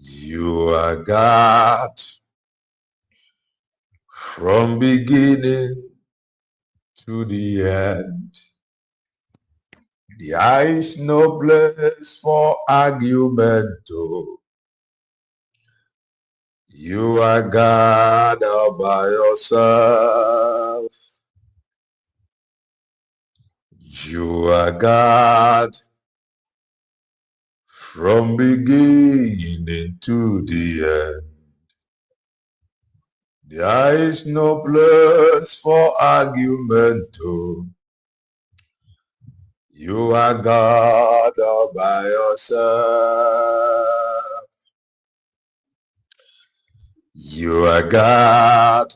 You are God from beginning to the end. There is no place for argument. Oh. You are God all by yourself. You are God from beginning to the end. There is no place for argument. Oh. You are God all by yourself. You are God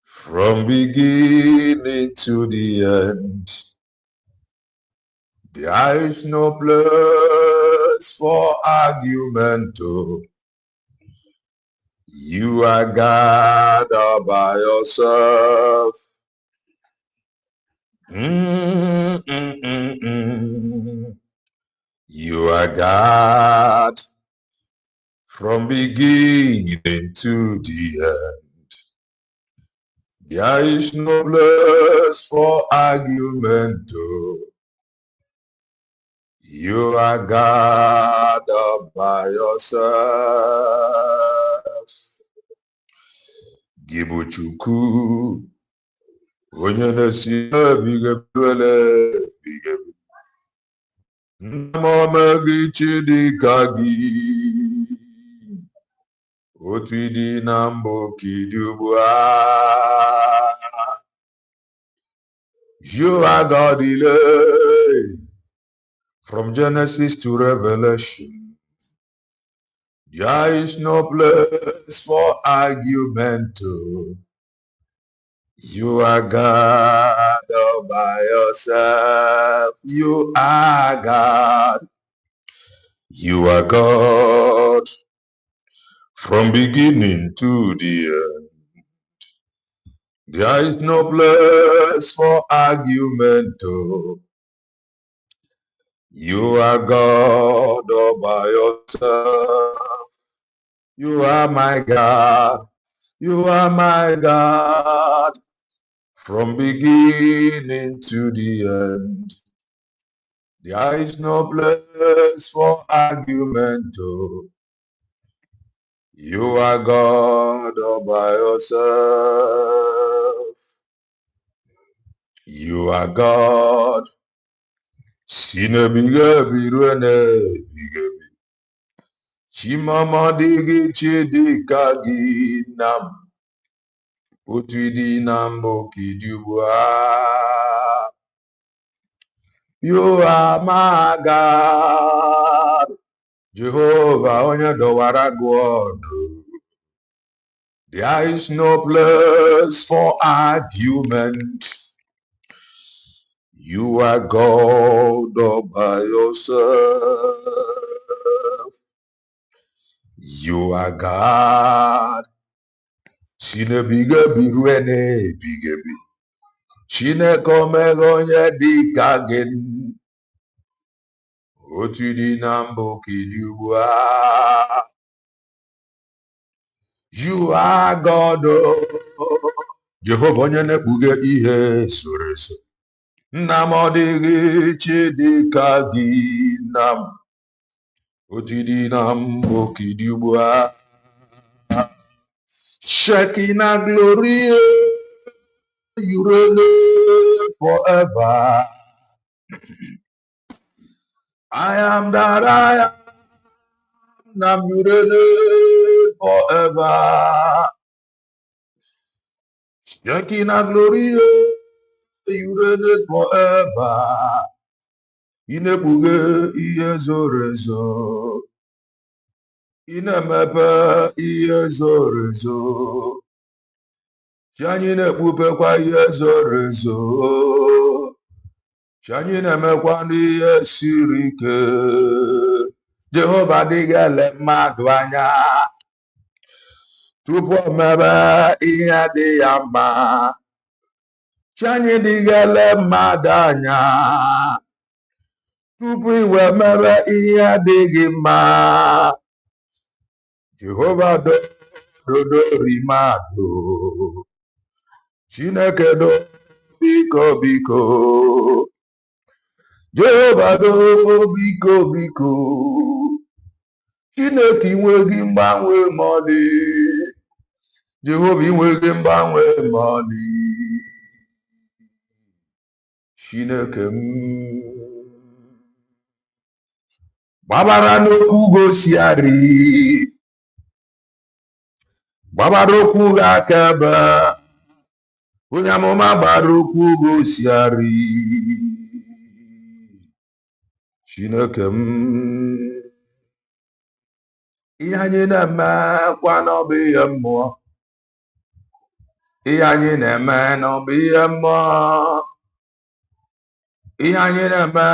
from beginning to the end. There is no place for argument. Oh. You are God all by yourself. You are God from beginning to the end. There is no place for argument. Oh. You are God all by yourself. Gibuchuku, onye na-si bigabele, bigabi. Nnamọma gị Chidika gị, otu ịdị na mbụ ka ịdị ugbu a. You are God delay from Genesis to Revelation. There is no place for argument. Oh. You are God all by yourself. You are God. You are God from beginning to the end. There is no place for argument. Oh. You are God all by yourself. You are my God. You are my God from beginning to the end. There is no place for argument. Oh. You are God all by yourself. You are God. Sinebigabiruenebigabi. Chimama digi chidika ginam. Utwidi nambo kidubwa. You are my God. Jehovah onye dọwara ọdụ. There is no place for argument. You are God all by yourself. You are God. Chinebigabi ruene bigabi. Chineke omega onye dịka gị. Otu dị na mbụ ka ịdị ugbu a. You are God. Jehovah onye na-ekpughe ihe soro eso. Nna m ọ dịghị Chidika gị na m. Otu dị na mbụ ka ịdị ugbu a. Shekinah glory, you reign forever. I am that I am. Now you reign forever. Shekinah glory, you reign forever. Inekpuge ihe zoro ezo. Inemepe ihe zoro ezo. Chi anyị na-ekpupekwa ihe zoro ezo. Chi anyị na-emekwa n'ihe siri ike. Jehova adịghị ele mmadụ anya. Tupu o mebe ihe dị ya mma. Chi anyị adịghị ele mmadụ anya. Tupu iwe mere ihe adịghị mma. Jehovah do rimado. Chineke do biko biko. Jehovah do biko biko. Chineke inweghị mgbanwe ma ọlị. Jehovah inweghị mgbanwe ma ọlị. Chineke m. Gbabara n'okwu gosiari. Gbabara okwu gị akaebe. Onye amụma gbara okwu gosiari. Chineke m. Ihe anyị na-eme kwa n'ọbụ ihe mmụọ. Ihe anyị na-eme n'ọbụ ihe mmụọ. Ihe anyị na-eme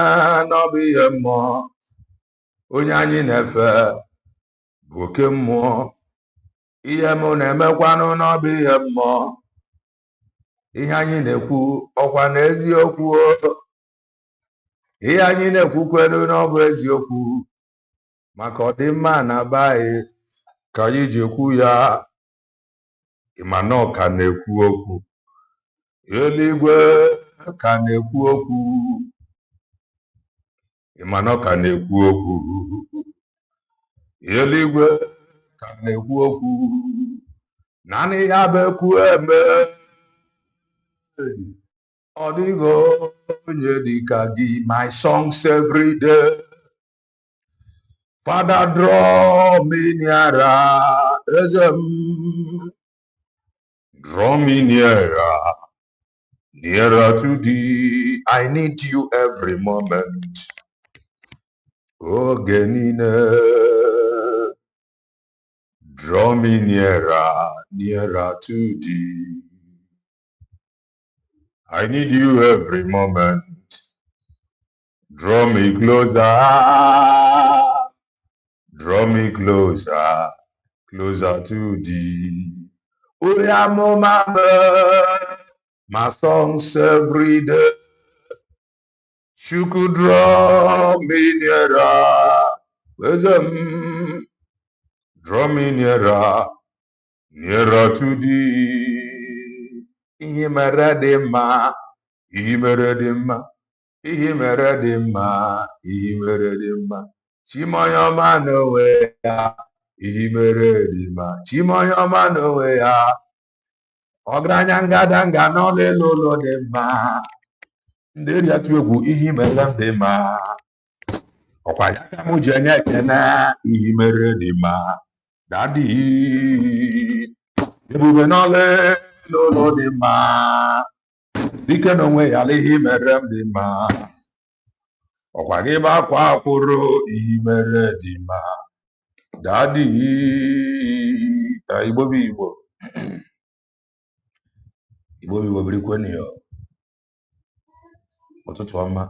n'ọbụ ihe mmụọ. Onye anyị na-efe bụ oke mmụọ. Ihe mụ na-emekwanụ n'ọbụ ihe mmụọ. Ihe anyị na-ekwu ọkwa n'eziokwu. Ihe anyị na-ekwukwenu n'ọbụ eziokwu. Maka ọdịmma na be anyị ka anyị ji ekwu ya. Ịma na ọ ka na-ekwu okwu. Eluigwe ka na-ekwu okwu. Ịma na ọ ka na-ekwu okwu. Eluigwe ka na-ekwu okwu. Naanị ya bụ ekwu eme. Ọ dịghị onye dịka gị. My songs every day. Father, draw me nearer. Draw me nearer. Nearer to thee. I need you every moment. Oh, Genine. Draw me nearer. Nearer to thee. I need you every moment. Draw me closer. Draw me closer. Closer to thee. Oh, yeah, mama. My songs every day. You could draw me nearer. Draw me nearer. Nearer to thee. Ihe mere dị mma. Ihe mere dị mma. Ihe mere dị mma. Ihe mere dị mma. Chimoyoma n'onwe ya. Ihe mere dị mma. Chimoyoma n'onwe ya. Ọgaranya ngadanga n'ọla elu ụlọ dị mma. Ndị eri atụ egwu ihe mere m dị mma. Ọkwa ya ka mụ ji enye ekene. Ihe mere dị mma. Dadi ebube n'ọla elu ụlọ dị mma. Dike n'onwe ya ihe mere m dị mma. Ọkwa gị bụ akwa akwụrụ ihe mere dị mma. Dadi Igbo bụ Igbo. Igbo bụ Igbo birikweni ya. Ụtụtụ ọma.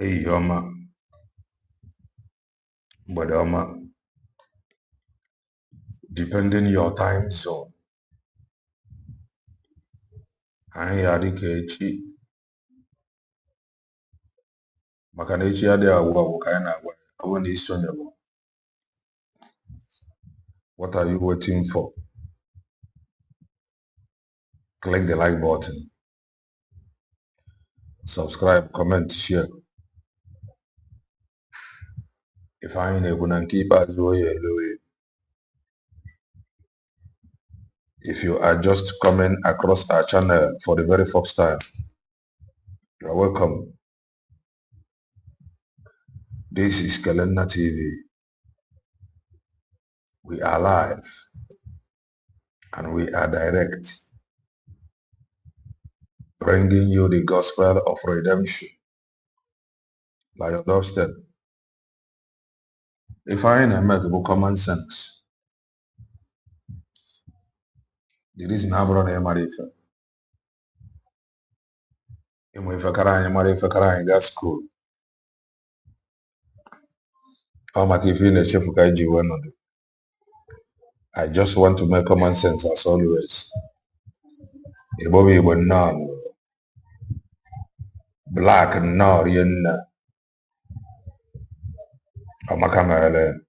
Ehihie ọma. Mgbede ọma. Depending your time zone. Anyị ya dịka echi. Maka na echi adịghị agwụ agwụ ka anyị na-agwa ya. Ọ bụrụ na isonyewo. What are you waiting for? Click the like button. Subscribe, comment, share. If anyị na-egwu na nke ikpeazụ oye eloye. If you are just coming across our channel for the very first time, you are welcome. This is Kelenna TV. We are live and we are direct, bringing you the gospel of redemption by your doorstep. If I make common sense, the reason I'm running my ife. If I can't go school, how much if you chef I just want to make common sense as always. Ibobi Igbo none. Black Norian Amakamele.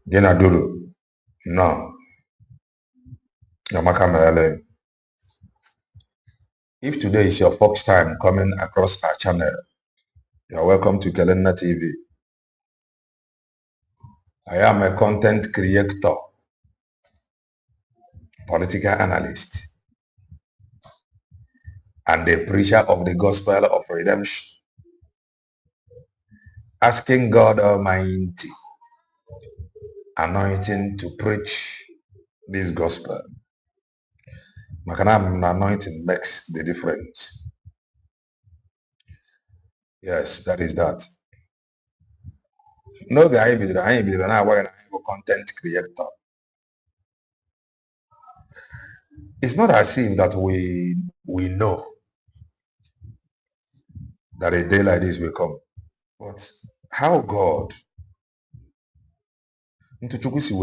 Gina Dulu. No. Yamaka Melele. If today is your first time coming across our channel, you are welcome to Kelena TV. I am a content creator, political analyst, and a preacher of the gospel of redemption, asking God Almighty anointing to preach this gospel. Makanam anointing makes the difference. Yes, that is that. No guy be I ain't believe now I'm a content creator. It's not as if that we know that a day like this will come. But how God into Chukwusi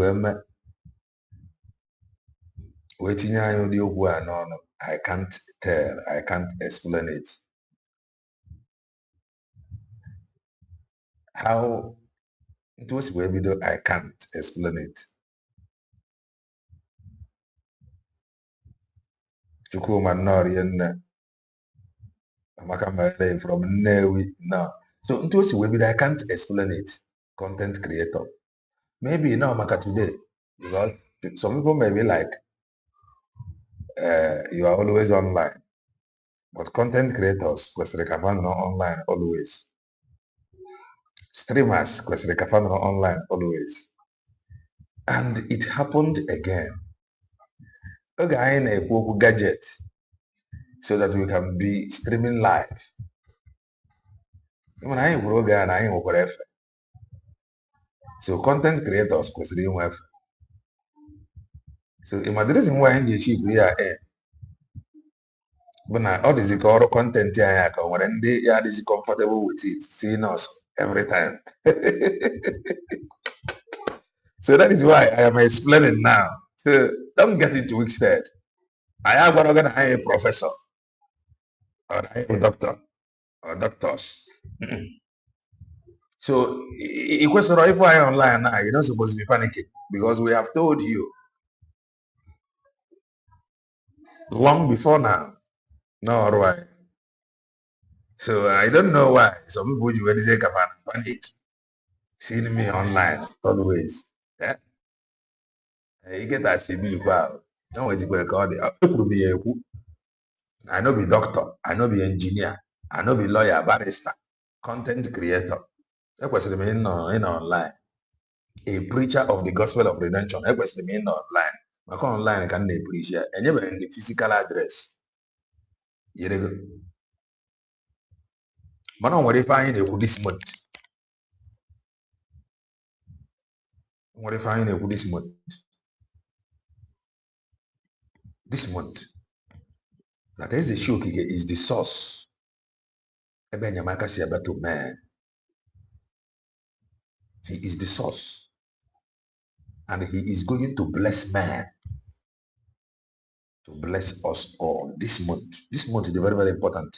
waiting no, I can't tell, I can't explain it. How it was video, I can't explain it. Chukuma Nori from Newi now. So it was video, I can't explain it. Content creator. Maybe now Maka today, because some people may be like you are always online. But content creators, kwesịrị online always. Streamers, kwesịrị online always. And it happened again. Oge anyị na-ekwu okwu gadget so that we can be streaming live. When anyị gwuru oge a na anyị nwekwara efe. So content creators kwesịrị inwe efe. So the reason why anyị ji echi bụ ya bụ na ọ dịzị ka ọrụ content anyị aka nwere ndị ya adịzị comfortable with it, seeing us every time. So that is why I am explaining now. So don't get it twisted. I am going to hire a professor or a doctor or doctors. So it was right for online now. You're not supposed to be panicking because we have told you long before now. No, right. So I don't know why some people you really say panic seeing me online always. Yeah? You get that CB wow. No way to call it. I know be doctor, I know be engineer, I know be lawyer, barrister, content creator. Ekwesịrị m ịnọ online. A preacher of the gospel of redemption. Ekwesịrị m ịnọ online. Maka online ka m na-epreach ya. Enyebeghị the physical address. Yerego. Mana o nwere ife anyị na-ekwu this month. O nwere ife anyị na-ekwu this month. This month. That is the show is the source. Ebe enyemaka si ebe to man. He is the source. And he is going to bless man. To bless us all this month. This month is very, very important.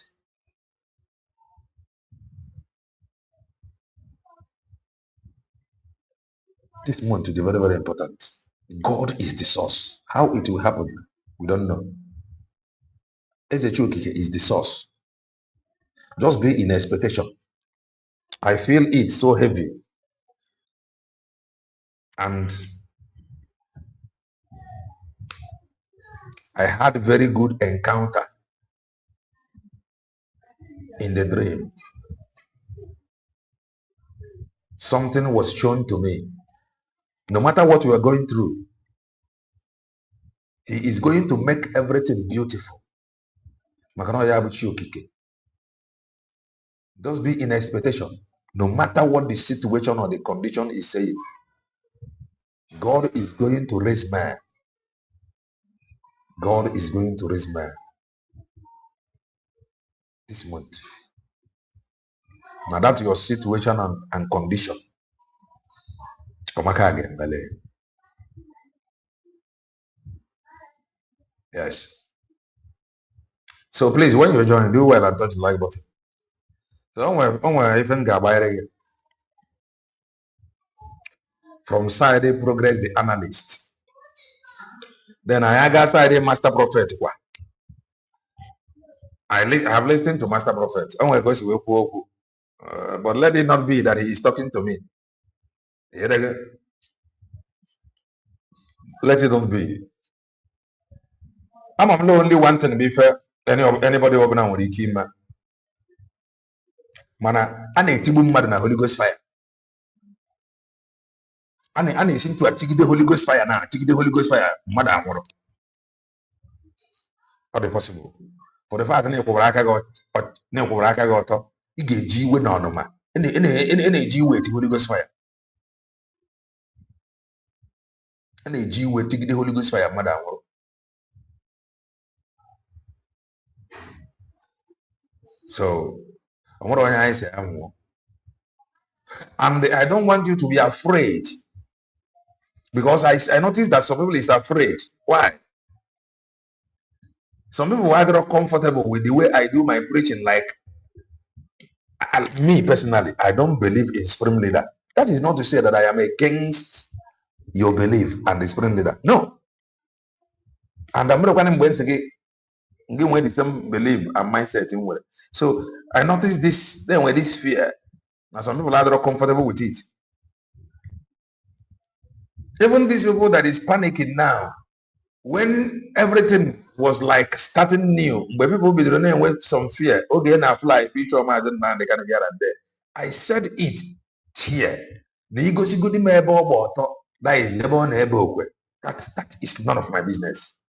This month is very, very important. God is the source. How it will happen, we don't know. Ezechukike is the source. Just be in expectation. I feel it so heavy. And I had a very good encounter in the dream. Something was shown to me. No matter what we are going through, he is going to make everything beautiful. Just be in expectation. No matter what the situation or the condition is saying, God is going to raise man. God is going to raise man. This month. Now that's your situation and condition. Yes. So please, when you join, do well and touch the like button. So don't worry, even Gabayre. from side Progress the Analyst. Then I got side Master Prophet. I have listened to Master Prophet. But let it not be that he is talking to me. Let it not be. I'm only one thing to be fair. Anybody open with the key man. Mana, I need to na Holy Ghost fire. I need to take the Holy Ghost fire now. Take the Holy Ghost fire. Madam, not possible. For the fact that I got you get G with no man. Any G with Holy Ghost fire. Any G with take the Holy Ghost fire, madam. So, what do I say? And I don't want you to be afraid. Because I noticed that some people is afraid. Why? Some people are not comfortable with the way I do my preaching. Like me personally, I don't believe in supreme leader. That is not to say that I am against your belief and the supreme leader. No. And I'm not going to say the same belief and mindset in way. So I noticed this, then with this fear. Now some people are not comfortable with it. Even these people that is panicking now, when everything was like starting new, when people be running with some fear, okay, now fly, future man, they can get out there. I said it here. The ego is good in my that is that is none of my business.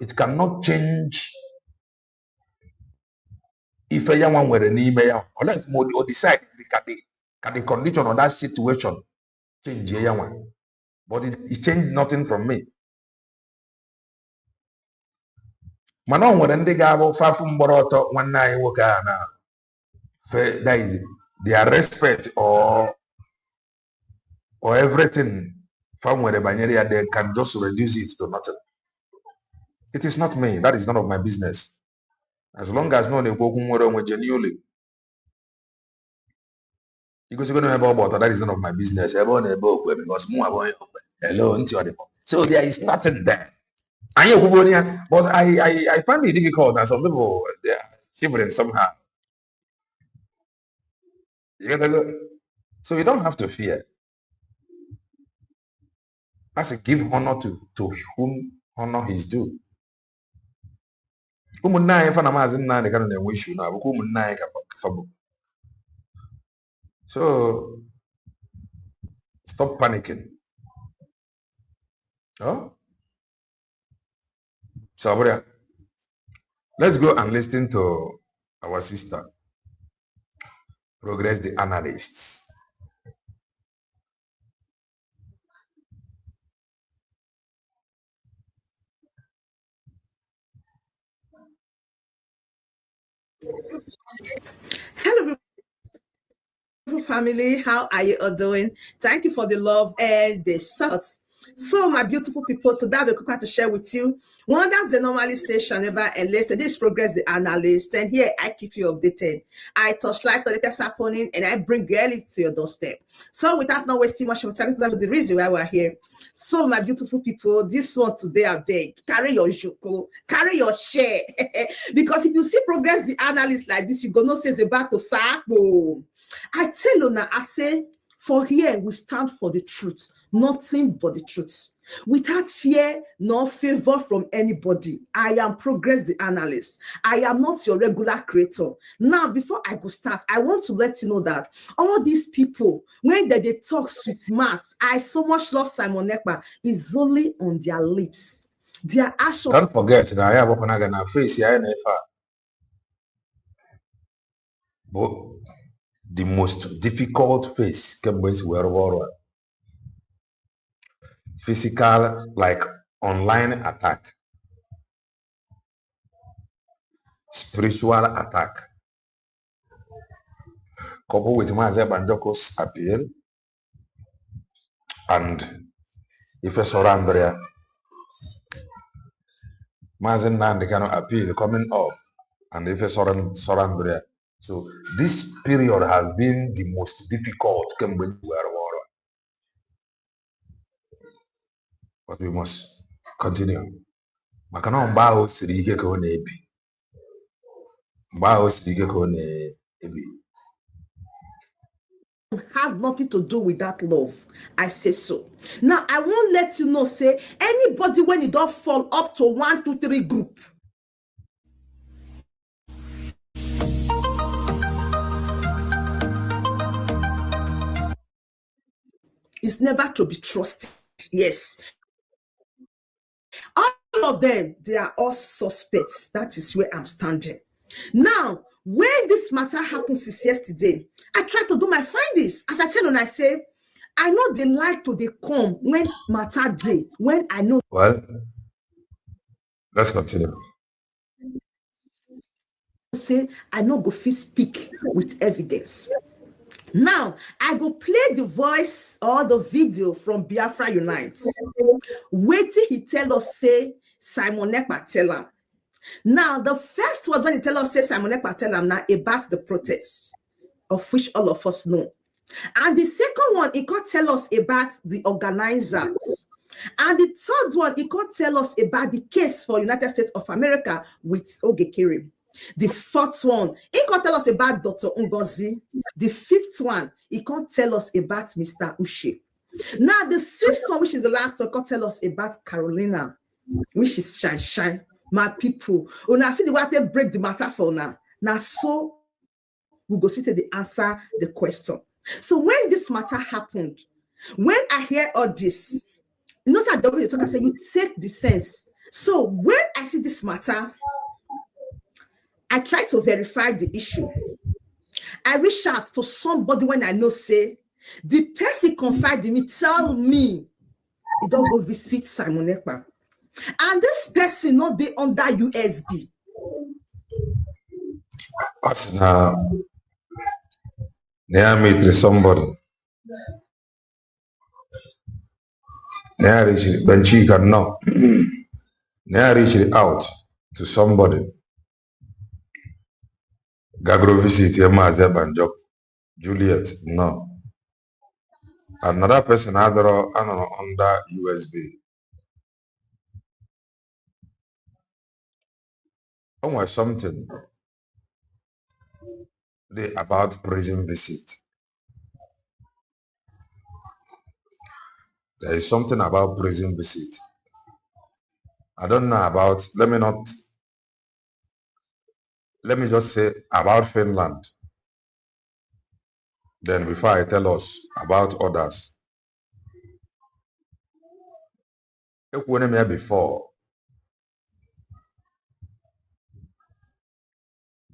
It cannot change if anyone were an email unless or decide can the condition of that situation change anyone. But it changed nothing from me. Mana nwere ndị ga-abụ fafu mgbọrọ ọtọ nwanne anyị nwoke a na that is their respect or everything fa nwere banyere ya, they can just reduce it to nothing. It is not me. That is none of my business. As long as no na-ekwu okwu nwere onwe genuinely. Because you're going to have about that is none of my business. Because hello, so there is nothing there. But I find it difficult that some people they are shivering somehow. So you don't have to fear. As a give honor to whom honor is due. So stop panicking. Oh? So let's go and listen to our sister, Progress the Analysts. Hello, family. How are you all doing? Thank you for the love and the thoughts. So, my beautiful people, today I have a quick one to share with you. One that's the normally say shall never enlist. This is Progress the Analyst, and here I keep you updated. I touch light on the latest happening, and I bring reality to your doorstep. So, without not wasting much of time, this is the reason why we're here. So, my beautiful people, this one today I beg, carry your joko, carry your share, because if you see Progress the Analyst like this, you gonna say it's about to sack. I tell you now, I say, for here we stand for the truth, nothing but the truth. Without fear nor favor from anybody. I am Progress the Analyst. I am not your regular creator. Now, before I go start, I want to let you know that all these people, when they talk sweet maths, I so much love Simon Ekpa, is only on their lips. Their action. Don't forget, I have a face but the most difficult phase physical, like online attack, spiritual attack, coupled with Maazị Banjoko's appeal and Ifesoro Andrea, Maazị Nnamdi Kanu appeal coming up and Ifesoro Andrea. So this period has been the most difficult. but we must continue. Maka na mgbe ahụ siri ike ka ọ na-ebi. Mgbe ahụ siri ike ka ọ na-ebi. Have nothing to do with that love. I say so. Now I won't let you know, say anybody when you don't fall up to 1, 2, 3 group. It's never to be trusted. Yes. All of them, they are all suspects. That is where I'm standing. Now, when this matter happens since yesterday, I try to do my findings. As I tell them, I say, I know they like to they come when matter day, when I know. Well, let's continue. Say, I know go fit speak with evidence. Now, I go play the voice or the video from Biafra Unites. Wait till he tell us, say, Simon Ekpa tell him. Now, the first word when he tell us, say, Simon Ekpa tell him now about the protest, of which all of us know. And the second one, he could tell us about the organizers. And the third one, he could tell us about the case for United States of America with Ogekere. The fourth one, he can tell us about Dr. Ngozi. The fifth one, he can tell us about Mr. Uche. Now, the sixth one, which is the last one, can tell us about Carolina, which is Shine. My people, when I see the way they break the matter for now, so we go see to the answer the question. So when this matter happened, when I hear all this, you know, I say you take the sense. So when I see this matter, I try to verify the issue. I reach out to somebody when I know, say, the person confide in me, tell me, you don't go visit Simon Ekpa. And this person not they under USB. As now, they meet somebody. They reach it, when she can know. They reach it out to somebody. Gagro visit Maazị Banjok, Juliet, no. Another person under USB. Oh, something about prison visit. There is something about prison visit. I don't know about, let me just say about Finland. Then before I tell us about others. Before,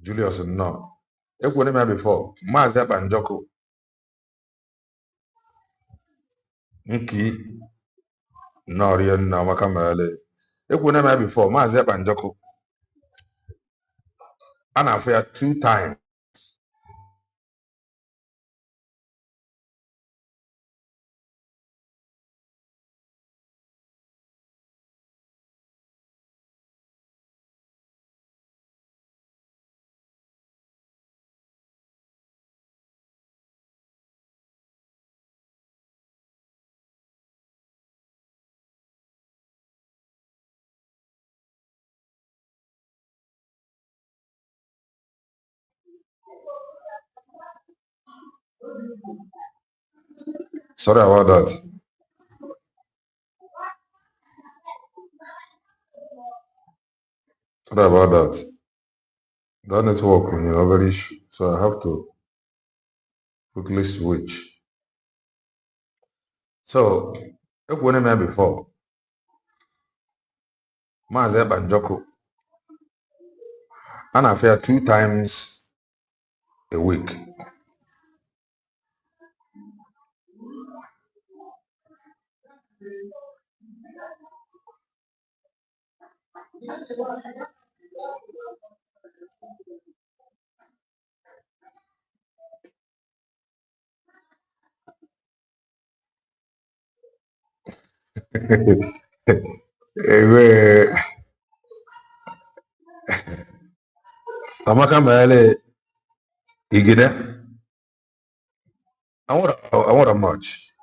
Julius, no. Before, Maazị Banjoko, Nki, Norian, Namakamale. Before, Maazị Banjoko, an affair 2 times. Sorry about that. Sorry about that. That network when you have an issue, so I have to quickly switch. So, before, Maazị Banjoko, an affair 2 times a week. Amaka Mele Igide. I want a much.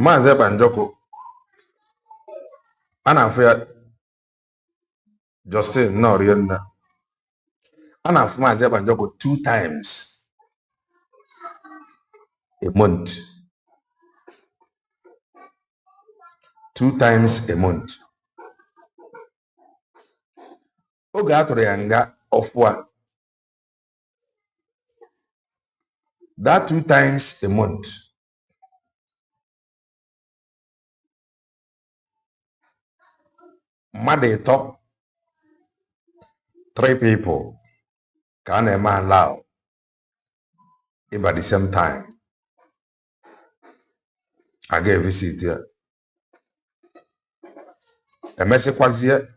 Maazị Banjoko a na-afụ ya Justin Norienna a na-afụ Maazị Banjoko 2 times a month. 2 times a month. Oge a tụrụ ya nga ọfụa, that 2 times a month, mmadụ ịtọ, 3 people ka a na-eme allow ịba the same time aga visit ya. Emesịkwazie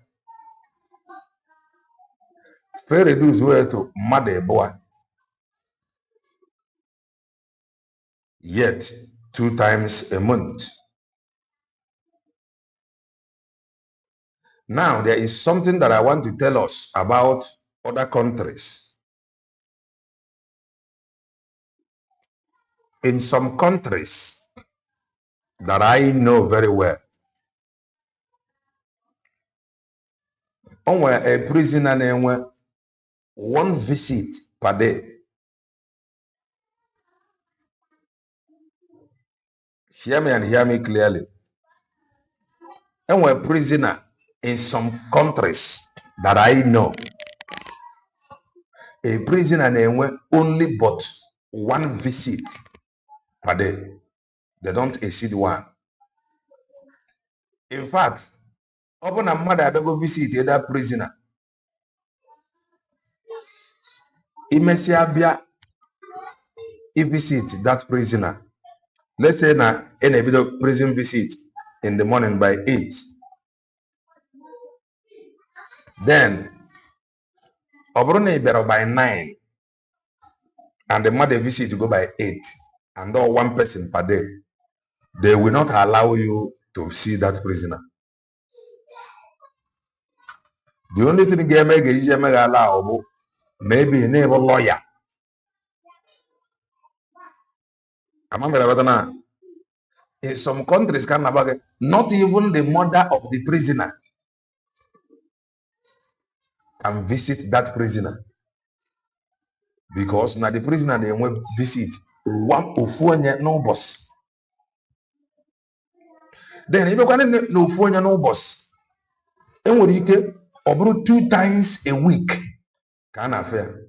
fe reduce wee to mmadụ ịbụa, yet 2 times a month. Now there is something that I want to tell us about other countries. In some countries that I know very well, onwe a prisoner na-enwe 1 visit per day. Hear me and hear me clearly. Onwe a prisoner in some countries that I know, a prisoner na-enwe only but 1 visit per day. They don't exceed 1. In fact, ọ bụ na mmadụ abịago visit that prisoner, imesịa bịa visit that prisoner, let's say na ị na-ebido prison visit in the morning by 8, then ọ bụrụ na ị bịara by 9 and the mother visit go by 8 and all 1 person per day, they will not allow you to see that prisoner. The only thing ga-eme allow bụ maybe neighbor lawyer. In some countries, not even the mother of the prisoner can visit that prisoner, because now the prisoner they will visit one of no boss. Then if you can no boss, and what you get about 2 times a week can affair,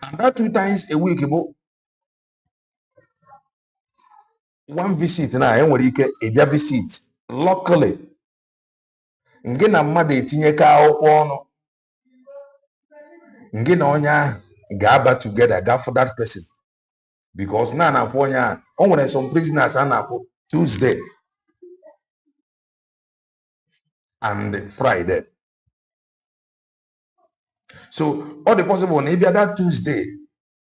and that 2 times a week about 1 visit now, and what you get a visit locally. Nge na mmadụ etinyeka akwụkwọ ọnụ, nge na onye ahụ ga-aba together ga for that person, because na na-afụ onye ahụ. O nwere some prisoners a na-afụ Tuesday and Friday. So all the possible na ịbịa that Tuesday,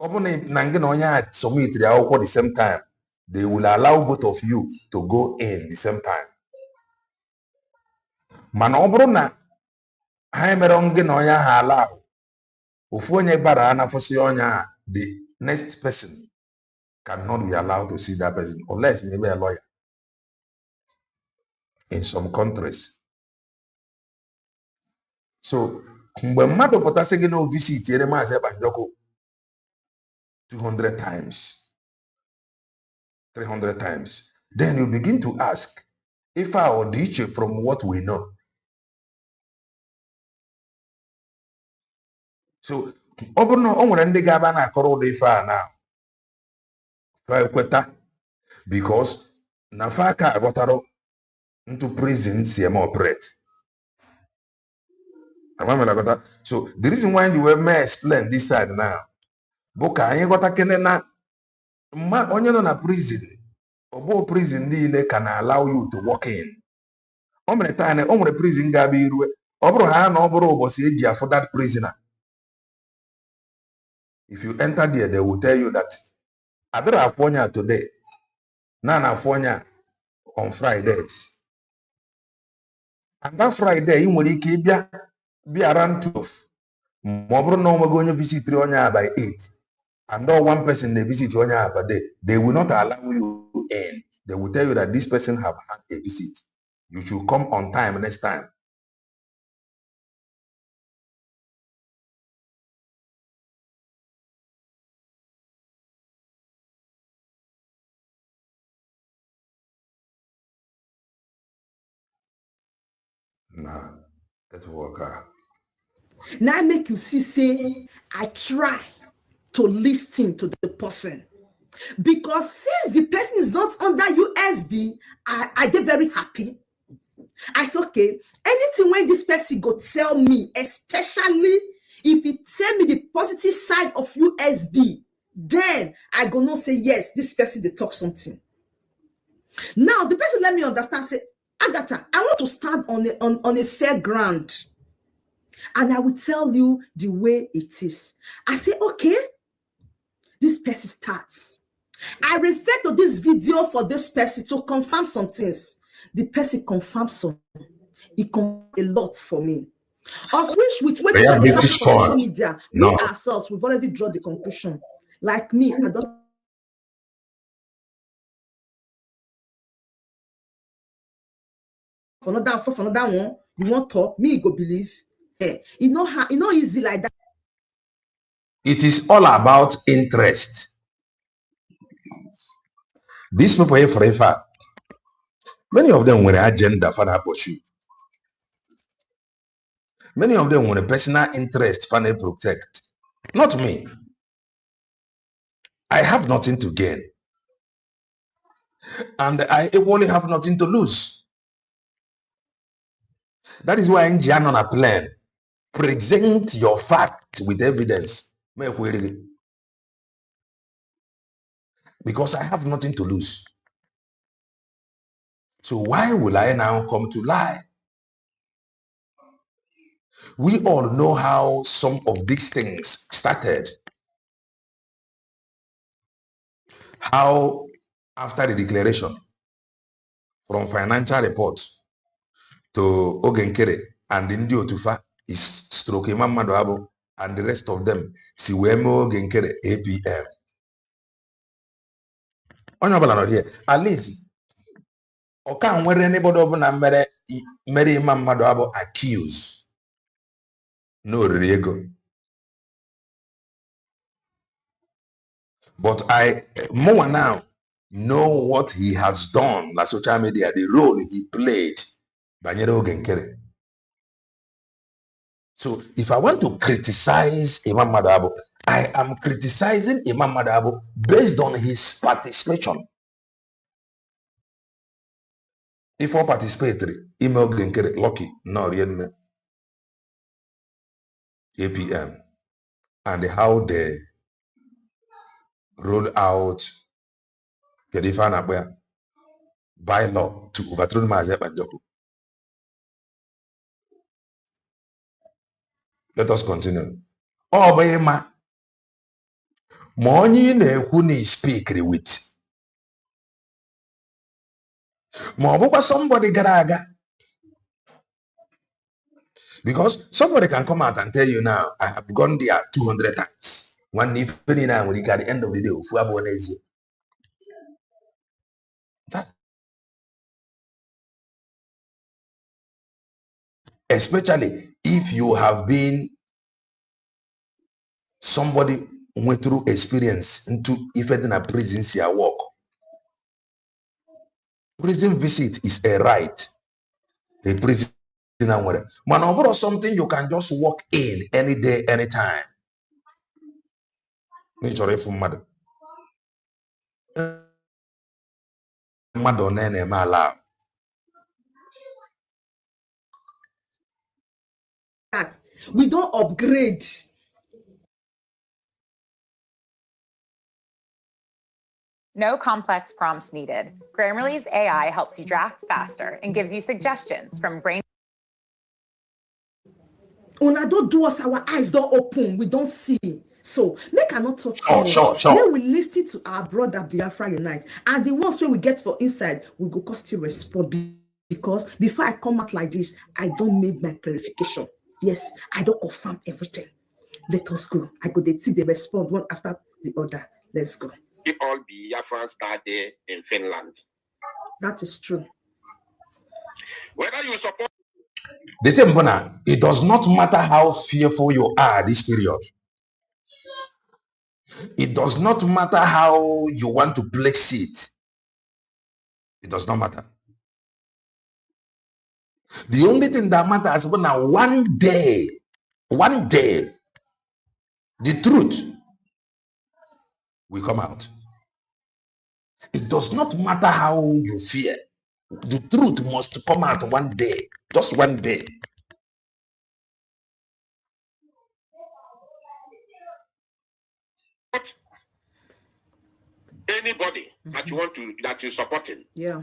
ọ bụ na nge na onye ahụ submit the akwụkwọ the same time, they will allow both of you to go in the same time. Mana ọ bụrụ na ha mere nge na onye ahụ allow, ofu onye gbara na fosi onye ahụ, the next person cannot be allowed to see that person unless maybe a lawyer. In some countries. So mgbe mmadụ pụtasị gị na visit ere Maazị Banjoko 200 times, 300 times, then you begin to ask if I or iche from what we know. So ọ bụrụ na o nwere ndị ga-aba na-akọrọ ụdị ife a na ekweta, because na fa aka aghọtara into prison CM operate. So the reason why you may explain this side now, boka anyị ghọta kene na onye nọ na prison, obo prison niile can allow you to walk in. O mere time o nwere prison ga-abịa irue, ọ bụrụ ha na ọ bụrụ ụbọchị eji afọ that prisoner. If you enter there, they will tell you that adịrị afọ onye today, na afọ onye on Fridays. And that Friday, ị nwere ike ịbịa around 12. Ma ọ bụrụ na ọ nwego onye visit onye by 8. And not one person they visit you per day, they will not allow you in. They will tell you that this person have had a visit. You should come on time next time. Nah, let's work out. Now make you see, say, I try to listen to the person. Because since the person is not under USB, I get very happy. I say, okay, anything when this person go tell me, especially if he tell me the positive side of USB, then I go not say, yes, this person they talk something. Now, the person let me understand, say, Agatha, I want to stand on a fair ground. And I will tell you the way it is. I say, okay, this person starts. I refer to this video for this person to confirm some things. The person confirms some. It confirms a lot for me. Of which, with what they happen for social media, we ourselves, we've already drawn the conclusion. Like me, I don't. For another one, you want talk, me go believe. Hey, it's not easy like that. It is all about interest. These people here for a fact, many of them want an agenda for that pursue. Many of them want a personal interest for they protect. Not me. I have nothing to gain. And I equally have nothing to lose. That is why in on a plan, present your fact with evidence. Because I have nothing to lose. So why will I now come to lie? We all know how some of these things started. How after the declaration from financial report to Ogenkere and Ndi Otufa is stroke Mamadu Abu and the rest of them si wemo Ogenkere APM. Onye ọbụla nọ here. At least ọka nwere anybody ọbụla mere Mamadu Abu accuse no ego. But more now know what he has done na social media, the role he played banyere Ogenkere. So if I want to criticize Imam Madabo, I am criticizing Imam Madabo based on his participation. If I participate, email Ogenkere lucky, no really APM, and how they roll out the bylaw to overturn Mazep and Joko. Let us continue. Oh, boy, ma onye na-ekwu na speak with. Ma ọ bụkwa somebody gara aga. Because somebody can come out and tell you now, I have gone there 200 times. One if at the end of the day, that, especially if you have been somebody went through experience into even in a prison work. Prison visit is a right. A prison man, something you can just walk in any day, anytime. We don't upgrade. No complex prompts needed. Grammarly's AI helps you draft faster and gives you suggestions from brain. Una don't do us, our eyes don't open, we don't see. So make I not talk too much. Sure. When we listen to our brother Biafra Unite, and the ones when we get for inside, we go still respond, because before I come out like this, I don't make my clarification. Yes, I don't confirm everything. Let us go. I go they see the respond one after the other. Let's go. All Biafrans that day in Finland. That is true. Whether you support the thing, Bona, it does not matter how fearful you are this period. It does not matter how you want to place it. It does not matter. The only thing that matters is now one day, the truth will come out. It does not matter how you fear. The truth must come out one day, just one day. anybody that you want to, that you're supporting. Yeah.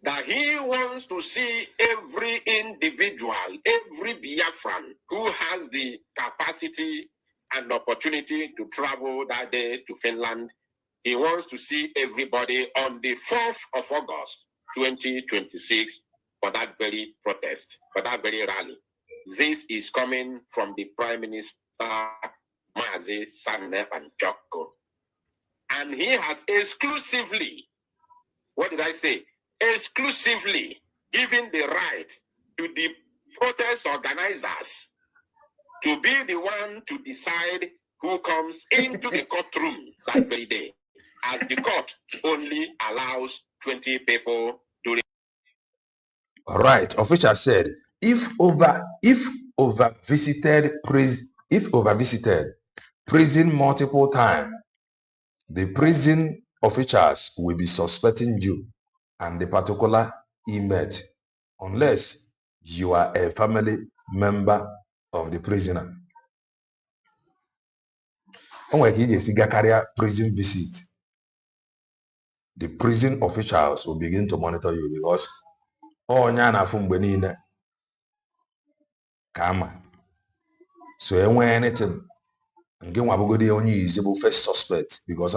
That he wants to see every individual, every Biafran who has the capacity and opportunity to travel that day to Finland. He wants to see everybody on the 4th of August, 2026, for that very protest, for that very rally. This is coming from the Prime Minister, Mazi Sanne and Joko. And he has exclusively, what did I say? Exclusively given the right to the protest organizers to be the one to decide who comes into the courtroom that very day, as the court only allows 20 people during. All right, official said, if over visited prison multiple times, the prison officials will be suspecting you and the particular inmate, unless you are a family member of the prisoner. Prison visit, the prison officials will begin to monitor you because so anything only is able first suspect because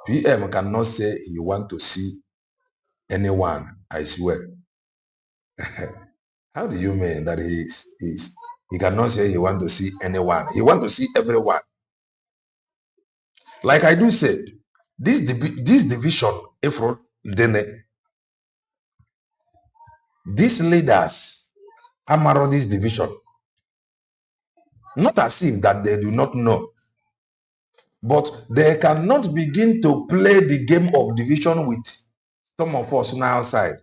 PM cannot say he want to see anyone, I swear. How do you mean that he cannot say he want to see anyone? He want to see everyone. Like I do said, this division, these leaders hammer this division. Not as if that they do not know, but they cannot begin to play the game of division with some of us now outside.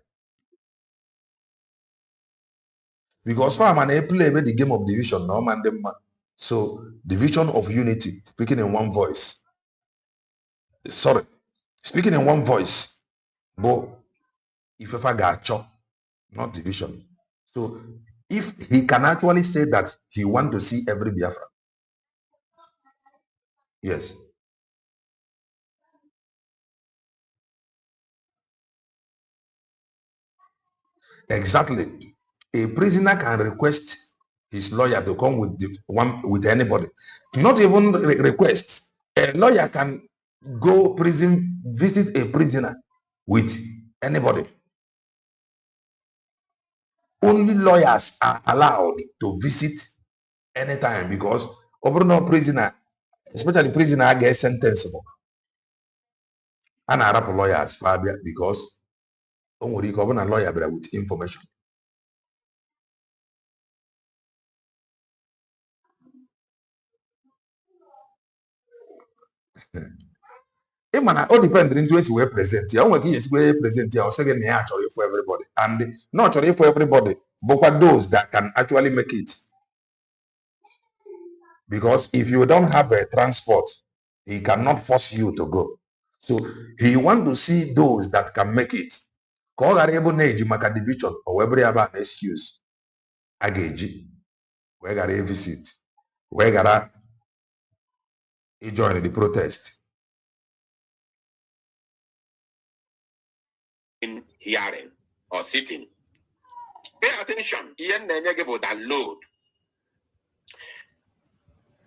Because farmer they play with the game of division, no man them man. So division of unity, speaking in one voice. Sorry, speaking in one voice. But if I got chop, not division. So if he can actually say that he want to see every Biafra, yes. Exactly. A prisoner can request his lawyer to come with anybody. Not even request. A lawyer can go prison, visit a prisoner with anybody. Only lawyers are allowed to visit anytime because overall prisoner, especially prisoner, gets sentenciable. And I rap lawyers because only a lawyer with information. It depends on the way present. I want to present here. Second, actually for everybody, and not actually for everybody, but for those that can actually make it. Because if you don't have a transport, he cannot force you to go. So he want to see those that can make it. Call a able age maka division or every other excuse. Ageji, we got a visit, we got a join the protest. In hearing or sitting. Pay attention. Download.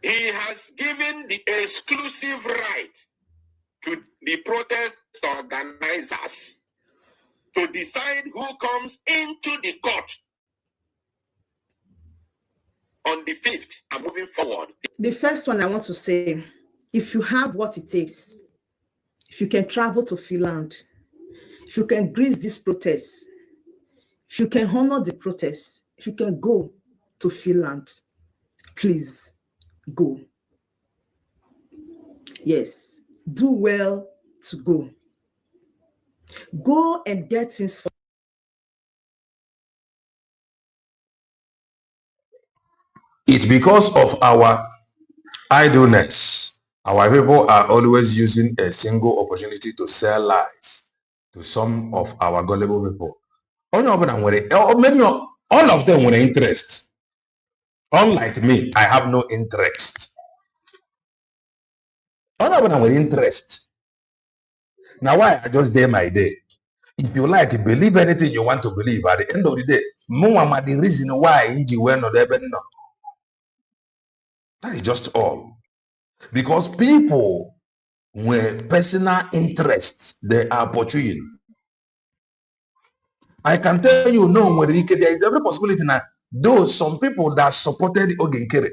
He has given the exclusive right to the protest organizers to decide who comes into the court on the 5th and moving forward. The first one I want to say, if you have what it takes, if you can travel to Finland, if you can grease this protest, if you can honor the protest, if you can go to Finland, please go. Yes, do well to go. Go and get things for. It's because of our idleness. Our people are always using a single opportunity to sell lies to some of our gullible people. All of them were interest. Unlike me, I have no interest. All of them were interest. Now why I just day my day? If you like, believe anything you want to believe. At the end of the day, no the reason why you were not ever know. That is just all. Because people were personal interests they are portraying. I can tell you, no, there is every possibility now. Those some people that supported Ogenkere,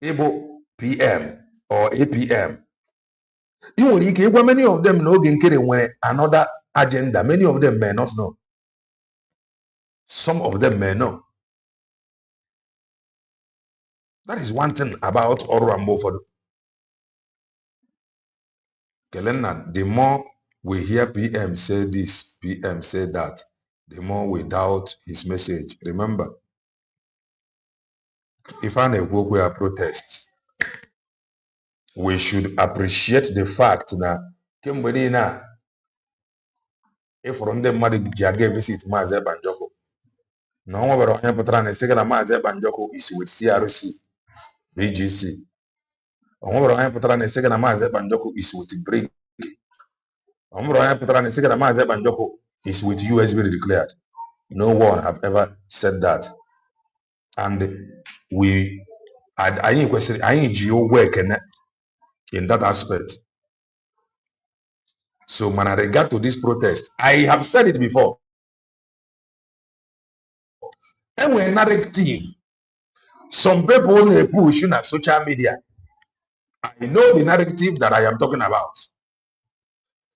Able PM or APM, many of them know Ogenkere were another agenda. Many of them may not know. Some of them may know. That is one thing about Oruambo for Kelena. The more we hear PM say this, PM say that, the more we doubt his message. Remember, if I we are protests, we should appreciate the fact that if from them mother visit Maze Banjoko, no one will have second Maze Banjoko is with CRC, BGC. On will have second Maze Banjoko is with Brig. On will have second Maze Banjoko is with USB declared. No one have ever said that. And I need you work in that aspect. So when I regard to this protest, I have said it before. And when narrative, some people they push on social media. I know the narrative that I am talking about.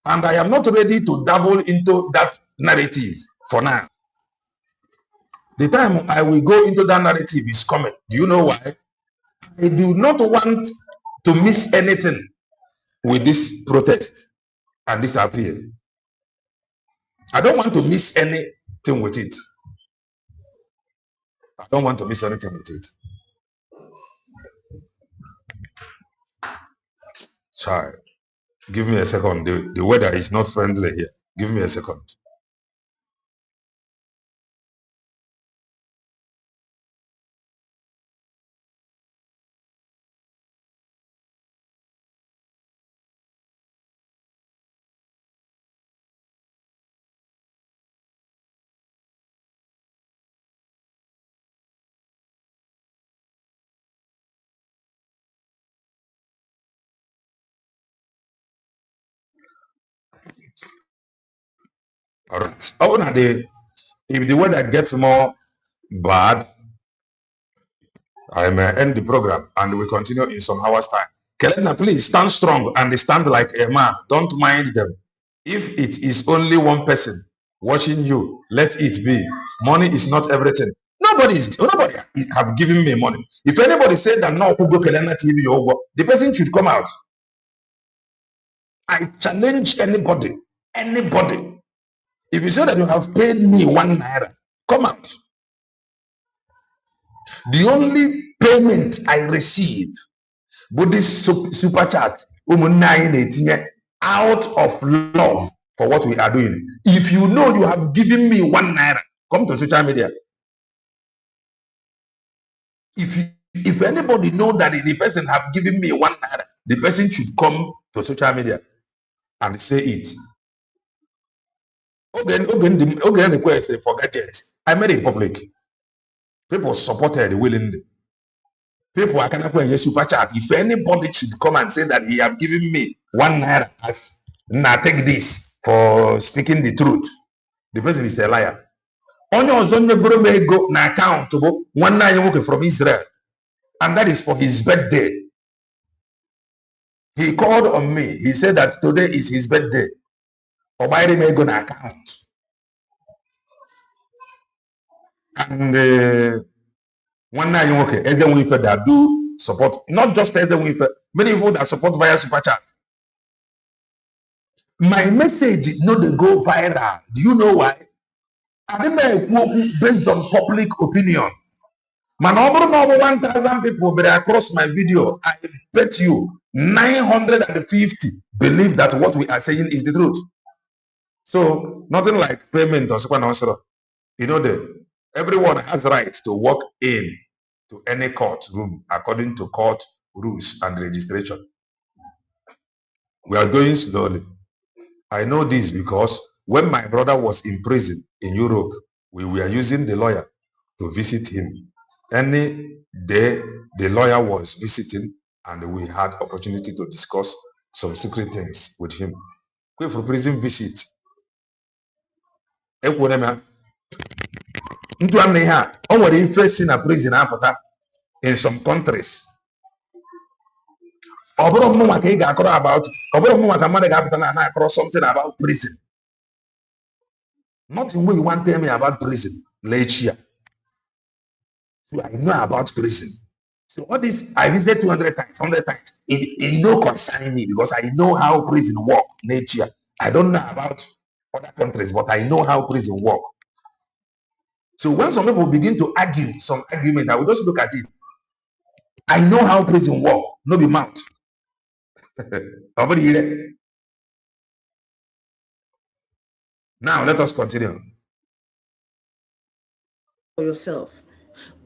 And I am not ready to dabble into that narrative for now. The time I will go into that narrative is coming. Do you know why? I do not want to miss anything with this protest and this appeal. I don't want to miss anything with it. I don't want to miss anything with it. Sorry. Give me a second. The weather is not friendly here. Give me a second. All right. Oh, now if the weather gets more bad, I may end the program and we continue in some hours' time. Kelena, please stand strong and stand like a man. Don't mind them. If it is only one person watching you, let it be. Money is not everything. Nobody have given me money. If anybody said that no, who go Kelena TV or the person should come out. I challenge anybody. Anybody. If you say that you have paid me 1 naira, come out. The only payment I receive, but this super chat, out of love for what we are doing. If you know you have given me 1 naira, come to social media. If anybody know that the person have given me 1 naira, the person should come to social media and say it. Again, the question, forget it. I made it public. People supported willingly. People are kind of super chat. If anybody should come and say that he have given me 1 naira as now take this for speaking the truth, the person is a liar. On your zone go na account to go 1 naira from Israel, and that is for his birthday. He called on me. He said that today is his birthday. Obairi may go on account. And one night, okay, Ezen Winfred that do support, not just Ezen Winfred, many people that support via super chat. My message did not go viral. Do you know why? I didn't based on public opinion. Man, over 1,000 people but across my video. I bet you 950 believe that what we are saying is the truth. So nothing like payment or something. You know, everyone has right to walk in to any court room according to court rules and registration. We are going slowly. I know this because when my brother was in prison in Europe, we were using the lawyer to visit him. Any day the lawyer was visiting and we had opportunity to discuss some secret things with him. Go for prison visit. Into a already facing a prison after in some countries. About something about prison. Nothing when you want to tell me about prison late year. So I know about prison. So all this I visited 200 times, 100 times. It don't concern me because I know how prison work nature. I don't know about other countries, but I know how prison work. So when some people begin to argue some argument, I will just look at it. I know how prison work, no be mouth. Now let us continue. For yourself.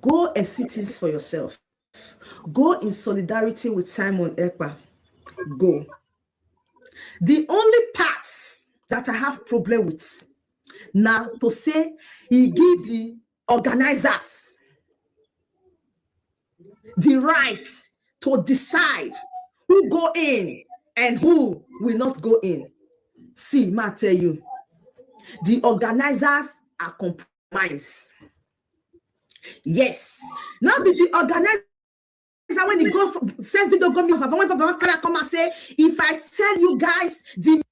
Go and see things for yourself. Go in solidarity with Simon Ekpa. Go. The only parts that I have problem with now to say he give the organizers the right to decide who go in and who will not go in. See, ma tell you, the organizers are compromised. Yes, now be the organizer when you go from send video go me of when Papa come and say, if I tell you guys the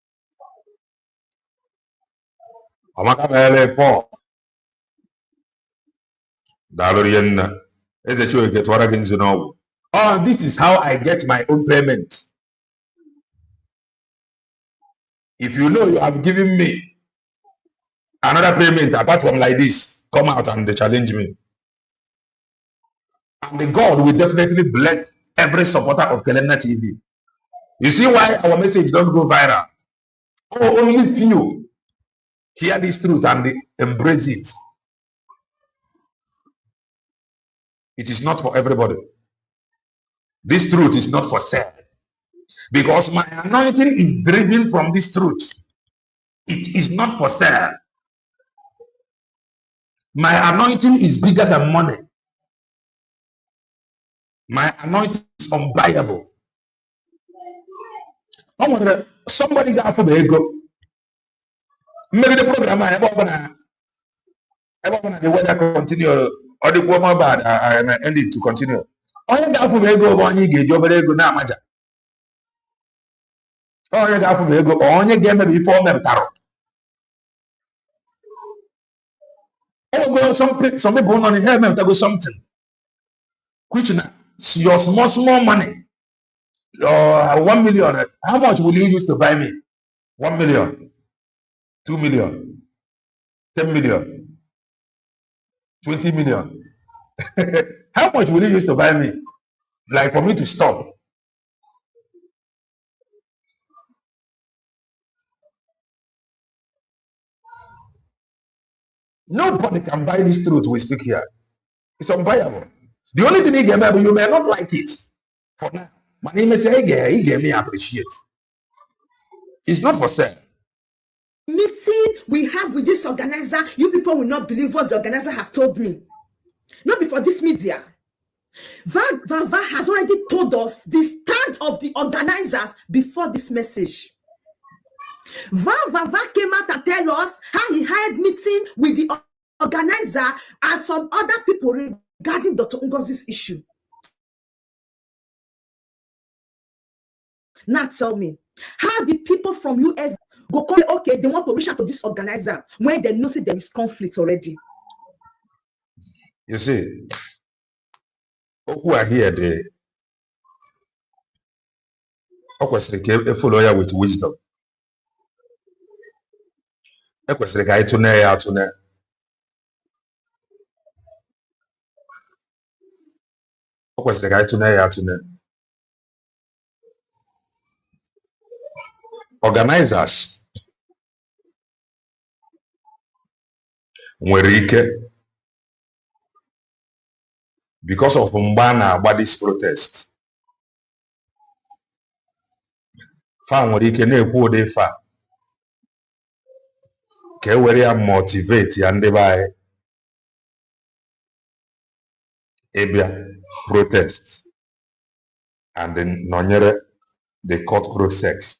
oh, this is how I get my own payment. If you know you have given me another payment apart from like this, come out and they challenge me. And the God will definitely bless every supporter of Kelena TV. You see why our message don't go viral? Oh, only few hear this truth and they embrace it. It is not for everybody. This truth is not for sale. Because my anointing is driven from this truth. It is not for sale. My anointing is bigger than money. My anointing is unbuyable. I wonder, somebody got for the ego. Maybe the program I want the weather continue or the woman bad I end it to continue. Only got for the ego one you get over ego now, Maja. Only got for the ego, only game before them tarot. Oh, some people on the hair, that go something. Which your small money. 1 million. How much will you use to buy me? 1 million, 2 million, 10 million, 20 million. How much will you use to buy me? Like for me to stop. Nobody can buy this truth we speak here. It's unbuyable. The only thing you may not like it. For now. My name is he gave me appreciate. It's not for sale. meeting we have with this organizer, you people will not believe what the organizer have told me. Not before this media. Van has already told us the stand of the organizers before this message. Van came out and tell us how he had meeting with the organizer and some other people regarding Dr. Ngozi's issue. Now tell me, how the people from US go call it, okay, they want to reach out to this organizer when they know say there is conflict already? You see, who are here, they follow ya with wisdom. Ekwesịrị ka anyị tụnee ya atụne. O kwesịrị ka anyị tụnee ya atụne. Organizers nwere ike, because of mgbe a na-agba this protest, fa nwere ike na-ekwu ụdị ife a ka e were ya motivate ya ndị be anyị ịbịa protest and then nọnyere the court process.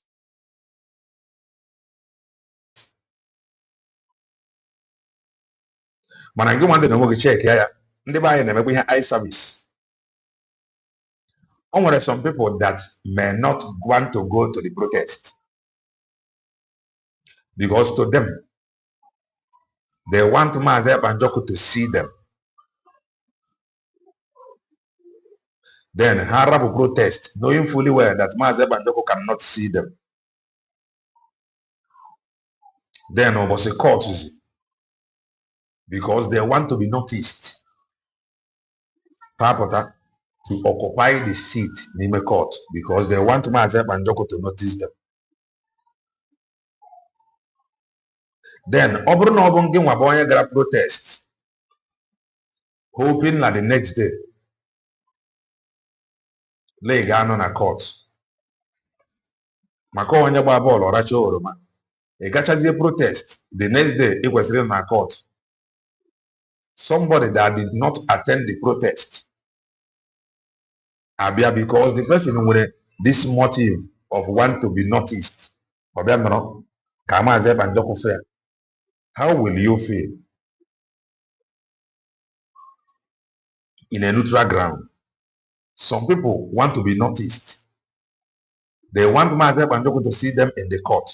Mana nke nwanne na nwoke check ya ndị be anyị na-emekwa ihe eye service. O nwere some people that may not want to go to the protest because to them they want Maazị Ekpanjọkụ to see them. Then ha rapụ protest knowing fully well that Maazị Ekpanjọkụ cannot see them. Then ụbọchị court because they want to be noticed. Papota to occupy the seat n'ime court because they want Maazị Ekpanjọkụ to notice them. Then ọ bụrụ na ọ bụ ngị nwa bụ onye gara protest hoping na the next day leg anọ na court maka onye gba bọọlụ ọracha oroma ị gachazie protest the next day ị kwesịrị na court. Somebody that did not attend the protest abịa because the person nwere this motive of want to be noticed. Ọbịa nọrọ ka Maazị Ekpanjọkụ fair. How will you feel in a neutral ground? Some people want to be noticed. They want Maazị Ekpanjọkụ to see them in the court.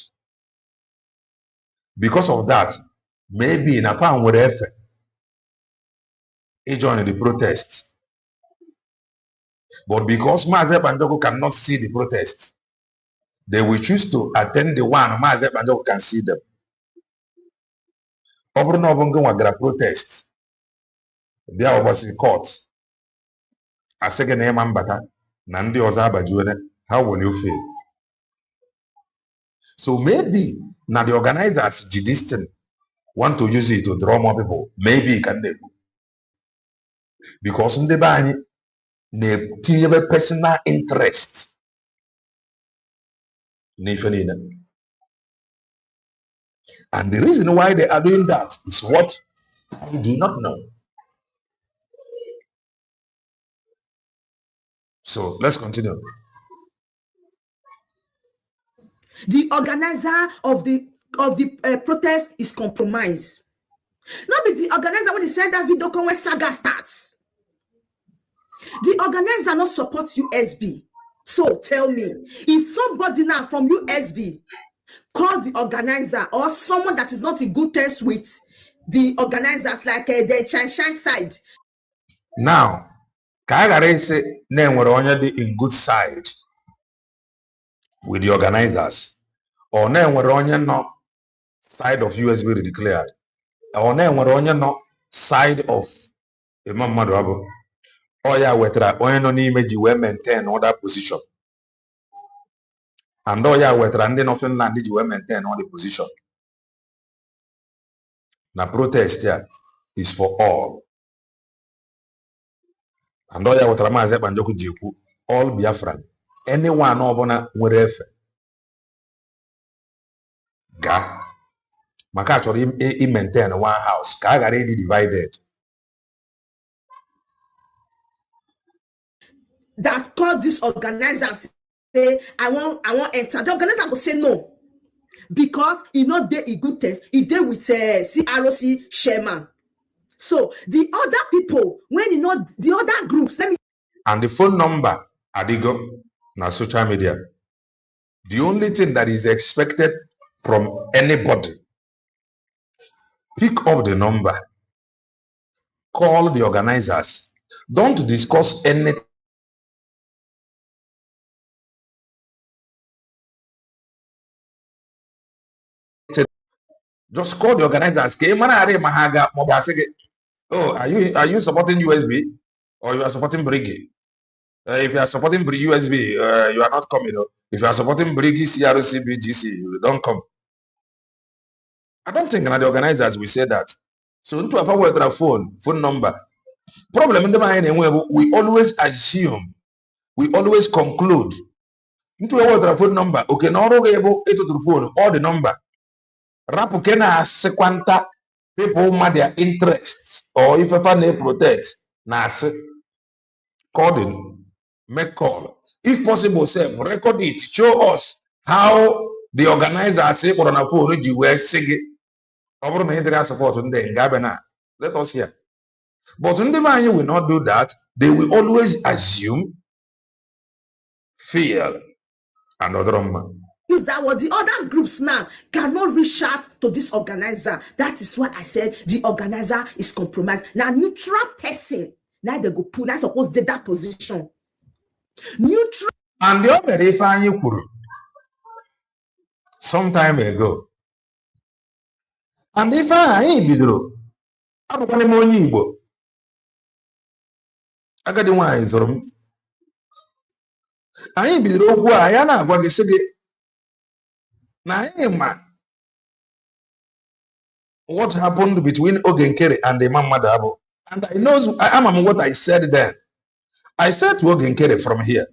Because of that, maybe in a town where he joined the protest. But because Maazị Ekpanjọkụ cannot see the protest, they will choose to attend the one Maazị Ekpanjọkụ can see them. Ọ bụrụ na ọ bụ ngị nwa gara protest bịa ụbọchị court asị gị na ịma mbata na ndị ọzọ abajuone, how will you feel? So maybe now the organizers ji this thing want to use it to draw more people. Maybe it can be because ndị be anyị na-etinyebe personal interest n'ife niile. And the reason why they are doing that is what I do not know. So let's continue. The organizer of the protest is compromised. Not be the organizer when they send that video come when saga starts. The organizer not supports USB. So tell me, if somebody now from USB call the organizer or someone that is not in good terms with the organizers, like the Shine side. Now, ka a ghara isi na enwere onye dị in good side with the organizers, or na enwere onye nọ side of USB declared, or na enwere onye nọ side of Imam mmadụ abụ, ọ ya wetara onye nọ n'ime ji wee maintain other position, and ọ ya wetara ndị nọ Finland ji wee maintain all the position. Na protest ya is for all. And all ya wetara Maazị Ekpanjọkụ ji ekwu all Biafran, anyone ọbụla nwere efe ga maka achọrọ i maintain one house ka a ghara ịdị divided. That called this organizers say I want enter. The organizer will say no because he not there in good test. He there with CROC chairman. So the other people, when you know the other groups, let me. And the phone number adigo na social media. The only thing that is expected from anybody, pick up the number, call the organizers. Don't discuss anything. Just call the organizers. Oh, are you supporting USB or you are supporting Briggy? If you are supporting USB, you are not coming. If you are supporting Briggy, CRC, BGC, you don't come. I don't think the organizers will say that. So into a power phone number. Problem in the mind, we always assume, we always conclude. Into a phone number, okay, not able to the phone or the number. Rapu kena sequanta people mad their interests or if ever they protect nas calling, make call. If possible, say record it, show us how the organizer say on a phone you were singing. Support let us hear. But in the mind will not do that. They will always assume, fear, and other man. Use that word. The other groups now cannot reach out to this organizer. That is why I said the organizer is compromised. Now, neutral person, now they go put, now suppose they that position. Neutral. And the other day, some time ago. And if I bidoro, I'm going to money Igbo. I got the wine, so I bidoro go. I am not going to say now. What happened between Ogenkere and the Imam Madabo? And I know I am what I said then. I said to Ogenkere from here,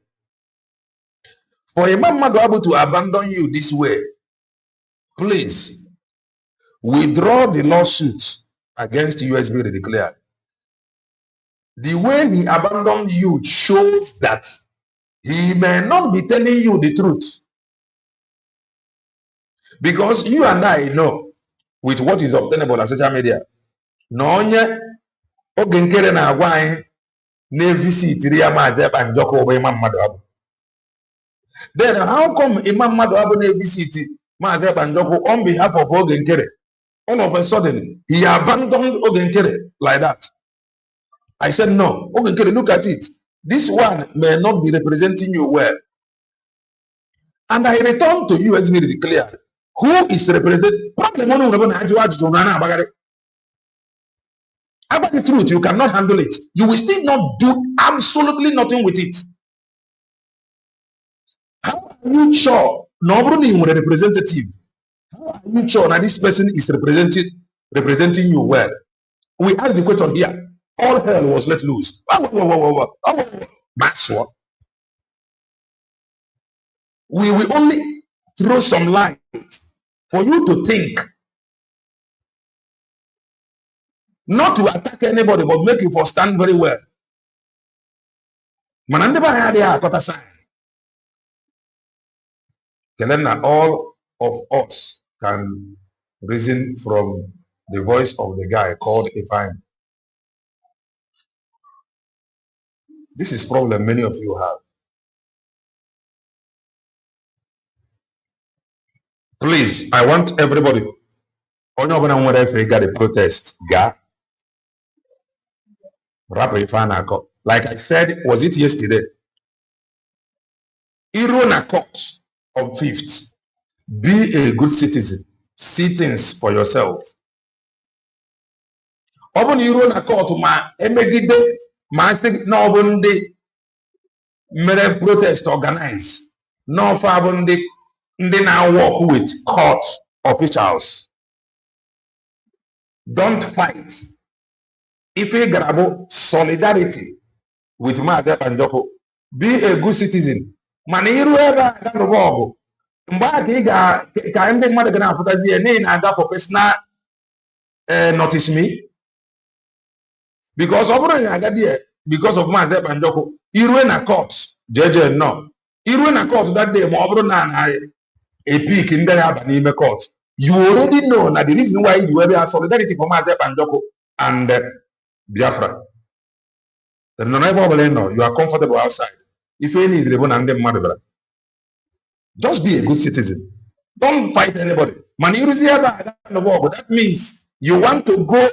for Imam Madabo to abandon you this way, please withdraw the lawsuit against USB declared. The way he abandoned you shows that he may not be telling you the truth. Because you and I know, with what is obtainable on social media, no Ogenkere na agwa na visit Ria Mazep and Joko over Imam Madabo. Then how come Imam Madabo na visit Mazep and Joko on behalf of Ogenkere? All of a sudden, he abandoned Ogenkere like that. I said, no, Ogenkere, look at it. This one may not be representing you well. And I returned to you as me declared. Who is representing? About the truth, you cannot handle it. You will still not do absolutely nothing with it. How are you sure? Nobody is a representative. How are you sure that this person is representing you well? We asked the question here. All hell was let loose. That's what. We will only throw some light for you to think. Not to attack anybody, but make you for stand very well. All of us can reason from the voice of the guy called Ifeanyi. This is problem many of you have. Please, I want everybody. A protest. Like I said, was it yesterday? Irona court on 5th. Be a good citizen. See things for yourself. Open Irona court ma emegide ma no open the mere protest organize. No fabon they now work with court officials. Don't fight. If you grab solidarity with Mazep and Joko, be a good citizen. Maniru ever got involved. Mbaki ka ndị mmadụ ga na-afụtazi ya n'ihi na-aga for personal notice me. Because of because of Mazep and Joko, irue na court, JJ no. Irue na court that day, ma ọ bụrụ na a peak in the court. You already know that the reason why you have solidarity for Mazep and Joko and Biafra. You are comfortable outside. If you need the one and them mother, Just be a good citizen. Don't fight anybody. Man, you see that in the world, but that means you want to go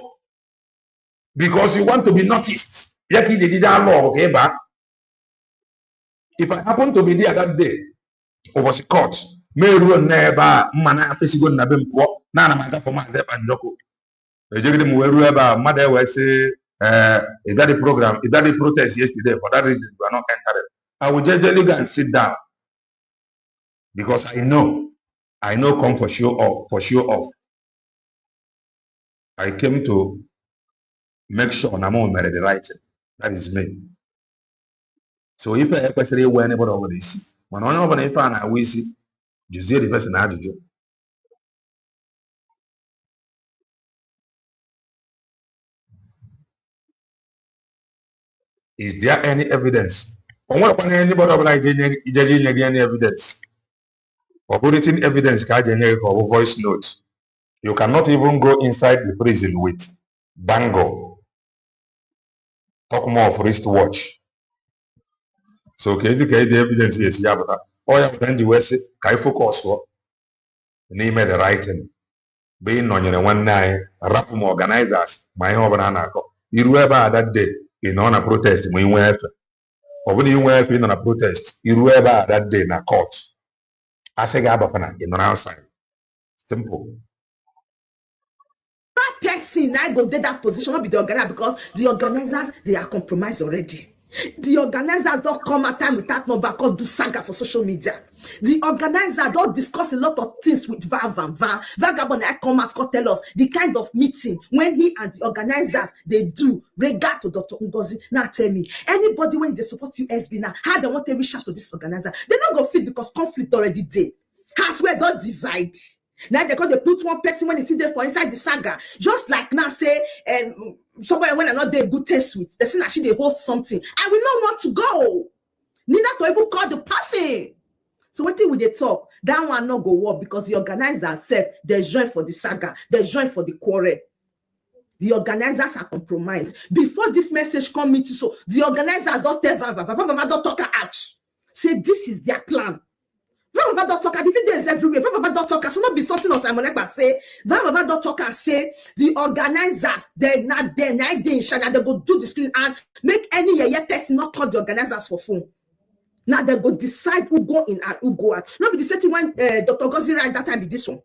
because you want to be noticed. Yaki they did that law, okay, but if I happen to be there that day, or was a court, may run never mana physical nabim po, nana matter for myself and Joko. The Jiggy Mueruba, mother will say, if that the program, if that the protest yesterday, for that reason, you are not entering. I will just go and sit down because I know come for show off. I came to make sure Namo married the right thing. That is me. So if I ever say where anybody over this, when I know if I will see, you see the person I do. Is there any evidence? On what anybody of like judging any evidence? Or putting evidence or voice note. You cannot even go inside the prison with bango. Talk more of wristwatch. So okay, the evidence is yabba. Or you can do it, kai focus for name the writing. Being on your one night, rap organizers, my own anako. You ever that day in on a protest, when you were or when you were in on a protest, you ever that day in a court. I say Gabapana in on outside. Simple. That person I go get that position not be the organizer because the organizers they are compromised already. The organizers don't come at time without no back or do saga for social media. The organizer don't discuss a lot of things with Vagabond I come out to tell us the kind of meeting when he and the organizers they do regard to Dr. Ngozi. Now tell me, anybody when they support USB now, how they want to reach out to this organizer? They not go fit because conflict already did. Has where don't divide. Now they call they put one person when they see there for inside the saga. Just like now say somebody when I not there good taste with, they say actually they host something. I will not want to go. Neither to even call the person. So what thing will they talk? That one not go work because the organizers said they join for the saga, they join for the quarrel. The organizers are compromised. Before this message come me to so the organizers don't tell Vava don't talk her out. Say this is their plan. Vava don't talk. The video is everywhere. Vava don't talk. So not be something else. I'm gonna say. Vava don't talk and say the organizers they're not there. Now they in China. They go do the screen and make any person not call the organizers for phone. Now they go decide who go in and who go out. Not be the same thing when Dr. Ngozi right that time be this one.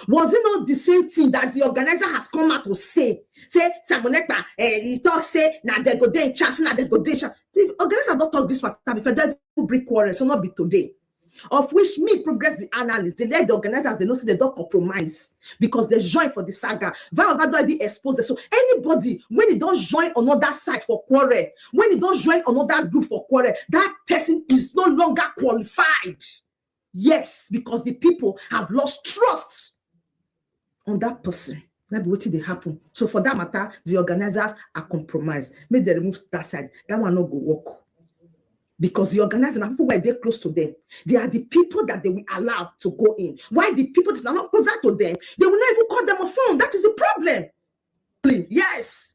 Was it not the same thing that the organizer has come out to say? Say Samonekpa, he talk say now they go there in chance, now they go there in chance. The organizer don't talk this matter before they will break quarrel, so not be today. Of which me progress the analysts, they let the organizers they know say they don't compromise because they join for the saga. Vava already exposed it. So anybody when they don't join another side for quarrel, when they don't join another group for quarrel, that person is no longer qualified. Yes, because the people have lost trust on that person. That be what they happen. So for that matter, the organizers are compromised. Make they remove that side. That one not go work. Because the organizers are people where they're close to them. They are the people that they will allow to go in. Why the people that are not closer to them, they will not even call them a phone. That is the problem. Yes.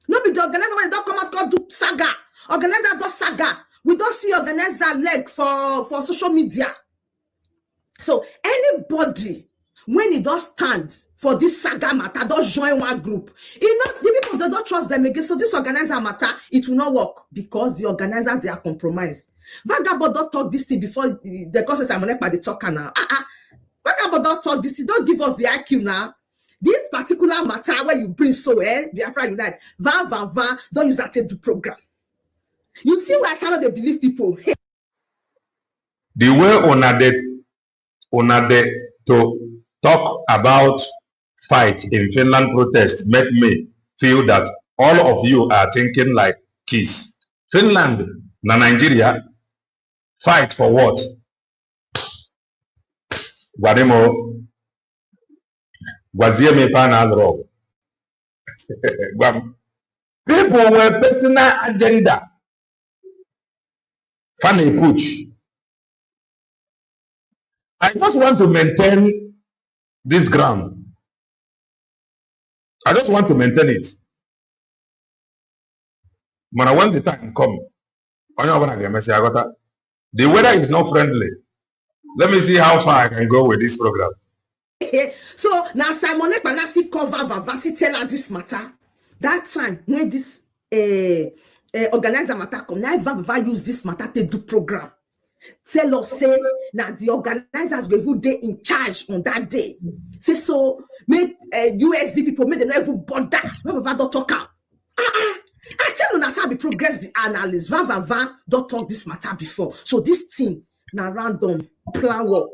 Not be the organizer when they don't come out called do saga. Organizer does saga. We don't see organizer leg for social media. So anybody when he does stand for this saga matter, does join one group, the people they don't trust them again. So this organizer matter, it will not work because the organizers they are compromised. Vagabond don't talk this thing before the causes I'm by the talker now. Vagabond don't talk this thing, don't give us the IQ now. This particular matter where you bring so Biafra Unite, don't use that to do program. You see why some of they believe people. The way on to talk about fight in Finland protest make me feel that all of you are thinking like kids. Finland, na Nigeria, fight for what? Guademo, Guazieme final people with personal agenda. Funny push. I just want to maintain this ground. I just want to maintain it. When the time come, I know when I get messy, I got that. The weather is not friendly. Let me see how far I can go with this program. So now Simon Ekpa cover Vavasi tell her this matter. That time when this organizer matter come, now Vava use this matter to do program. Tell us say now the organizers will who they in charge on that day. Say so make USB people make them not even bother. Vava don't talk out. I tell you now how we progress the analyst. Vava don't talk this matter before. So this thing now random plan work.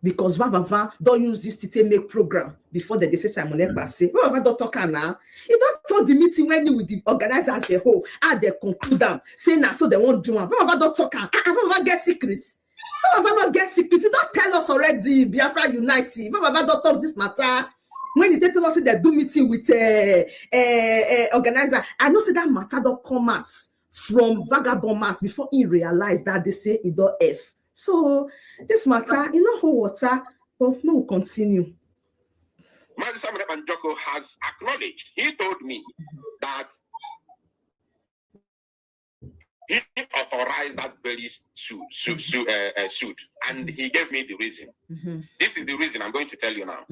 Because Vava don't use this to make program before they say Simon Ekpa say. Vava don't talk now. He don't talk the meeting when you with the organizers the whole. They conclude them. Say now so they won't do one. Vava don't talk. Vava get secrets. Vava not get secrets. He don't tell us already. Biafra United. Vava don't talk this matter. When he tell us they do meeting with organizer, I know say that matter don't come out from vagabond mouth before he realize that they say it don't F. So this matter, you know, hold water, but no, we'll continue. Mazi Samuel Banjoko has acknowledged, he told me that he authorized that very suit, and he gave me the reason. This is the reason I'm going to tell you now.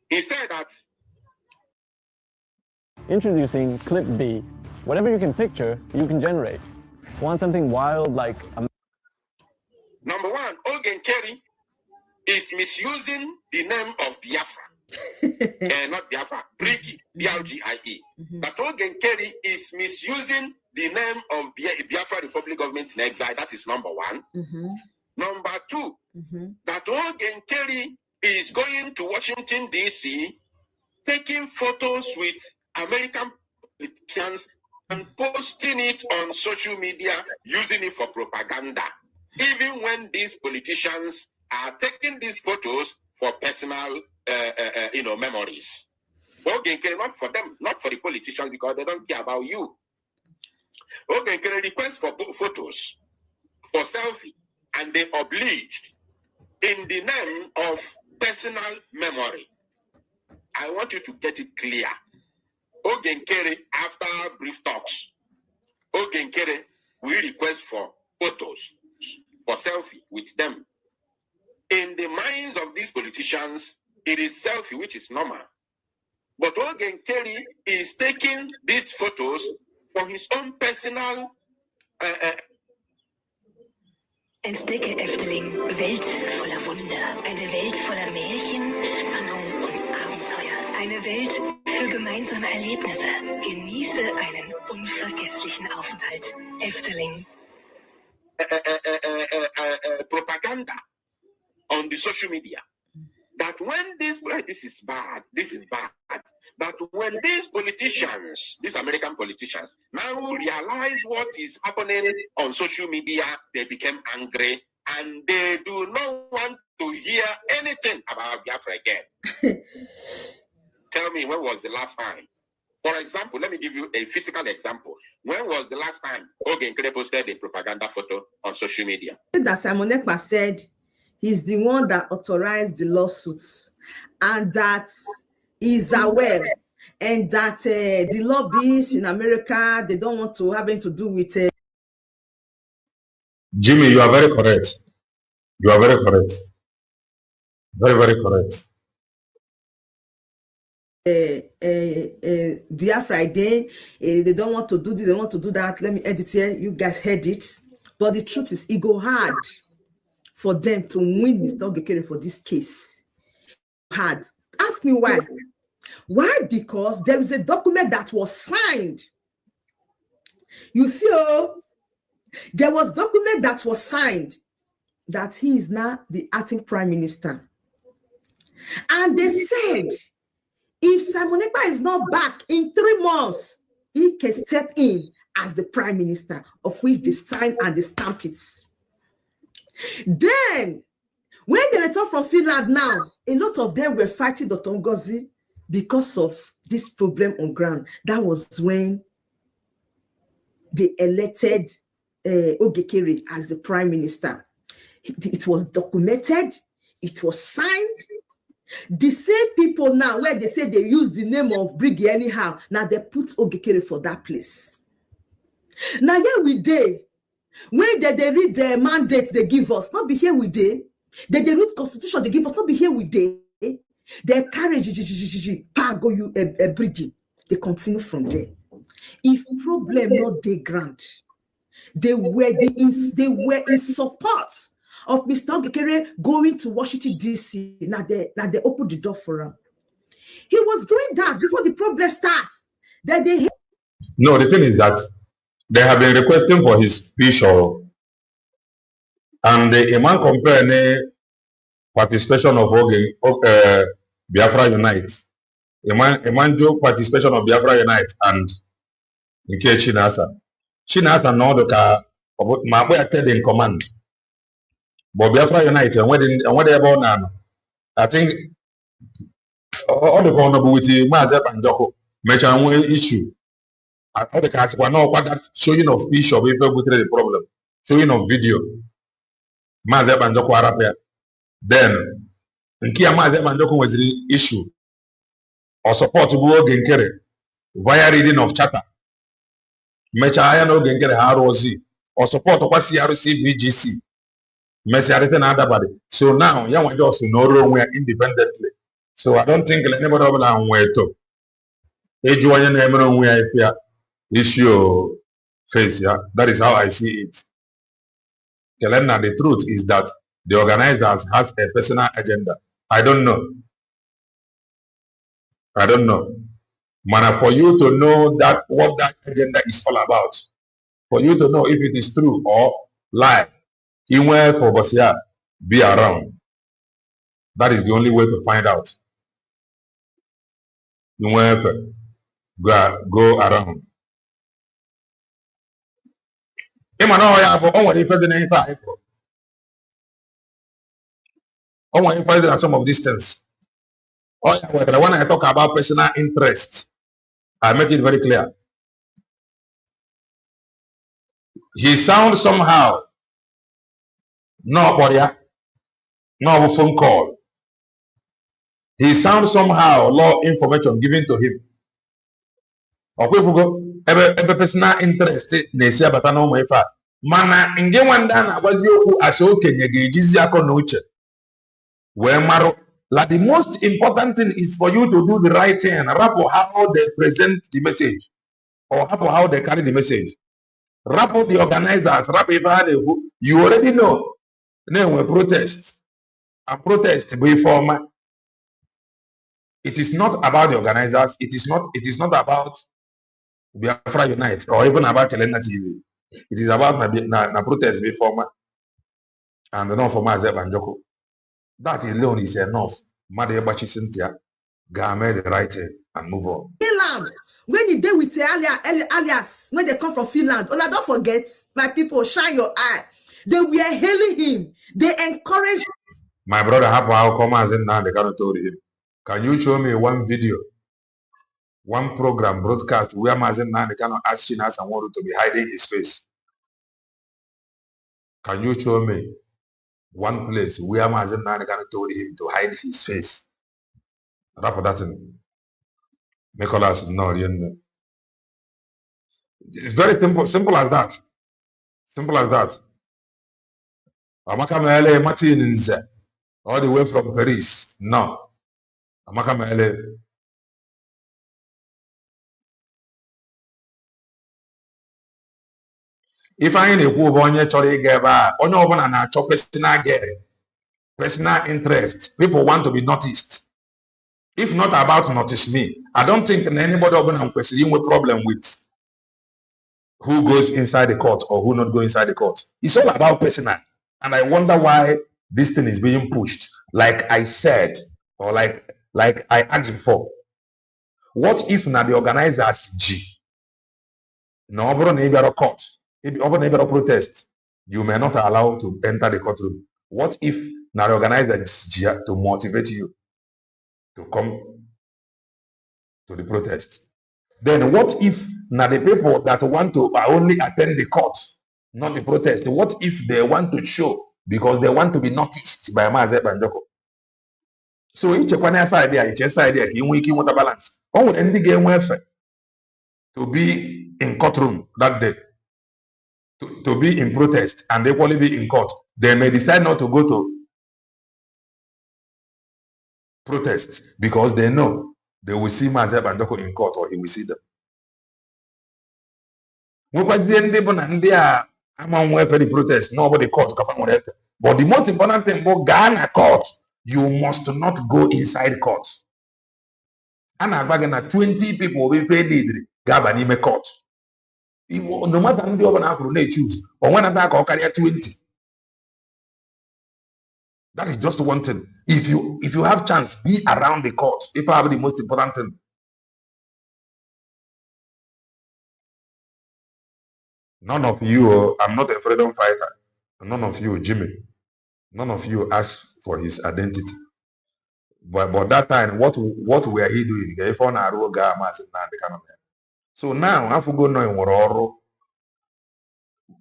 He said that introducing Clip B, whatever you can picture, you can generate. Want something wild like a number one, Ogen Kerry is misusing the name of Biafra. Not Biafra, Brigi, B-R-G-I-E. But Ogen Kerry is misusing the name of Biafra Republic Government in Exile. That is number one. Number two, that Ogen Kerry is going to Washington, D.C., taking photos with American politicians and posting it on social media, using it for propaganda. Even when these politicians are taking these photos for personal, memories. Not for them, not for the politicians, because they don't care about you. Request for photos, for selfie, and they obliged in the name of personal memory. I want you to get it clear. Ogenkere, after brief talks, Ogenkere will request for photos, for selfie with them. In the minds of these politicians, it is selfie, which is normal. But Ogenkere is taking these photos for his own personal... Entdecke Efteling, Welt voller Wunder. Eine Welt voller Märchen, Spannung und Abenteuer. Eine Welt für gemeinsame Erlebnisse. Genieße einen unvergesslichen Aufenthalt. Efteling. Propaganda on the social media. That when this is bad, that when these politicians, these American politicians, now realize what is happening on social media, they became angry and they do not want to hear anything about Biafra again. Tell me, when was the last time? For example, let me give you a physical example. When was the last time Ogenkere posted a propaganda photo on social media? That Simon Ekpa said he's the one that authorized the lawsuits and that is aware and that the lobbyists in America, they don't want to have anything to do with Jimmy, you are very correct. You are very correct. Very, very correct. Biafra again, they don't want to do this, they want to do that. Let me edit here. You guys heard it. But the truth is, it go hard for them to win Mr. Ogekere for this case. Hard. Ask me why. Why? Because there is a document that was signed. You see, there was document that was signed that he is now the acting prime minister. And they said, if Simon Ekpa is not back in 3 months, he can step in as the prime minister, of which they sign and they stamp it. Then, when they return from Finland now, a lot of them were fighting Dr. Ngozi because of this problem on ground. That was when they elected Ogekere as the prime minister. It was documented, it was signed. The same people now, where they say they use the name of Brigi anyhow, now they put Ogekere for that place. Now here we day, When they read the mandate they give us, not be here with they. They read constitution they give us, not be here with they. They carry go you a bridge. They continue from there. If problem not they grant, they were in support of Mr. Ogekere going to Washington DC. Now they opened the door for him. He was doing that before the problem starts. That they No, the thing is that they have been requesting for his speech, and the man compare the participation of Biafra Unite. A man do participation of Biafra Unite and nke Chinasa. Chinasa no the car my boy in command. But Biafra Unite and what they about now. I think all the vulnerability Mazep and Joko make an issue. All the cars were not what that showing of speech of even with the problem. Showing of video. Mazep and Joko Arapia. Then Nkia Mazep and Joko was the issue. Or support to go Genkere via reading of charter. Mecha aya no Genkere ROZ or support to CRC BGC. Messi na adabadi. So now you want just to know where independently. So I don't think anybody will know where to. Ejuanya na emero where if issue face, yeah. That is how I see it. Kelena, the truth is that the organizers has a personal agenda. I don't know. Mana, for you to know that what that agenda is all about, for you to know if it is true or lie, anywhere for Bosia be around. That is the only way to find out. Anywhere go around. Some of these things. Oh, yeah, when I talk about personal interest, I make it very clear. He sounds somehow, no phone call. He sounds somehow law information given to him. Every personal interest, they say, but I know my father. Mana, in game one dana was you as okay, Jiziako Noche. Where Maro. Like the most important thing is for you to do the right thing and rapport how they present the message or how they carry the message. Rapport the organizers, rapport you already know. Then we protest. And protest before. It is not about the organizers. It is not about Biafra Unite or even about Kelena TV. It is about na protest before and the non for Mazep and Joko. That alone is enough. Madebachi Cynthia, Game the right and move on. Finland, when you deal with alias, when they come from Finland, oh, don't forget, my people, shine your eye. They were hailing him. They encouraged. My brother, how come as in now they cannot tell him? Can you show me one video, one program broadcast where Mazen now they cannot ask Chinas and want to be hiding his face? Can you show me one place where Mazen Nani told him to hide his face? After that, Nicholas, no, it's very simple as that. Simple as that. Amaka Mele Martins, all the way from Paris. No. Amaka Mele. If I ain't a poor boy, Chori Gaba, or no one and a chop personal interest. People want to be noticed. If not about notice me, I don't think anybody open and question with problem with who goes inside the court or who not go inside the court. It's all about personal. And I wonder why this thing is being pushed. Like I said, or like I asked before. What if now the organizers G? No over neighbor court, over neighbor protest, you may not allow to enter the courtroom. What if now the organizers G to motivate you to come to the protest? Then what if now the people that want to only attend the court, not the protest, what if they want to show because they want to be noticed by Mazep and Joko? So each one side there, each side there, you want a balance. Oh, and the game welfare to be in courtroom that day to be in protest and equally be in court. They may decide not to go to protest because they know they will see Mazi Bandoko in court or he will see them. The protest, nobody court. But the most important thing about Ghana court, you must not go inside court. And I'm 20 people will be lead Gabanime court. No matter how they choose, or when I carry 20. That is just one thing. If you have chance, be around the court. If I have the most important thing. None of you, I'm not a freedom fighter. None of you, Jimmy. None of you asked for his identity. But that time, what were he doing? So now, I have to go now.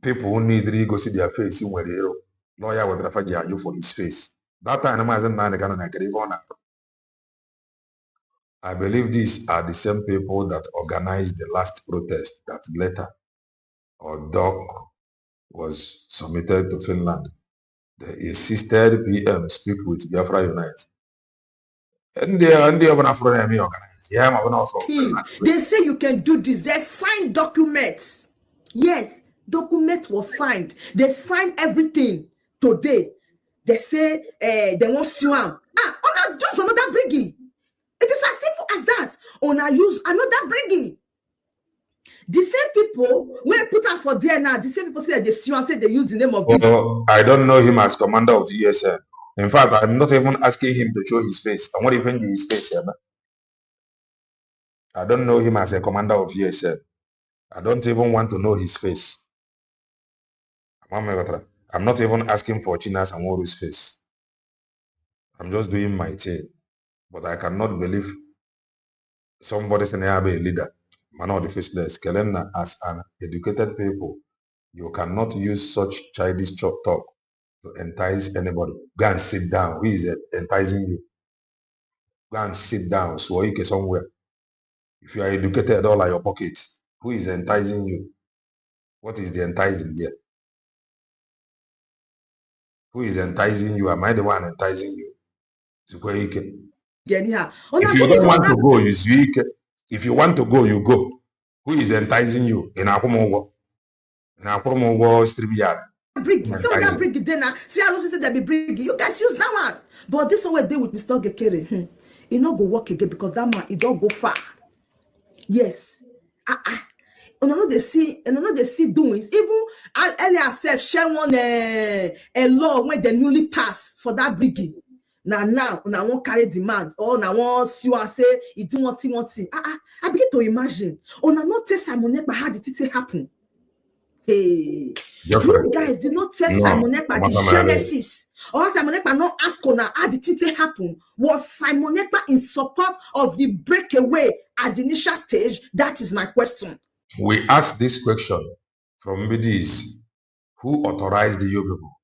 People who need to go see their face in where lawyer will refer you for his face. That time, I believe these are the same people that organized the last protest that later or doc was submitted to Finland. They insisted PM speak with Biafra Unite. And they say you can do this. They signed documents. Yes, document was signed. They signed everything today. They say they want Siam. Ona use another briggy. It is as simple as that. Ona use another briggy. The same people, when put out for there now, the same people say they Siam, say they use the name of I don't know him as commander of the USN. In fact, I'm not even asking him to show his face. I'm not even his face here. I don't know him as a commander of USN. I don't even want to know his face. I'm not even asking for Chinas and Waru's face. I'm just doing my thing. But I cannot believe somebody saying I be a leader. Man of the faceless. Kelena, as an educated people, you cannot use such childish talk to entice anybody. Go and sit down. Who is enticing you? Go and sit down. So you can somewhere. If you are educated all at your pocket, who is enticing you? What is the enticing there? Who is enticing you? Am I the one enticing you? If you don't want to go, you speak. If you want to go, you go. Who is enticing you? In Akumogo. In Akumogo strip yard. Some of that bring it then. See, I don't say that be bring. You guys use that one. But this one they with Mr. Gekere. It not go work again because that man it don't go far. Yes. And another they see doings. Even earlier self share one a law when they newly pass for that brigade. Now won't carry demand or now once you are say you do one thing. I begin to imagine. On a not tell Simon Ekpa how did it happen? Hey, you guys did not tell Simon Ekpa the genesis. Or Simon Ekpa not ask on how did it happen? Was Simon Ekpa in support of the breakaway at the initial stage? That is my question. We ask this question from BDs who authorized the people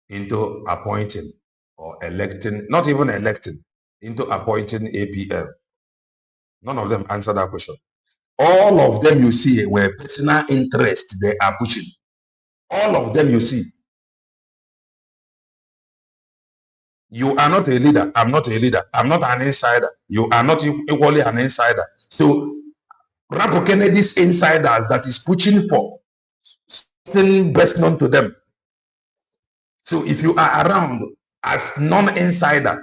into appointing or electing, not even electing, into appointing APM. None of them answer that question. All of them you see were personal interest they are pushing. All of them you see. You are not a leader. I'm not a leader. I'm not an insider. You are not equally an insider. So, Rapo Kennedy's insiders that is pushing for still best known to them. So, if you are around as non-insider,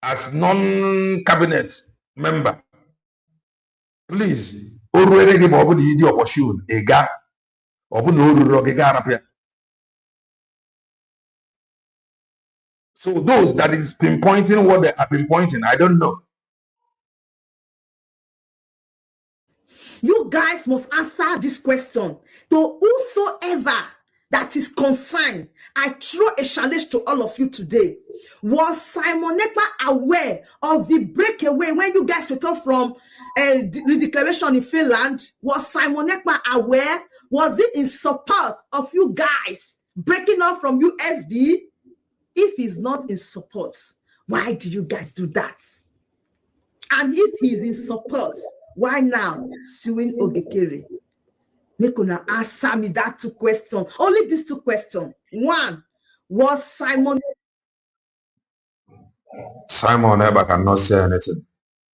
as non-cabinet member, please, so those that is pinpointing what they have been pointing, I don't know. You guys must answer this question. To whosoever that is concerned, I throw a challenge to all of you today. Was Simon Ekpa aware of the breakaway when you guys returned from the declaration in Finland? Was Simon Ekpa aware? Was it in support of you guys breaking off from USB? If he's not in support, why do you guys do that? And if he's in support, why now suing Ogekere? Make una answer me that 2 questions. Only these 2 questions. One, was Simon Eba cannot say anything.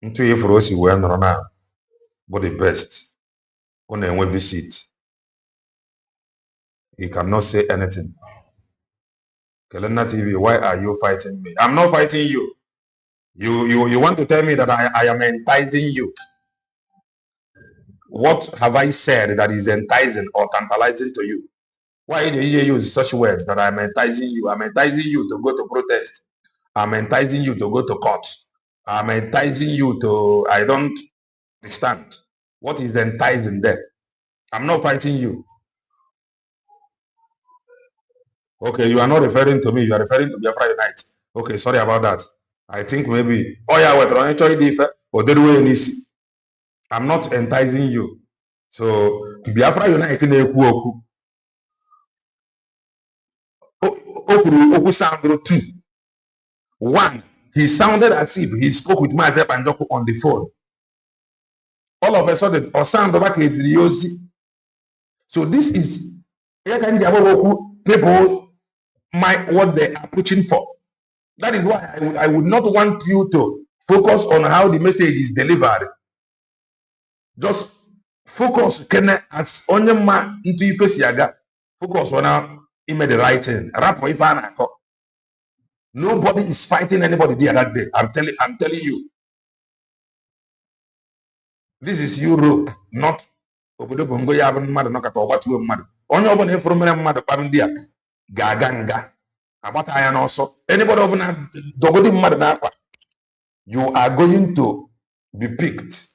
Into you for us, we are now, but the best. On a visit, he cannot say anything. Kelena TV, why are you fighting me? I'm not fighting you. You want to tell me that I am enticing you. What have I said that is enticing or tantalizing to you? Why do you use such words that I'm enticing you? I'm enticing you to go to protest. I'm enticing you to go to court. I'm enticing you to, I don't understand. What is enticing there? I'm not fighting you. Okay, you are not referring to me. You are referring to Biafra Unite. Okay, sorry about that. I think maybe, oh yeah, we're trying to I'm not enticing you. So, Biafra Unite in Oku sound two. One, he sounded as if he spoke with Maazep Anjoku on the phone. All of a sudden, Osandobak is Riosi. So this is people what they are pushing for. That is why I would not want you to focus on how the message is delivered. Just focus as onyema into ifesiaga. Focus on how he made the right thing. Nobody is fighting anybody there that day. I'm telling you. This is Europe, not obodo bongo ya bụ mmadụ nọkọta ọgbatuo mmadụ. Onye ọbụla ifuru mere mmadụ kpam ndị a ga-aga nga agbata anya n'ọsọ. Anybody ọbụla dogodi mmadụ n'akwa, you are going to be picked.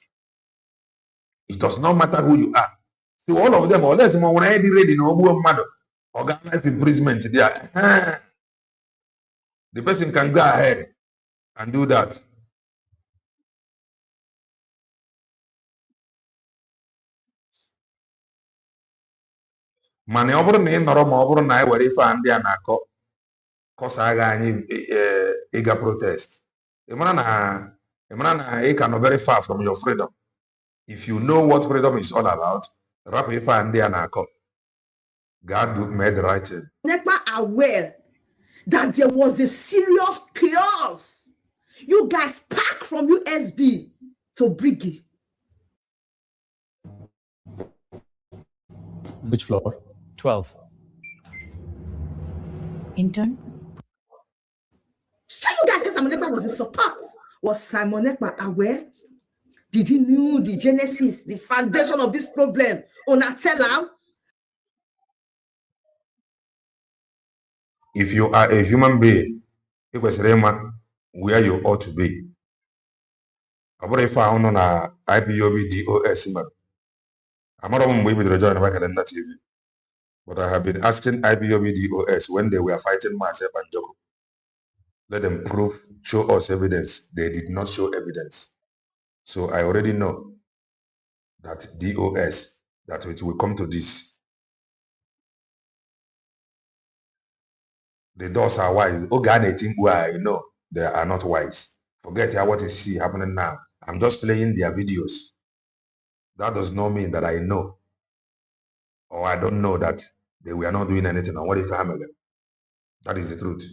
It does not matter who you are. So all of them, unless someone when I ready no ogbuo mmadụ or get life imprisonment there, the person can go ahead and do that. Mana ọ bụrụ na ị nọrọ ma ọ bụrụ na anyị were ife a ndị a na-akọ kọsa agha anyị ịga protest. Ị mara na ị ka nọ very far from your freedom. If you know what freedom is all about, rapụ ife a ndị a na-akọ. God made the right thing. Never aware that there was a serious chaos. You guys packed from USB to Briggy. Which floor? 12. Intern? So you guys said Simon Ekpa was in support. Was Simon Ekpa aware? Did he know the genesis, the foundation of this problem? Una tell him? If you are a human being, it was where you ought to be. I brought found on a IPOB DOS. I'm not going to join the TV. But I have been asking IPOB DOS when they were fighting myself and Joko. Let them prove, show us evidence. They did not show evidence. So I already know that DOS, that it will come to this. The doors are wise. You know, they are not wise. Forget what is happening now. I'm just playing their videos. That does not mean that I know or I don't know that they were not doing anything on what if I'm again. That is the truth.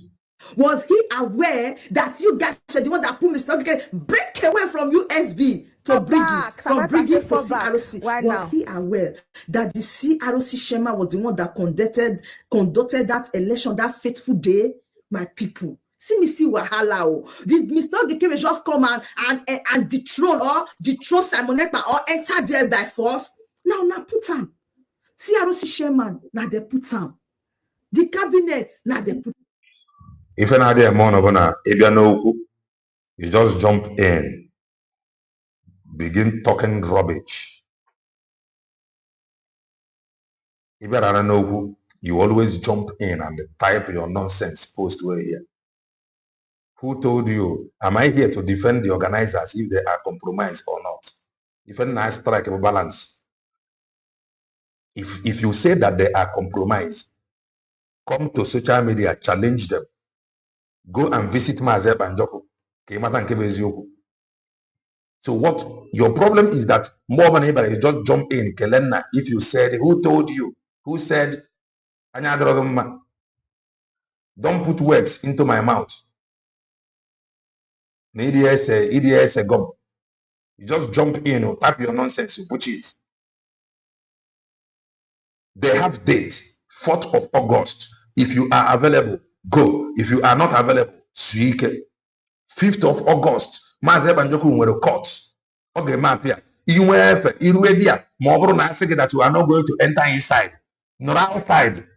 Was he aware that you guys were the one that put Mr. Okay, break away from USB to Briggy, from Briggy to CROC? Was he aware that the CROC Shema was the one that conducted that election that fateful day? My people, see wahala. Did Mr. Gekeme just come and dethrone Simon Ekpa or enter there by force? Now put him. CROC Shema, now they put him. The cabinet, now they put. If another amount you just jump in, begin talking rubbish. If you don't know who, you always jump in and type your nonsense post where here. Who told you? Am I here to defend the organizers if they are compromised or not? If a nice strike a balance. If you say that they are compromised, come to social media, challenge them. Go and visit Maazep and Joko. So what your problem is that more than anybody just jump in. Kelena, if you said, who told you? Who said? Don't put words into my mouth. EDS gum. You just jump in or tap your nonsense, you put it. They have date, 4th of August. If you are available, go. If you are not available, speak. 5th of August, Maazị Banjoku nwere court. Okay, map here. You that you are not going to enter inside, not outside.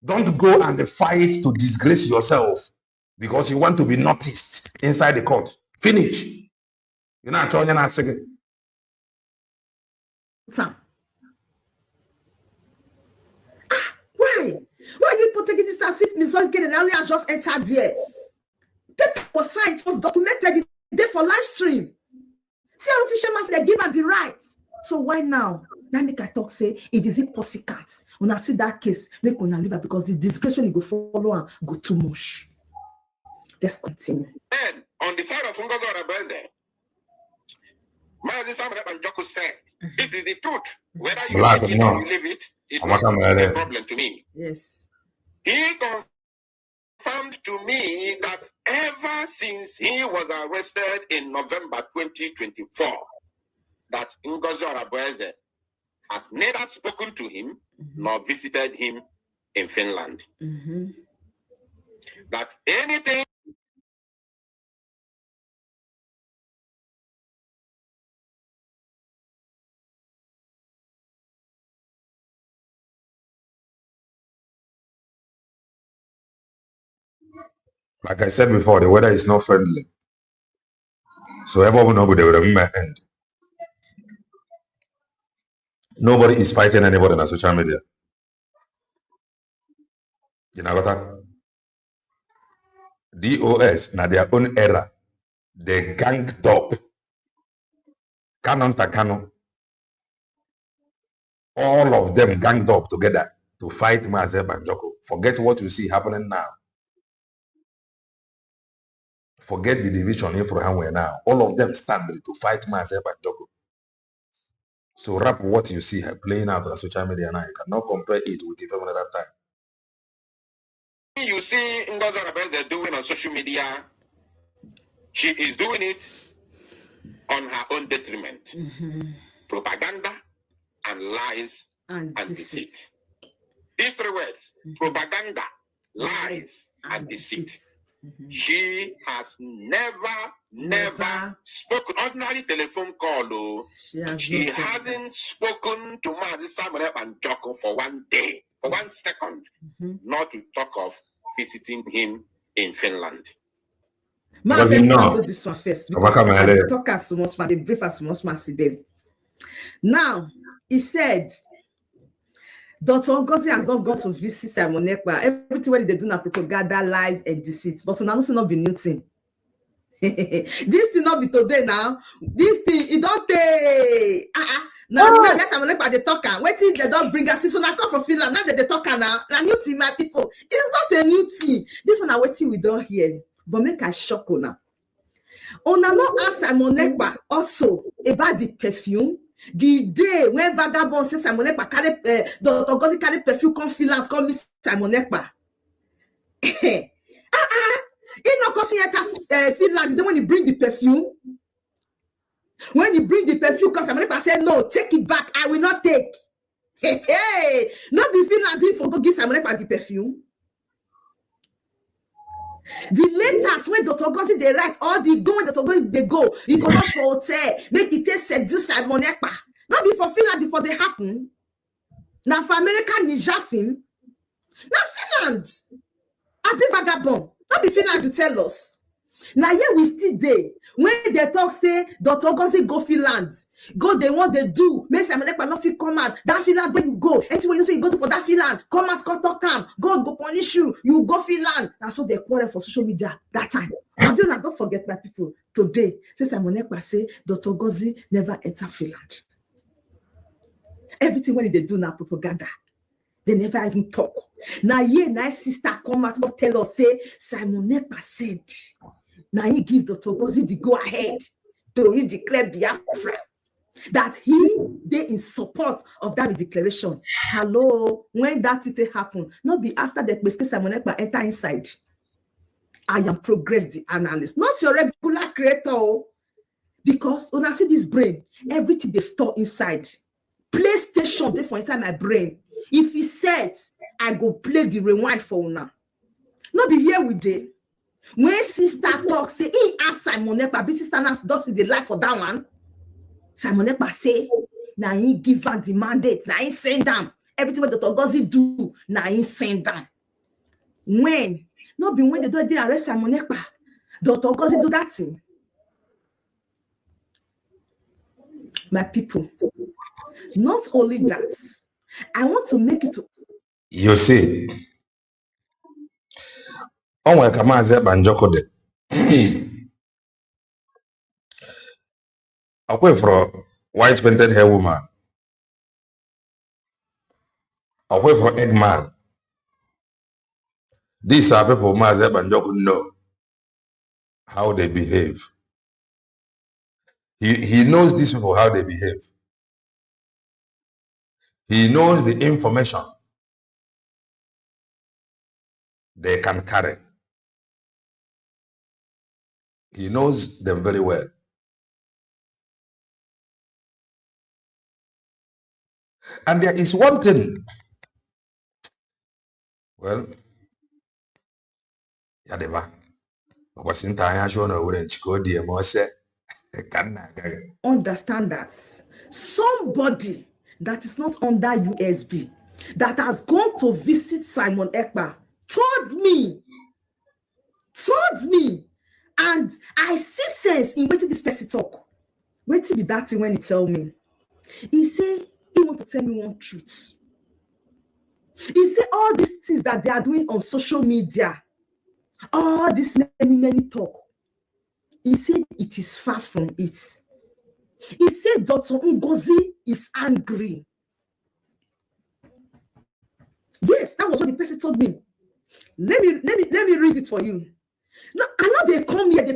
Don't go and fight to disgrace yourself because you want to be noticed inside the court. Finish. You're not telling us again. Why? Why are you taking this as if Mizon getting earlier just entered here? Paper was signed, it was documented there for live stream. See how they give her the rights. So why now? Now make I talk say it is impossible. When I see that case, make una leave her because the disgrace when you go follow and go too much. Let's continue. Then on the side of Ngozi Orebeze, Maazị Samuel Banjoku said, "This is the truth. Whether you like it or you leave it, it's not a problem to me." Yes. He confirmed to me that ever since he was arrested in November 2024, that Ngozi Orebeze has neither spoken to him nor visited him in Finland. That anything like I said before, the weather is not friendly. So everyone know they will end. Nobody is fighting anybody on social media. You know what? DOS, na their own era, they ganged up. Canon to canon. All of them ganged up together to fight Maazị Banjoku. Forget what you see happening now. Forget the division in Frohanwe now. All of them stand ready to fight Maazị Banjoku. So wrap what you see playing out on social media now. You cannot compare it with it from another time. You see Ngozi Orebeze doing on social media, she is doing it on her own detriment. Propaganda and lies and deceit. These 3 words, propaganda, lies, and deceit. She has never spoken. Ordinary telephone call, she hasn't spoken to Maazị Samuel Banjoku for 1 day, for 1 second, not to talk of visiting him in Finland. Let's do this one first because I talk as much for the brief as much as them. Now, he said, Dr. Ngozi has not gone to visit Simon Ekpa. Everything what they do now propaganda, lies, and deceit. But now not be new thing. This thing not be today now. This thing, it don't take. Now that's Simon Ekpa they talker. Wait till they don't bring us. So now come from Finland. Now they talker now. Now new thing, my people. It's not a new thing. This one I waiting we don't hear. But make I shock now. On a not ask Simon Ekpa also about the perfume. The day when Vagabond says Simon Ekpa carry Dr. Ngozi carry perfume come Finland, come Miss Simon Ekpa. He not causing Finland. Then when he bring the perfume, cause Simon Ekpa said no, take it back. I will not take. Not be Finland for go give Simon Ekpa the perfume. The letters when Dr. Ngozi they write, all the go when Dr. Ngozi they go, you go rush for hotel, make it take seduce Simon Ekpa. Not before Finland before they happen. Now for America, Nijafin. Now Finland. I be Vagabond. Not be Finland to tell us. Now here we still there. When they talk say Dr. Ngozi go Finland, go they want they do. Make Simon Ekpa not fit come out. That Finland when you go, anything when you say you go for that Finland, come out, go talk calm. God go punish you. You go Finland. That's what they quarrel for social media that time. Don't forget my people. Today, say Simon Ekpa say Dr. Ngozi never enter Finland. Everything when they do now propaganda. They never even talk. Now, nice sister come out and tell us, say, Simon Ekpa said, Now he give Dr. Ngozi the go ahead to declare Biafra. That he they in support of that declaration. Hello, when that it happen, not be after the Meske Simon Ekpa enter inside. I am Progress the analyst, not your regular creator. Because when I see this brain, everything they store inside. PlayStation they for inside my brain. If he sets, I go play the rewind for now. Not be here with day. When sister talk, say he ask Simon Ekpa, be sister now does the life for that one. Simon Ekpa say, now he give her the mandate, now he send them. Everything what Dr. Ngozi do, now he send them. When? Not be when they arrest Simon Ekpa. Dr. Ngozi do that thing. My people, not only that, I want to make it to... You see, onwe ka Maazị Ekpa njọkụ dị. Away from white painted hair woman. Away from Eggman. These are people Maazị Ekpa njọkụ know how they behave. He knows these people how they behave. He knows the information they can carry. He knows them very well. And there is one thing. Well, Yadeba. Understand that somebody that is not under USB that has gone to visit Simon Ekpa told me, and I see sense in waiting this person talk. Wait till be that thing when he tell me. He say he want to tell me one truth. He say all these things that they are doing on social media, all this many talk. He said it is far from it. He said Dr. Ngozi is angry. Yes, that was what the person told me. Let me read it for you. No, I know they come here, they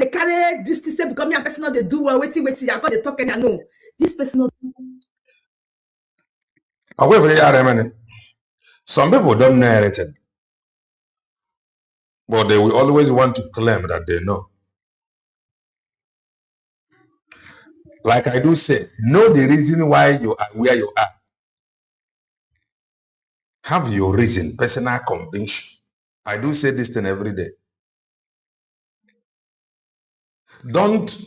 carry this to say because me a person not they do well, waiting, I got they talk and I know. This person not. However, some people don't know anything. But they will always want to claim that they know. Like I do say, know the reason why you are where you are. Have your reason, personal conviction. I do say this thing every day. Don't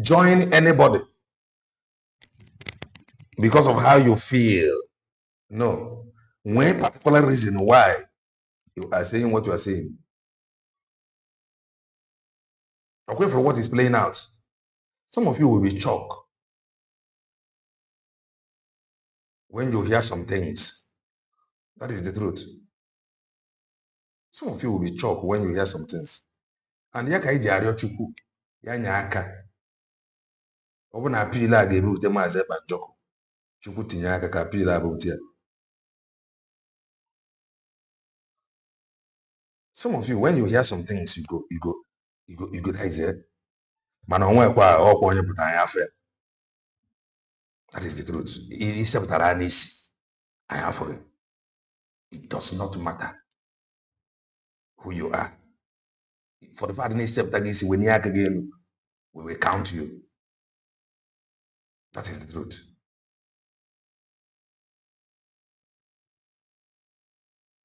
join anybody because of how you feel. No. One particular reason why you are saying what you are saying. Away from what is playing out. Some of you will be shocked when you hear some things. That is the truth. Some of you will be shocked when you hear some things. And yaka iji arịọ Chukwu ya nye aka. Ọ bụ na appeal a ga-ebute Maazị Ekpa njọkụ. Chukwu tinye aka ka appeal a bute ya. Some of you, when you hear some things, you go that is it. Mana onwe kwa ọkwa onye pụta anya afọ ya. That is the truth. Isi pụtara n'isi anya afọ ya. It does not matter who you are. For the fact that when you are again, we will count you. That is the truth.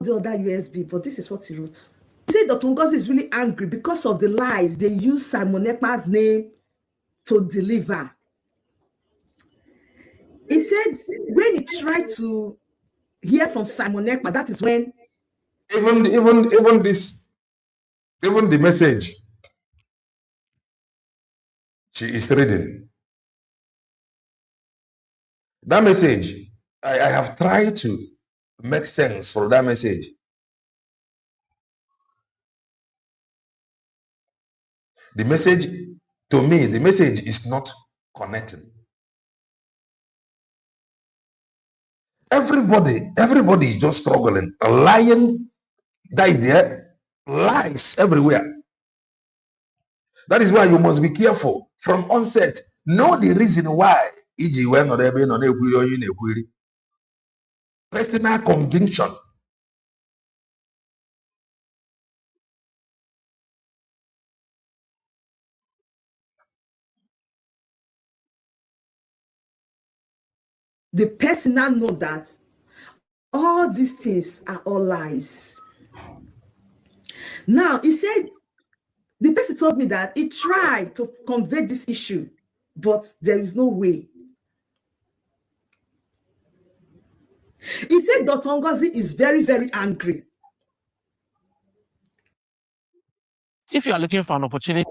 The other USB, but this is what he wrote. He said Dr. Ngozi is really angry because of the lies they use Simon Ekpa's name to deliver. He said when he tried to hear from Simon Ekpa, that is when even the message she is reading. That message, I have tried to make sense for that message. The message, to me, the message is not connecting. Everybody is just struggling. A lion that is there, lies everywhere. That is why you must be careful from onset. Know the reason why. E.g., when not able to personal conviction. The person now know that all these things are all lies. Now, he said, the person told me that he tried to convey this issue, but there is no way. He said Dr. Ngozi is very, very angry. If you are looking for an opportunity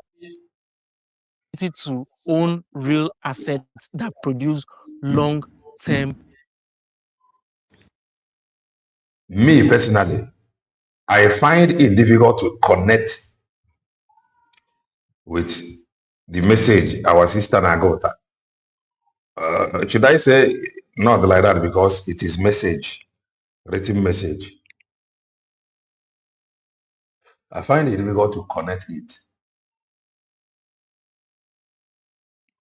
to own real assets that produce long-term. Me personally, I find it difficult to connect with the message our sister Nagota. Should I say not like that because it is message, written message. I find it difficult to connect it.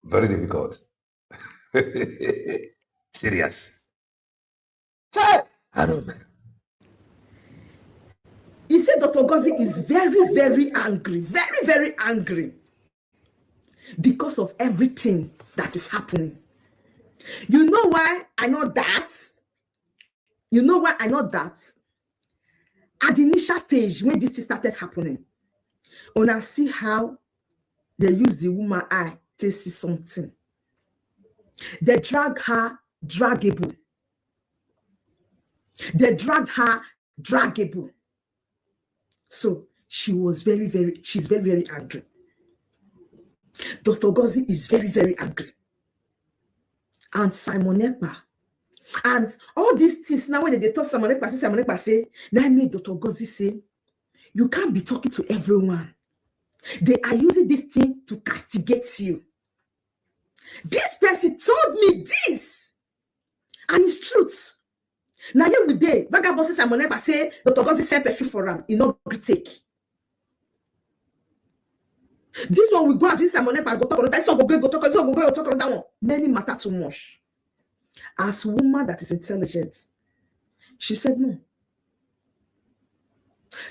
Very difficult. Serious. I don't know. He said Dr. Ngozi is very, very angry, very, very angry because of everything that is happening. You know why I know that? You know why I know that? At the initial stage, when this started happening, when I see how they use the woman eye to see something, they drag her draggable. They dragged her draggable. So she was she's very, very angry. Dr. Ngozi is very, very angry. And Simon Ekpa. And all these things, now when they talk Simon Ekpa say, now made Dr. Ngozi say, you can't be talking to everyone. They are using this thing to castigate you. This person told me this. And it's truth. Now here we day, vagabond Simon Ekpa say, Dr. Ngozi sent perfume for him. He not take. This one we go and visit Simon Ekpa, go talk on that. So go talk on that one. Many matter too much. As a woman that is intelligent, she said no.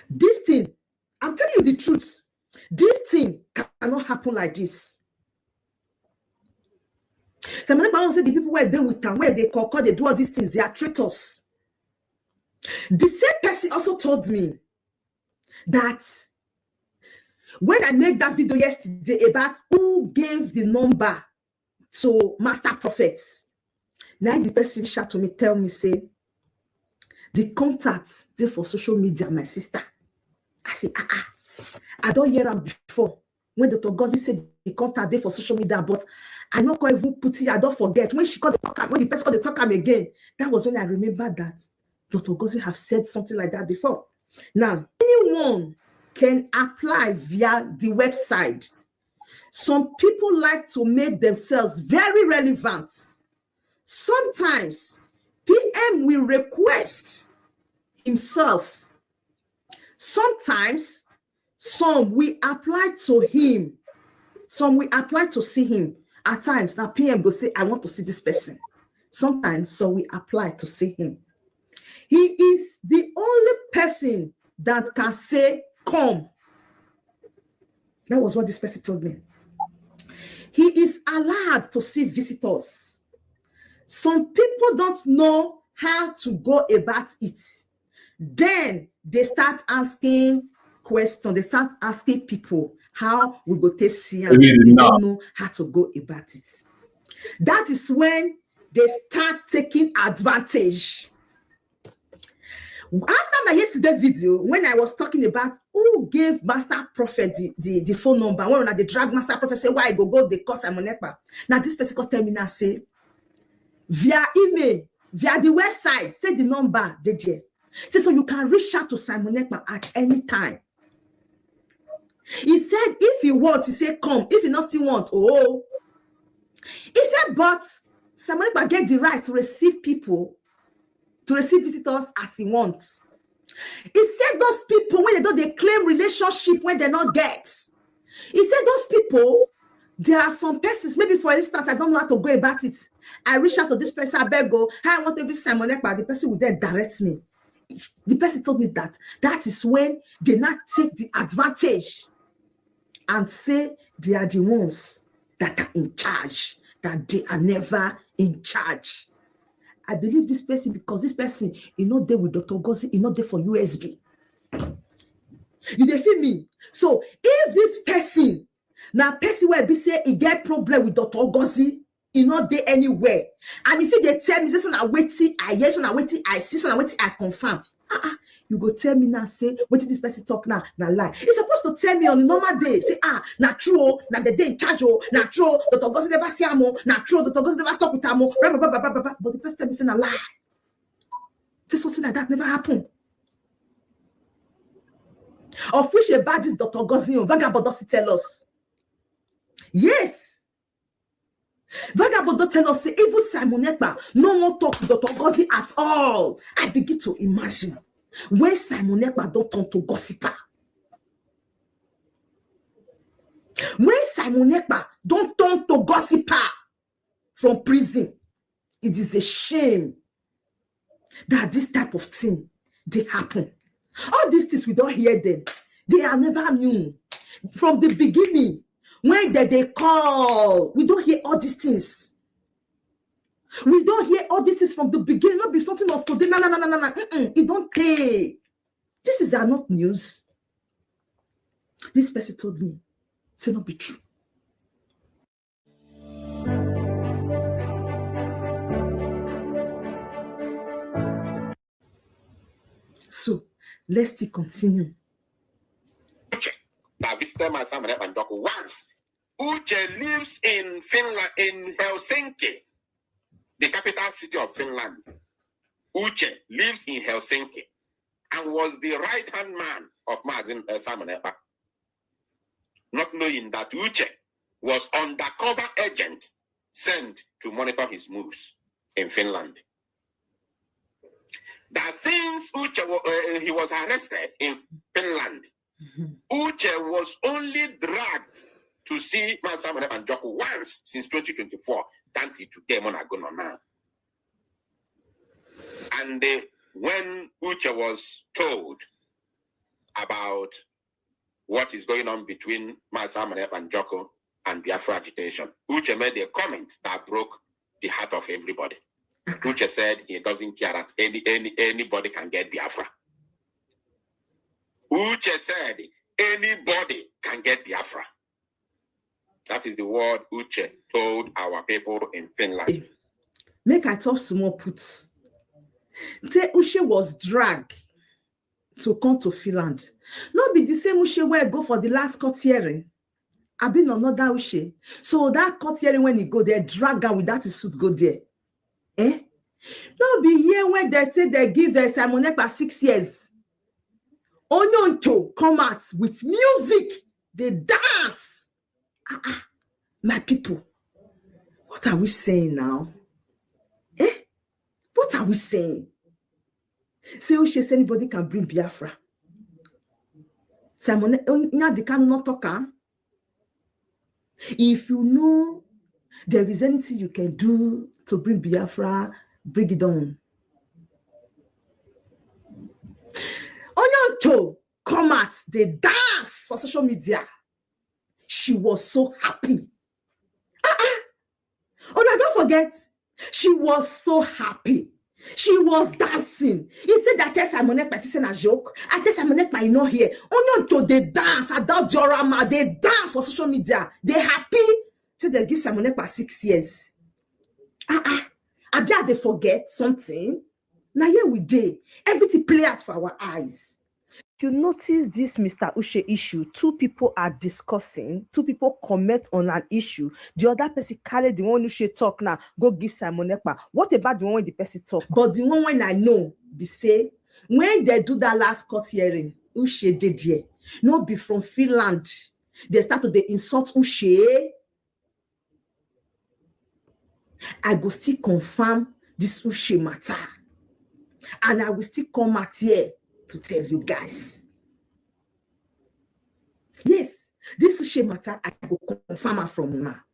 This thing, I'm telling you the truth. This thing cannot happen like this. Simon Ekpa said the people where they with them, where they call, they do all these things, they are traitors. The same person also told me that when I made that video yesterday about who gave the number to Master Prophets, now the person shout to me, tell me, say, the contacts they for social media, my sister. I say, I don't hear them before. When Dr. Ngozi said the contact they for social media, but I not going even put it, I don't forget. When she called the talk, when the person called the talk again, that was when I remember that Dr. Ngozi have said something like that before. Now, anyone can apply via the website. Some people like to make themselves very relevant. Sometimes PM will request himself. Sometimes some will apply to him. Some will apply to see him. At times, now PM go say, I want to see this person. Sometimes some will apply to see him. He is the only person that can say, come. That was what this person told me. He is allowed to see visitors. Some people don't know how to go about it. Then they start asking questions. They start asking people how we go to see them. They don't know how to go about it. That is when they start taking advantage. After my yesterday video, when I was talking about who gave Master Prophet the phone number, when the drag Master Prophet say, why I go, they call Simon Ekpa. Now this person got tell me now, say, via email, via the website, say the number, DJ. Say, so you can reach out to Simon Ekpa at any time. He said, if you want, he said, come. If you not still want, oh. He said, but Simon Ekpa get the right to receive people, to receive visitors as he wants. He said those people, when they claim relationship when they not get, He said those people, there are some persons, maybe for instance, I don't know how to go about it. I reach out to this person, I beg go, hi, I want to be Simon Ekpa. The person will then direct me. The person told me that is when they not take the advantage and say they are the ones that are in charge, that they are never in charge. I believe this person because this person is not there with Dr. Gozi, is not there for USB. You dey feel me? So if this person, now person where be say he get problem with Dr. Gozi, he not there anywhere. And if they tell me this one I waiting, I yes one I waiting, I see one I waiting, I confirm. You go tell me now, say, what did this person talk now? Now lie. You're supposed to tell me on the normal day, say, na true, na the day in charge, na true, Dr. Gozi never see amo, na true, Dr. Gozi never talk with amo, blah, blah, blah, blah, blah, blah. But the person tell me say na lie. Say something like that never happened. Of which about this Dr. Gozi, Vagabond does tell us. Yes. Vagabond don't tell us, say, even Simon Ekpa, no more talk to Dr. Gozi at all. I begin to imagine when Simon Ekpa don't turn to gossiper. When Simon Ekpa don't turn to gossiper from prison, it is a shame that this type of thing they happen. All these things, we don't hear them. They are never new. From the beginning, when they call, we don't hear all these things. We don't hear all these things from the beginning. Not be something of today. No. It don't pay. This is not news. This person told me, say not be true. So let's still continue. I visited my son once. Uche lives in Finland, in Helsinki, the capital city of Finland. Uche lives in Helsinki and was the right-hand man of Mazin Simon Ekpa, not knowing that Uche was undercover agent sent to monitor his moves in Finland. That since Uche he was arrested in Finland, Uche was only dragged to see Simon Ekpa and Joko once since 2024. Dante today, now. And when Uche was told about what is going on between Simon Ekpa and Joko and Biafra agitation, Uche made a comment that broke the heart of everybody. Uche said he doesn't care that anybody can get Biafra. Uche said anybody can get Biafra. That is the word Uche told our people in Finland. Make I talk some more puts. Uche was dragged to come to Finland. Not be the same Uche where I go for the last court hearing. I've been another Uche. So that court hearing, when he go there, drag her with that suit go there. Not be here when they say they give Simon Ekpa 6 years. Onyoncho come out with music. They dance. My people, what are we saying now? What are we saying? Say Uche say anybody can bring Biafra. Simon they cannot talk. If you know there is anything you can do to bring Biafra, bring it on. Onyoncho come out, they dance for social media. She was so happy. Oh, now don't forget, she was so happy. She was dancing. He said that tell Simon Ekpa is a joke. I tell Simon Ekpa not here. Onyoncho they dance. Adult diorama, they dance for social media. They happy. So they give Simon Ekpa 6 years. I bet they forget something. Now here we did. Everything play out for our eyes. You notice this Mr. Uche issue, two people are discussing, two people comment on an issue. The other person carry the one Uche talk now, go give Simon Ekpa. What about the one when the person talk? But the one when I know, be say, when they do that last court hearing, Uche did here. No be from Finland. They start to insult Uche. I go still confirm this Uche matter. And I will still come out here to tell you guys. Yes. This sushi matter, I go confirm her from una.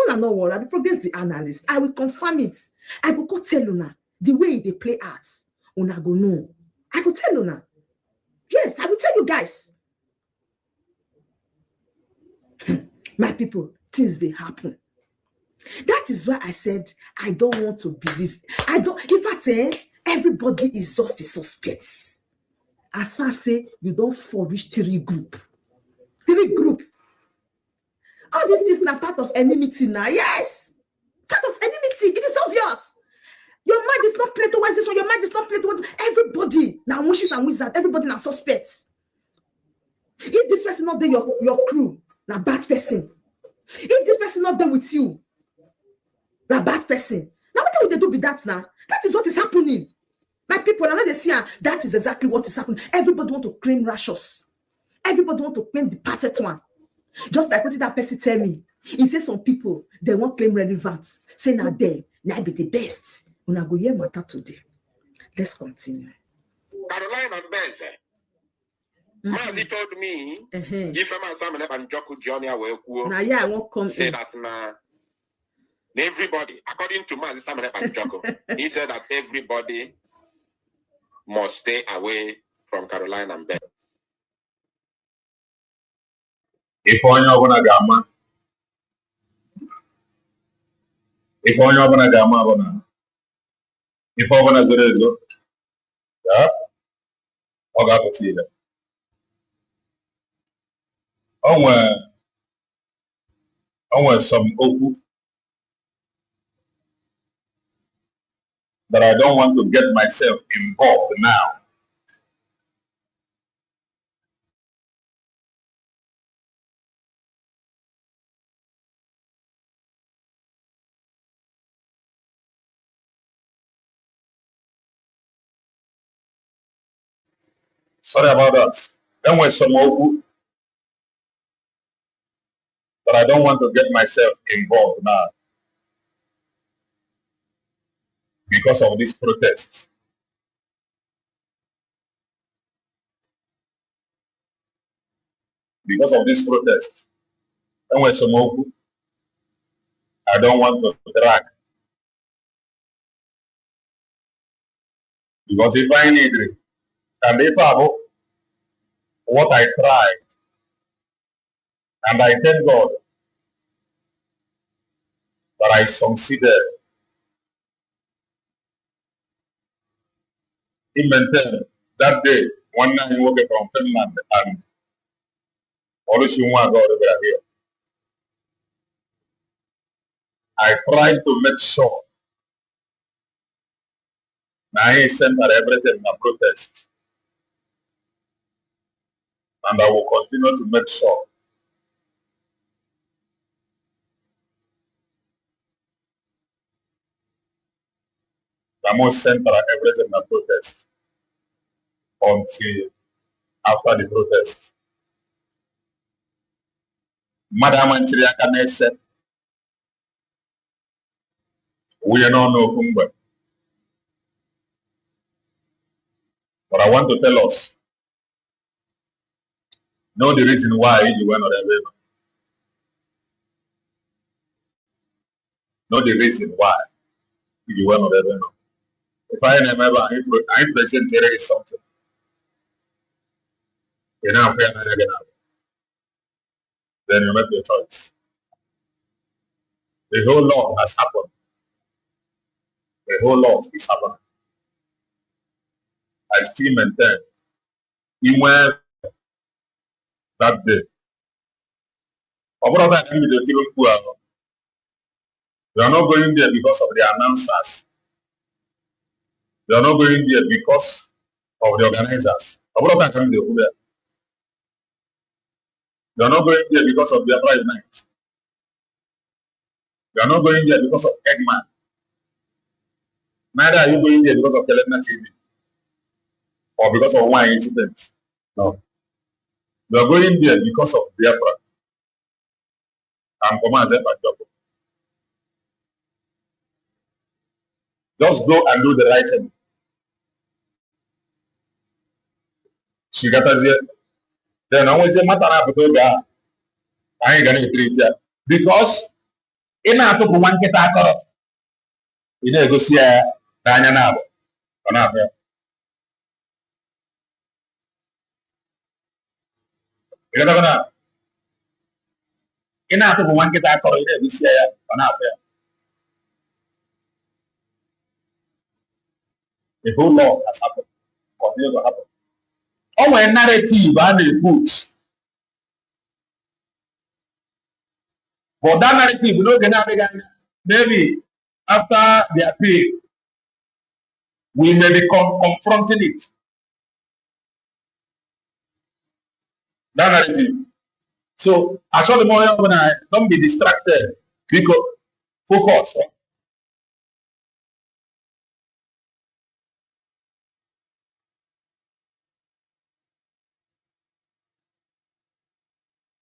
Una no worry, I be progress the analyst. I will confirm it. I go tell una the way they play arts. Una go know. I go tell una. Yes, I will tell you guys. My people, things they happen. That is why I said I don't want to believe. I don't. In fact, everybody is just a suspect. As far as say you don't fall reach three group. All these things are part of enmity now. Yes, part of enmity. It is obvious. Your mind is not played towards this one. Your mind is not played towards everybody. Now witches and wizards. Everybody now suspects. If this person not there, your crew, now bad person. If this person not there with you, now bad person. Now what will they do with that now? That is what is happening. My people, I know they see that is exactly what is happening. Everybody want to claim righteous. Everybody want to claim the perfect one. Just like what did that person tell me? He said some people, they won't claim relevance. Say now them, now be the best. Una go hear matter today. Let's continue. Caroline and Benz. Mazi told me if I'm Sam and Joko Johnny now yeah, I won't come say in. that now everybody, according to Mazi Sam and Joko, he said that everybody must stay away from Caroline and Benz. If onye ọbụla ga-ama bụ na ife ọbụla zoro ezo ọ ga-apụta ile. O nwere some okwu that I don't want to get myself involved now. Sorry about that. Then with some okwu that I don't want to get myself involved now because of this protest. Because of this protest. Then with some okwu I don't want to drag. Because if I need it, and if I have what I tried, and I thank God that I succeeded in maintaining that day, one night he working from Finland and Olusegun got over here. I tried to make sure that I centered everything in a protest. And I will continue to make sure that I will center everything in a protest until after the protest. Madam Anchiriaka said, we are not no Kumba. But I want to tell us, know the reason why you were not available. Know the reason why you were not available. If I remember, I present here is something. You're not fair, then you make your choice. The whole lot has happened. The whole lot is happening. I still maintain. He went that day. We are not going there because of the announcers. We are not going there because of the organizers. We are not going there because of their private night. We are not going there because of Eggman. Neither are you going there because of Telena TV or because of one incident. No. We are going there because of Biafra. I'm Commander Zepa. Just go and do the right thing. She got us here. Then I always say, Matana Potoga. I ain't gonna treat ya. Because in a to one get a you know, go see a Danya now. You know, in a to one get a you see a the whole law has happened. Continue to happen. Our narrative and the push. But that narrative, you know, maybe after the appeal, we may be confronting it. That narrative. So I saw the morning when I don't be distracted because focus.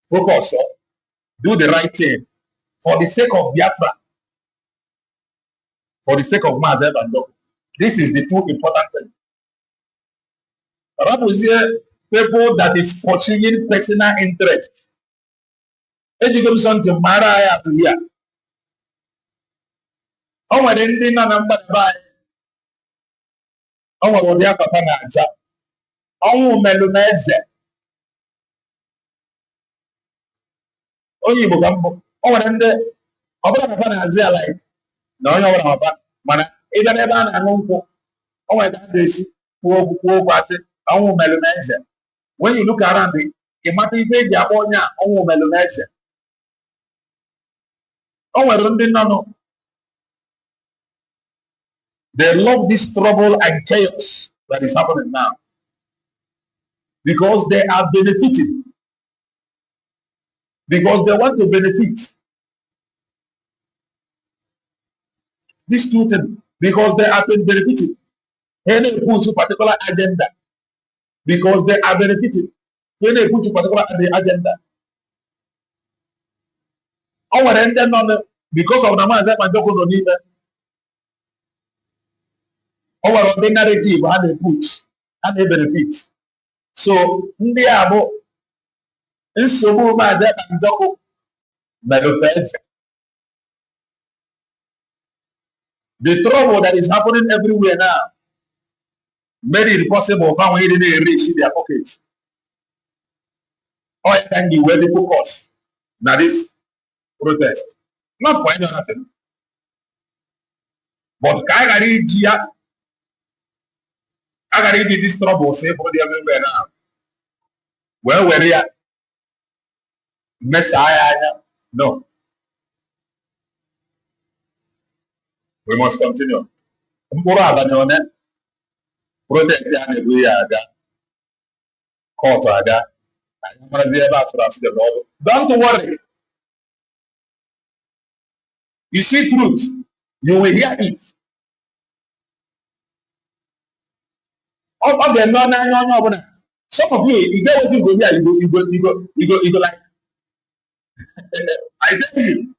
Focus. Do the right thing for the sake of Biafra, for the sake of Mazeb and Dok. This is the two important thing. People that is pursuing personal interest. Education something Mara to hear. Oh, my ending number by oh, my papa na oh, meloneze. Oh, you go oh, and the papa na like no, no, papa. Mana, even if I'm oh, my God, this poor person, oh, meloneze. When you look around it might be big, oh, meloneze. Oh, I don't know. They love this trouble and chaos that is happening now because they are benefiting, because they want to benefit. These two things, because they are benefiting. Any push a particular agenda because they are benefiting. Any push a particular agenda. Our end on because of the man that my job on even our narrative and a push and a benefit. So ndị a bụ nsogbu maazị Akandọkụ mere ofesi. The trouble that is happening everywhere now made it possible for when they didn't reach their pockets. All can be well focused now this protest. Not for any other thing. But I did this trouble say for the everywhere now. Well, where they are Messiah. No. We must continue. Protest court don't worry. You see truth, you will hear it. Some of you get what you go here, you go like I tell you.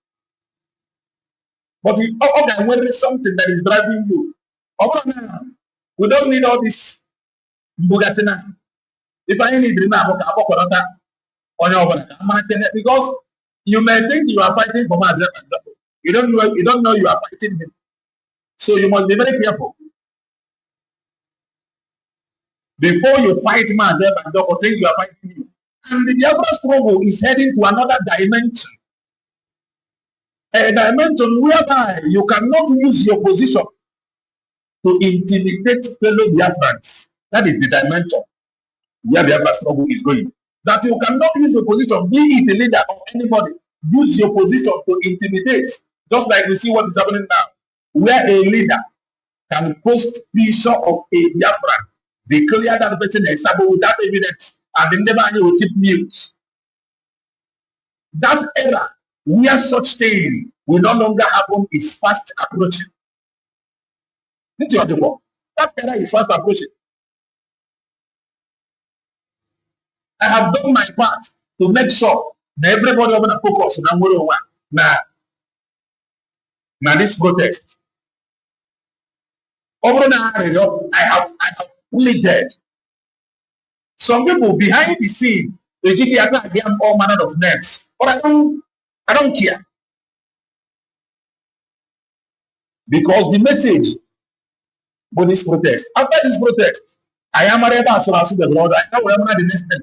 But when there is something that is driving you, we don't need all this. If I need to because you may think you are fighting for myself. You don't know you are fighting him. So you must be very careful. Before you fight myself and don't think you are fighting him. And the other struggle is heading to another dimension. A dimension whereby you cannot use your position to intimidate fellow Biafrans. That is the dimension where the Biafra struggle is going. That you cannot use your position, be it a leader or anybody, use your position to intimidate. Just like we see what is happening now, where a leader can post picture of a Biafran, declare that the person is sabotaged without evidence, and the never will keep mute. That era where such thing will no longer happen is fast approaching. That era is fast approaching. I have done my part to make sure that everybody over the focus on one. Now this protest. Over now, I have pleaded. Some people behind the scene, They have all manner of names, but I don't care, because the message for this protest. After this protest, I am a rebel, so I see the Lord. I know where the next thing.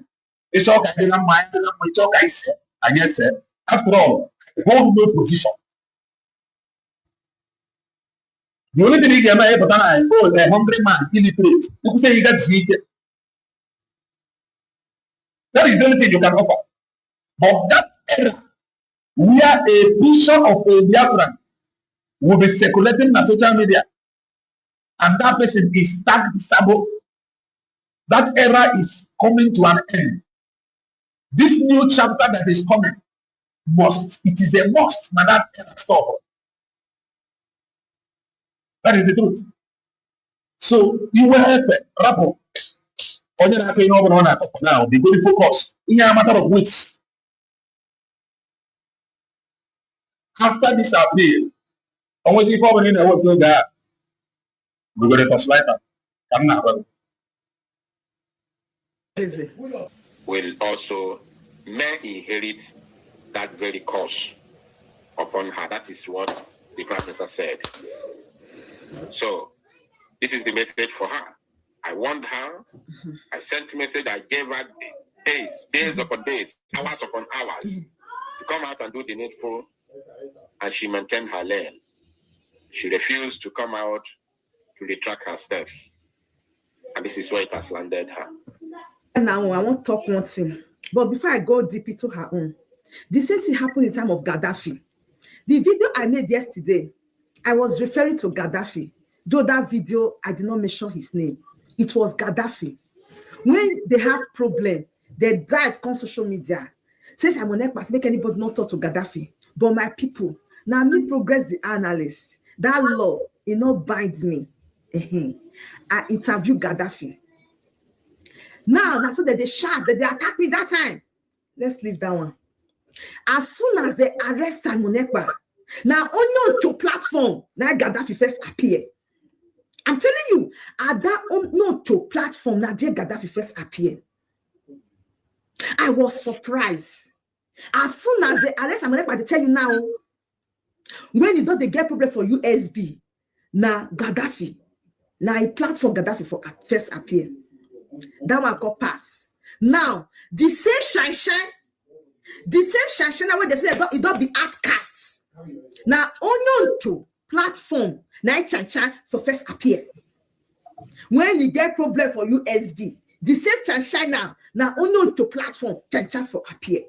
It's all I didn't mind. It's all I said. And yes, sir. After all, hold no position. The only thing you get my but I hold 100 man illiterate. You could say you got cheated. That is the only thing you can offer. But that era, where a picture of a Biafran will be circulating on social media, and that person is tagged Sabo, that era is coming to an end. This new chapter that is coming it is a must, man, that era stop. That is the truth. So you will help it. Rapport. Now, be going to focus in a matter of weeks. After this appeal, almost if I in a work to God, we're going to touch later. Come now, brother. Will also may inherit that very curse upon her. That is what the Prime Minister said. So this is the message for her. I warned her. I sent a message. I gave her days upon days, hours upon hours to come out and do the needful, and she maintained her lane. She refused to come out to retract her steps, and this is where it has landed her. Now I want to talk one thing, but before I go deep into her own, the same thing happened in the time of Gaddafi. The video I made yesterday, I was referring to Gaddafi. Though that video, I did not mention his name. It was Gaddafi. When they have problem, they dive on social media. Says I'm gonna make anybody not talk to Gaddafi. But my people, now me progress the analyst. That law, it not binds me. I interview Gaddafi. Now so that they shout that they attack me that time. Let's leave that one. As soon as they arrest Monekpa, now on your platform, now Gaddafi first appear. I'm telling you, at that on platform, now there Gaddafi first appear. I was surprised. As soon as they arrest Monekpa, they tell you now, when you don't they get problem for USB, now Gaddafi, now a platform Gaddafi for first appear. That one got pass. Now, the same shine, now when they say it don't be outcasts. Now, on your platform, now shine for first appear. When you get problem for USB, the same shine now on your platform, shine for appear.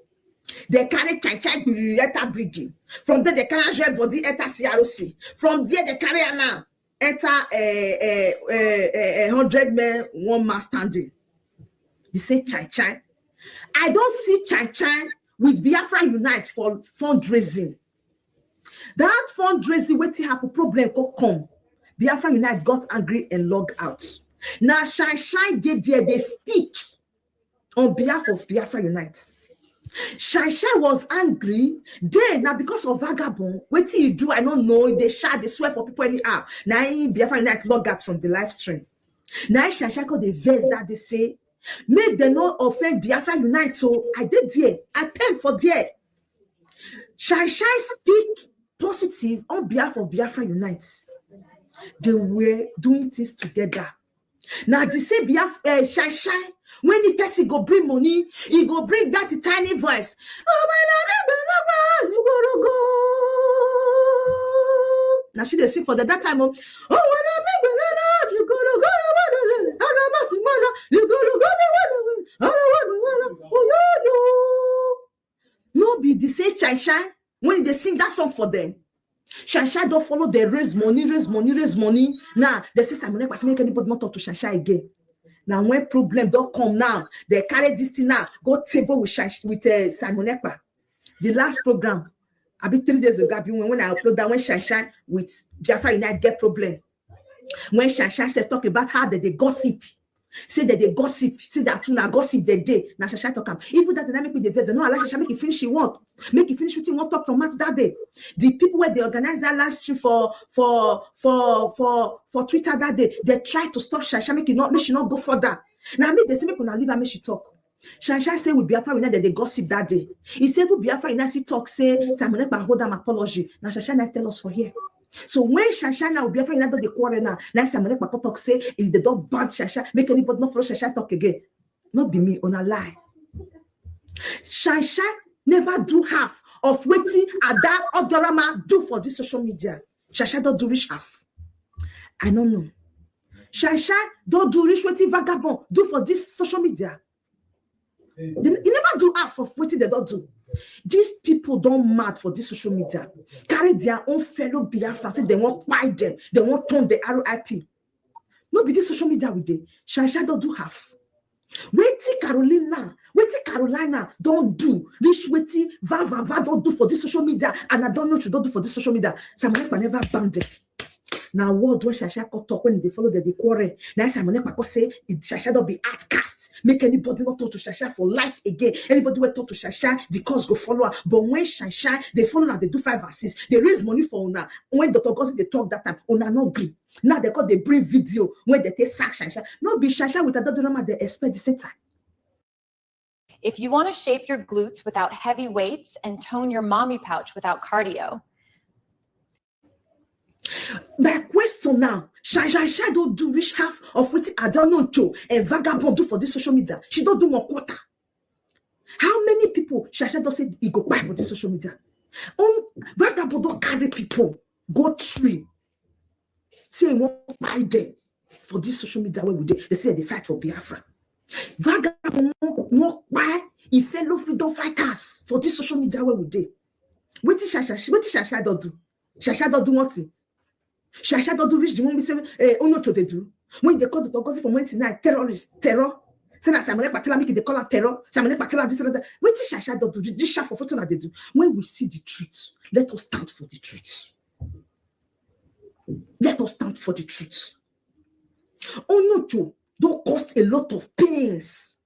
They carry shine enter bridging. From there, they carry your body enter CROC. From there, they carry now enter 100 men, one man standing. They say Chan. I don't see Chan with Biafra Unite for fundraising. That fundraising, what happen, problem go come. Biafra Unite got angry and logged out. Now Shine did there, they speak on behalf of Biafra Unite. Shine was angry. Then now because of vagabond, what do you do? I don't know. They shout, they swear for people anyhow. Now Biafra Unite log out from the live stream. Now Shine got the verse that they say, make them not offend Biafra Unite. So I did there. I paid for there. Shine speak positive on behalf of Biafra Unite. They were doing things together. Now they say Biafra Shine. When the person go bring money, he go bring that tiny voice. Oh my God, you gotta go. Now she they sing for that time. Oh, you gotta go. You gotta go. Oh, no, be the same Shine. When they sing that song for them, Shine don't follow. They raise money. Now they say Simon Ekpa make anybody not talk to Shine again. Now when problem don't come now, they carry this thing now, go table with Simon Ekpa. The last program, I be 3 days ago, when I upload that when Shine with Biafra Unite get problem. When Shine said talk about how they gossip. Say that they gossip, say that too now gossip the day. Now Shasha talk am. Even that dynamic with the verse, no allow Shasha make it finish. She want make it finish with him. Won't talk from Matt that day. The people where they organize that live stream for Twitter that day, they try to stop Shasha make she not go further. Now me they say make una leave her make she talk. Shasha say with Biafra that they gossip that day. He said with Biafra Inasi talk say Simon Ekpa hold them apology. Now Shasha not tell us for here. So when Shasha now Biafra Inasi the quarrel now Simon Ekpa talk say if they don't ban Shasha, make anybody not follow Shasha talk again. Not be me on a lie. Shasha never do half of waiting Ada Odorama do for this social media. Shasha don't do reach half. I don't know. Shasha don't do reach waiting vagabond do for this social media. They never do half of what they don't do. These people don't mad for this social media. Carry their own fellow Biafra. They won't buy them. They won't turn the RIP. No be this social media with them. Shasha don't do half. Waiting Carolina don't do. Rich waiting va don't do for this social media. And I don't know what you don't do for this social media. Simon Ekpa never banned it. Now, what do Shasha talk when they follow the quarrel? Now, Simon Ekpa say Shasha don't be outcast. Make anybody not talk to Shasha for life again. Anybody will talk to Shasha, the cause go follow her. But when Shasha, they follow her, they do 5 and 6. They raise money for Una. When Dr. Gosi they talk that time, Una not agree. Now they call they bring video when they take sack Shasha. No be Shasha with another number they expect the same time. If you want to shape your glutes without heavy weights and tone your mommy pouch without cardio. My question now, Shasha don't do reach half of what I don't know to a vagabond do for this social media. She don't do 1/4. How many people Shasha don't say he go buy for this social media? Vagabond don't carry people, go tree. Say won't buy them for this social media where we do. They say they fight for Biafra. Vagabond won't buy in fellow freedom fighters for this social media where we do. What is Shasha don't do? Shasha don't do nothing. Shasha don't do reach the one we say no to they do. When they call the Togosi from 29 terror. Say na Simon Ekpa make they call her terror. Simon Ekpa this and that. What is Shasha don't do? This shaf for photo they do. When we see the truth, let us stand for the truth. Let us stand for the truth. Onoto don't cost a lot of pains.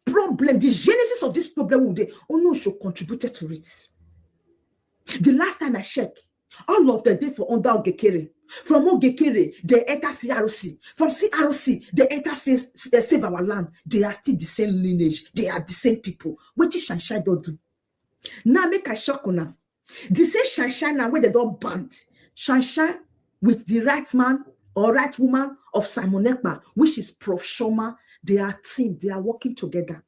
Problem, the genesis of this problem would Onoto contributed to it. The last time I checked, all of the day for under Ogekere. From Ogekere, they enter CRC. From CRC, they enter Save Our Land. They are still the same lineage. They are the same people. What is Shasha don't do? Now make a shock now. They say Shasha now where they don't band. Shasha with the right man or right woman of Simon Ekpa, which is Prof. Shoma, they are team. They are working together.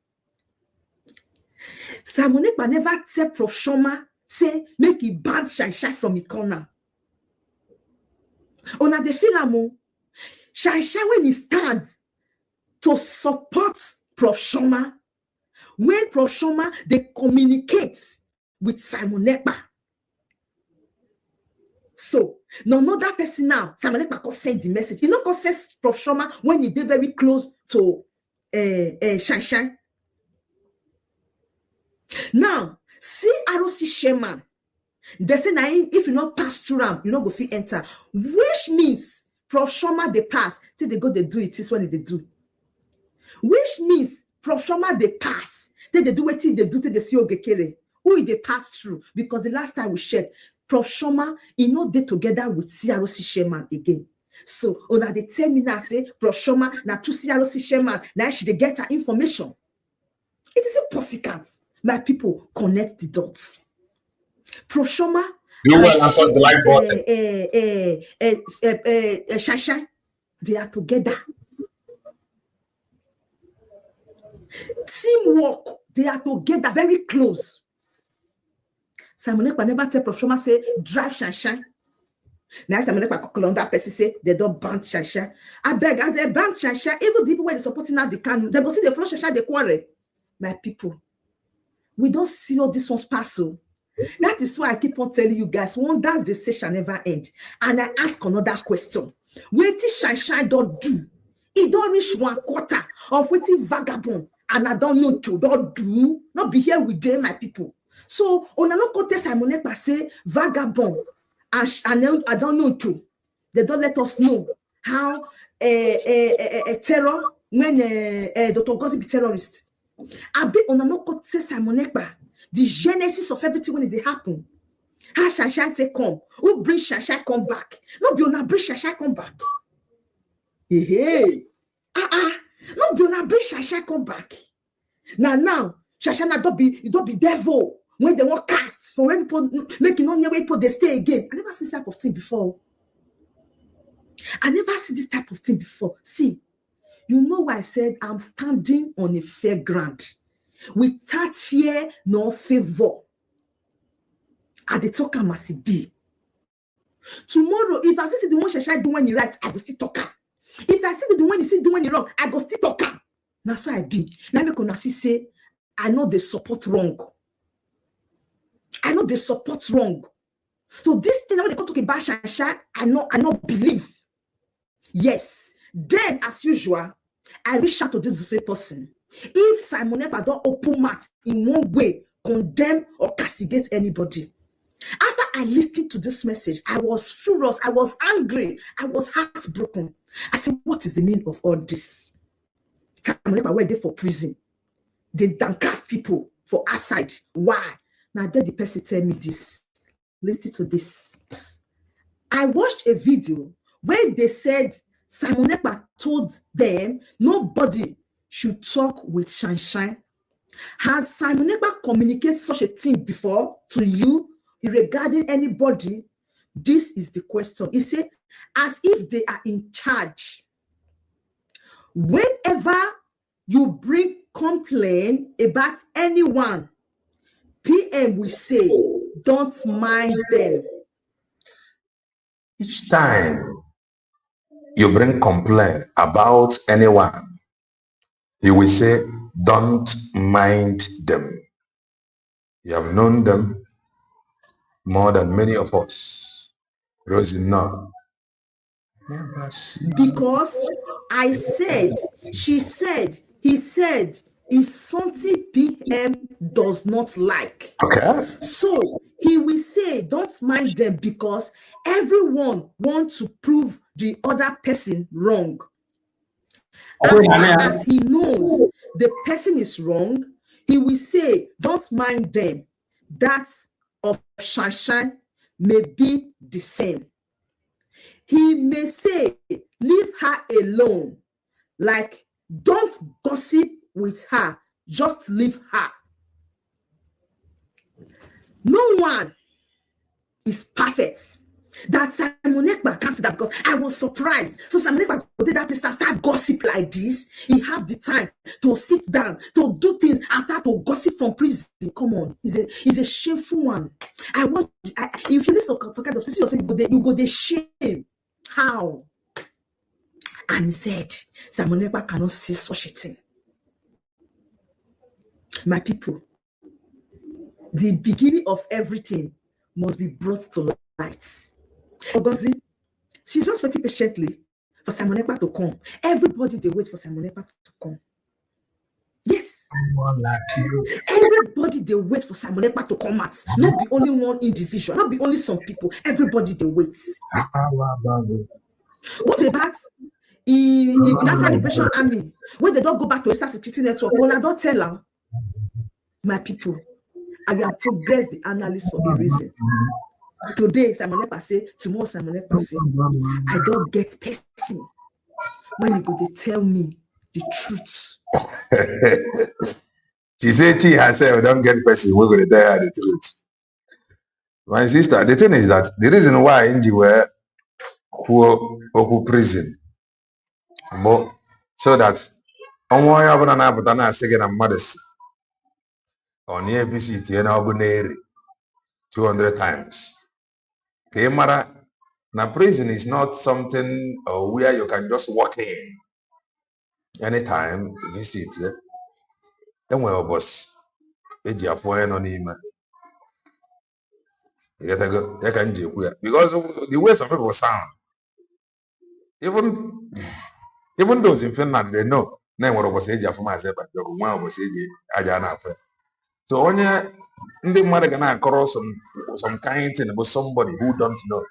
Simon Ekpa never tell Prof. Shoma say make he ban Shasha from the corner. Ona de filamo Shasha when he stands to support Prof. Shoma, when Prof. Shoma they communicate with Simon Ekpa. So no that person now Simon Ekpa can send the message. You know, can send Prof. Shoma when he did very close to Shasha. Now see ROC Sherman. They say now if you not pass through them, you not go fit enter. Which means Prof. Shoma they pass till they go they do it is what they do. Which means Prof. Shoma they pass till they do what they do till they see Ogekere. Who they pass through? Because the last time we checked, Prof. Shoma you know they together with CROC Sherman again. So on they tell me now say Prof. Shoma now to CROC Sherman now she they get her information. It is impossible. My people connect the dots. Prof. Shoma, you will answer the like button. Shasha, they are together. Teamwork, they are together, very close. Simon Ekpa never tell Prof. Shoma say drive Shasha. Now Simon Ekpa call on that person say they don't ban Shasha. I beg as they ban Shasha, even the people when they supporting now the can, they go see the follow Shasha they quarrel. My people, we don't see all this one's pass. That is why I keep on telling you guys, wonders they say shall never end. And I ask another question. What Shasha don't do? He don't reach 1/4 of what vagabond. And I don't know to don't do. Not be here with them, my people. So on another côté, Simon Ekpa say vagabond. And I don't know to. They don't let us know how terror when Dr. Gosi be terrorist. I be on another côté, Simon Ekpa. The genesis of everything when it happen. How Shasha take come? Who bring Shasha come back? No be ona bring Shasha come back. Hey. No be ona bring Shasha come back. Now, Shashana don't be devil when they want cast for when people make you know near people they stay again. I never see this type of thing before. I never see this type of thing before. See, you know why I said I'm standing on a fair ground without fear nor favor. At the talker must be. Tomorrow, if I see the one Shashai do when he right, I go still talker. If I see the one he see do when he wrong, I go still talker. That's why I be. Now me gonna say, I know they support wrong. I know they support wrong. So this thing that they talk about Shashai, I not believe. Yes. Then, as usual, I reach out to this same person. If Simon Ekpa don't open mouth in one way, condemn or castigate anybody. After I listened to this message, I was furious, I was angry, I was heartbroken. I said, what is the meaning of all this? Simon Ekpa went there for prison. They downcast people for outside. Why? Now then the person tell me this. Listen to this. I watched a video where they said Simon Ekpa told them nobody should talk with Shine. Has Simon Ekpa communicated such a thing before to you regarding anybody? This is the question. He said, as if they are in charge. Whenever you bring complaint about anyone, PM will say, don't mind them. Each time you bring complaint about anyone, he will say, don't mind them. You have known them more than many of us. Rosie, no. Because I said, she said, he said, is something PM does not like. Okay. So he will say, don't mind them because everyone wants to prove the other person wrong. As far as he knows the person is wrong, he will say, don't mind them. That of Shine may be the same. He may say, leave her alone. Like, don't gossip with her. Just leave her. No one is perfect. That Simon Ekpa can't see that because I was surprised. So Simon Ekpa did that place start gossip like this. He have the time to sit down, to do things and start to gossip from prison. Come on, it's a shameful one. If you listen to kind of thing, you go the shame. How? And he said, Simon Ekpa cannot see such a thing. My people, the beginning of everything must be brought to light. Ogozi, she's just waiting patiently for Simon Ekpa to come. Everybody, they wait for Simon Ekpa to come. Yes. Everybody, they wait for Simon Ekpa to come out. Not be only one individual, not be only some people. Everybody, they wait. What about the Biafra Liberation Army? When they don't go back to Eastern Security Network, when I don't tell her, my people, I will progress the analyst for a reason. Today, Simon Ekpa say, tomorrow, Simon Ekpa say, I don't get person. When you go, they tell me the truth. She said she herself don't get person. We're going to tell her the truth. My sister, the thing is that the reason why Inji were who prison, so that on why I would not put an second and mothers on the visit and Albany 200 times. Kemara, now prison is not something where you can just walk in anytime, visit. Then we boss, because the way some people sound, even those in Finland, they know. Then what was age for myself, but one was age Ajana. So when you in the mother gonna cross some kind thing about somebody who don't know.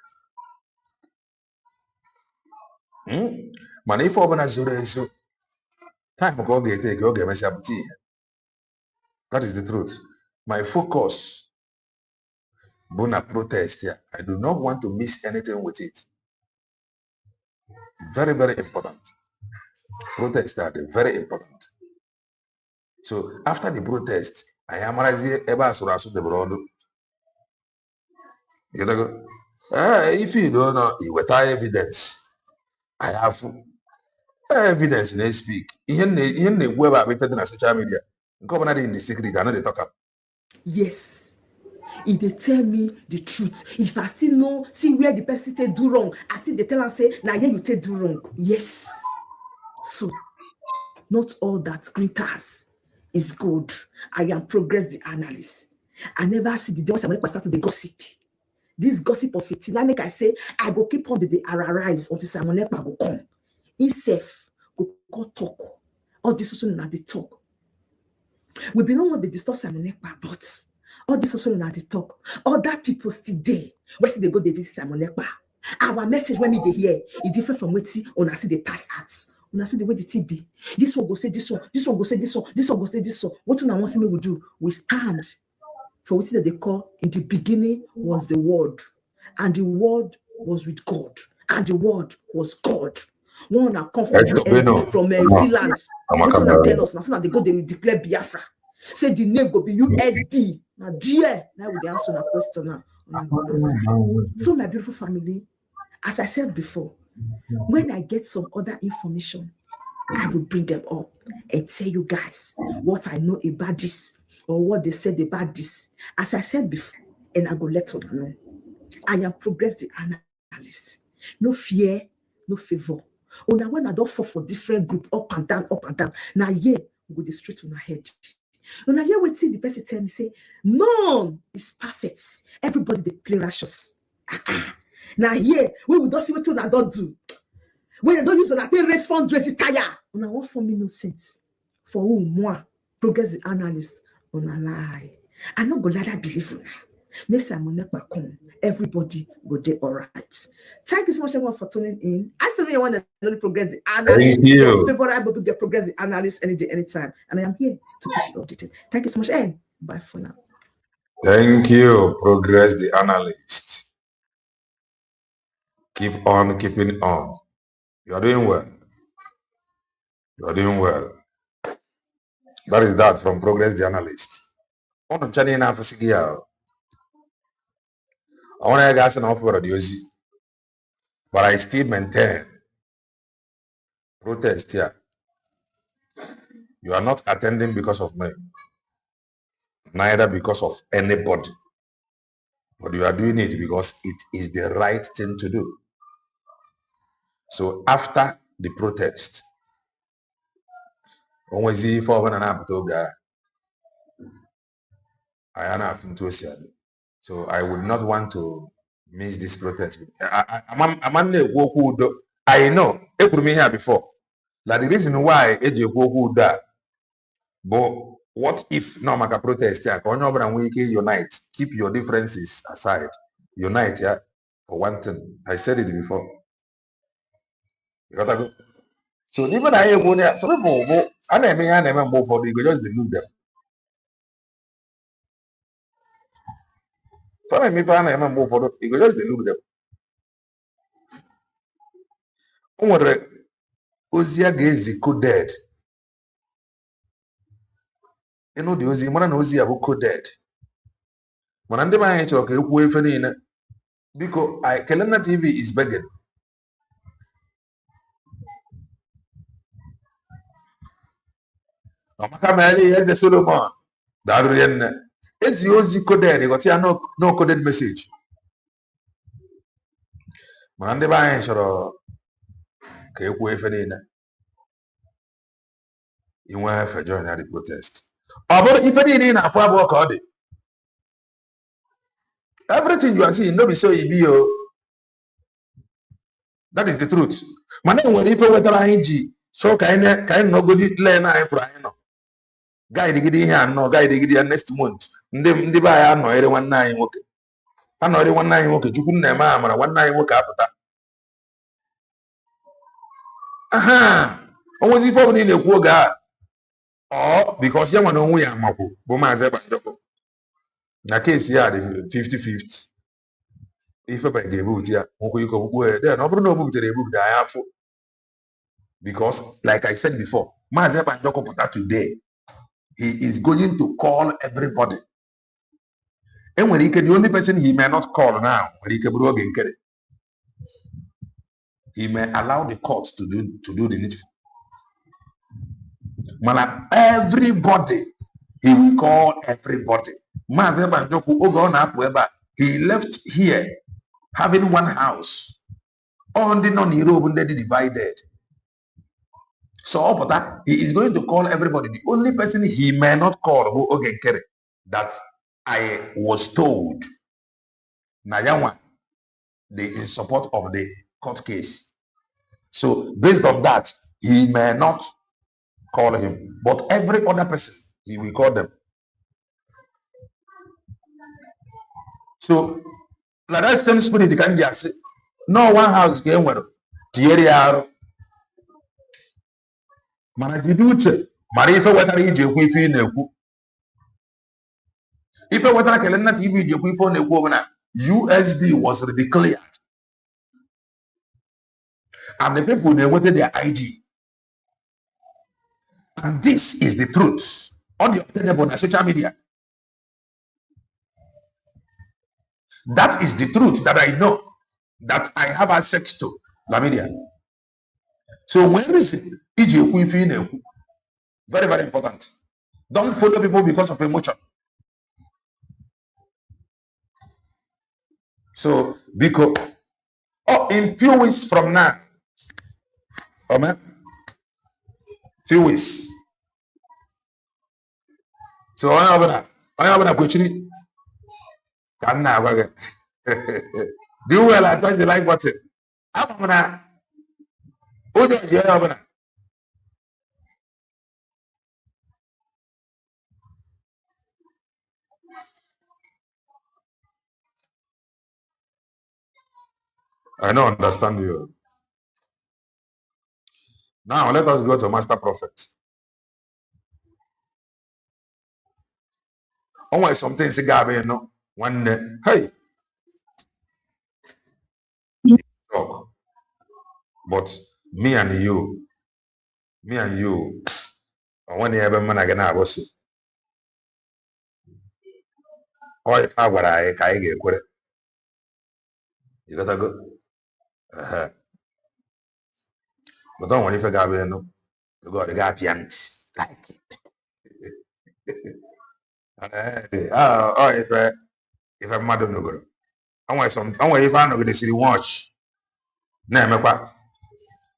Man, if open as so time go get take go get myself tea. That is the truth. My focus, Bona protest here. I do not want to miss anything with it. Very, very important. Protests are very important. So after the protest, I am eba asurasu the broad. You know, if you don't know, without evidence, I have evidence they speak. In the web I social media. Governor in the secret, I know they talk about. Yes. If they tell me the truth, if I still know, see where the person take do wrong, I still they tell and say, now here you take do wrong. Yes. So, not all that glitters is good. I am Progress the analyst. I never see the day once I start to the gossip. This gossip of it, now make I say, I go keep on the arise until Simon Ekpa go come. Himself go talk. All this also not the talk. We be no want to discuss Simon Ekpa, but all this also not the talk. Other people still there. Where see they go they visit Simon Ekpa. Our message when me they hear is different from what on I see they pass at. When I see the way the TB. This one go say this one, this one go say this one, this one go say this one. What one I want to see me will do? We stand for what they call in the beginning was the word, and the word was with God, and the word was God. One that come from US, from Finland. Which one that tell us now? So that they go, they will declare Biafra. Say the name go be USB. Now, dear, now we answer that question now. So, my beautiful family, as I said before, when I get some other information, I will bring them up and tell you guys what I know about this or what they said about this. As I said before, and I go let you know, I am Progress the analyst. No fear, no favor. Oh, now when I don't fall for different group, up and down. Now, yeah, we go the straight on our head. When I hear what the person tell me, say, none is perfect. Everybody they play righteous. Now, yeah, we will don't see what I don't do. When you don't use on a race fundraise tire. On a what for me no sense. For who moi, Progress the analyst on a lie. I not go let I believe now. Miss Amonekpa come. Everybody go there all right. Thank you so much everyone for tuning in. I still want to only Progress the analyst. Thank you. Your favorite to get Progress the analyst any day, anytime. And I am here to keep you updated. Thank you so much and bye for now. Thank you, Progress the analyst. Keep on keeping on. You are doing well. You are doing well. That is that from Progress the analyst. On the channel now for Sigia. I want to guys an offer the Ozi. But I still maintain protest here. You are not attending because of me, neither because of anybody. But you are doing it because it is the right thing to do. So after the protest, so I would not want to miss this protest. I know, it could be here before. Like the reason why that, but what if no make a protest here? Unite, keep your differences aside, unite, yeah, for one thing. I said it before. You gotta go. So even I go there, some people I never move for you just look them. For me, I never move for you just look them. Umwere Ozia Gezi coded. You know the Ozi, man, Ozia who coded. When I'm the man, okay, who if because Kelena TV is begging. Amakamali is the Solomon. That it's the Ozi coded. You got here no coded message. When I'm the man, okay, who if you want to join the protest. But if any in a far work, everything you are seeing, no be so you be. That is the truth. Man, when if we try ing, so kind no go learn I for I know. Guy the gidi here no, guy the gidi next month. Ndi ba ya no ere 19 nwoke. Ano ere 19 nwoke chukwu na eme amara 19 nwoke apụta. Aha. Onwezi ife obuli na-ekwu oge a. Or because ya nwana onwe ya makwu bụ Maazị Banjoko. Na case ya dị 50-50. Ife ba ga-ebubuti ya nwoke iko bukwu then ọ bụrụ na o bubutere ebubuta ya afọ. Because like I said before, Maazị Banjoko pụta today. he is going to call everybody. And when the only person he may not call now, he may allow the court to do the needful. Everybody, he will call everybody. He left here having one house. On the non-Europe divided. So that he is going to call everybody. The only person he may not call that I was told Nayawa, in support of the court case. So based on that, he may not call him, but every other person he will call them. So like that same spirit you can just say, no one house game where Thierry Manajiduche, Marifa Watari Jekwi Neku. If I want to TV Jekwi Neku, USB was declared. And the people they wanted their ID. And this is the truth. On the obtainable on social media. That is the truth that I know, that I have access to the media. So when we say very, very important. Don't follow people because of emotion. So because in few weeks from now, amen. Few weeks. So I have a question. Do well, I thought you like what's it. I don't understand you. Now let us go to Master Prophet. Always something cigar, no one day. Hey. Talk. But me and you, I want to have a man again. I was. Or if I were I get it. You gotta go. But don't want if I got no. You got the guy pianist. Like it. If I'm mad no go. I want if I'm not going to see the watch.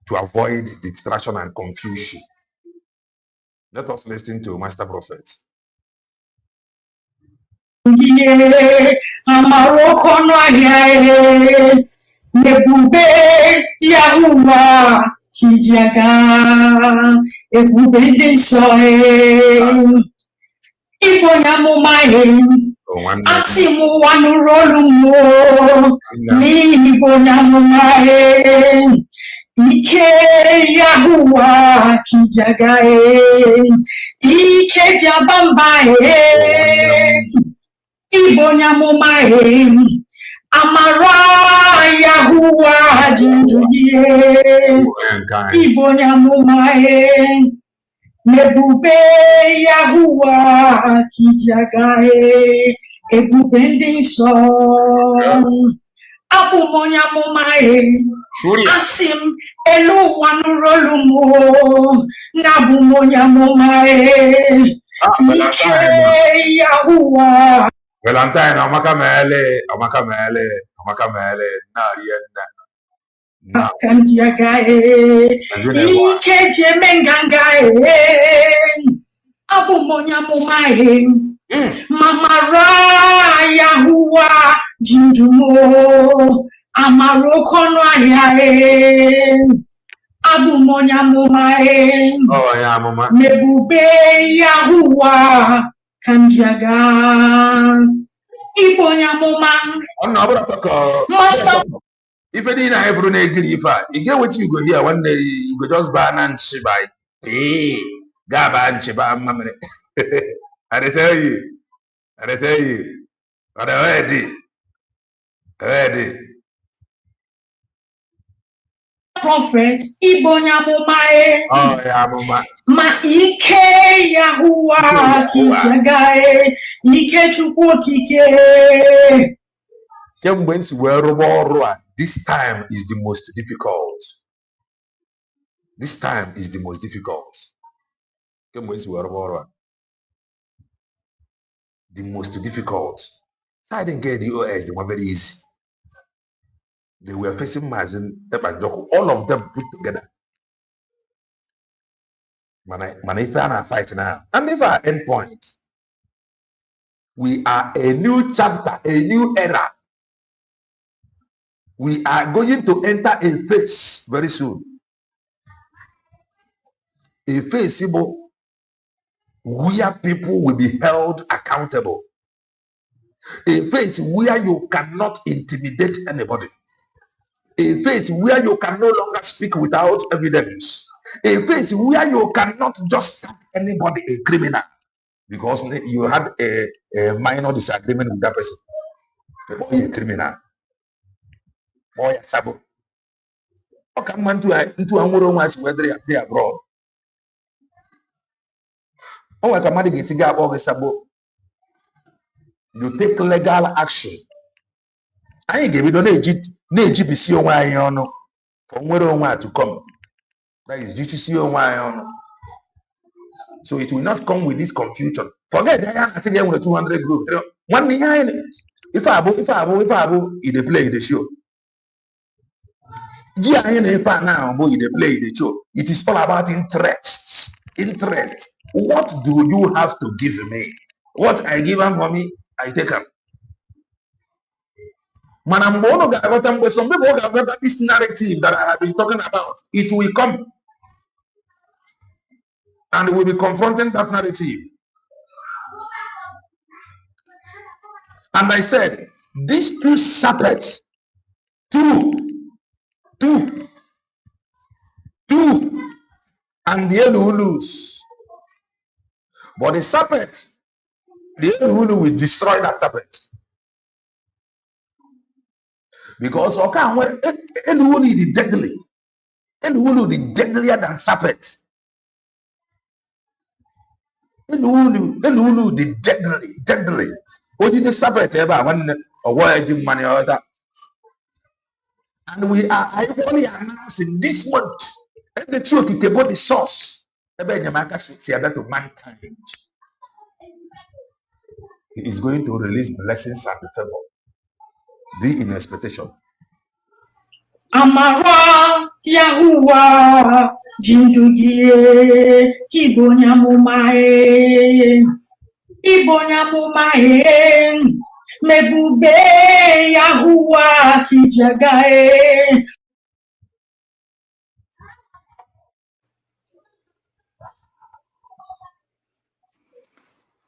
To avoid distraction and confusion. Let us listen to Master Prophet. Asimu wanurolumo ni bonamumae ike Yahuwa kijagae ike jabambae ibonyamumae amara Yahuwa jinjujie ibonyamumae Nebube Yahuwa kijagae ebube so abu monya mumae asim elu wanurolumo nabu monya mumae ike Yahuwa Valentine amakamele na yenda Kandiagae, Ike Jemengangae, Abu Monya Mumae, Mamara Yahuwa Jindumo, Amaro Konoyae, Abu Monya Mumae, Nebube Yahuwa Kandiaga, Ibonya Muma, Master. If I didn't have Brunei Grifa, you get what you go here one day, you go just ban and shibai. Hey, Gaba and Shiba Mamre. I tell you, but ready. prophet Ibonyamumae. Oh, yeah, mama. Ma ike Yahuwa kijagae. Ike chukwu kike. This time is the most difficult. This time is the most difficult. The most difficult. So I didn't get the OS, the one very easy. They were facing Mazin, all of them put together. Manifana fight now. And if our end point, we are a new chapter, a new era. We are going to enter a phase very soon. A phase where people will be held accountable. A phase where you cannot intimidate anybody. A phase where you can no longer speak without evidence. A phase where you cannot just tag anybody a criminal because you had a minor disagreement with that person. Boy, a criminal. Boy, a sabo. How come into a world whether they are abroad? Oh, I can get cigar or sabo. You take legal action. I ain't giving no GPC why you know from where on want to come. That is GTC why. So it will not come with this confusion. Forget I think with 200 group. One behind if I they play the show. If I now they play the show. It is all about interests. Interest. What do you have to give me? What I give them for me, I take them. Some people have got this narrative that I have been talking about. It will come. And we'll be confronting that narrative. And I said, these two serpents, two, and the Elu will lose. But the serpent, the Elu will destroy that serpent. Because Elu is deadly. Elu is deadlier than serpent. Elu is deadly. What did the serpent ever when a word in money or that? And we are equally announcing this month. And the truth is about the source. About to mankind. He is going to release blessings and favor. Be in expectation. Amara Yahuwa Jindugie Ibonyamumae Mebube Yahuwa Kijagae.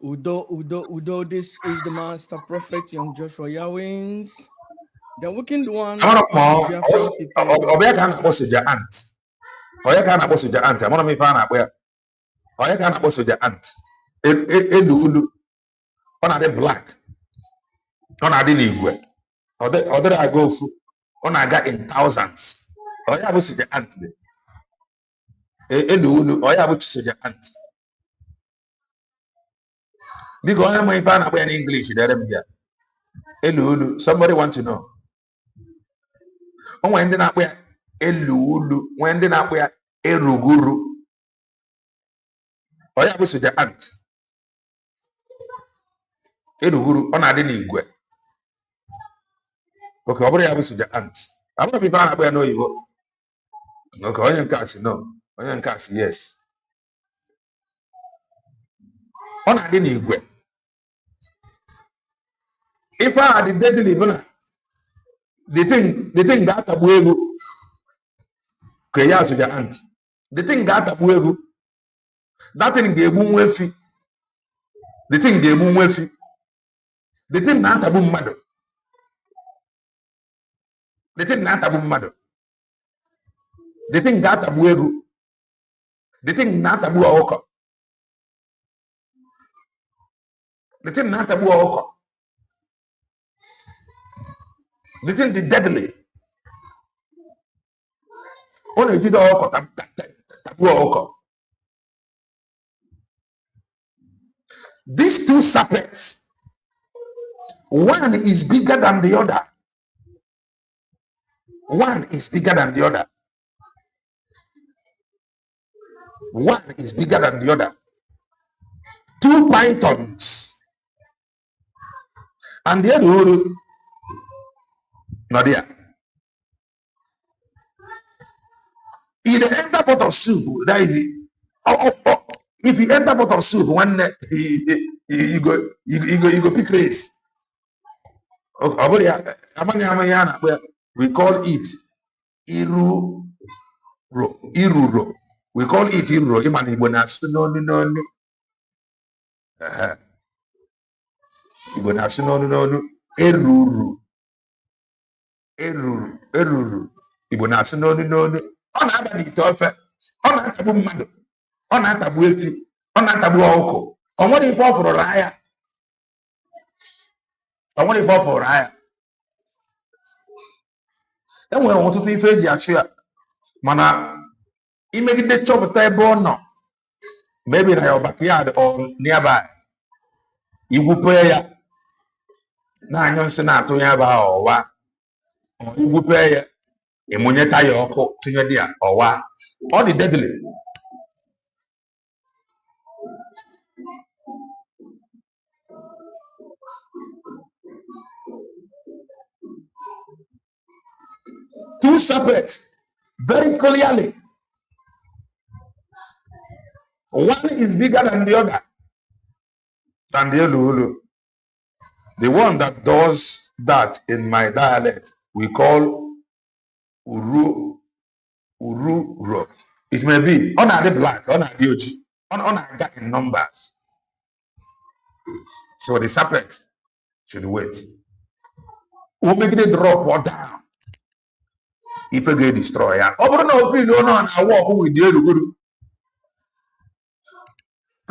Udo, this is the Master Prophet, Young Joshua Yawins. The wicked one. I'm not your aunt. I can't boss your aunt. I'm not me fan up where. I can't boss your aunt. Elu. On a black. On a dinner. Other I go for. On I got in thousands. I have boss your aunt. Elu. I have boss your aunt. Because I'm my fan up in English. Elu. Somebody want to know. When did I wear Elu? When did I wear Eruguru? Oh, yeah, was the aunt. Eruguru on a dinigwe. Okay, over there was the aunt. I'm not be found where no you go. Okay, on your cast, no. On your cast, yes. On a dinigwe. If I had the deadly winner, the thing that a buego. Kreyas with the aunt. The thing got a buego. That thing gave moon wealthy. The thing gave moon wealthy. The thing not a boom mother. The thing not a boom mother. The thing got a buego. The thing not a buoka. The thing not a buoka. The thing the deadly. ọ na-ejide ọkọ tagbuo ọkọ. These two serpents, one is bigger than the other. One is bigger than the other. One is bigger than the other. Two pythons. And the other, not there. In the enter pot of soup, that is it. If you enter pot of soup, one you go pick race. We call it iruro. We call it iruro. Iman Igbo na no. Igbo na no. Eruru. Igbo na no. Ọ na-aba n'ite ofe. Ọ na-atagbu mmadụ. Ọ na-atagbu efi. Ọ na-atagbu ọkụ. Ọ nwere ife ọ fụrụ anya. Ọ nwere ife ọ fụrụ anya. E nwere ọtụtụ ife eji achụ ya, mana imegide chọpụta ebe ọ nọ, maybe na your backyard or nearby, igwupe ya na-anyụ nsị na-atụ ya ebe ahụ ọwa, igwupe ya emunye taya ọkụ tinye dị ya ọwa, ọ dị deadly. Two serpents, very clearly. One is bigger than the other. Than the Elu. The one that does that in my dialect, we call Uru. It may be on the black, on the oji, on the in numbers. So the serpent should wait. We'll make it drop or down. If we get destroyed,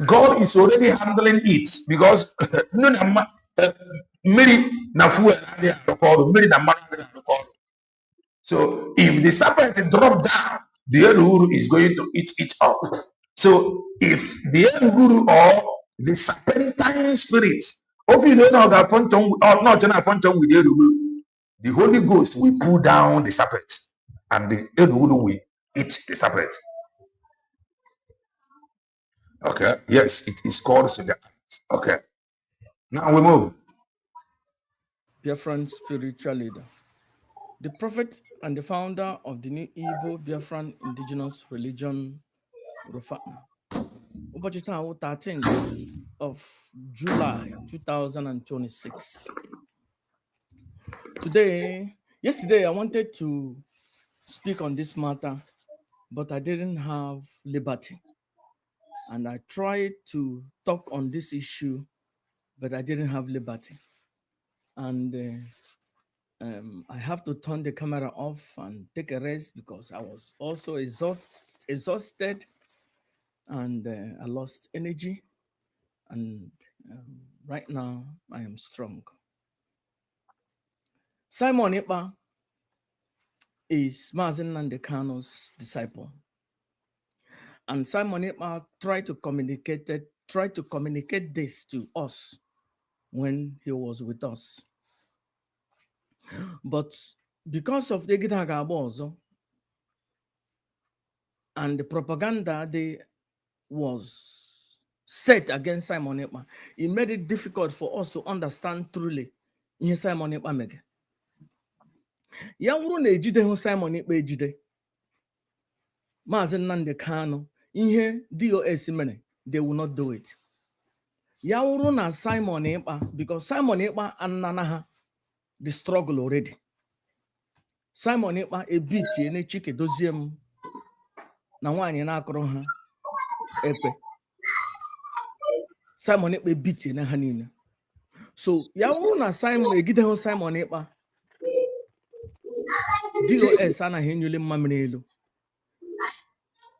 God is already handling it because so if the serpent drop down, the Eluru is going to eat it up. So if the Eluru or the serpentine spirit, if you don't know that or not with the Eluru, the Holy Ghost will pull down the serpent and the Eluru will eat the serpent. Okay, yes, it is called Sugar. Okay, now we move. Biafran spiritual leader, the prophet and the founder of the new Igbo Biafran indigenous religion, Rufana. About 13th of July 2026. Yesterday, I wanted to speak on this matter, but I didn't have liberty. And I tried to talk on this issue, but I didn't have liberty. And I have to turn the camera off and take a rest because I was also exhausted and I lost energy. And right now, I am strong. Simon Ekpa is Mazen Nnamdi Kanu's disciple. And Simon Ekpa tried to communicate this to us when he was with us. But because of the Gitagabozo and the propaganda they was set against Simon Ekpa, it made it difficult for us to understand truly in Simon Ekpa mege. Ya wuru na ejide hu Simon Ekpa ejide. Mazen Nnamdi Kanu ihe DOS mere, they will not do it. Ya wuru na Simon Ekpa, because Simon Ekpa ananaha the struggle already. Simon Ekpa ebiti ene Chike Doziem na nwanyị na akụrụ ha ekpe. Simon Ekpa ebiti ene ha niile. So ya wuru na Simon egide hu Simon Ekpa, DOS anaghị enyule mmamịrị elu.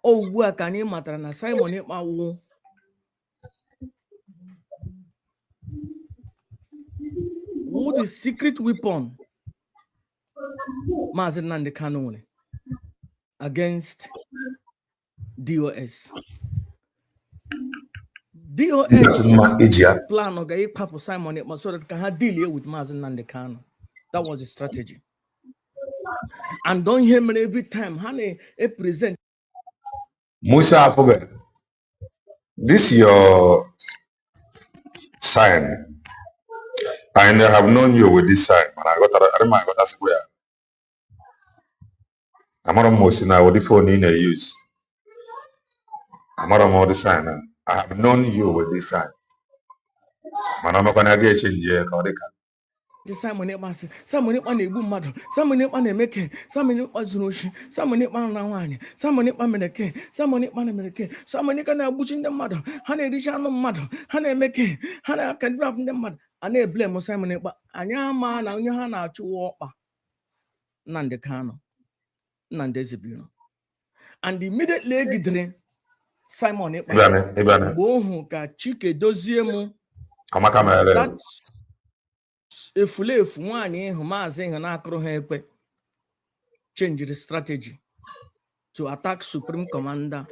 Ugbu a ka anyị matara na Simon Ekpa wụ the secret weapon Mazen Nnamdi Kanu nwere. against DOS. DOS plan okay Papa Simon Ekpa so that can deal with Mazen Nandekano. That was the strategy. And don't hear me every time Hane present. Musa Afobe, this your sign. I have known you with this sign, and I got a square. I'm not almost now with the phone in a use. I'm not almost the sign. I have known you with this sign. I'm not gonna get change here. Simon Ekpa, Simon Ekpa na-egbu mmadụ, Simon Ekpa na-emeke, Simon Ekpa zuru oshi, Simon Ekpa na nwaanyị, Simon Ekpa mereke, Simon Ekpa na-emereke, Simon Ekpa na-egbuchi ndị mmadụ, ha na-ericha anụ mmadụ, ha na-emeke, ha na-akadrop ndị mmadụ, a na-eblame Simon Ekpa, anyị ama na onye ha na-achụwa ọkpa Nnamdi Kanu, Nnamdi Ezebiro. And immediately egidere Simon Ekpa, mgbe ohu ka Chike dozie mụ, efulefu nwaanyị ịhụ maazị ịhụ na-akụrụ ha ekpe change the strategy to attack Supreme Commander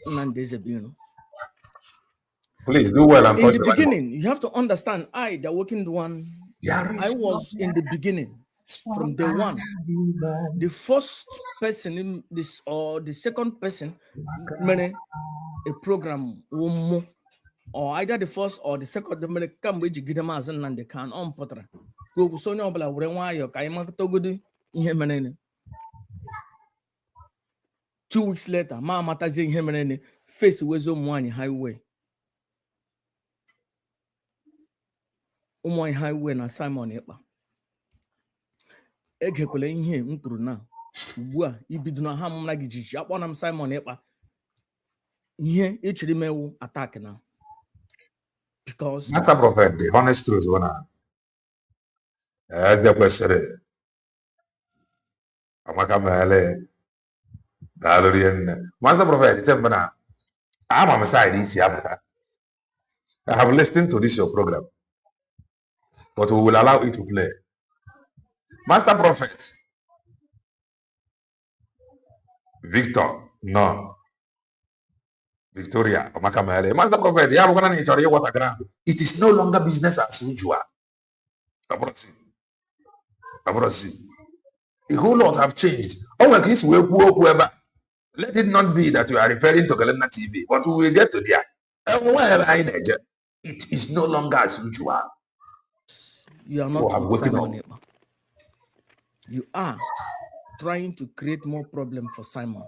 Nnamdi Ezebiro. Please do well and in the beginning, you have to understand, the working one, I was in the beginning from day one. The first person in this or the second person made a program or either the first or the second the come with Gidamas and the can on Potter. Go so no bla wrenwayo kaima togudi ihe menene. 2 weeks later, ma matazi ihe menene face wezo Umwani highway. Umwani highway na Simon Ekpa. Egekwele ihe m kwuru na ugbu a ibido na ha mma gijiji akpọ na m Simon Ekpa. Ihe echiri mewu attack na. Because Master Prophet, the honest truth, as the question, Master Prophet, I'm a side in Africa. I have listened to this your program, but we will allow it to play. Master Prophet, Victor, no. Victoria, Master Prophet, it is no longer business as usual. A whole lot have changed. Let it not be that you are referring to Galena TV, but we will get to there. It is no longer as usual. You are not Simon Ekpa. You are trying to create more problem for Simon.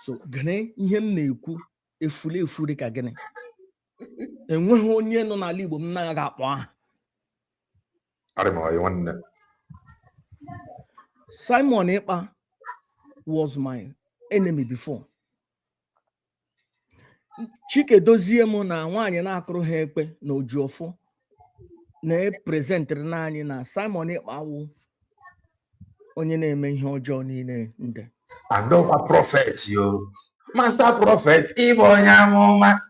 So gane ihe m na-ekwu efule dị ka gịnị enweghị onye nọ n'ala Igbo m na ga-akpọ aha. Simon Ekpa was my enemy before. Chike dozie m na nwaanyị na-akụrụ ha ekpe na Ojuofo na-epresentịrị n'anyị na Simon Ekpa wụ onye na-eme ihe ọjọọ niile ndị. And no a prophet, you Master Prophet, Ibonyamoma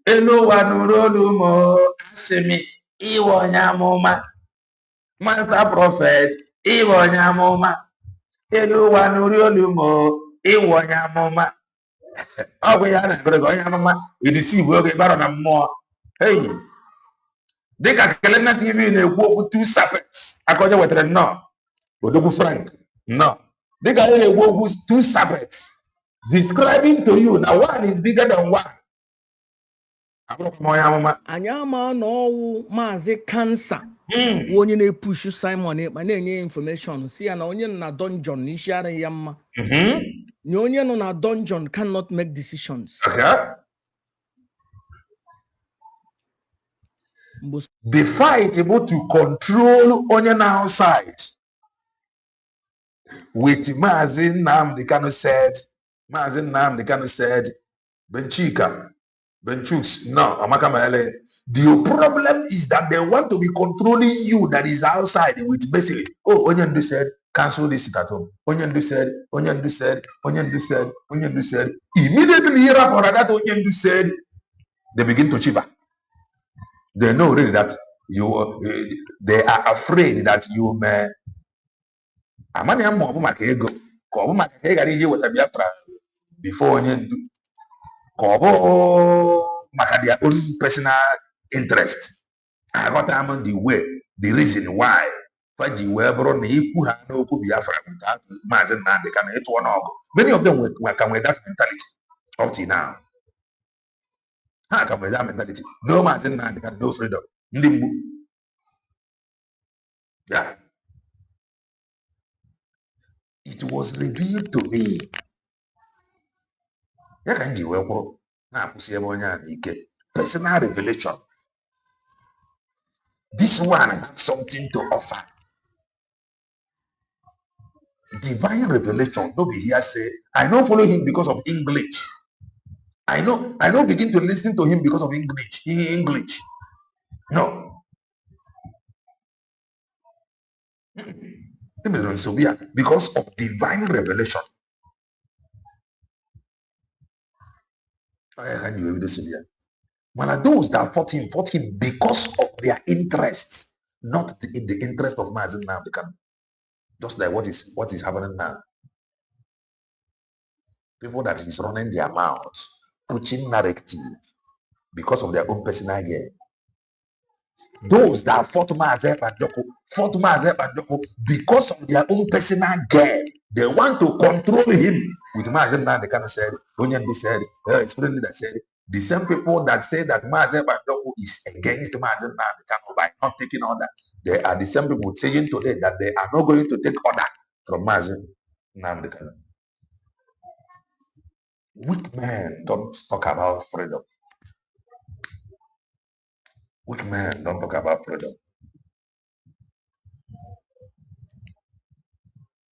Elowa Nurolumo Asimi Ibonyamoma Master Prophet, Ibonyamoma Elowa Nurolumo Ibonyamoma. Oh, we are going to see work about more. Hey, they got Kelena TV in a walk with 2 serpents. According to what I know, Odogu Frank. No, they got a walk with 2 serpents. Describing to you now, one is bigger than one. Anyama no maze cancer. When you push Simon Ekpa na-enye information see na onye na dungeon n'ishiara ya mma. Onye no na dungeon cannot make decisions. Okay. The fight able to control onye na outside. With Mazin Nnamdi Kanu said, Benchika, Benchooks, no, Amaka Maele. The problem is that they want to be controlling you that is outside with message. Oh, Onyendu said, cancel this at home. Onyendu said. Immediately hereafter that Onyendu said, they begin to shiver. They know really that they are afraid that you may Amani ya mo maka ego ka ọ bụ maka ka ị ghara ije weta Biafra before onye ndu ka ọ bụ maka their own personal interest. Aghọta m the way, the reason why faji wee bụrụ na ikwu ha n'okwu Biafra without Maazị Nnamdi Kanu ịtụọ n'ọgụ. Many of them can with that mentality up till now. Ha can with that mentality. No Maazị Nnamdi Kanu, no freedom. Ndị mgbu. Yeah. It was revealed to me. Ya ka m ji wee kwụrụ na-akwụsị ebe onye a n'ike. Personal revelation. This one has something to offer. Divine revelation. Don't be here say, I don't follow him because of English. I don't begin to listen to him because of English. No. Because of divine revelation. But those that fought him because of their interest, not in the interest of Maazị Nnamdi Kanu. Just like what is happening now. People that is running their mouths, preaching narrative because of their own personal gain. Those that fought Maazị Banjoko because of their own personal gain. They want to control him. With Maazị Nnamdi Kanu said, Onyendu said, Spirit leader said, the same people that say that Maazị Banjoko is against Maazị Nnamdi Kanu by not taking order, they are the same people saying today that they are not going to take order from Maazị Nnamdi Kanu. Weak men don't talk about freedom. Weak men don't talk about freedom.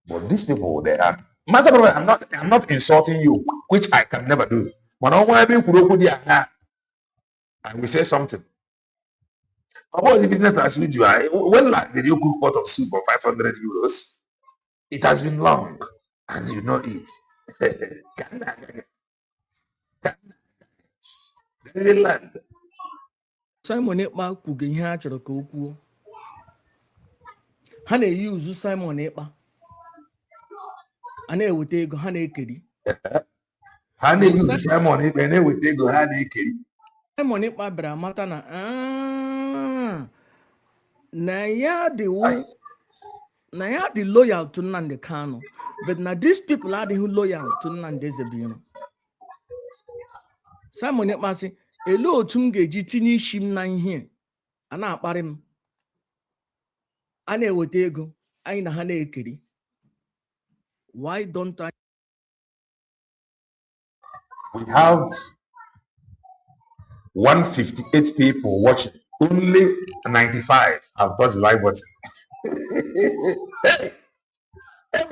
But these people, they are. Master Brother, I'm not insulting you, which I can never do. But I will say something. About the business as usual. When last did you cook pot of soup for 500 euros? It has been long, and you know it. Simon Ekpa kwugo ihe a chọrọ ka o kwuo. Ha na-eyuzu Simon Ekpa. A na-eweta ego ha na-ekeri. Ha na-eyuzu Simon Ekpa na-eweta ego ha na-ekeri. Simon Ekpa bịara mata na ya dị loyal to Nnamdi Kanu, but na these people adịghị loyal to Nnamdi Ezebiro. Simon Ekpa sị, ele otu m ga-eji tinye isi m na ihe a na-akparị m, a na-eweta ego anyị na ha na-ekeri. Why don't I? We have 158 people watching. Only 95 have touched the like button. I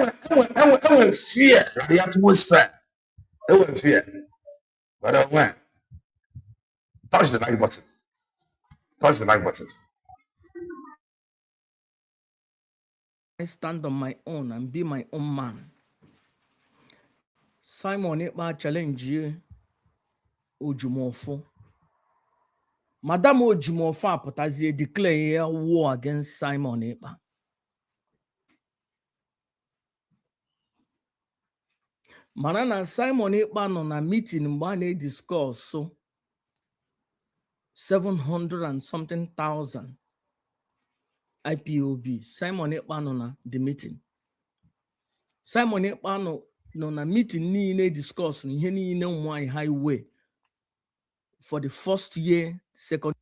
will fear the atmosphere. I will fear. But I went. Touch the like button. Touch the like button. I stand on my own and be my own man. Simon Ekpa challenge Ojumofo. Madam Ojumofo apụtazie declare war against Simon Ekpa. Mana na Simon Ekpa nọ na meeting mgbe a na-discuss so 700 and something thousand IPOB. Simon Ekpa nọ na the meeting. Simon Ekpa nọ na meeting niile discuss ihe niile ụmụnwaanyị highway for the first year, second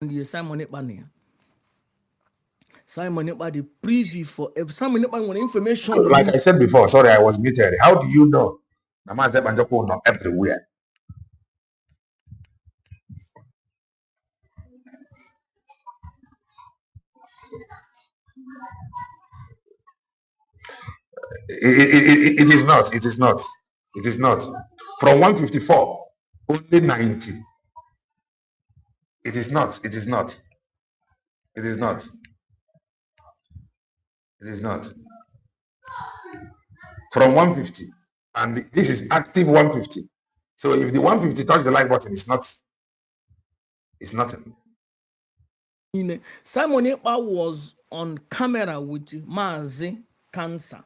year. Simon Ekpa nọ. Simon Ekpa the preview for Simon Ekpa want information. Like I said before, sorry, I was muted. How do you know Maazị Banjoko not everywhere? It is not. It is not. It is not. From 154, only 90. It is not. It is not. It is not. It is not. From 150, and this is active 150. So if the 150 touch the like button, it's not. It's nothing. Simon Ekpa was on camera with Maazi Cancer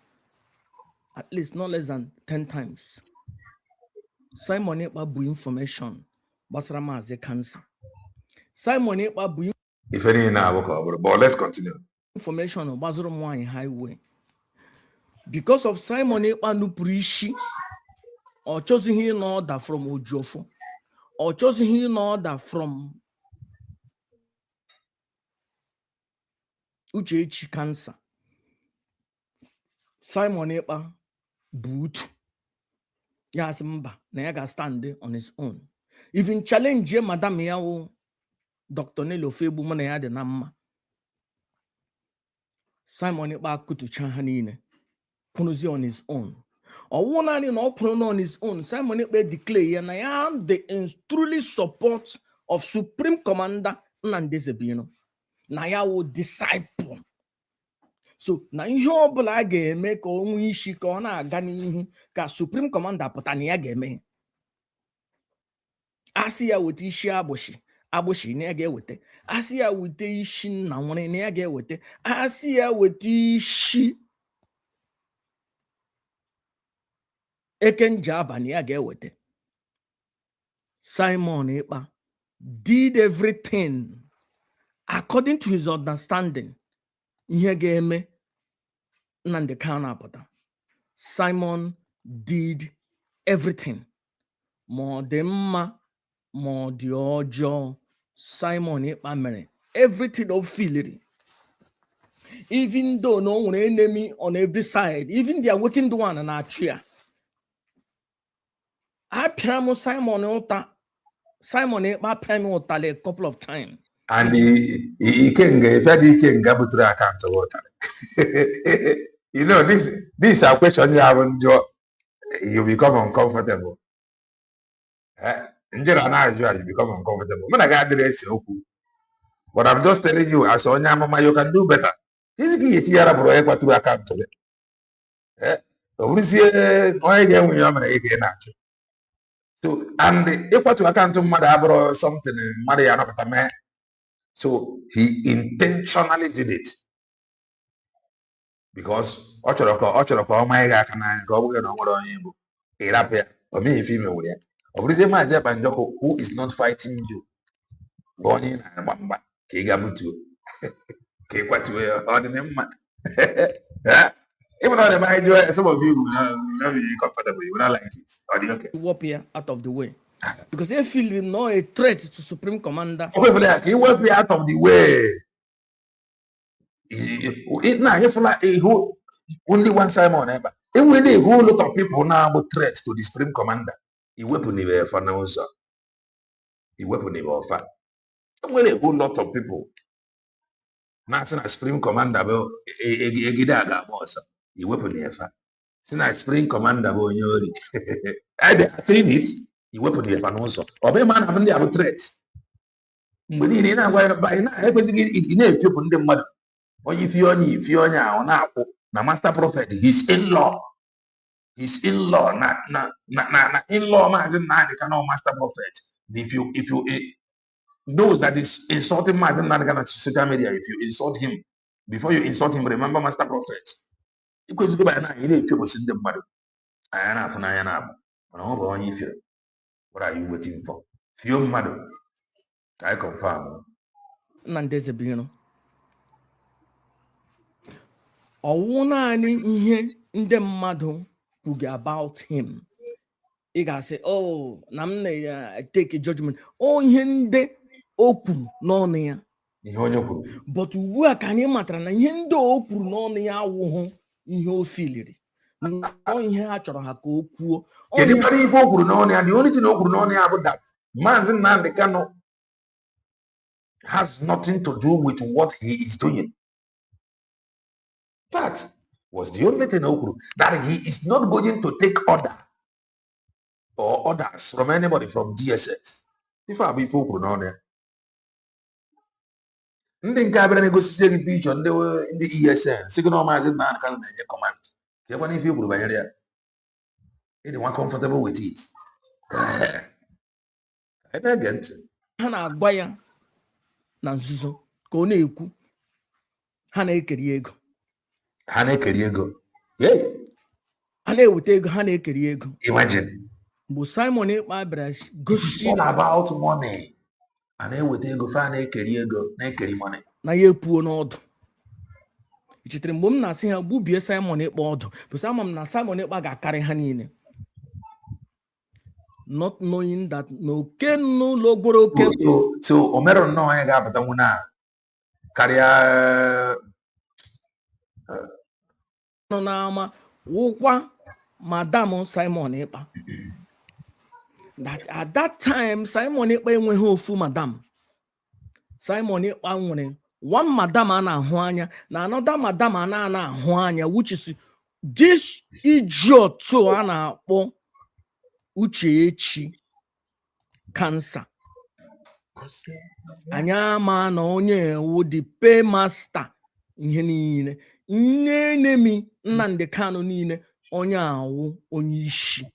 at least no less than 10 times. Simon Ekpa bu information basara Maazi Cancer. Simon Ekpa bu if any now, but let's continue. Information on Bazuru Mwai Highway. Because of Simon Ekpa Nuprishi, or choosing him order from Ojofo, or choosing him order from Uchechi Cancer. Simon Ekpa boot. Yes, mba na ya ga stand on his own. Even challenge Madam Yao Dr. Nello Febu mana ya de na mma. Simon Ekpa kutucha ha niile. Kwunuzi on his own. Or one ani no kwunu on his own. Simon Ekpa declare ya na ya the truly support of Supreme Commander Nnamdi Ezebino. Na ya wo disciple. So na ihe ọbụla a ga-eme ka o nwee isi ka ọ na-aga n'ihu ka Supreme Commander pụta na ya ga-eme. Asị ya weta isi agbụshị na ya ga-eweta. Asị ya weta isi nna nwere na ya ga-eweta. Asị ya weta isi Ekenjaba na ya ga-eweta. Simon Ekpa did everything according to his understanding. Ihe ga-eme Nnamdi Kanu apụta. Simon did everything. Ma ọ dị mma ma ọ dị ọjọọ, Simon Ekpa mere everything of feeling. Even though no one enemy on every side, even their working one and achia. I pramo Simon Ekpa pramo a couple of times. And he can get go to the account of water. You know, this is a question you haven't, you become uncomfortable. In general, you become uncomfortable. When I got the rest, but I'm just telling you, as on Yamama, you can do better. This is here to the account to it. So, and equal to account to mother something, Maria. So he intentionally did it because my who is not fighting you. Born even though some of you will be comfortable, you will not like it. Or do okay? Warp here out of the way. Because they feel him not a threat to Supreme Commander. He will be out of the way. Only one Simon ever. It will be a whole lot of people now about threat to the Supreme Commander. He weapon never for now, sir. He weapon never offer. It will a whole lot of people. Now, Supreme Commander, he weapon never. Since Supreme Commander, I seen it. He weapon never also. Or be man having the threat. But in by now, I basically if you put the mother. Or if you only now, na master prophet, his in-law, na in-law, man, they cannot master prophet. If you those that is insulting man, not gonna social media. If you insult him, before you insult him, remember master prophet. Because by now, if you was in the mother, I am what are you waiting for? Few mother, I confirm. Nnamdi Ezebino. Ọwụ naanị ihe ndị mmadụ kwuga about him. Ị ga-asị, oh, na m na-take a judgment. Oh, ihe ndị o kwuru n'ọnụ ya. But ugbu a ka anyị matara na ihe ndị o kwuru n'ọnụ ya awụghụ ihe o filiri. Ọ ihe ha chọrọ ha ka o kwuo. Kedu ife o kwuru n'ọnụ ya? The only thing o kwuru n'ọnụ ya bụ that Maazị Nnamdi Kanu has nothing to do with what he is doing. That was the only thing that he is not going to take order or orders from anybody from DSS. If I be folk on there, ndị nke abịara negosie gị picture ndị ESN signal Maazị Nnamdi Kanu na-enye command. Kekwana ife kwuru banyere ya. Ị dị nwa comfortable with it. Ebe ege ntị. Ha na-agba ya na nzuzo ka ọ na-ekwu ha na-ekeri ego. Ha na-ekeri ego. Yeah. A na-eweta ego, ha na-ekeri ego. Imagine. Mgbe Simon Ekpa bịara It is gosi all about money. A na-eweta ego, fa na-ekeri ego, na-ekeri money. na ya epuo n'ọdụ. Ichetara mgbe m na-asị ha gbubie Simon Ekpa ọdụ, bụ ama m na Simon Ekpa ga-akarị ha niile. Not knowing that n'oke n'ụlọ gboro oke. So o mere nnọọ onye ga-apụta nwụ na karịa nọ n'ama wụkwa Madam Simon Ekpa. That at that time Simon Ekpa enweghị ofu madam. Simon Ekpa nwere one madam a na-ahụ anya na another madam a na-ahụ anya, which is this idiot a na-akpọ Uchechi cancer. Anyị ama na onye ewu the paymaster ihe niile. Ihe enemi Nnamdi Kanu niile onye awụ onye isi.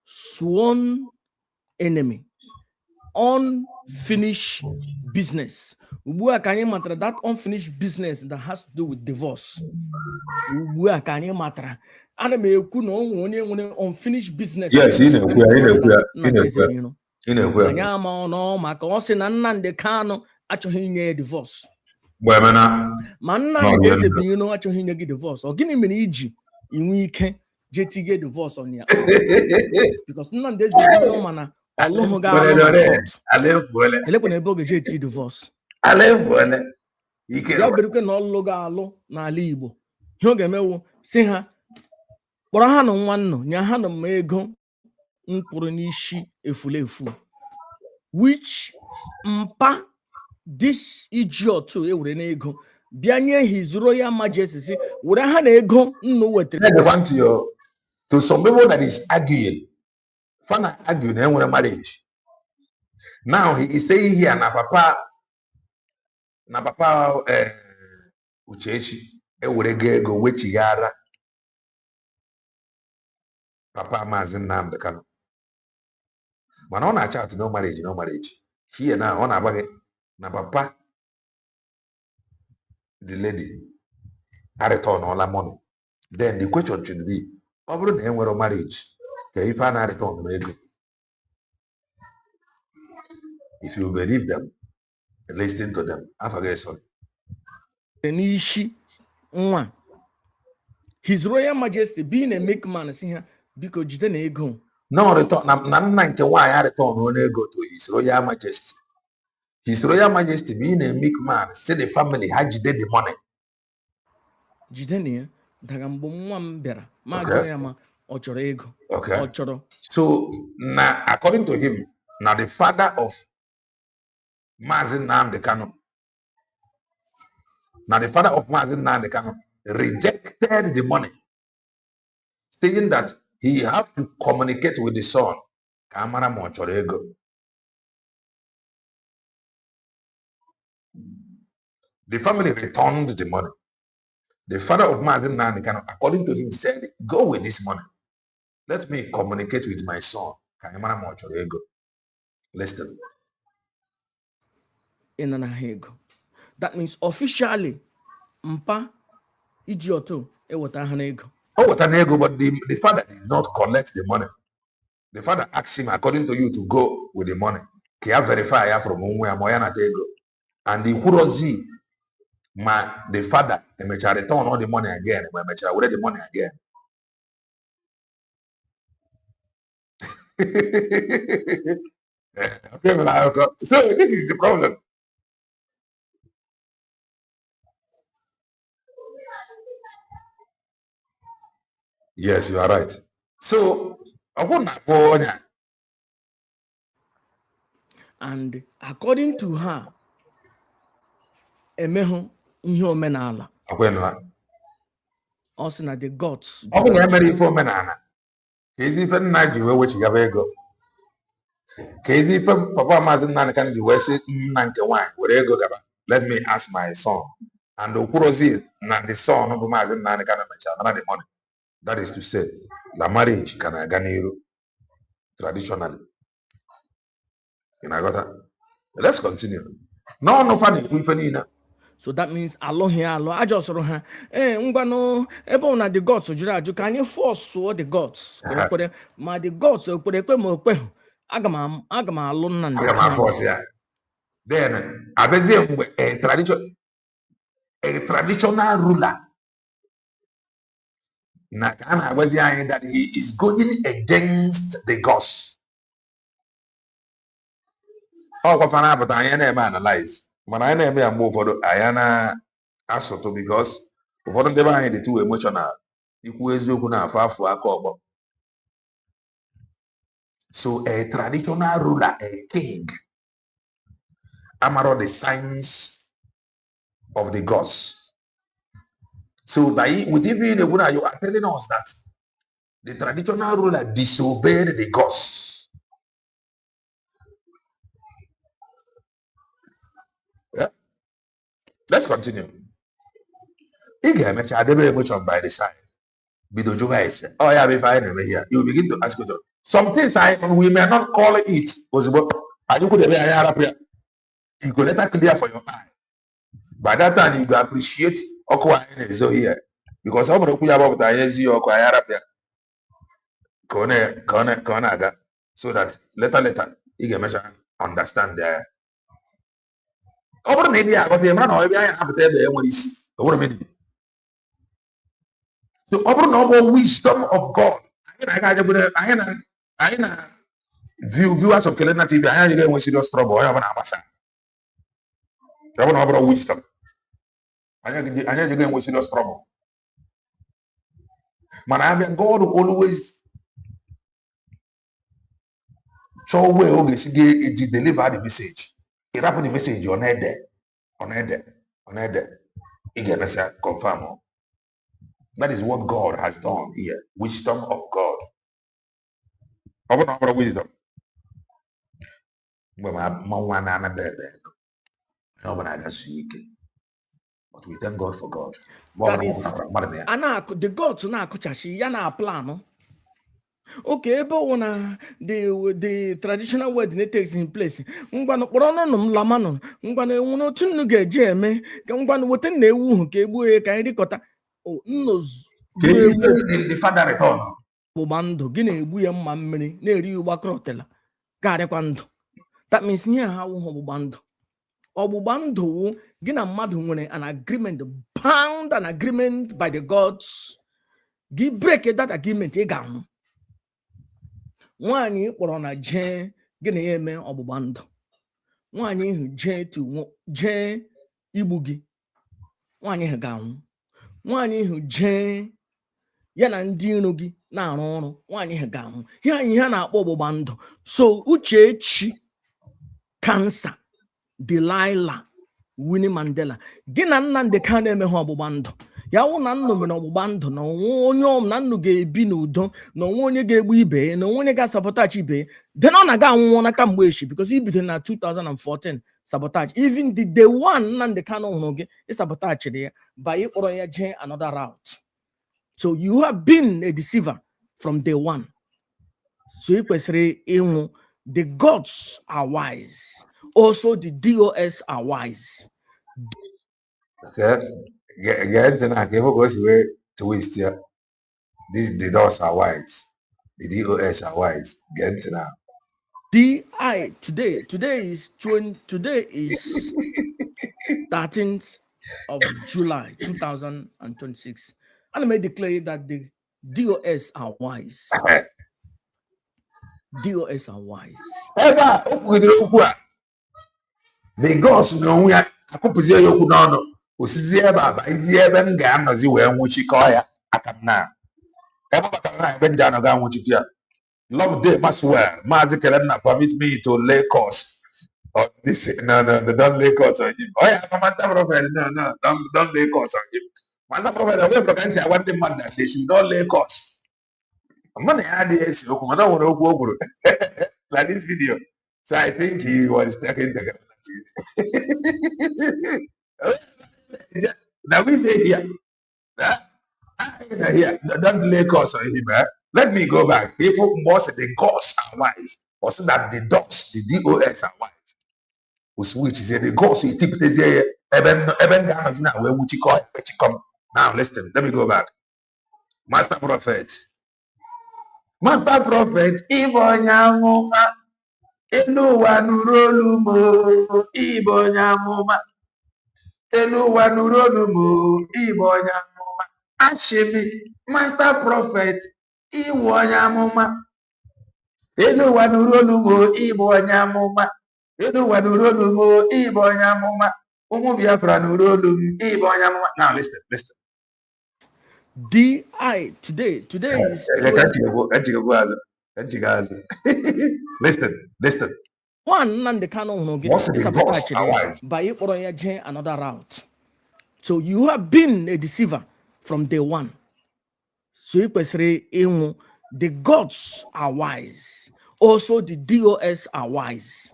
Sworn enemy. Unfinished business. Ugbu a ka anyị matara that unfinished business that has to do with divorce. Ugbu a ka anyị matara. Ana m ekwu na onye nwere unfinished business. Yes, ị na-ekwu ya. Anyị ama ọnụ maka ọ sị na Nnamdi Kanu achọghị inye divorce. Ma Nnamdi Ezebinyo achọghị inye gị divorce. Ọ gịnị mere iji inwe ike je tige divorce on ya? Because Nnamdi Ezebinyo mana ọlụhụ ga-alụ na court. Elekwana ebe ọ ga-eje eti divorce. Ya berukwe na ọlụlụ ga-alụ n'ala Igbo. Ihe ọ ga-emewu si ha kpọrọ ha na nwa nnụ nye ha na mma ego mkpụrụ n'isi efulefu, which mpa this idiot ewere n'ego bịa nye His Royal Majesty si were ha na ego nnu wetara. To some people that is arguing, fana argue na enwere marriage. Now he is saying here na papa Uchechi ewere ego wechighara Papa Maazị Nnamdi Kanu. Mana ọ na-achat no marriage. Here now ọ na-agba gị na papa the lady a return all the money. Then the question should be, ọ bụrụ na enwere marriage ka ife a na-return ego. If you believe them, listen to them. After sorry. Nishi nwa. His Royal Majesty being a make man si ha biko jide na ego. No return na nna nke nwaanyị return on ego to His Royal Majesty. His Royal Majesty being a meek man, say the family ha jide the money. Jide na ya daga mgbe nwa m bịara ma jụọ ya ma ọ chọrọ ego. Ọ chọrọ. So na according to him, now the father of Maazị Nnamdi Kanu, rejected the money, saying that he have to communicate with the son. Kamara mo chọrọ ego. The family returned the money. The father of Maazị Nnamdi Kanu, according to him, said, go with this money. Let me communicate with my son. Kamara mo chọrọ ego. Listen. That means officially, mpa ijioto eweta ha ego. But the father did not collect the money. The father asked him, according to you, to go with the money. Can verify from Moyana Tego? And the Hurozi, the father, return all the money again. Where the money again? So this is the problem. Yes, you are right. So, and according to her, emehu ihe omenala. Also na the gods. Ọ bụ na emere ife omenala. Ka ezi ife nna ji wee wechigaba ego. Ka ezi ife papa Maazị Nnamdi Kanu ji wee sị nna nke nwaanyị were ego gaba. Let me ask my son. And okwurozi na the son bụ Maazị Nnamdi Kanu mechara nara the money. That is to say, the marriage can aga n'iru traditionally. You know, let's continue. No funny. So that means allo here, allo. I just saw her. Ngwano, ebo na the gods ojura aju. Can you force the gods? Ma the gods okpere mo okpe. Agama allo na the Agama force ya. Then abezi a traditional ruler. Na kana abezi ayin that he is going against the gods. Oh, kwa fana but ayin na analyze. Man ayin na eme move for ayana asoto because ụfọdụ ndị be anyị dị too emotional ikwu eziokwu na afọ aka ọgbọ. So a traditional ruler, a king, amaro the signs of the gods. So with even you are telling us that the traditional ruler disobeyed the gods. Yeah. Let's continue. Emotion by the side. Oh yeah, if I never hear, you begin to ask yourself. Some things we may not call it possible. You could have you could let that clear for your eye. By that time, you will appreciate so here. Because some of the about the so that later you can measure understand there. Over maybe I got the man or I have to so over noble wisdom of God. I viewers of Kelena TV, I get one serious trouble. I have an ambassador. I have no wisdom. I get one serious trouble. Man, I have God who always show where he deliver the message. He wrap the message on there. He get message confirm. That is what God has done here. Wisdom of God. Open up wisdom. But we thank God for God. That is the gods na akuchashi ya na plan. Okay, but when the traditional wedding takes in place, ngwana kpọrọ nọ lamano, ngwana uno tunu geje eme, ngwana wote na ewu nke egbu e ka ndị kọta. Oh, nnoz. The father return. Bubando gị na-egbu ya mma mmiri na-eri ụgbakọrọ otela karịkwa ndụ. That means ihe ha wụ ọgbụgba ndụ gị na mmadụ nwere an agreement, bound an agreement by the gods. Gị break that agreement ị ga-anwụ. Nwaanyị kpọrọ na jee gị na ya eme ọgbụgba ndụ. Nwaanyị ihu jee igbu gị. Nwaanyị ihu ga-anwụ. Nwaanyị ihu jee ya na ndị iro gị na-arụ ọrụ. Nwaanyị ihu ga-anwụ. Ihe a na-akpọ ọgbụgba ndụ. So Uchechi, Cancer, Delilah, Winnie Mandela. Gị na Nnamdi Kanu na-eme ha ọgbụgba ndụ. Ya wụ na nnụ mere ọgbụgba ndụ na onye na nnụ ga-ebi n'udo na onwe onye ga-egbu ibe na onwe onye ga-sabotage ibe. Then ọ na-aga anwụọ n'aka mgbe echi because he bidoro na 2014 sabotage. Even the day one Nnamdi Kanu hụrụ gị sabotage ya by ịkpọrọ ya jee another route. So you have been a deceiver from day one. So ị kwesịrị ịnwụ. The gods are wise. Also the DOS are wise. Okay. Get to twist here. The DOS are wise. The DOS are wise. Get to now. Today is 13th of July 2026. And I may declare that the DOS are wise. DOS are wise. The gods know we are a Osizie baba izie ebe m ga-anọzi wee nwụchikọ ya aka m na ebe batara na ebe ndị anọ ga nwụchikọ ya. Love day Maxwell Maazị Kelenna permit me to lay course on this. No, don't lay course on him. Oh yeah, Master Prophet, no, don't lay course on him. Master Prophet, we can say I want the man that they should not lay course. Money had this like this video. So I think he was taking the now we say here. Don't lay course on him. Let me go back. People must say the gods are wise. Or say that the DOS are wise. Which is the gods he typically Now listen, let me go back. Master Prophet, Ibonyamuma, Eluwa Nurolumo, Ibonyamuma, Eluwa Nurolumo, Ibonyamuma, Ashimi, Master Prophet, Ibonyamuma, Eluwa Nurolumo, Ibonyamuma, Eluwa Nurolumo, Ibonyamuma, Biafra Nurolum, Ibonyamuma. Now listen. DI today is listen. One and the canon no get by another route. So you have been a deceiver from day one. So you can say the gods are wise. Also the DOS are wise.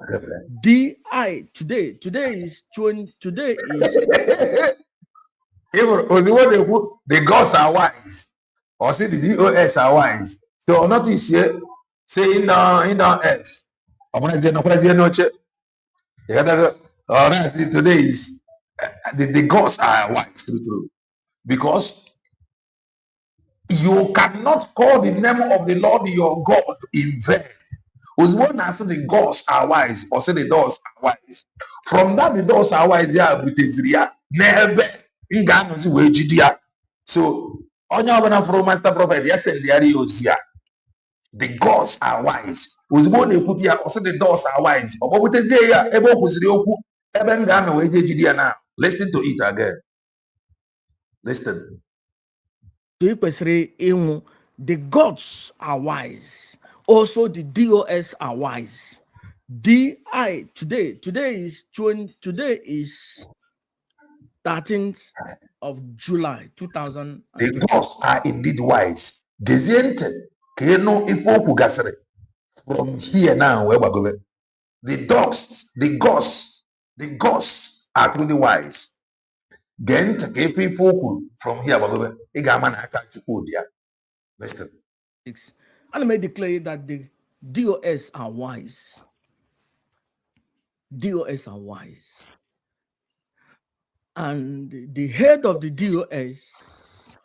DI today is the gods are wise, or say the DOS are wise. So notice here, say in the earth. Today is the gods are wise, true. Because you cannot call the name of the Lord your God in vain. When I say the gods are wise, or say the doors are wise. From that, the doors are wise. Never. So, on your from Master Prophet, yes, and the gods are wise. Also the doors are wise. Listen to it again. Listen. The gods are wise. Also the DOS are wise. DI today is 13th of July 2000. The gods are indeed wise. Geziente keno ifoku gasere. From here now, where we're going. The gods are truly wise. Gent kefi ifoku from here we're going. Igaman akachi odia. Listen. And I may declare that the DOS are wise. DOS are wise. And the head of the DOS,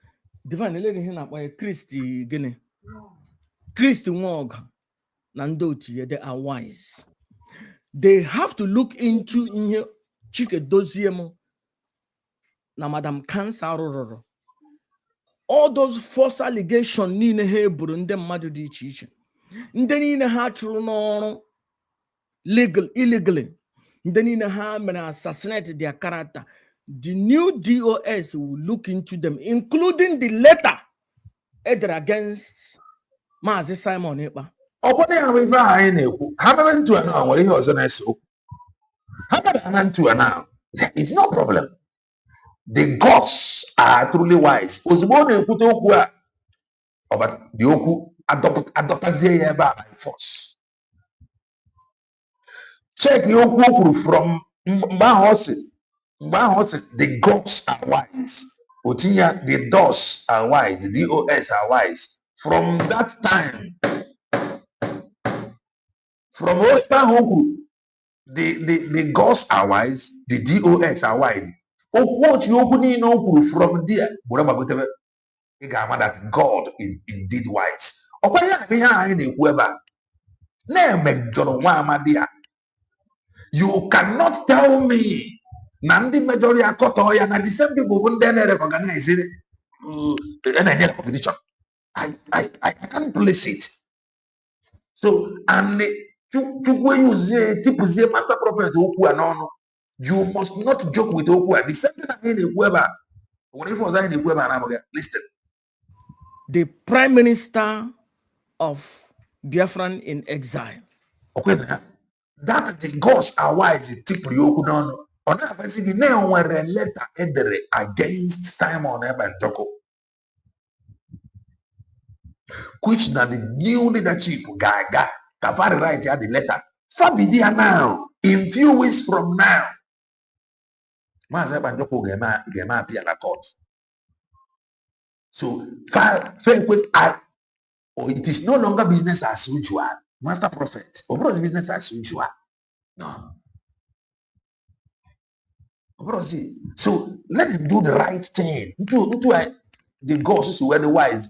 divine lady here by Christy Guinea. Christy Wong Nandoti, they are wise. They have to look into in here Chike Doziemo na Madam Cancer. All those false allegations nine heburu ndị mmadụ dị iche iche. Ndị niile ha chụrụ n'ọrụ illegally. Ndị niile ha mere assassinate their character. The new DOS will look into them, including the letter either against Mazi Simon Ekpa. How about to now? What he was on so? How about to now? It's no problem. The gods are truly wise. But the oku adopt by force. Check the oku from Mbahose. The gods are wise. Otinya, the DOS are wise. The DOS are wise. From that time, from Oku, the gods are wise. The DOS are wise. What you opening from there? That God is indeed wise. You cannot tell me Nandi majority akotoya na the same people who then recognize it and I get recognition. I can't place it. So and when you say Master Prophet Oku no, you must not joke with Oku. The same thing in Whoever. What if I was in Whoever? Listen. The Prime Minister of Biafran in exile. Okay, that the gods are wise. Tipo Yoku no. On a letter against Simon Ebantoko, which now the new leadership guy got Kavari right here the letter. Fabidia now, in few weeks from now, Maza Ebantoko gema appear at court. So it is no longer business as usual. Master Prophet, or business as usual. No. So let them do the right thing. The gods who were the wise,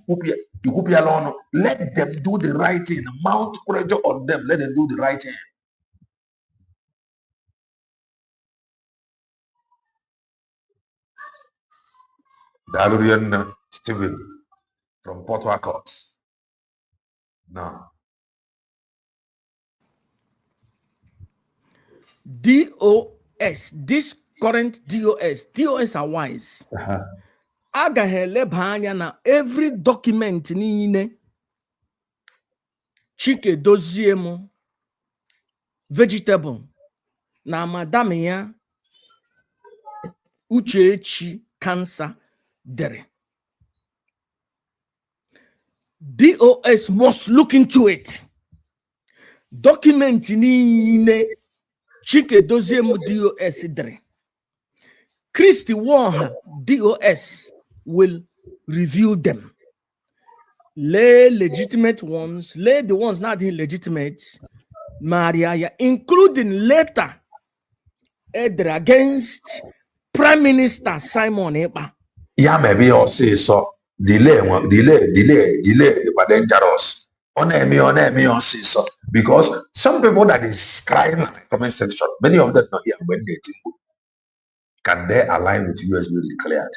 let them do the right thing. Mount pressure on them. Let them do the right thing. Dalurian Stephen from Port Harcourt. Now, DOS, this current DOS are wise. Agaghị eleba anya na every document niile Chike dozie m vegetable na madam ya Uchechi cancer dere. DOS must look into it. Document niile Chike dozie m DOS dere. Christy Warner DOS will review them. Lay legitimate ones, lay the ones not illegitimate, Maria, including letter against Prime Minister Simon Ekpa. Yeah, maybe I'll say so. Delay, but dangerous. On say so. Because some people that is crying in the comment section, many of them not here when they think. Can they align with USB declared?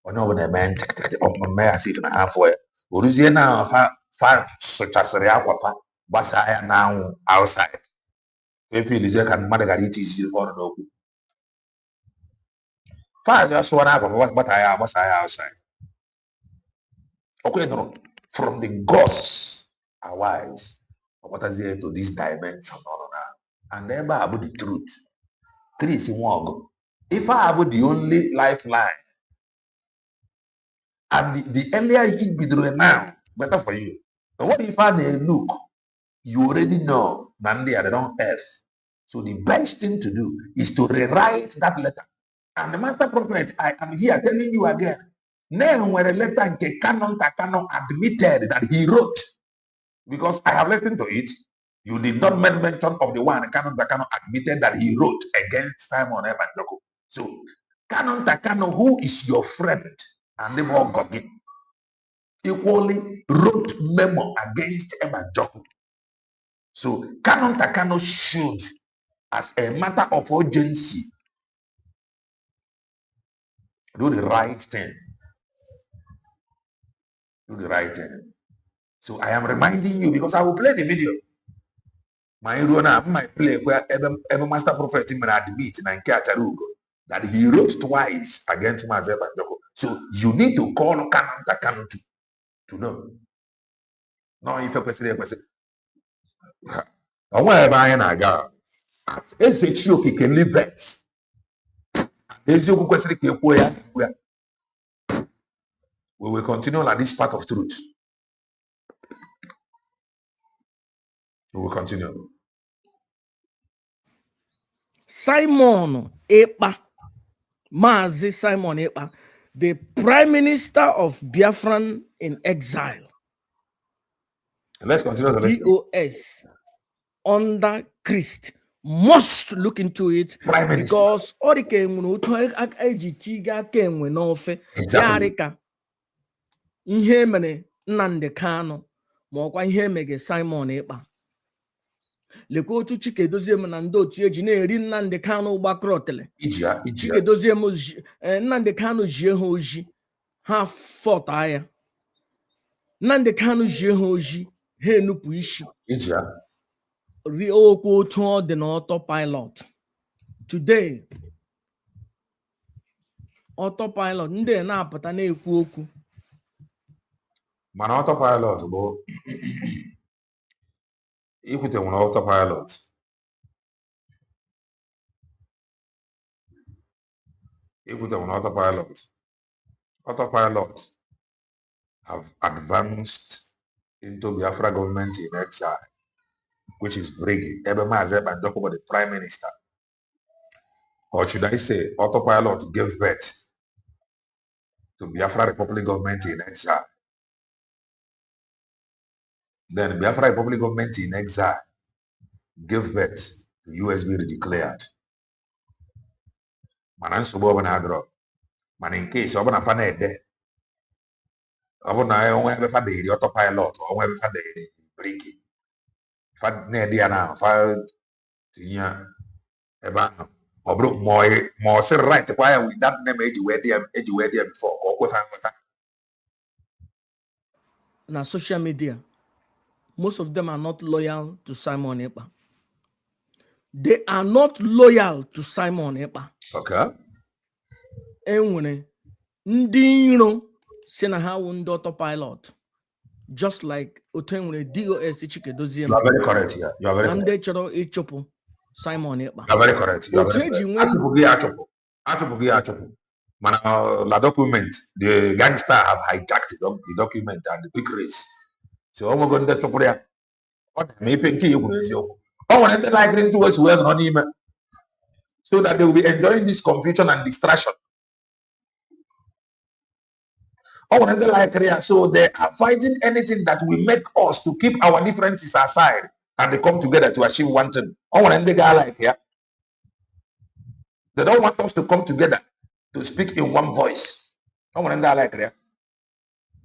Or no, when a man on my seat and a half way. Original far such as the aqua, but I am now outside. If you can Margarita is on no. Far just one hour, but I am outside. Okay, no, from the gods are wise. What is there to this dimension? And never about the truth. Please, if I have the only lifeline, and the earlier you be doing now, better for you. But what if I look? You already know Nandi are on earth. So the best thing to do is to rewrite that letter. And the master prophet, I am here telling you again. Name where a letter in Canon Takano admitted that he wrote. Because I have listened to it. You did not make mention of the one Canon Takano admitted that he wrote against Simon Ebanjoko. So Canon Takano, who is your friend, and the more Gogi, equally wrote memo against Ebanjoko. So Canon Takano should, as a matter of urgency, do the right thing. Do the right thing. So I am reminding you because I will play the video. My Rona might play where every master prophet admit that he wrote twice against Mazeb and Joko. So you need to call Canon Takano to know. No, if a president was I want to buy an aga. As a child can live it. We will continue like this part of truth. We will continue. Simon Ekpa, Mazi Simon Ekpa, the Prime Minister of Biafran in exile. Let's continue the list. DOS under Christ must look into it because all the came Yarika ihe mere Nnamdi Kanu ma ọkwa ihe mege Simon Ekpa lekwa otu Chike dozie m na ndị otu eji na-eri Nnamdi Kanu gbakọrọtele Chike dozie m Nnamdi Kanu jie ha oji ha fọta ya Nnamdi Kanu jie ha oji ha enupụ isi ri okwu otu ọ dị n'autopilot today autopilot ndị na-apụta na-ekwu okwu mana autopilot bụ ikwute nwere autopilot autopilot have advanced into Biafra government in exile, which is bringing Ebemaze Banjoko, the prime minister. Or should I say, autopilot gave birth to Biafra Republic government in exile. Then Biafra Republic government in exile gave birth to USB declared. mana nsogbu ọbụla adọrọ mana in case ọbụna fa na-ede ọbụna onwe ebe fa deri autopilot onwe ebe fa deri briki fa na-ede ya na fa tinye ya ebe ahụ ọ bụrụ ma ọ sịrị right kwa ya with that name eji wee dị ya before ka ọ kwefa nghọta. Na social media, most of them are not loyal to Simon Ekpa. They are not loyal to Simon Ekpa. Okay. Enwere ndị iro si na ha wụ ndị autopilot, just like otu enwere DOS Chikedozie. You are very correct here. You are very correct. Ndị chọrọ ịchụpụ Simon Ekpa. You are very correct. You are very correct. Achụpụghị ya achụpụ. Mana la document, the gangster have hijacked the document and the big race. So I'm going to chụpụrụ ya. Ọ na-eme ife nke ya kwuru eziokwu. Ọ nwere ndị like into us well nọ n'ime. So that they will be enjoying this confusion and distraction. Oh, and they like it, so they are fighting anything that will make us to keep our differences aside and they come together to achieve one thing. Oh, and they go like yeah. They don't want us to come together to speak in one voice. Oh, and they like it.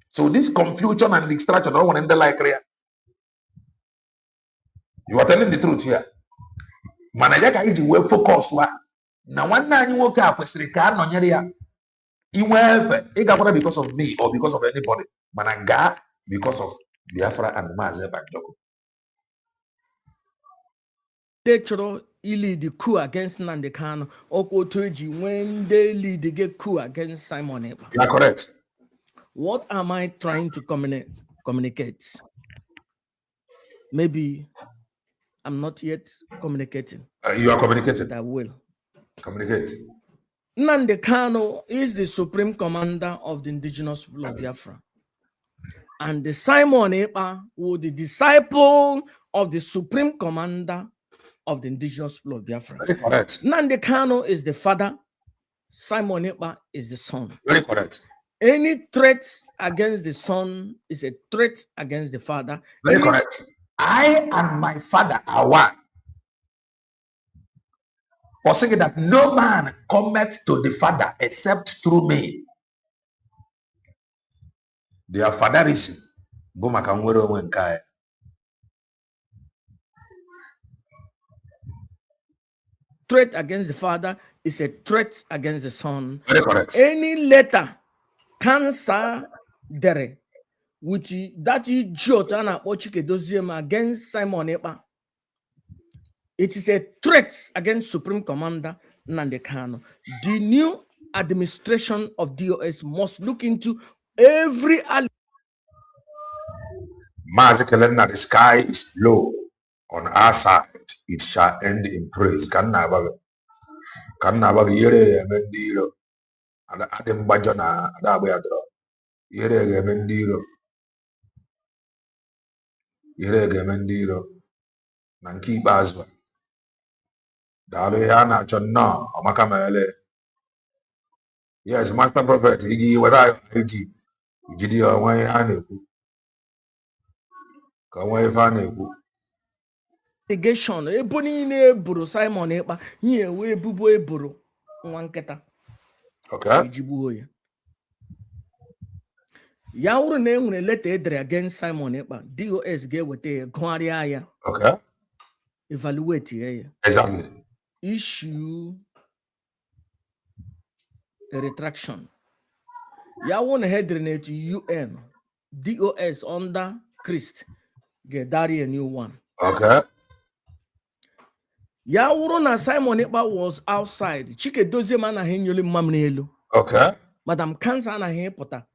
So this confusion and distraction, oh, and they like it. You are telling the truth here. Manager iji we focus wa. Na nwanne anyị nwoke a kwesịrị ka anọnyere ya. Because of me or because of anybody. Mananga because of Biafra and Maazị Banjoko. They try to lead the coup against Nnamdi Kanu or Kotoji when they lead the coup against Simon Ekpa. You are correct. What am I trying to communicate? Maybe I'm not yet communicating. You are communicating. I will. Communicate. Nnamdi Kanu is the supreme commander of the indigenous people of Biafra. And the Simon Ekpa was the disciple of the supreme commander of the indigenous people of Biafra. Very correct. Nnamdi Kanu is the father. Simon Ekpa is the son. Very correct. Any threat against the son is a threat against the father. Very correct. I and my father are one. For saying that no man cometh to the Father except through me. Their fatherism. Threat against the father is a threat against the son. Very correct. Any letter, cancer, dere, which that is Jotana or Chikedozie against Simon Ekpa. It is a threat against Supreme Commander Nnamdi Kanu. The new administration of DOS must look into every. Maazị Kelena, the sky is low on our side. It shall end in praise. Kanna abaga yere emendiro. Ada adem bajona ada abayadro. Yere emendiro. Yere emendiro. Nanki bazwa. Yana Chonna, Amakamele. Yes, Master Prophet, he was I Gideon away Haneku. Come away Faneku. Negation, Ebony Buru Simon Ekpa, here we bubo Buru, one keta. Okay. Yauru name letter against Simon Ekpa. DOS gave with a Guaria. Okay. Evaluate here. Exactly. Issue a retraction. Ya want head to UN, DOS under Christ, get Dari a new one. Okay. Ya na Simon Ekpa was outside. Chike dozie mana henyole mamnelu. Okay. Madam Kansa na he pota.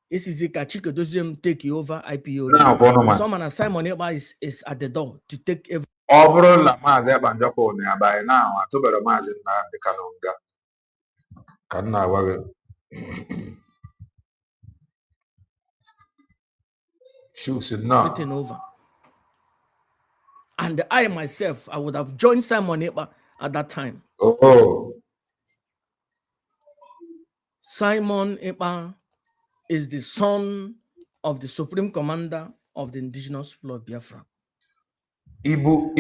This is it. Chike dozie take over IPO. Now, someone Simon Ekpa is at the door to take every. Overall, la Maazị Banjoko nearby now. I told the Maazị Nnamdi Kanu. Kanna wage. Shoots it now. Taking over. And I myself, I would have joined Simon Ekpa at that time. Oh. Simon Ekpa is the son of the Supreme Commander of the indigenous people of Biafra. Ibu,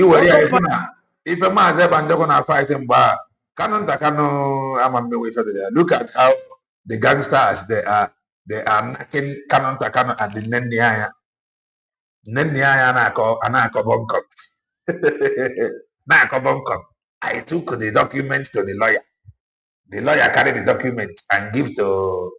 if a Maazị Banjoko na fighting bar, Canon Takano, I'm on the way for there. Look at how the gangsters they are knocking Canon Takano and the Neniaya. Neniaya Anako Bongkok. Nako Bongkok. I took the documents to the lawyer. The lawyer carried the document and give to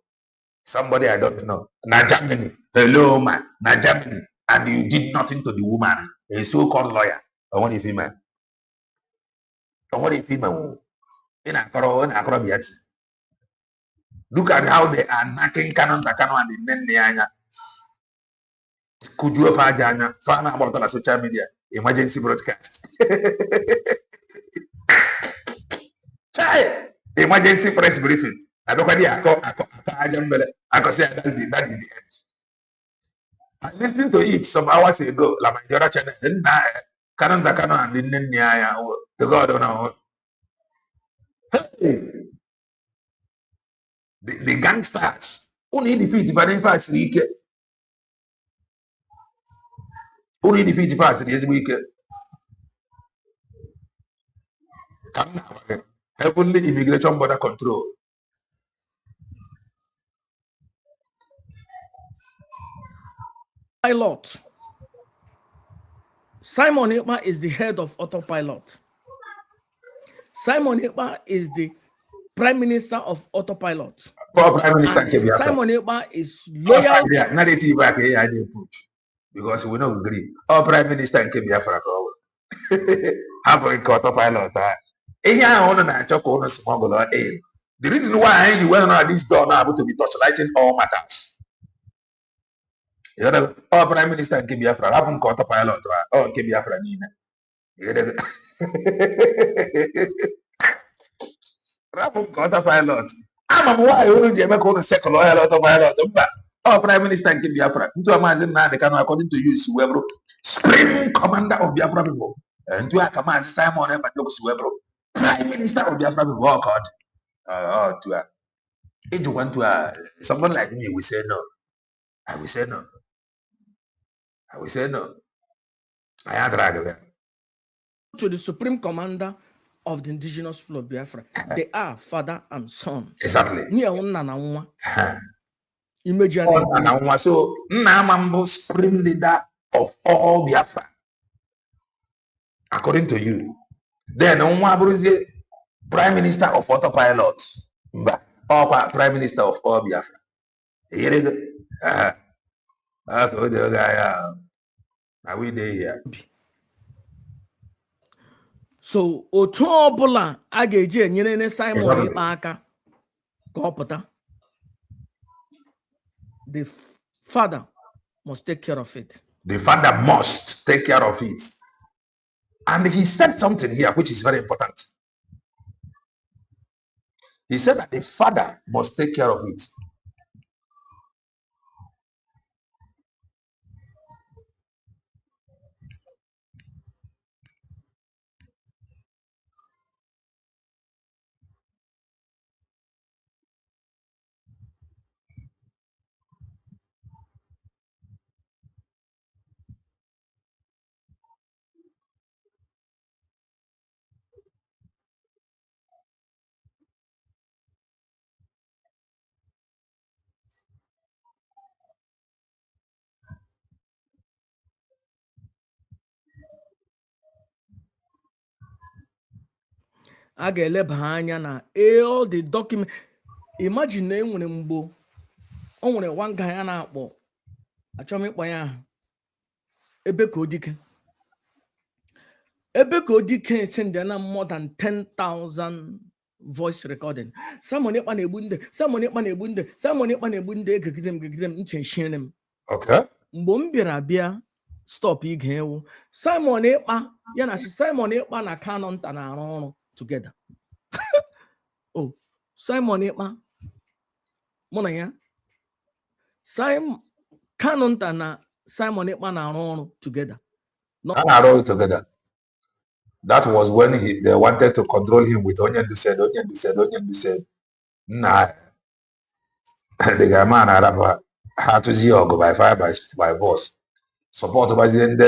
somebody I don't know. Na Germany. Hello, man. Na Germany. And you did nothing to the woman, a so-called lawyer. I want a female. I want a female. Look at how they are knocking Canon Takano and the Nenianya. Could you have found out about on social media? Emergency broadcast. Emergency press briefing. I don't know I can say that is the end. I listened to it some hours ago, La Majora channel. Then Canon Takano and the Nenianya, the God don't know. The gangsters only defeat Vanessa week. Only defeat fast this week. Heavenly immigration border control. Pilot. Simon Ekpa is the head of Autopilot. Simon Ekpa is the Prime Minister of Autopilot. Prime Minister Simon Ekpa is loyal. Because we don't agree. Our Prime Minister in Biafra. Have a Autopilot. The reason why I ain't well at this door now to be torchlighting all matters. Our Prime Minister in Biafra have Autopilot. Oh, Biafra. Autopilot. I'm why you don't go to second loyal Autopilot. Oh, Prime Minister in Biafra. Into a man now, they can according to you, Suebro, Supreme Commander of Biafra people. And to a command Simon and Suebro, Prime Minister of Biafra people. Oh, God. To a if you want to someone like me, we say no. I will say no. I will say no. I had drag to the Supreme Commander of the indigenous people of Biafra. They are father and son. Exactly. Immediately. So Namambo supreme leader of all Biafra. According to you. Then Nwayi Prime Minister of Autopilot. Or Prime Minister of all Biafra. Here you go. Are we there here? So otu ọbụla a ga-eji enyere Simon Ekpa aka ka ọ pụta. The father must take care of it. The father must take care of it. And he said something here which is very important. He said that the father must take care of it. A ga-eleba anya na all the document. Imagine na enwere mgbo o nwere one guy a na-akpọ achọm ịkpọ ya aha ebe ka odike send na more than 10,000 voice recording. Simon Ekpa na-egbu ndị egegide m nchenshire m. Okay. Mgbe m bịara stop ige ewu Simon Ekpa ya na Simon Ekpa na Canon nta na-arụ ọrụ together. Oh, Simon Ekpa mụ na ya Canon nta na Simon Ekpa na-arụ ọrụ together. Together. That was when they wanted to control him with Onyendu said. Nah. The guy man had to see by fire by force. Support by the end,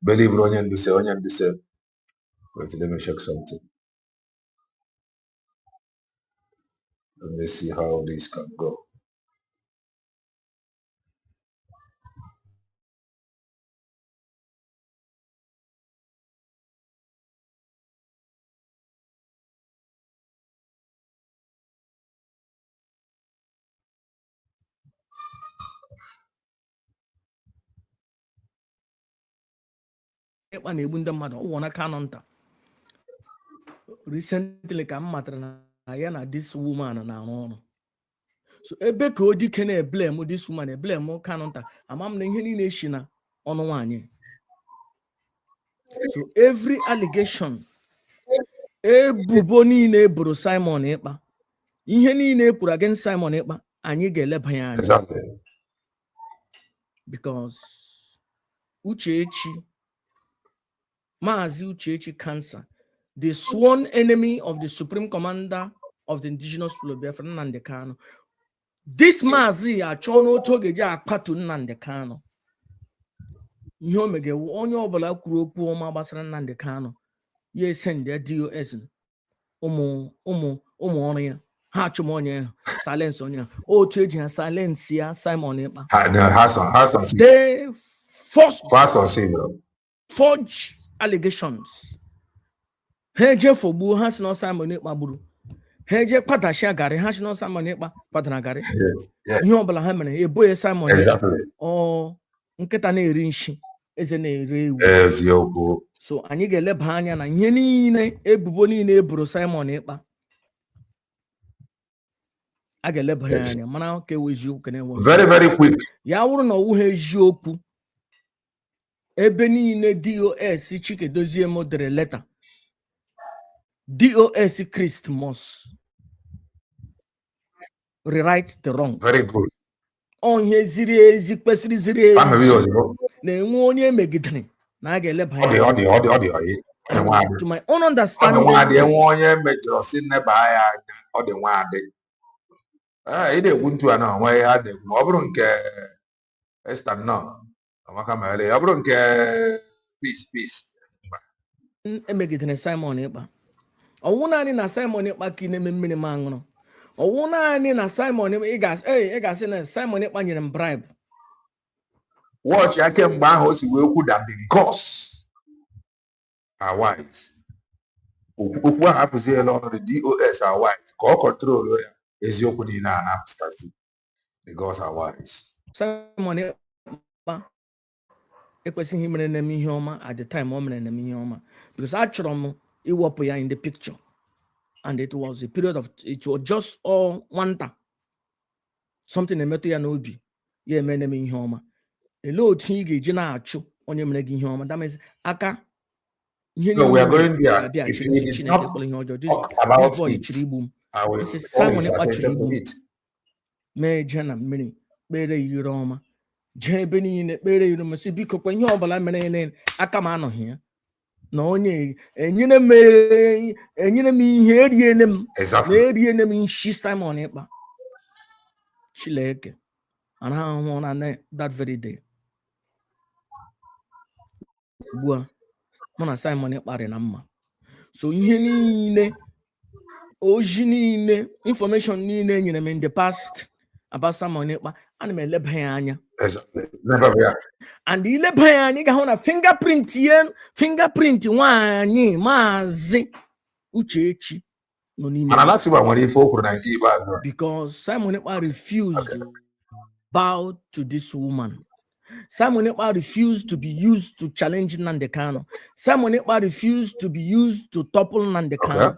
believe Onyendu said. Wait, let me check something. Let me see how this can go. Recently, this woman na so ebe ka odi kene blame this woman blame kanonta amam na ihe niile shi na ọnụ nwanyị. So every allegation ebubo niile eboro Simon Ekpa, ihe niile ekwuru against Simon Ekpa, anyị ga-eleba ya anya. Exactly. Because Uchechi, Maazi Uchechi Cancer, the sworn enemy of the Supreme Commander of the Indigenous People of Biafra, Nnamdi Kanu. This Maazi achọ n'otu oge ji akpatu Nnamdi Kanu. Ihe o mege onye ọbụla kwuru okwu ọma gbasara Nnamdi Kanu, ya send their DOS ụmụ ọrụ ya ha achụm onye silence onye otu eji ha silence ya Simon Ekpa. They forge allegations. Heje fogbu ha si na Simon Ekpa gburu. Heje kpatashia gari ha si na Simon Ekpa kpatara gari. Ihe ọbụla ha mere eboye Simon Ekpa. Ọ nkịta na-eri nshi eze na-ere ewu. So anyị ga-eleba anya na ihe niile ebubo niile eburu Simon Ekpa. A ga-eleba anya mana ka eziokwu kene nwe. Very quick. Ya wụrụ na ọwụ ha eziokwu. Ebe niile DOS Chikedozie modere letter. DOS Christ must rewrite the wrong. Very good. Onye ziri ezi kwesịrị ziri ezi na-enwe onye emegidere na a ga-eleba anya. To my own understanding, onye mejọrọ si nneba ya ọ dị nwaadị. Ị na-ekwu ntu a na onwe ya dị ọ bụrụ nke Esther nọ amaka mere ọ bụrụ nke peace emegidere Simon Ekpa. Ọwụ naanị na Simon Ekpa ka ị na-eme mmiri ma aṅụrụ. Ọwụ naanị na Simon Ekpa ị ga-asị na Simon Ekpa nyere m bribe. Watch ya kemgbe ahụ o si wee kwu that the gods are wise. Okwu ahụ apụziela ọnụ the DOS are wise ka ọ kọntrolu ya eziokwu niile a na-apụtasị. The gods are wise. Simon Ekpa ekwesịghị imere na-eme ihe ọma at the time o mere na-eme ihe ọma because achọrọ m iwepụ ya in the picture and it was a period of it was just all nwanta something emetụ ya n'obi ya eme na-eme ihe ọma. Ele otu ị ga-eji na-achụ onye mere gị ihe ọma that means aka ihe No, we are going there. Chineke If we did not kpọrọ ihe ọjọọ talk about boy it, chiri igbu m. I will This is call Simon his Ekpa chiri attention igbu to m. it. Mee je na mmiri kpere ire ọma jee ebe niile kpere ire ọma si biko kwa ihe ọbụla mere aka m anọghị ya na onye enyere m ihe eriene m na eriene m nshi Simon Ekpa Chileke and ahụhụ na that very day. Ugbu a mụ na Simon Ekpa dị na mma. So ihe niile oji niile information niile enyere m in the past about Simon Ekpa ana m eleba ya anya. And ileba ya anya ị ga-ahụ na fingerprint nwaanyị Maazi Uchechi nọ n'ime. Because Simon Ekpa refused to bow to this woman. Simon Ekpa refused to be used to challenge Nnamdi Kanu. Simon Ekpa refused to be used to topple Nnamdi Kanu.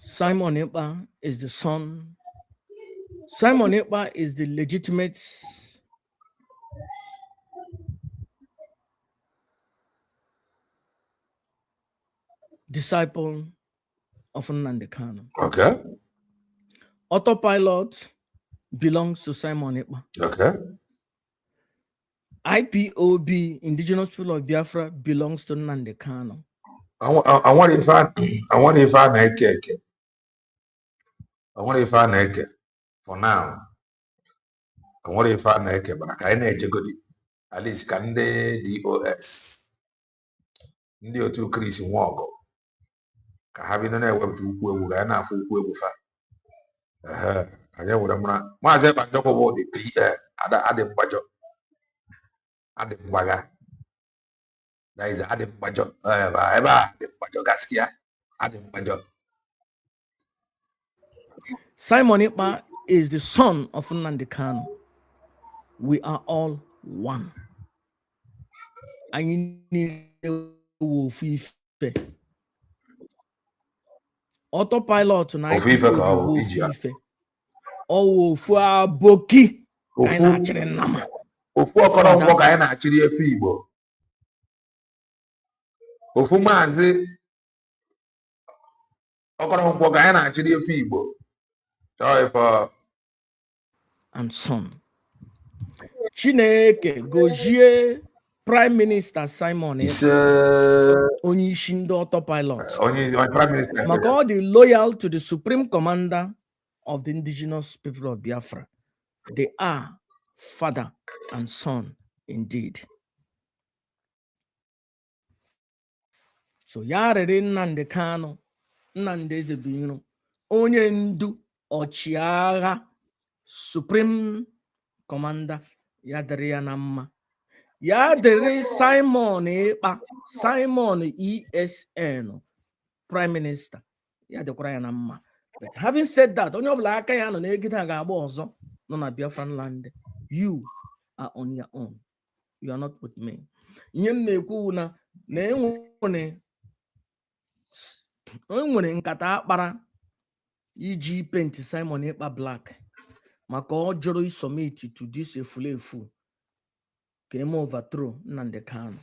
Simon Ekpa is the son. Simon Ekpa is the legitimate disciple of Nnamdi Kanu. Okay. Autopilot belongs to Simon Ekpa. Okay. IPOB, Indigenous People of Biafra, belongs to Nnamdi Kanu. I want if I make it. I want if I make it for now. nwere ife a na-eke bara ka anyị na-ejegodi at least ka ndị DOS ndị otu Chris Nwaọgụ ka ha bido na-ewepụta ukwu egwu ka anyị na-afụ ukwu egwu fa anyị nwere mara maazị Ekpanjọkụ bụ dị PA adị mgbajọ adị mgbaga daiza adị mgbajọ ebe a adị mgbajọ gaskiya adị mgbajọ. Simon Ekpa is the son of Nnamdi Kanu. We are all one. Anyị niile wụ ofu ife. Autopilot na ofu ife ka ọ bụ ofu iji ya. ife. Ọ ofu aboki ka anyị na-achịrị nnama. Ofu ọkọrọ nkwọ ka anyị na-achịrị efe Igbo. Ofu maazị ọkọrọ nkwọ ka anyị na-achịrị efe Igbo. And son. Chineke gozie Prime Minister Simon onye isi ndị autopilot. Prime Minister Maka ọ dị loyal to the Supreme Commander of the indigenous people of Biafra. They are father and son indeed. So ya rere Nnamdi Kanu, Nnamdi Ezebiro, onye ndu ọchịagha Supreme Commander, ya dịrị ya na mma. Ya dịrị Simon Ekpa, Simon ESN, Prime Minister, ya dịkwara ya na mma. But having said that, onye ọbụla aka ya nọ n'egide a ga-agba ọzọ nọ na Biafran land. You are on your own. You are not with me. Ihe m na-ekwu na enwere nkata akpara iji paint Simon Ekpa black maka ọ jụrụ isomit to this efulefu ka eme overthrow Nnamdi Kanu.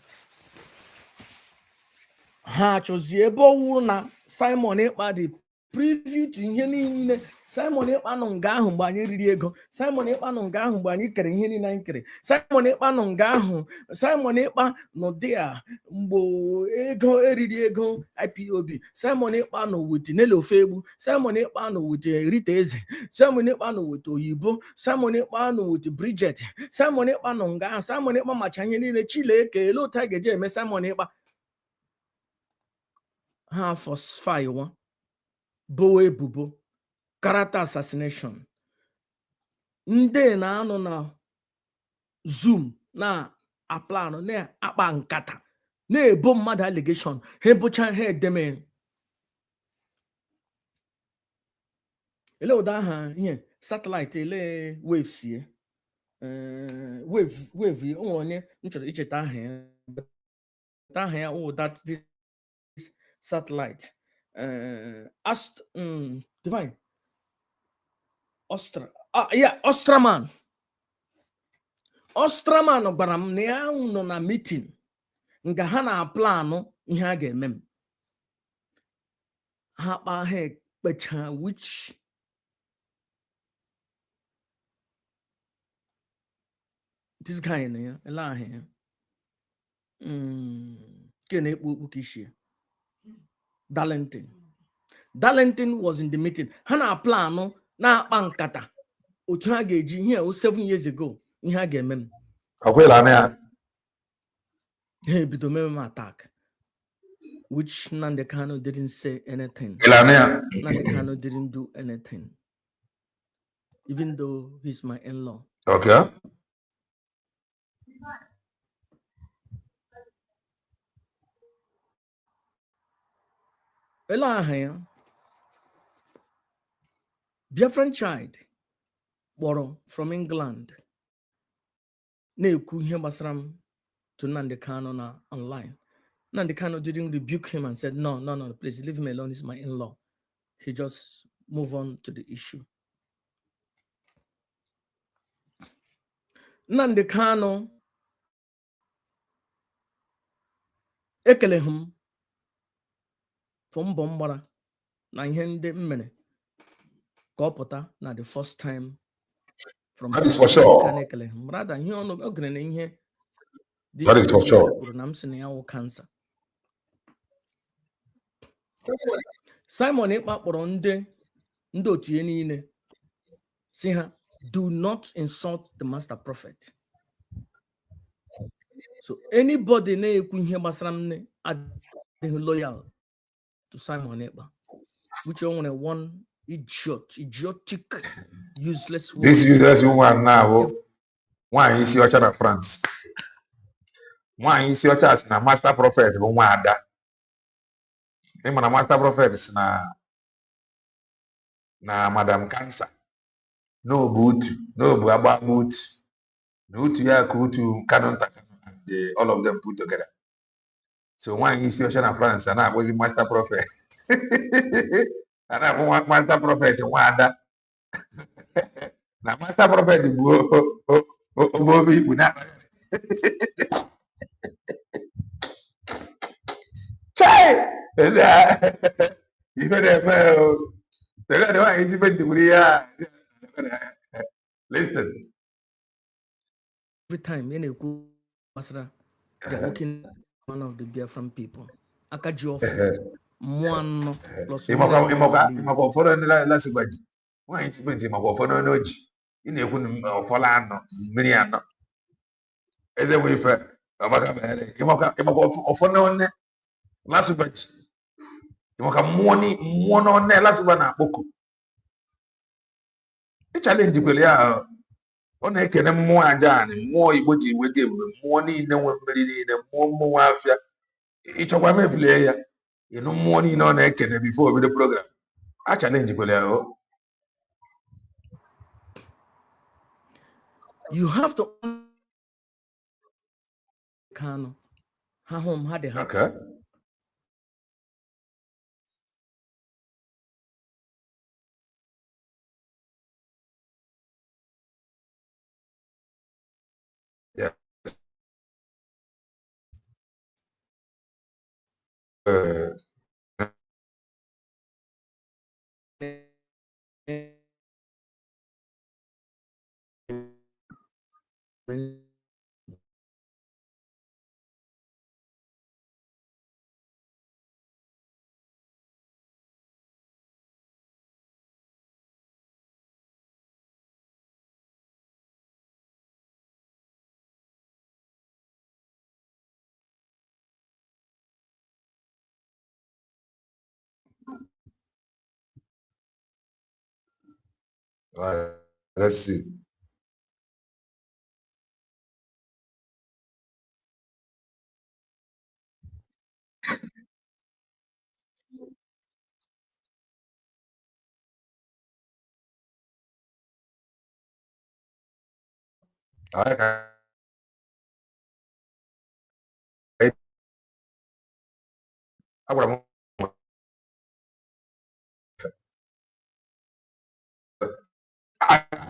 Ha chọzie ebe ọ wụrụ na Simon Ekpa dị preview to ihe niile. Simon Ekpa nọ nga ahụ mgbe anyị riri ego. Simon Ekpa nọ nga ahụ mgbe anyị kere ihe niile anyị kere. Simon Ekpa nọ nga ahụ. Simon Ekpa nọ there mgbe ego eriri ego IPOB. Simon Ekpa nọ with Nele Ofegbu. Simon Ekpa nọ with Rita Eze. Simon Ekpa nọ with Oyibo. Simon Ekpa nọ with Bridget. Simon Ekpa nọ nga ahụ. Simon Ekpa macha ihe niile. Chileke ele otu a ga-eji eme Simon Ekpa ha falsify one bowe ebubo character assassination. Ndị na-anọ na Zoom na aplanụ na-akpa nkata na-ebo mmadụ allegation ha ebucha ha edeme ele ụda aha ihe satellite ele waves ye wave onye nchọrọ icheta aha ya that this satellite divine Ostraman gwara m na ya nọ na meeting nga ha na planụ ihe a ga-eme m ha kpa ha ekpecha which this guy na ya ele ahụ ya ke na-ekpu okpu kishie Darlington was in the meeting. Ha na planụ na-akpa nkata otu ha ga-eji ihe 7 years ago ihe a ga-eme m. Akwela na ya. Ha ebido meme m attack which Nnamdi Kanu didn't say anything. Nnamdi Kanu didn't do anything even though he's my in-law. Okay. Elahaya Biafran child borrow from England na-ekwu ihe gbasara m to Nnamdi Kanu na online. Nnamdi Kanu didn't rebuke him and said no, please leave him alone, he's my in-law. He just move on to the issue. Nnamdi Kanu ekeleghị m for mbọ mgbara na ihe ndị mmere ka ọ pụta na the first time from that is for sure. Rather ihe ogere na ihe that is for sure. na m sị na ya wụ cancer. Simon Ekpa kpọrọ ndị otu ya niile si ha Do not insult the master prophet. So anybody loyal to Simon Ekpa, which one idiotic, useless woman. This useless woman now, Nwayi Isiocha na France. Nwayi Isiocha is na master prophet bụ nwa ada. Ịma na master prophet is na Madam Cancer. No boot, no agba boot. No utu ya ka utu kanonta and all of them put together. So Nwayi Isiocha na France na was master prophet. And master prophet nwa ada. Na master prophet bụ obobi ibu na chai ife na-eme the one is ya listen. Every time they're working one of the Biafran people. Akaji one plus imoko fọrọ ndị lasụgbaji nwaanyị simenti maka ụfọdụ n'oji ị na-ekwu na ụfọdụ anọ mmiri anọ eze bụ ife ọgbaka mere ịmaka ụfọdụ nne lasụgbaji ịmaka mmụọ n'ọnne lasụgba na-akpọku ịchalenji kwere ya ọ na-ekene mmụọ aja anyị mmụọ Igbo ji weta ebube mmụọ niile nwe mmeri niile mmụọ afịa ịchọkwa mebilie ya ịnụ mmụọ niile ọ na-ekene before obido program a challenge kwere ya. You have to Kano. Home had a okay. Yeah. All right, let's see. All right.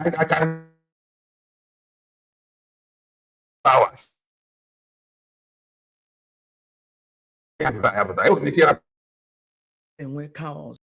I can powers. And we're cows.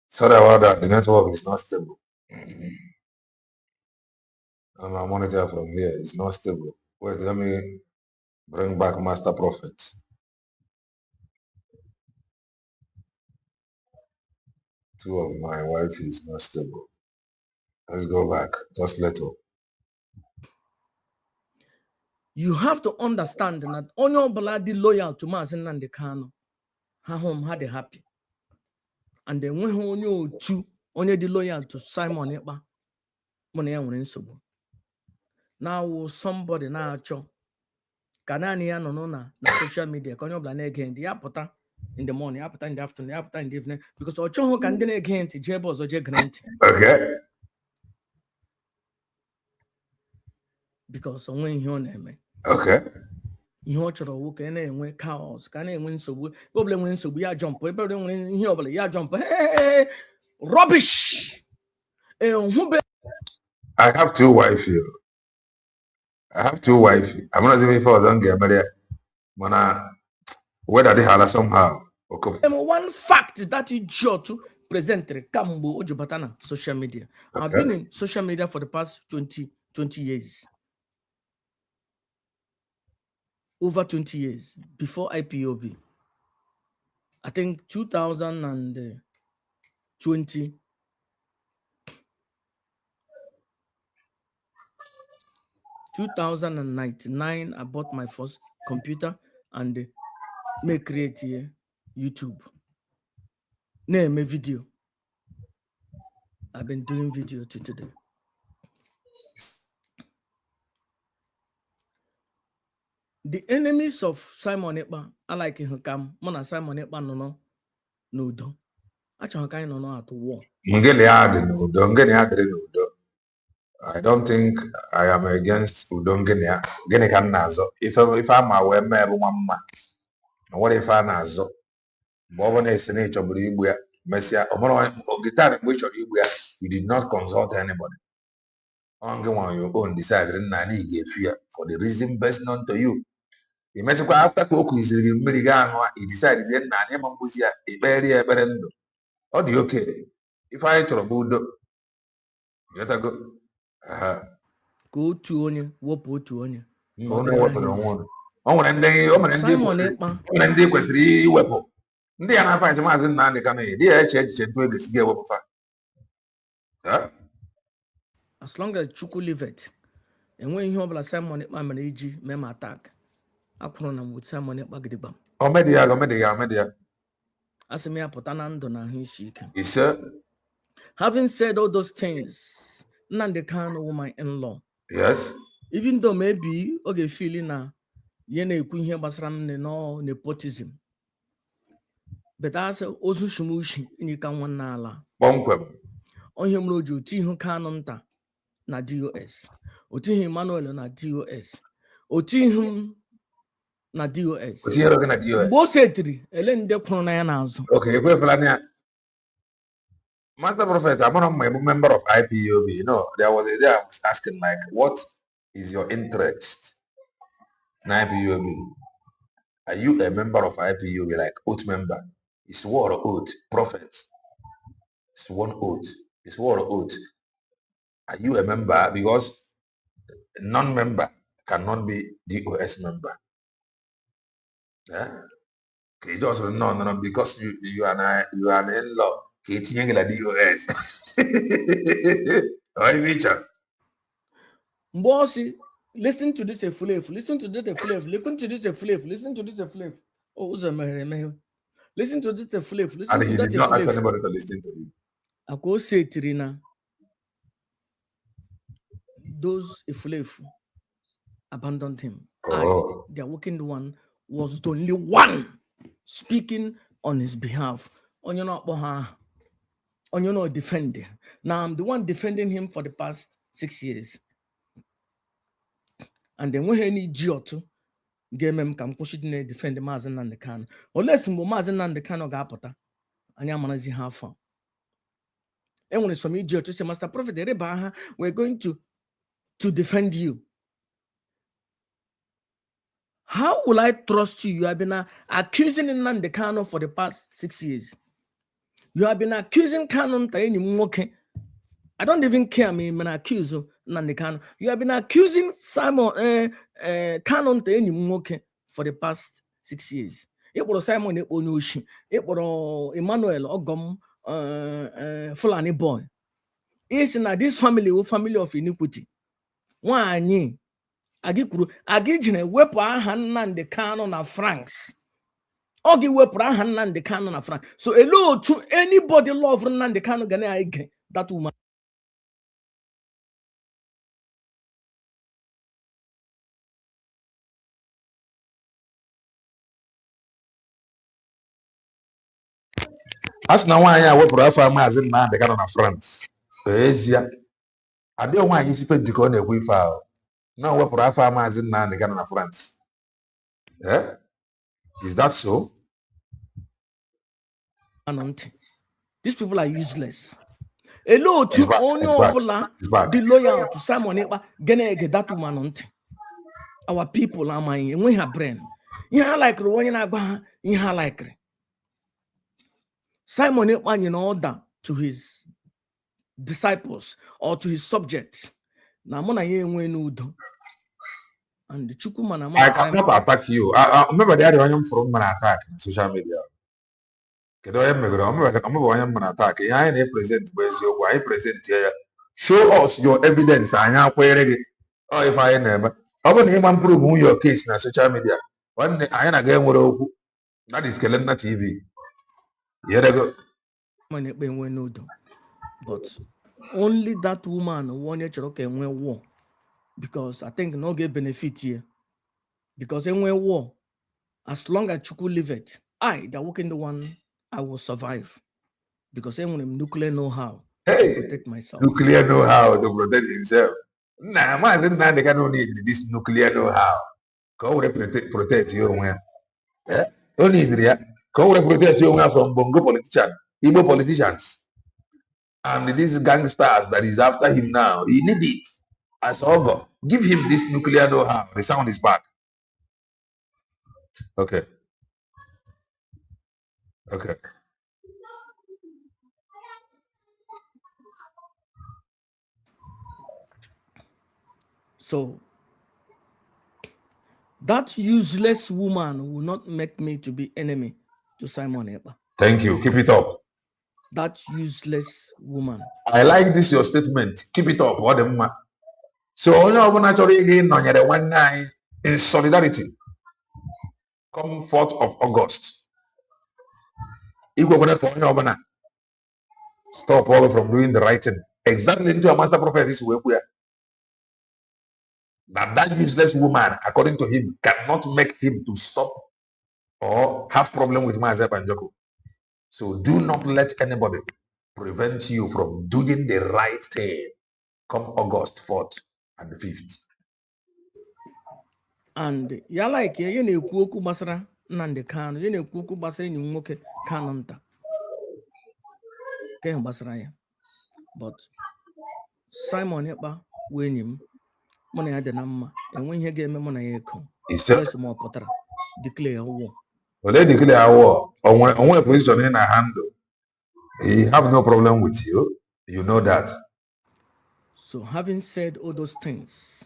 Sorry about that. The network is not stable. And my monitor from here is not stable. Wait, let me bring back Master Prophet. Two of my wife is not stable. Let's go back. Just little. You have to understand that only bloody loyal to Mazen and the Kano. Her home had a happy. And then when only two only the loyal to Simon Eba. Money and so. Now somebody now cho. Kanania no na social media. Can you blame again? The apota in the morning, apota in the afternoon, apota in the evening. Because Ocho can then again to Jebos or Grant. Okay. Because when you name. Okay. You chọrọ nwoke na-enwe chaos ka na-enwe nsogbu problem nwere nsogbu ya jump ebe nwere ihe ọbụla ya jump rubbish. I have two wives. I have two wives. I'm not even for don't get married. Mana whether they have somehow. Okay. One fact that you jot to present Kambo Ojubatana social media. Okay. I've been in social media for the past 20 years. Over 20 years before IPOB. I think 2020. 2099, I bought my first computer and may create here YouTube. Name a video. I've been doing video to today. The enemies of Simon Ekpa, I like him come. Mona Simon Ekpa no do. I can't no at war. I don't think I am against Udongenia. If I'm aware, what if I'm Nazo? Bobone is nature, but you Messia, or guitar, which you did not consult anybody. Only one your own decided Nani gave fear for the reason best known to you. The Mexico after Coco is in Merigan, he decided then Nani Mambusia, a very berendo. Oh, the okay. If I trouble, you gotta go. Go to on whoop to on you. Ndị kwesịrị iwepụ ndị ya na-afa njem maazị Nnamdi Kanu dị ya eche echiche ntụ egesi ga-ewepụ fa. As long as Chukwu leave it, and when you have Simon Ekpa manage mem attack, akwụrụ with Simon Ekpa gidigba. Omedia. Asị m ya pụta na ndụ na ahụ isi ike. Ise. Having said all those things, Nnamdi Kanu woman in-law. Yes. Even though maybe okay feeling na ye na-ekwu ihe gbasara m no nepotism. But as ozu shumushi inyika nwanna ala. Bonkwem. Onye mro ji oti ihu Kanu nta na DOS. Oti ihu Emmanuel na DOS. Oti ihu na DOS. Oti ihu na DOS. Bo setri ele nde kwuru na ya n'azụ. Okay, ekwe fela na Master Prophet, I'm not a member of IPOB. You know, there was a day I was asking, like, what is your interest in IPOB? Are you a member of IPOB, like oath member? It's war or oath, prophet. It's one oath. It's war or oath. Are you a member? Because a non-member cannot be DOS member. Yeah? Okay, just no, because you are an in-law. DOS. Bossy, listen to this a flav. Listen to this a flav. Listen to this a flav. Listen to this a flav. Oh, listen to this a flav. Listen to that a flav. And he did not ask anybody to listen to you. I go say Trina. Those a flav abandoned him. Oh. The working one, was the only one speaking on his behalf. On your not defending. Now I'm the one defending him for the past 6 years. And then when any idiot game him come push it defend the Mazen Nnamdi Kanu. Unless Mazen Nnamdi Kanu ga apota. And ya manazi have fun. And when some idiot say, Master Prophet, we're going to defend you. How will I trust you? You have been accusing Nnamdi Kanu for the past 6 years. You have been accusing Kanu. I don't even care. Me accuse Nnamdi Kanu. You have been accusing Simon Kanu for the past 6 years. It was Simon Onyushi. It was Emmanuel Ogom Fulani boy. Is in this family of iniquity. One agikuru agijine wepu aha Nnamdi Kanu na France. Ogi wepu aha Nnamdi Kanu na France. So hello to anybody love Nnamdi Kanu gane aige that woman. As na nwaanyị a wepụrụ afọ Maazị Nnamdi Kanu na France. Ezie. Adịghị nwaanyị isi penti ka ọ na-ekwu ife ahụ. Na o wepụrụ afọ Maazị Nnamdi Kanu na France. Eh? Is that so? These people are useless. Hello to only the loyal to Simon Ekpa gene that woman. Our people are my we have brain. You like when you like Simon Ekpa in order to his disciples or to his subjects. Now mona ye nudo. And the Chukumana. I cannot attack you. I remember the other one from an attack on social media. I'm attack. I present I present here. Show us your evidence. I am querying. Oh, if I never. How about him prove your case on social media? One I am again that is Kelena TV. Here they go. But only that woman wanted to war. Because I think no get benefit here. Because when war, as long as Chuku live it, the working the one, I will survive. Because when I'm nuclear know-how to protect myself. Nuclear know-how to protect himself. Nah, man, they cannot need this nuclear know-how. Go protect you when. Yeah? Don't need it. Go protect you from Bongo politicians, Igbo politicians. And these gangsters that is after him now, he need it. As Ogo, give him this nuclear know-how. The sound is bad. Okay. Okay. So that useless woman will not make me to be enemy to Simon Ekpa. Thank you. Keep it up. That useless woman. I like this your statement. Keep it up. What the so naturally again one night in solidarity. Come 4th of August. Stop all from doing the right thing. Exactly into a master prophet is where we are. That useless woman, according to him, cannot make him to stop or have problem with Maazị Banjoko. So do not let anybody prevent you from doing the right thing come August 4th and 5th. And ya like you na-ekwu okwu gbasara Nnamdi Kanu, you na-ekwu okwu gbasara enyi nwoke Kanu nta. Ke gbasara ya. But Simon Ekpa wenyi m mona ya dị na mma enwe ihe ga-eme mona ya eko. Yes mo pụtara declare war. Well, they declare war on position in a handle. He have no problem with you. You know that. So having said all those things,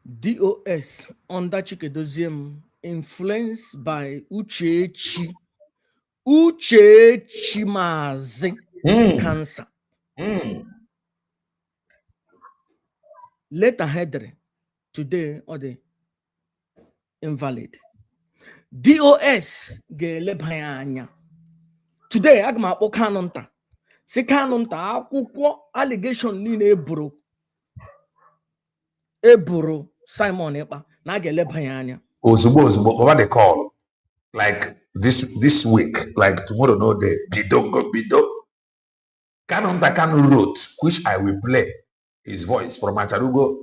DOS under Chikedoziem influenced by Uchechi Mazi cancer. Later Hedre today or the invalid. DOS gelebanya. Today agma akpọ Kanu nta. Si Kanu nta akwụkwọ allegation niile eburu Simon Ekpa na gelebanya anya. Ozugbo, what they call like this week, like tomorrow no day, bido. Kanu nta Kanu wrote, which I will play his voice from Acharugo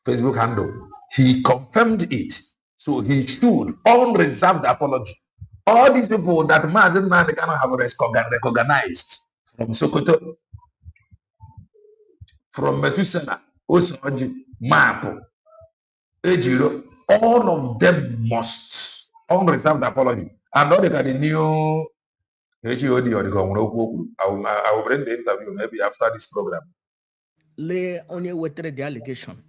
Facebook handle. He confirmed it. So he should unreserved apology. All these people that Maazị Nnamdi Kanu have recognized from Sokoto, from Metusela, Osoji, Mapu, Ejiro, all of them must unreserved apology. And not the new HOD or the Gomroku. I will bring the interview maybe after this program. Lay on your way the allegation.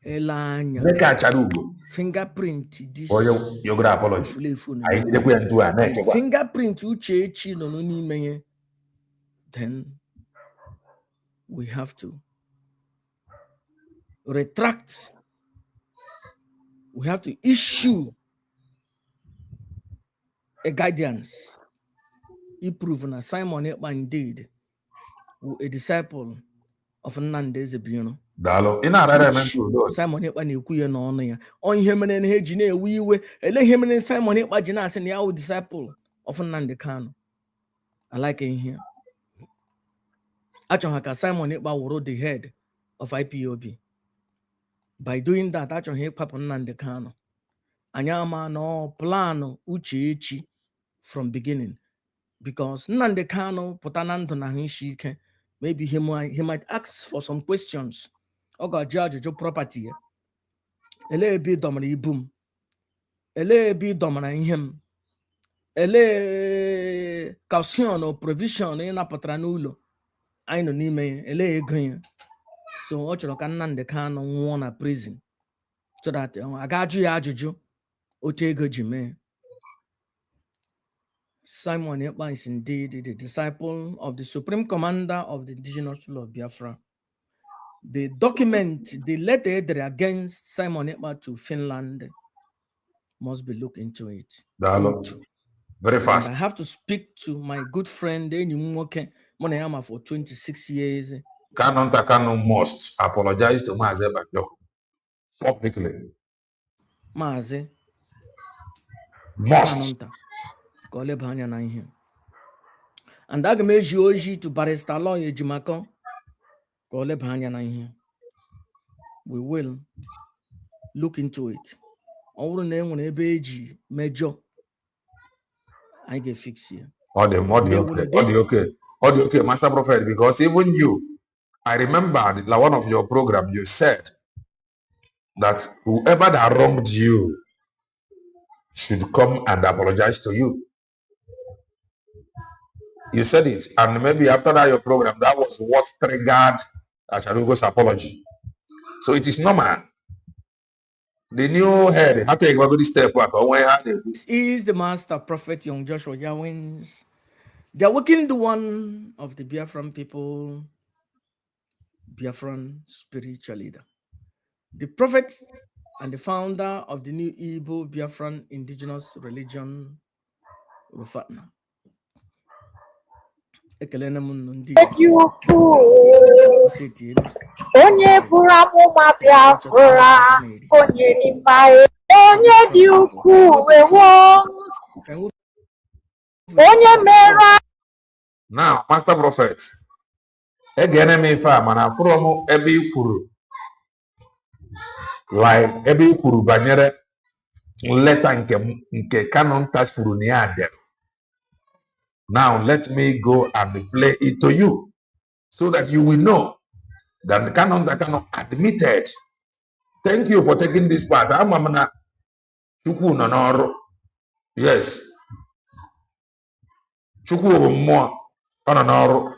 Make a charugo. fingerprint this. Or you got apology. I did a fingerprint uchechi no n'ime, then we have to retract. We have to issue a guidance. He proven Simon Ekpa indeed a disciple of Nnamdi Ezebino. Simon Ekpa na-ekwu ya n'ọnụ ya. Onye mere na ha ji na-ewe iwe. Ele ihe mere Simon Ekpa ji na-asị na ya wụ disciple of Nnamdi Kanu. I like it here. Achọghị ka Simon Ekpa wụrụ the head of IPOB. By doing that, achọghị ịkwapụ Nnamdi Kanu. Anyị ama na plan Uchechi from beginning. Because Nnamdi Kanu pụta na ndụ na ha isi ike. Maybe he might ask for some questions. Oga judge your property. Ele ebe domara ibum. Ele ebe domara ihem. Ele caution or provision in apatra n'ụlọ. I know n'ime ele ego ya. So ọ chọrọ ka Nnamdi Kanu nwụọ na prison. So that aga ajụ ya ajụjụ otu ego ji mee. Simon Ekpa is indeed the disciple of the Supreme Commander of the Indigenous People of Biafra. The document, the letter against Simon Ekpa to Finland must be looked into it. Very fast. And I have to speak to my good friend Enyumoke Moneyama for 26 years. Kanu must apologize to Mazi Banjoko publicly. Mazi must. And I measure Oji to barrister lawyer Jimako. We will look into it. All name when a major I get fixed here. Okay, Master Prophet, because even you, I remember one of your program, you said that whoever that wronged you should come and apologize to you. You said it, and maybe after that your program, that was what triggered Achalugo's apology. So it is normal. The new head had to take a good step back. This is the Master Prophet Young Joshua Yawins. They are working the one of the Biafran people, Biafran spiritual leader, the prophet and the founder of the new Igbo Biafran indigenous religion, Rufatna. You fool. Onye Buramuma Biafra, Onye Nimbae, Onye Diuku, Onye Mera. Now, Master Prophet, again, me fa mana from Ebi Kuru, like Ebi Kuru Banyere, letter nke canon touch Kuru niade. Now let me go and play it to you so that you will know that the canon that cannot admitted. Thank you for taking this part. Chukwu nonoro. Yes. Chukwu more nonoro.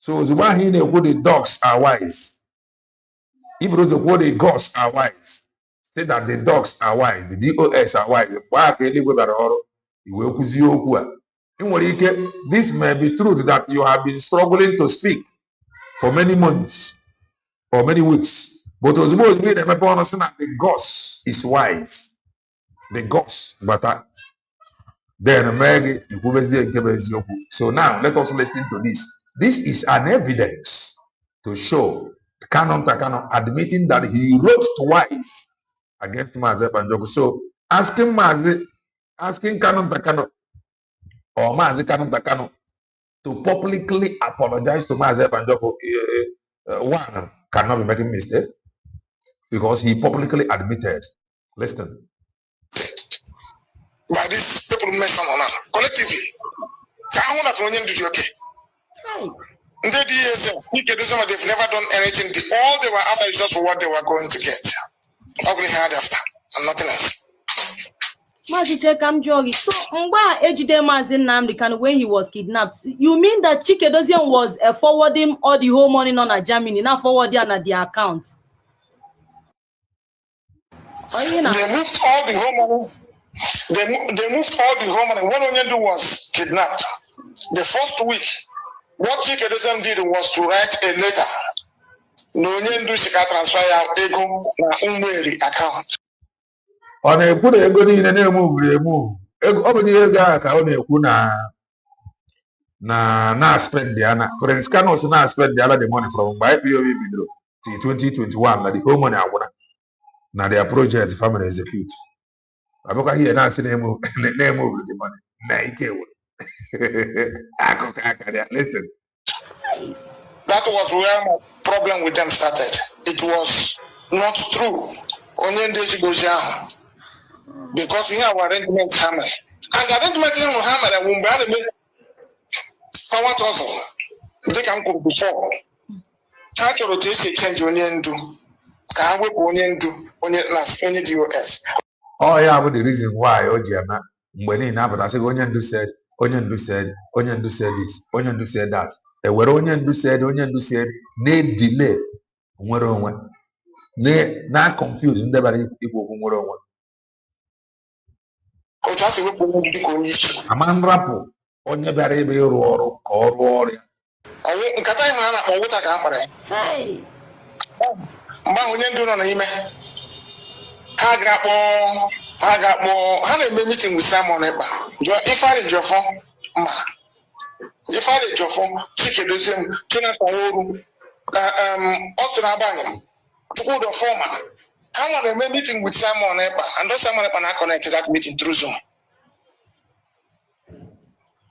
So the one here who the dogs are wise. Hebrews who the gods are wise. Say that the dogs are wise. The DOS are wise. This may be true that you have been struggling to speak for many months or many weeks. But as most we remember understand that the gods is wise. The gods, but then so now let us listen to this. This is an evidence to show Canon Takano admitting that he wrote twice against Mazi Banjoko. So asking Canon Takano or Mazi Canon Takano to publicly apologize to Mazi Banjoko, one cannot be making mistake because he publicly admitted. Listen. By this people mention on us collectively. I want to do okay. They've never done anything. All they were after is just what they were going to get. Ugly hard after and nothing else. So Ejide Mazi Nnamdi Kanu when he was kidnapped, you mean that Chikedozian was forwarding all the whole money on a Germany, not forwarding on their account? They moved all the home money. They moved all the home money. What Onyendu was kidnapped. The first week, what Chikedozen did was to write a letter. No Onyendu Shika transfer ego na Umweri account. On a good ego in a remove. Over the ego ka on a na spend the ana. For instance, also na spend the other money from my POV video to 2021. Na the home money I wanna. Na their project family execute. I book here now see name of the money. Na ike wo. Listen. That was where my problem with them started. It was not true. Onyendu goes down because he had arrangement hammer. And the arrangement hammer and when bad power also they can go before. How to rotate change Onyendu? Can we Onyendu only DOS? Oh yeah, but the reason why Ojana when in but I say Onyendu said this, Onyendu said that. And where Onyendu said, need delay. Not confused. Never equal. A man rapo. Onye bara ebe ịrụ ọrụ ka ọ rụọ ọrụ ya. Nkata ihe a na-akpọ ụta ka a kpara ya. Mgbe ahụ Onyendu nọ n'ime ha ga-akpọ ha na-eme meeting with Simon Ekpa Ifeanyi Jọfọ ma Ifeanyi Jọfọ Chikedozie Jonathan Oru Austin Abanye Chukwudo Forma ha na-eme meeting with Simon Ekpa and those Simon Ekpa na-connect that meeting through Zoom.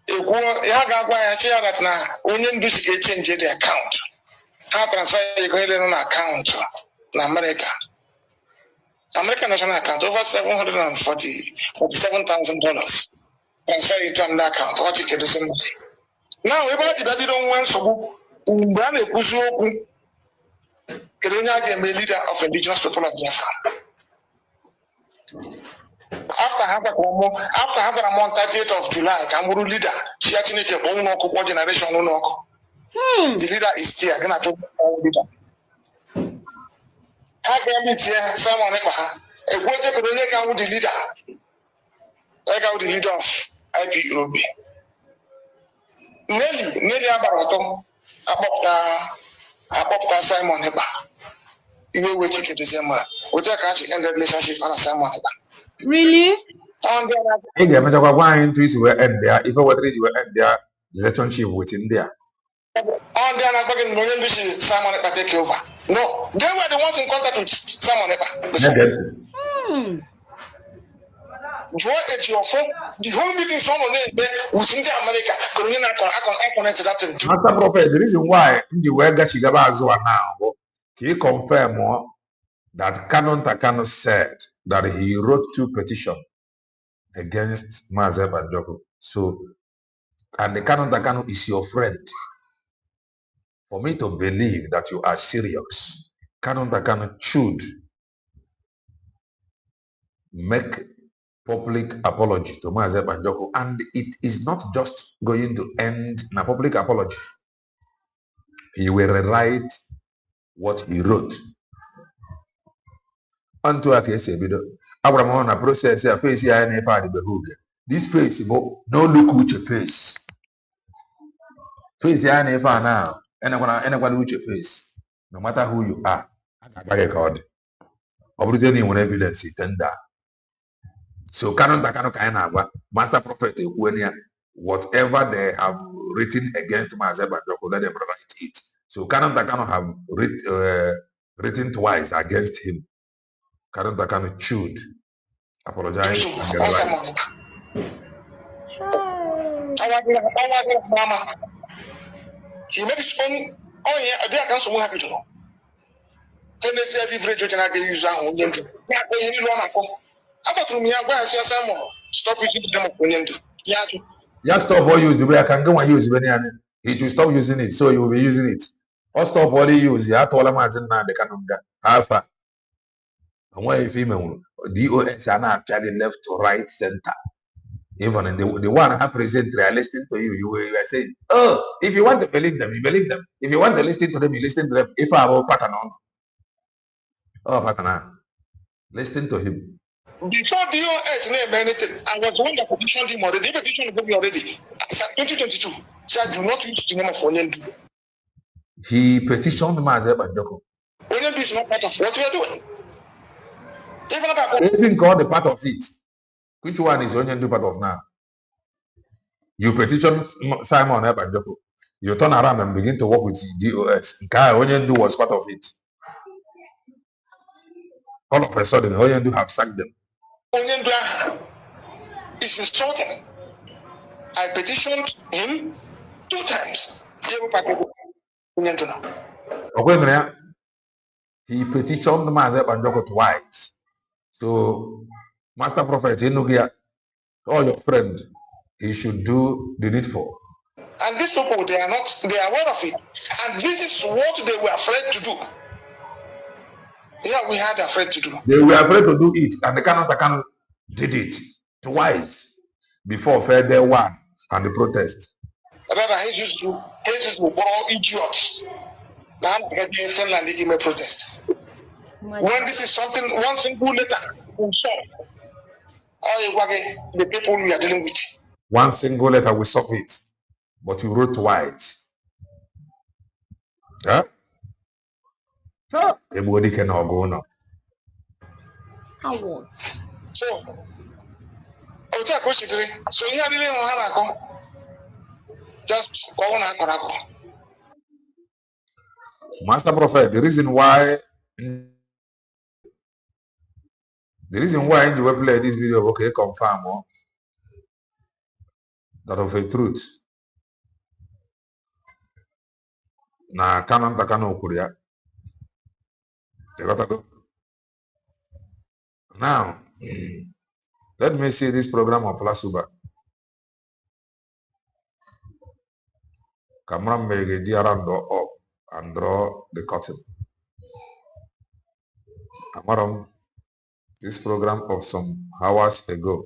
Ya ga-agwa ya si ya that na Onyendu si ga-echange the account. Ha transfer ego ele no na account na America American national account over $747,000 transfer into another account. What you get the now everybody that don't want so mgbe a na-ekwuzi okwu kedu onye a ga-eme leader of indigenous people of Biafra. After having on 30th of July, Kamuru leader, she actually kept one generation. The leader is still going to leader. How can we hear someone? A water could only come with the leader. Like out the leader of IPOB. Nelly Abarato, about Simon Heba. You will take it to Zema. Would you actually end the relationship on Simon Heba? Really? Hey, the matter of why entries were end there. If I were to end there, the relationship within there. On the other hand, Simon Ekpa take over. No, they were the ones in contact with Simon Ekpa. Joy at your phone. The whole meeting someone within the America. I connected that thing. Master Prophet, the reason why the way that she now, can you confirm more that Canon Takano said that he wrote 2 petitions against Maazị Banjoko. So, and the Canon Takano is your friend. For me to believe that you are serious, Canon Takano should make public apology to Maazị Banjoko, and it is not just going to end in a public apology. He will rewrite what he wrote. Unto a case, Abraham on a process, a face here and a party behood. This face, no look with your face. Face here and a far now, and anyone with your face, no matter who you are. I record. Obviously, when evidence is tender. So, Canon Takano Kainawa, Master Prophet, whatever they have written against Maazị Banjoko, let them write it. So, Canon Takano have written twice against him. Canon Takano should apologize and get right. He made his own. Oh yeah, they are so happy to know. And they say every region I can use that on them. Stop using them on them. Just stop all use the way I can go and use when he will stop using it, so you will be using it. Or stop all use. You have to all imagine now the canon alpha. And why female DOS are not actually left to right center. Even in the one I present, they are listening to you. You are saying, oh, if you want to believe them, you believe them. If you want to listen to them, you listen to them. If I have a pattern on, oh, pattern. Listen to him. Before DOS named anything, I was the one that petitioned him already. He petitioned me already. 2022. So I do not use the name of Onyendu. He petitioned Mazi Banjoko. Onyendu is not part of what we are doing. Even called the part of it. Which one is Onyendu part of now? You petition Simon Banjoko. You turn around and begin to work with DOS. Onyendu was part of it. All of a sudden, Onyendu have sacked them. Onyendu is insulting. I petitioned him 2 times. He petitioned Mazi Banjoko twice. So, Master Prophet Inugia, all your friends, he should do the needful. And these people, they are aware of it. And this is what they were afraid to do. Yeah, we had afraid to do. They were afraid to do it, and the Kano did it twice before further one and the protest. Remember, he used to borrow idiots. Now I'm getting Finland in a protest. When this is something, one single letter will solve the people we are dealing with. One single letter will solve it, but you wrote twice. Huh? Everybody cannot go now. How what? So here didn't just go on. Master Prophet, the reason why you will play this video, okay, confirm that of a truth. Na kanan takano kuria. Now, let me see this program of Lasuba. Camera make up and draw the curtain. Amaram, this program of some hours ago.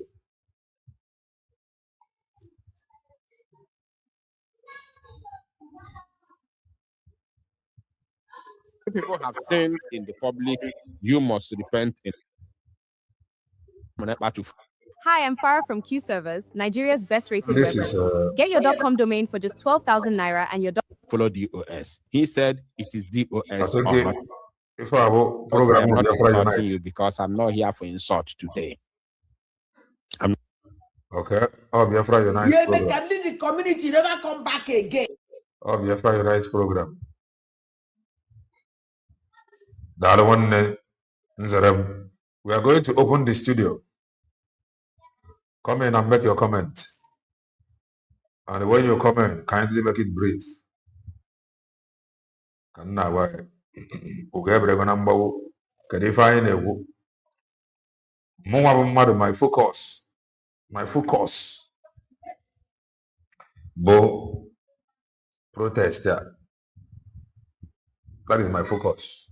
People have sinned in the public, you must repent in. Hi, I'm Farah from Q Servers, Nigeria's best rated This web is, host. Get your .com domain for just 12,000 naira and your follow DOS. He said it is DOS. Okay. If I have a program, I'm not insulting you because I'm not here for insult today. Okay. Oh, Biafra Unite Yeah, program. the community never come back again. Oh, Biafra Unite program. The other one, we are going to open the studio. Come in and make your comment. And when you comment, kindly make it brief. My focus. Bo protest. That is my focus.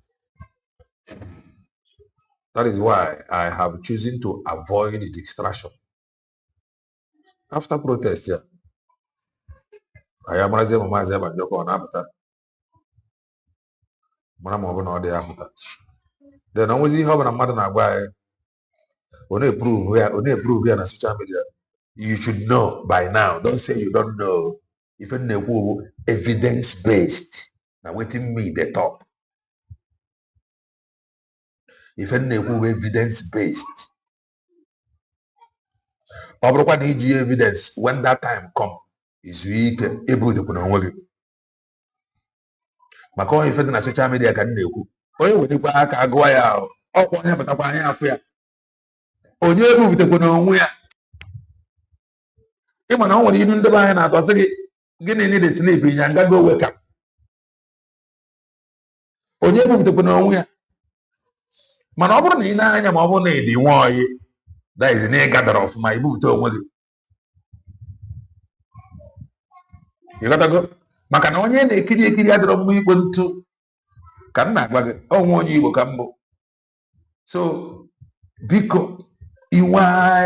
That is why I have chosen to avoid the distraction. After protest, I am Razi Mazi Banjoko on after. Then I was in having a mother and why only prove here on social media. You should know by now. Don't say you don't know. If you evidence based, now waiting me the top. If you evidence based, evidence when that time come is weak able to put on work. Maka if na social media can na-ekwu onye wetekwa aka agụwa ya ọkwa onye pụtakwa anya afọ ya onye ebubutekwa n'onwe ya ịma na ọ nwere ihu ndebe anya na-atọ sị gị gịnị need sleep ya nga go wake up onye ebubutekwa n'onwe ya mana ọ bụrụ na ị na-anya ma ọ bụrụ na ị dị nwa oyi that is na ị gadara ọfụma ibubute onwe gị ịghọtago maka na onye na-ekiri ekiri adịrọ mma ikpo ntụ ka m na-agwa gị ọnwa onye Igbo ka mbụ so biko inwe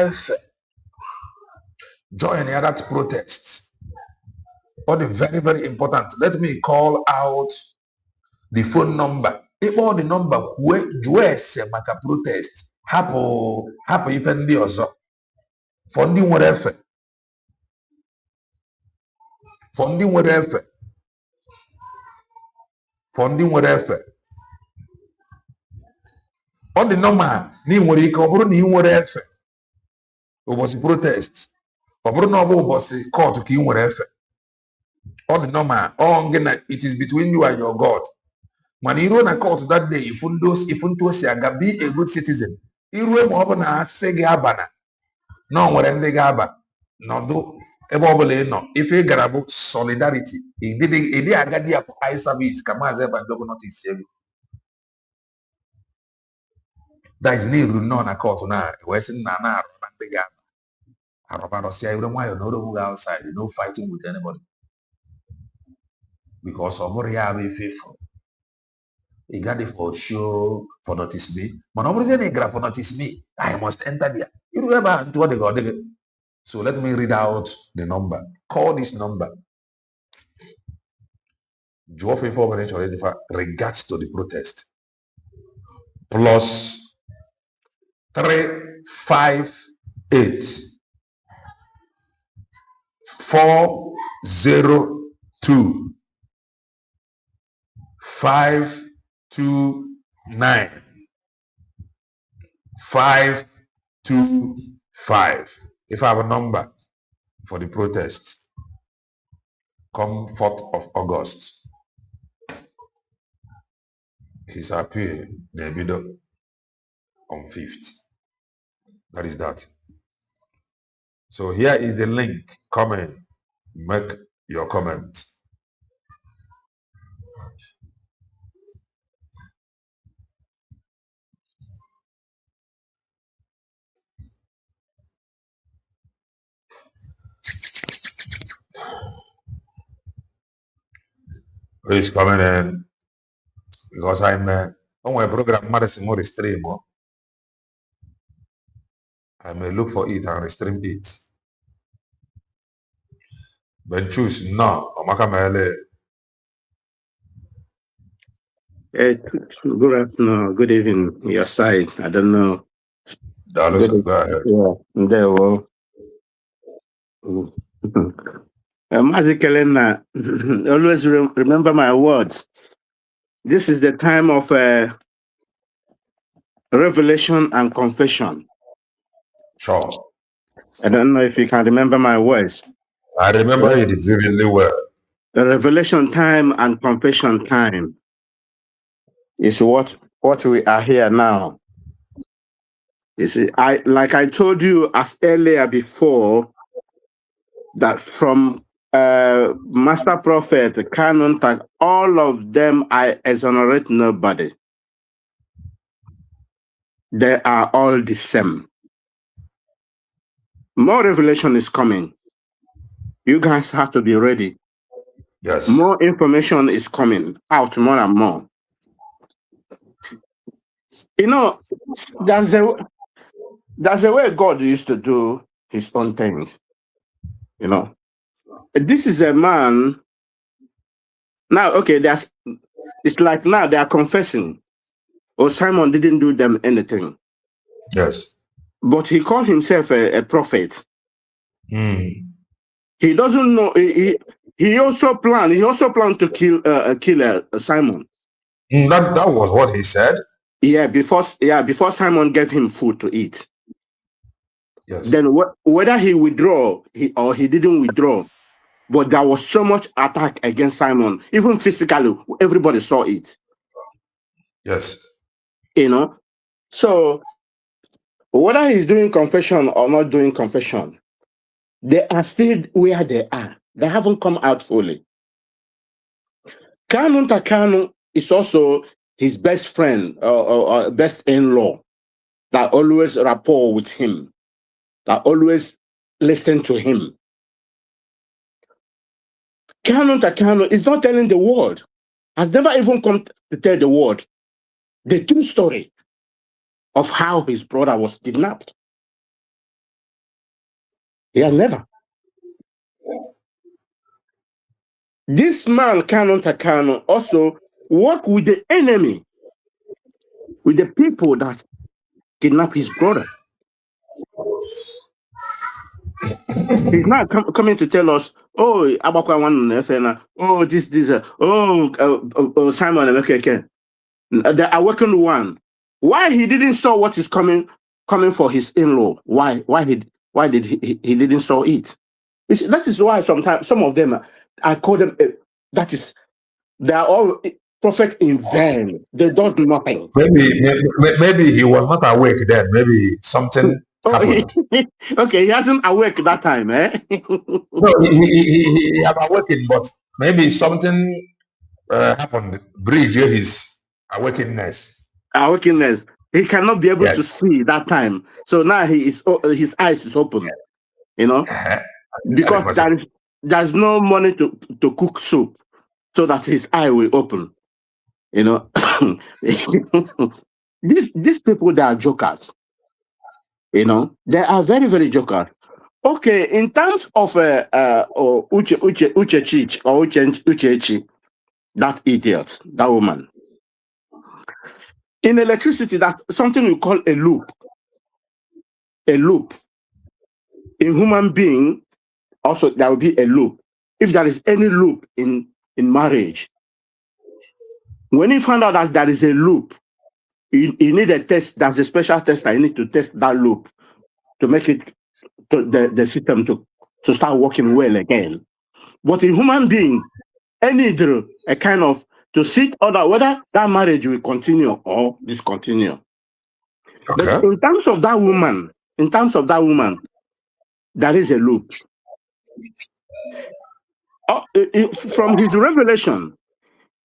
efe join ya that protest all the very very important let me call out the phone number ịkpọ the number kwue jụọ ese maka protest hapụ ife ndị ọzọ for ndị nwere efe for ndị nwere efe for ndị nwere efe ọ dị normal na ị nwere ike ọ bụrụ na ị nwere efe ụbọchị protest ọ bụrụ na ọ bụ ụbọchị kọtụ ka ị nwere efe ọ dị normal ọ gị na it is between you and your God mana iruo na kọtụ that day ifu ntụ o si aga be a good citizen irue ma ọ bụ na asị gị abana na ọ nwere ndị ga-aba nọdụ ebe ọ bụla ị nọ ife ị gara bụ solidarity ịdị agadi ya for eye service ka maazị Ebanjogu notice ego that is na iruru nnọọ na kọtụ na wee sị nna na-arụ na ndị ga-aba arọbarọsịa ire nwayọ na orogbu gị outside no fighting with anybody because ọ bụrụ ya bụ ife ifuru ị gadị for show for notice me mana ọ bụrụzie na ị gara for notice me I must enter there iru ebe a ntụ ọ dịghị ọ dịghị so let me read out the number call this number jụọ for information chọrọ ịdịfa regards to the protest plus 358 402 529 525 if I have a number for the protest come 4th of August his appeal Nebido on 5th. That is that. So here is the link. Comment. Make your comment. Who is coming in? Because I'm on my program Madison stream. I may look for it and restream it. But choose no. Good afternoon, good evening, your side. I don't know. Dallas, go ahead. Yeah, there we go. Always remember my words. This is the time of revelation and confession. Sure. I don't know if you can remember my words. I remember it vividly well. The revelation time and confession time is what we are here now. You see, like I told you as earlier before, that from Master Prophet, Canon Tag, all of them, I exonerate nobody. They are all the same. More revelation is coming. You guys have to be ready. Yes. More information is coming out more and more. You know, there's a way God used to do his own things. You know, this is a man. Now, okay, it's like now they are confessing. Oh, Simon didn't do them anything. Yes. But he called himself a prophet. Mm. He doesn't know. He also planned to kill Simon. That was what he said. Yeah, before Simon gave him food to eat. Yes. Then whether he withdraw or he didn't withdraw, but there was so much attack against Simon, even physically, everybody saw it. Yes. You know, so whether he's doing confession or not doing confession, they are still where they are. They haven't come out fully. Kanun Takanu is also his best friend or best in-law that always rapport with him, that always listen to him. Kanun Takanu is not telling the world, has never even come to tell the world the true story of how his brother was kidnapped. He has never. This man, Kanun Takanu, also worked with the enemy, with the people that kidnap his brother. He's not coming to tell us, oh, Abakwa one oh, this, Simon and okay, the awakened one. Why he didn't saw what is coming for his in-law? Why did he didn't saw it? That is why sometimes some of them, I call them they are all prophet in vain. They do nothing. Maybe he was not awake then. Maybe something happened. Okay, he hasn't awake that time, eh? No, he have awakened, but maybe something happened. Bridge his awakenness. Awakenness. He cannot be able to see that time. So now his eyes is open. You know, because there's no money to cook soup, so that his eye will open. You know, these people, they are jokers. You know, they are very, very jokers. Okay, in terms of Uche or Uchechi, that idiot, that woman. In electricity, that's something we call a loop. A loop. In human being, also there will be a loop. If there is any loop in marriage, when you find out that there is a loop, you need a test. There's a special test that you need to test that loop to make it the system to start working well again. But in human being, any a kind of to see whether that marriage will continue or discontinue. Okay. But in terms of that woman, there is a loop. From his revelation,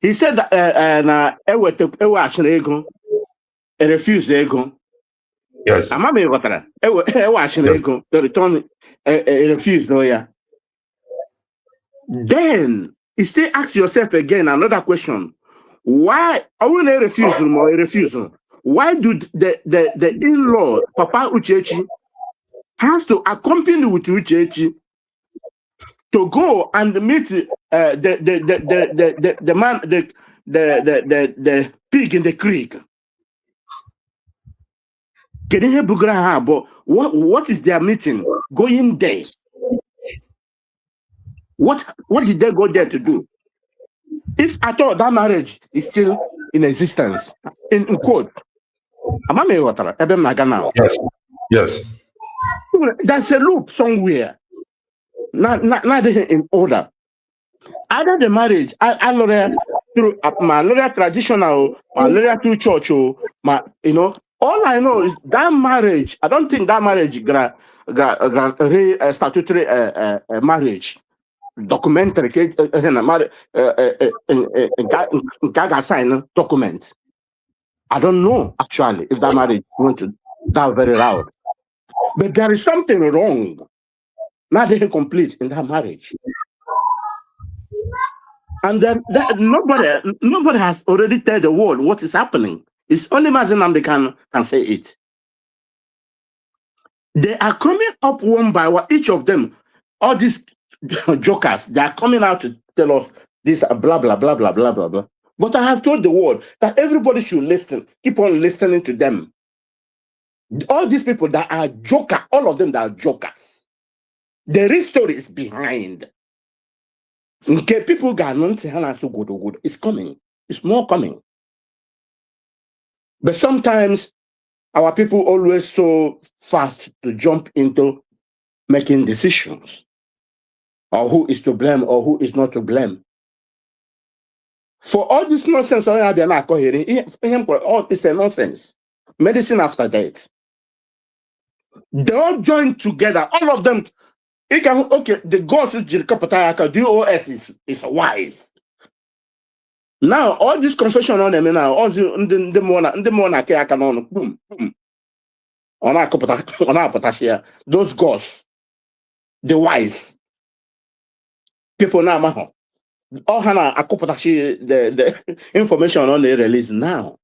he said that refuse ego. Yes. To return refuse. Then you still ask yourself again another question: why are we a refusal or a refusal? Why do the in-law Papa Uchechi has to accompany with Uchechi to go and meet the man, the pig in the creek? But what is their meeting? Going there. What did they go there to do? If at all that marriage is still in existence, in quote, yes, yes, there's a loop somewhere. Not in order. Either the marriage, I learned through my learned traditional, my learned through church, all I know is that marriage. I don't think that marriage statutory marriage. Documentary sign document. I don't know actually if that marriage went to that very route, but there is something wrong. Not complete in that marriage, and then nobody has already tell the world what is happening. It's only Mazinam they can say it. They are coming up one by one, each of them. All these jokers, they are coming out to tell us this blah blah blah blah blah blah blah. But I have told the world that everybody should listen, keep on listening to them. All these people that are jokers, all of them that are jokers. The real story is behind. Okay, people got so good. It's coming. It's more coming. But sometimes our people always so fast to jump into making decisions. Or who is to blame or who is not to blame. For all this nonsense, all it's a nonsense. Medicine after death. They all join together. All of them. Okay, the gods DOS is wise. Now, all this confession on them now, all the boom, boom. Those gods, the wise people now. All Hannah the information on the release now.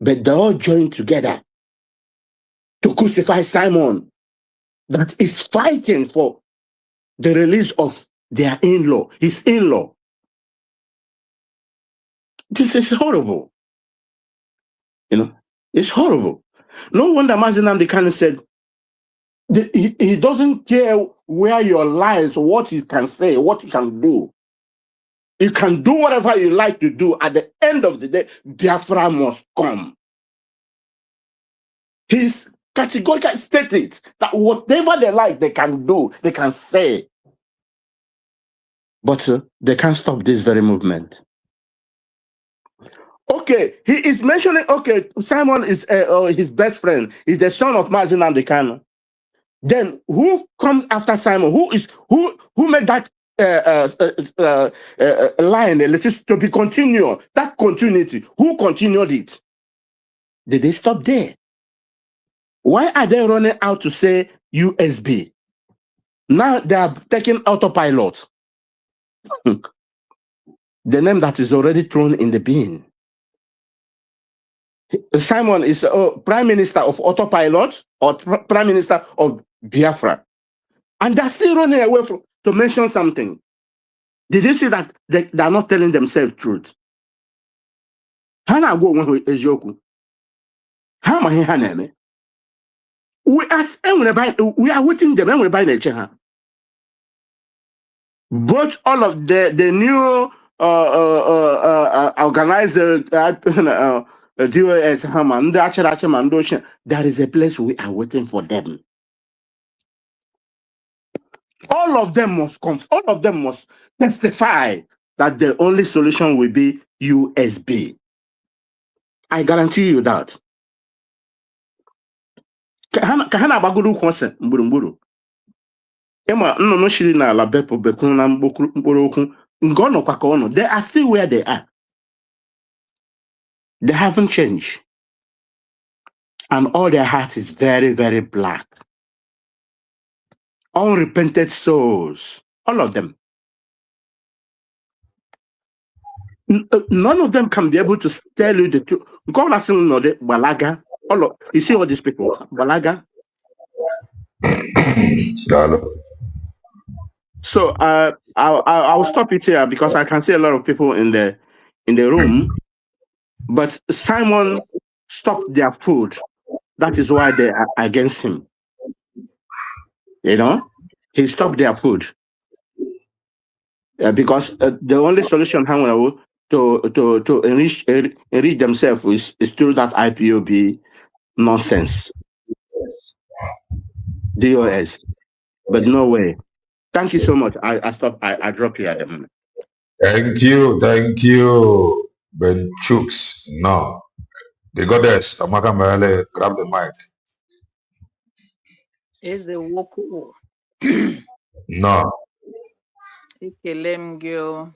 But they all join together to crucify Simon that is fighting for the release of their in-law, his in-law. This is horrible. It's horrible. No wonder Mazi Nnamdi Kanu said he doesn't care where your lies, what he can say, what he can do. You can do whatever you like to do. At the end of the day, Biafra must come. He's categorically stated that whatever they like, they can do, they can say. But they can't stop this very movement. Okay, he is mentioning, okay, Simon is his best friend. He's the son of Mazi Nnamdi Kanu. Then who comes after Simon? Who made that line to be continued? That continuity. Who continued it? Did they stop there? Why are they running out to say USB? Now they are taking autopilot. The name that is already thrown in the bin. Simon is Prime Minister of Autopilot or Prime Minister of Biafra. And they're still running away to mention something. Did you see that they are not telling themselves truth? Hana go when Ejoku. How am I? We are waiting them and we buy the both all of the new organizer DOS Haman, there is a place we are waiting for them. All of them must come, all of them must testify that the only solution will be USB. I guarantee you that. Kahana baguru kwase mburumburu. Ema no shiri na ala bepo bekunu na mkporo okwu. Ngono kwa kono. They are still where they are. They haven't changed. And all their heart is very, very black. Unrepented souls. All of them. None of them can be able to tell you the truth. God has seen the Balaga. You see all these people. Balaga. So I'll stop it here because I can see a lot of people in the room. But Simon stopped their food. That is why they are against him. You know, he stopped their food because the only solution to enrich themselves is through that IPOB nonsense. DOS, but no way. Thank you so much. I stop. I drop here at the moment. Thank you, Ben Chooks. No, the goddess Amaka Mele, grab the mic. Is a woku. No, Ikelemgyo.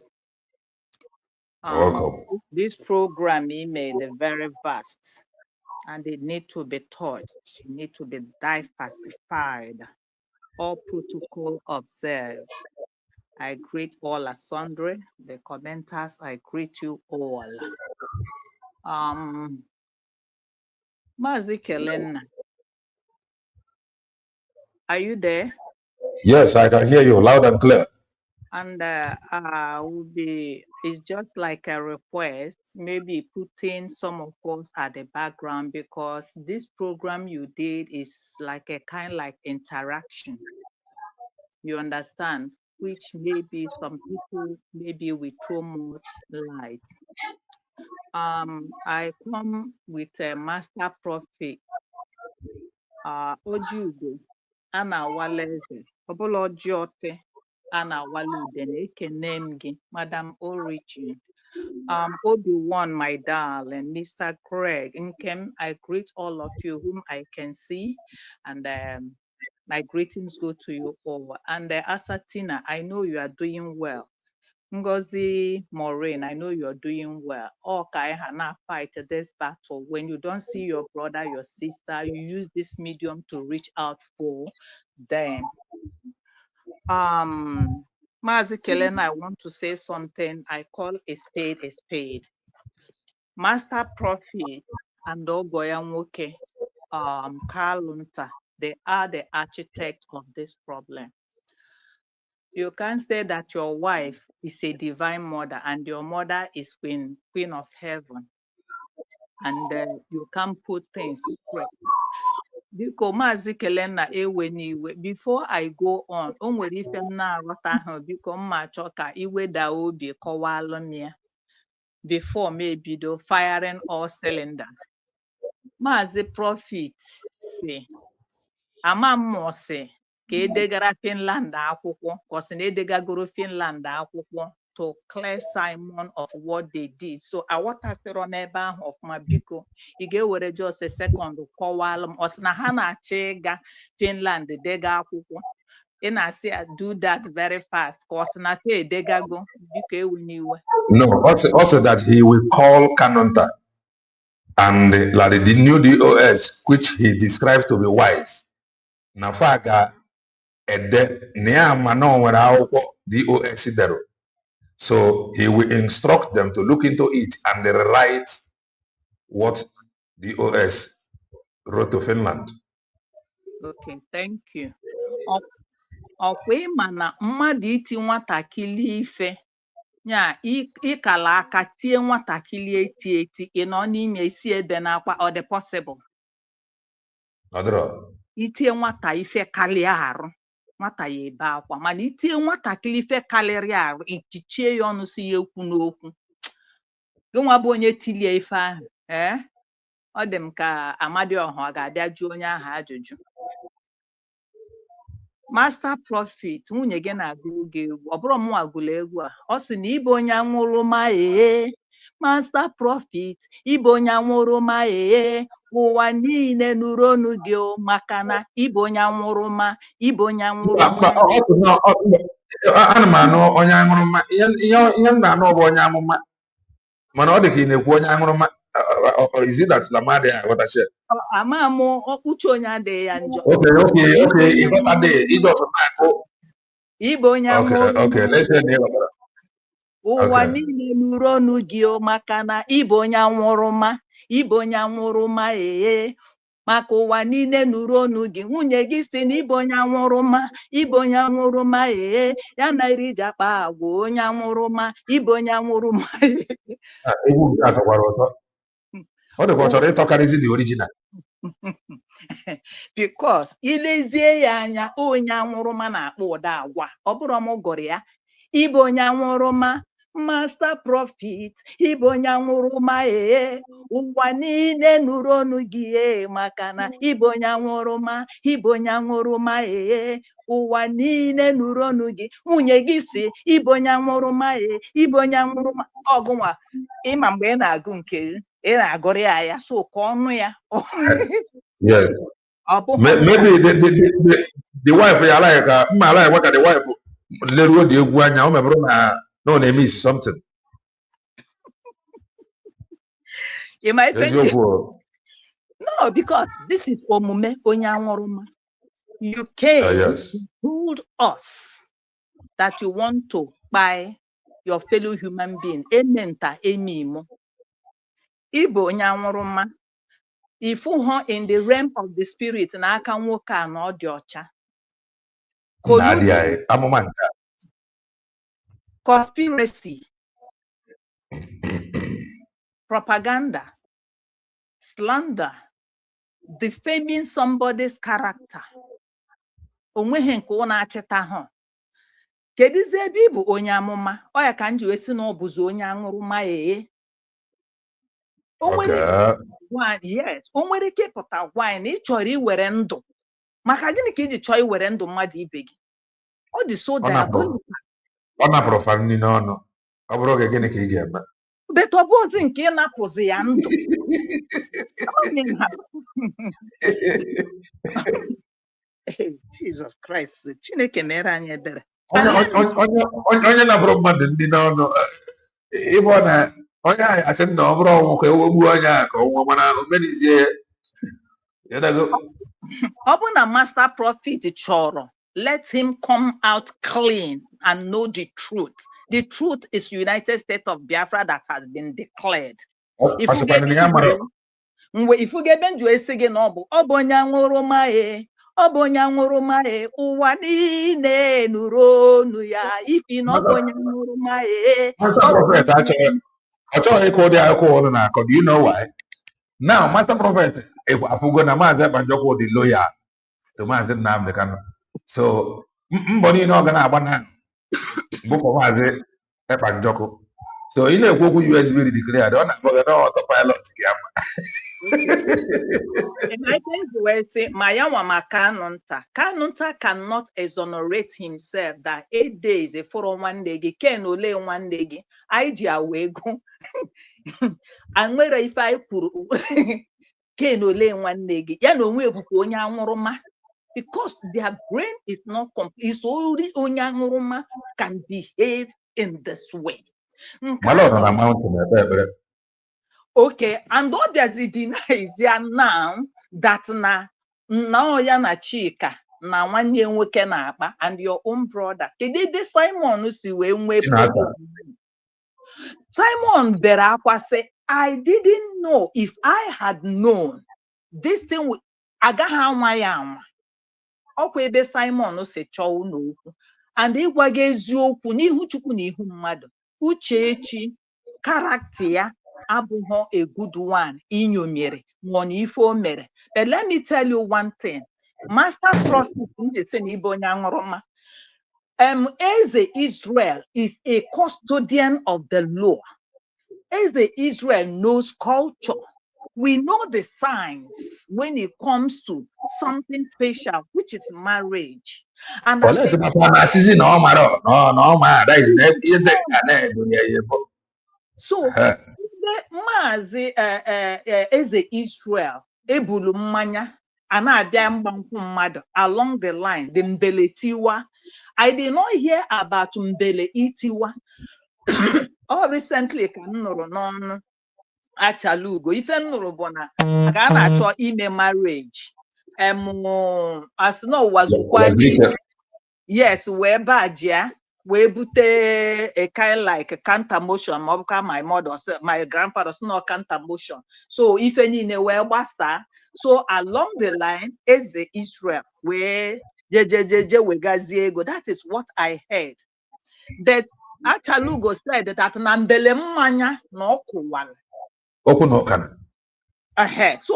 welcome. This program he made is very vast, and it need to be taught. It need to be diversified. All protocol observed. I greet all sundry. The commenters, I greet you all. Mazi Kelenna, are you there? Yes, I can hear you loud and clear. And it's just like a request, maybe putting some of us at the background, because this program you did is like a kind of like interaction. You understand? Which maybe some people maybe we throw more light. I come with a master prophet, Ojugo, Ana Waleze, Obolo Jiote, Ana Walude, ekene m gị, Madam Origin, Obi-Wan, my darling, Mr. Greg, Nkem, I greet all of you whom I can see, and my greetings go to you all. And Asatina, I know you are doing well. Ngozi Maureen, I know you're doing well. Okay, Hannah, fight this battle. When you don't see your brother, your sister, you use this medium to reach out for them. Mazi Kelena, I want to say something. I call a spade a spade. Master Prophet and Ogoya Nwoke, Kalunta, they are the architect of this problem. You can't say that your wife is a divine mother and your mother is queen of heaven. and you can put things straight. Biko Maazị Kelenna ewe n'iwe. Before I go on, o nwere ife m na-aghọta ahụ, biko mma chọ ka iweda obi kọwalụ m ya before m ebido firing all cylinder. Maazị Prophet si ama mmụọ si ka edegara Finland akwụkwọ ka ọ sị na edegagoro Finland akwụkwọ to clear Simon of what they did. So aghọtasịrọ n'ebe ahụ ọfụma, biko ị ga-ewere just a second kọwalụ m. Ọ sị na ha na-achọ ịga Finland dega akwụkwọ. Ị na-asị ya do that very fast ka ọ sị na fa edegago, biko ewe n'iwe. No, also that he will call Kanonta and like the new DOS, which he describes to be wise. Nafaga ede neamano wera DOS dero. So he will instruct them to look into it and write what DOS wrote to Finland. Okay, thank you. Ọkwa ịma na mmadụ iti nwatakịrị ife nya ịkala aka tie nwatakịrị eti ị nọ n'ime isi ebe n'akwa, ọ dị possible? Itie nwata ife karịa arụ, nwata ya ebe akwa, mana itie nwatakịrị ife karịrị arụ, ichichie ya ọnụ si ya ekwu n'okwu. Gị nwa bụ onye tilie ife ahụ, ọ dị m ka Amadioha ọ ga-abịa jụọ onye ahụ ajụjụ. Master Prophet, nwunye gị na-agụrụ gị egwu, ọ bụrụ m agụla egwu a. Ọ sị na ịbụ onye aṅụrụma Master Prophet, ịbụ onye aṅụrụma ụwa niile nụrụ ọnụ gị maka na ịbụ onye aṅụrụma, ịbụ onye aṅụrụma. Ana m anụ onye aṅụrụma, ihe m na-anụ bụ onye amụma, mana ọ dị ka ị na-ekwu onye aṅụrụma. Is it that Lamade aghọtachi? Ama m uche onye adịghị ya njọ. Okay, ịdọtụ na-akụ. Ịbụ onye aṅụrụma. Ụwa niile nụrụ ọnụ gị maka na ịbụ onye aṅụrụma, ịbụ onye aṅụrụma maka ụwa niile nụrụ ọnụ gị. Nwunye gị si na ịbụ onye aṅụrụma, ịbụ onye aṅụrụma ya na iri ji akpa agwa onye aṅụrụma, ịbụ onye aṅụrụma. Egwu nke a tọkwara ụtọ. Ọ dịkwa ọ chọrọ ịtọkarịzi the original. Because ilezie ya anya, onye aṅụrụma na-akpọ ụda agwa, ọ bụrụ m gụrụ ya. Ịbụ onye aṅụrụma, Master Prophet, ịbụ onye aṅụrụma ụwa niile nụrụ ọnụ gị maka na ịbụ onye aṅụrụma, ịbụ onye aṅụrụma ụwa niile nụrụ ọnụ gị. Nwunye gị si ịbụ onye aṅụrụma ịbụ onye aṅụrụma. Ọgụnwa ịma mgbe ị na-agụ nke ị na-agụrụ ya so ka ọnụ ya. Yes. Maybe the wife ya like ka mma like what the wife leruo dị egwu anya, o mebụrụ na no na-emiss something. No, because this is omume onye aṅụrụma. You came told us that you want to buy your fellow human being. Ementa emimo. Ịbụ onye aṅụrụma. If you in the realm of the spirit na aka nwoke a na ọ dị ọcha. Conspiracy, propaganda, slander, defaming somebody's character. Onweghị nke ọ na-achịta ha. Kedizi ebe ịbụ onye amụma, ọ ya ka nji wesi na ọ bụzi onye aṅụrụma Yes, o nwere ike ịpụta gwa na ị chọrọ iwere ndụ. Maka gịnị ka iji chọọ iwere ndụ mmadụ ibe gị? Ọ dị so diabolical. Ọ napụrụ famili n'ọnụ. Ọ bụrụ oge gịnị ka ị ga-eme? But ọ bụ ozi nke ịnapụzi ya ndụ. Jesus Christ, Chineke mere anyị ebere. Onye napụrụ mmadụ ndị n'ọnụ, ịbụ na onye ahụ asị na ọ bụrụ ọnwụ ka ewegbuo onye a ka ọnwụ, mana omenizie ọ bụ na Master Prophet chọrọ, let him come out clean and know the truth. The truth is United States of Biafra that has been declared. Mgbe ifugebe njụ esi gị na ọ bụ onye aṅụrụma ọ bụ onye aṅụrụma ụwa niile nụrụ ọnụ ya. Ifi na ọ bụ onye aṅụrụma ọ chọghị ịkụ ụdị akụkọ ọnụ na-akọ. Do you know why? Now, Master Prophet, if I forgot na maazị Ebanjọkụ the lawyer to maazị Nnamdi Kanu. So, mbọni na ọ ga na-agba na bụ for maazị Ebanjọkụ. So, ị na-ekwu okwu USB declared, ọ na-akpọ gị na autopilot gị ama. And I think we say Mayawa Kanunta cannot exonerate himself that 8 days for 1 day, Ken ole 1 day, IG away go. And where if I put Ken ole 1 day, ya no way onye anwuruma, because their brain is not complete. It's only onye anwuruma can behave in this way. Malọ na mountain. Okay, and all there's it denies ya now that now ya na Chika na nwanne nwoke na akpa and your own brother. Kedede Simon si we nwe problem. Simon bere akwa say, I didn't know. If I had known this thing agaghị anwa ya anwa. Ọkwa ebe Simon si chọọ n'okwu and ịgwa gị eziokwu n'ihu Chukwu na ihu mmadụ. Uchechi character ya abụghị a good one inyomere ma na ife o mere. But let me tell you one thing. Master Prophet Eze Israel is a custodian of the law. Eze Israel knows culture. We know the signs when it comes to something special, which is marriage. And so Maazi Eze Israel ebulu mmanya ana-abịa mgbankwụ mmadụ along the line, the mbele tiwa. I did not hear about mbele itiwa. All recently ka m nụrụ n'ọnụ Achalugo ife m nụrụ bụ na aga na-achọ ime marriage as no was yes wee bajia wee bute a kind like a counter motion my mother my grandfather's not counter motion, so if any wee gbasa. So along the line Eze Israel wee jejejeje wegazie ego. That is what I heard. But Achalugo said that na mbele mmanya na ọkụwara. So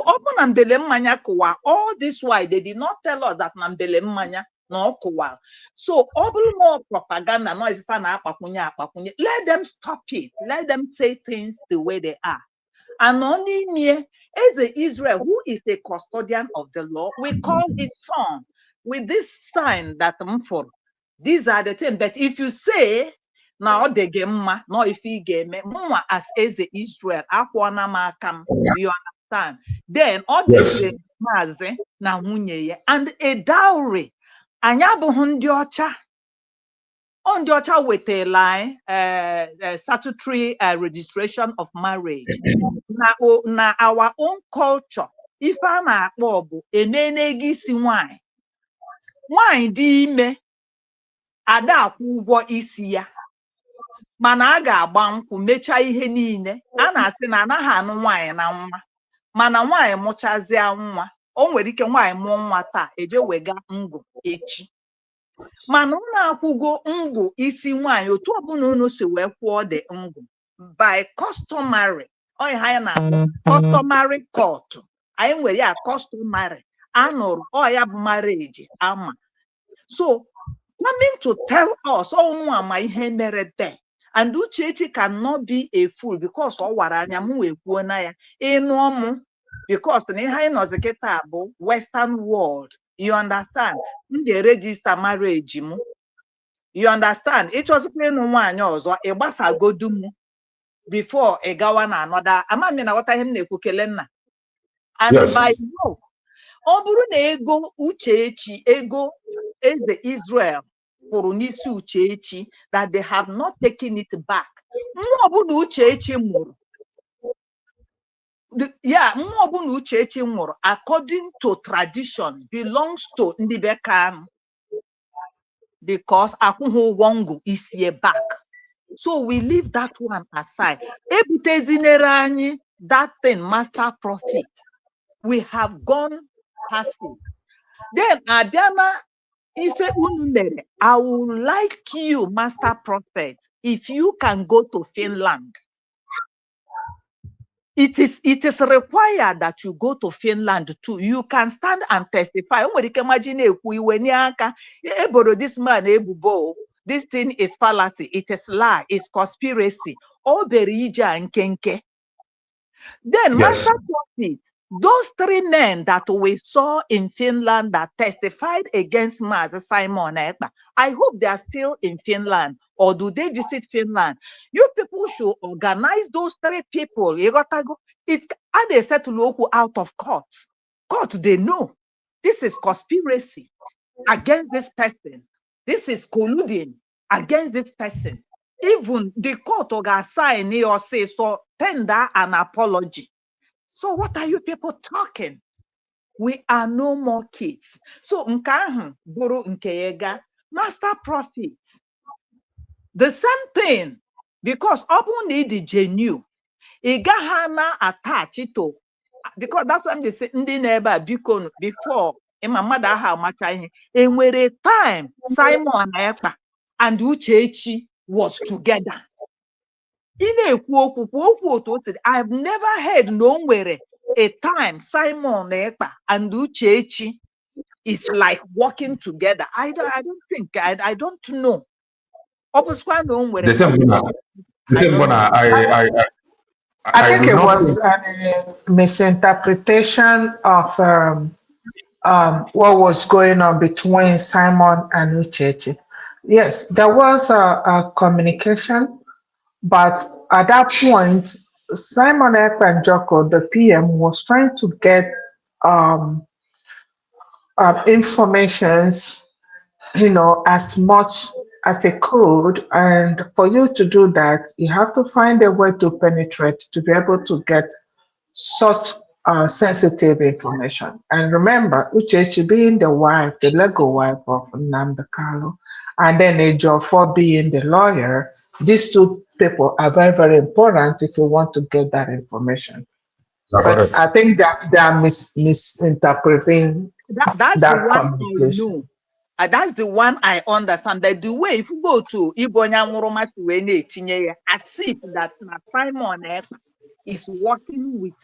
open na mbele mmanya kụwa. All this why they did not tell us that na mbele mmanya na ọkụwara. So all more propaganda, no if akpakunye. Let them stop it. Let them say things the way they are. And only me as Israel, who is a custodian of the law, we call it son with this sign that for. These are the things. But if you say now the game, no if he game more as Israel, akwana makam, you understand? Then all this maze na hunye and a dowry. Anyabu hundiocha. On the other with a line, statutory registration of marriage. Now our own culture. If I'm a bobu, enenegi si wine. Wine di me ada akwụgwọ isi ya. Mana a ga-agba nkwụ mecha ihe niile. A na-asị na anaghị anụ nwaanyị na nwa. Mana nwaanyị mụchazịa nwa. O nwere ike nwaanyị mụọ nwa taa eje wega ngụ echi. Mana unu akwụgo ngụ isi nwaanyị otu ọbụla unu si wee kwụọ dị ngụ by customary. Onye ha na customary court. Anyị nwere ya customary. Anụrụ ya bụ marriage ama. So coming to tell us ọnwụ ama ihe mere there. And Uchechi cannot be a fool because ọ wara anya m wee kwuo na ya ịnụ ọmụ because na ihe anyị nọzi kịta bụ Western world. You understand? M ga-register marriage m. You understand? Ịchọzikwa ịnụ nwaanyị ọzọ ịgbasagodu m before ị gawa na another. Ama m na ghọta ihe m na-ekwu kele nna. And by law, ọ bụrụ na ego Uchechi ego Eze Israel kwuru n'isi Uchechi that they have not taken it back. Mmụọ ọbụla Uchechi mụrụ. Mmụọ ọbụla Uchechi mụrụ according to tradition belongs to ndị be Kanu because akwụghị ụgwọ ngụ isi back. So we leave that one aside. Ebutezinere anyị that thing Master Prophet. We have gone past it. Then Abiana Ife unu mere, I would like you, Master Prophet, if you can go to Finland. it is required that you go to Finland too. You can stand and testify. Nobody can imagine this man ebubo. This thing is fallacy. It is lie. It's conspiracy. All berija and kenke. Then Yes. Master Prophet, those 3 men that we saw in Finland that testified against Master Simon Ekpa, I hope they are still in Finland, or do they visit Finland? You people should organize those 3 people. You got to go. It's how they settle out of court. Court, they know this is conspiracy against this person. This is colluding against this person. Even the court will sign or say so, tender an apology. So what are you people talking? We are no more kids. So nkahu buru nkeyega, Master Prophet. The same thing, because open need genuine. Igahana attach it to, because that's what I'm saying. Ndi neighbor before my mother ha macha enwere time Simon Ekpa and Uchechi was together. I've never heard no nwere a time Simon Ekpa and Uchechi is like working together. I don't think I don't know. The thing I think do it not was a misinterpretation of what was going on between Simon and Uchechi. Yes, there was a communication, but at that point, Simon Ekpa and Joko, the PM, was trying to get informations, as much as it could. And for you to do that, you have to find a way to penetrate to be able to get such sensitive information. And remember, Uchechi being the wife, the legal wife of Nnamdi Kanu, and then Ejiofor being the lawyer, these 2 people are very, very important if you want to get that information. But I think that they are misinterpreting that's that the one communication. I know. That's the one I understand. But the way if you go to Ibonya Nguruma as if that Simon Ekpa is working with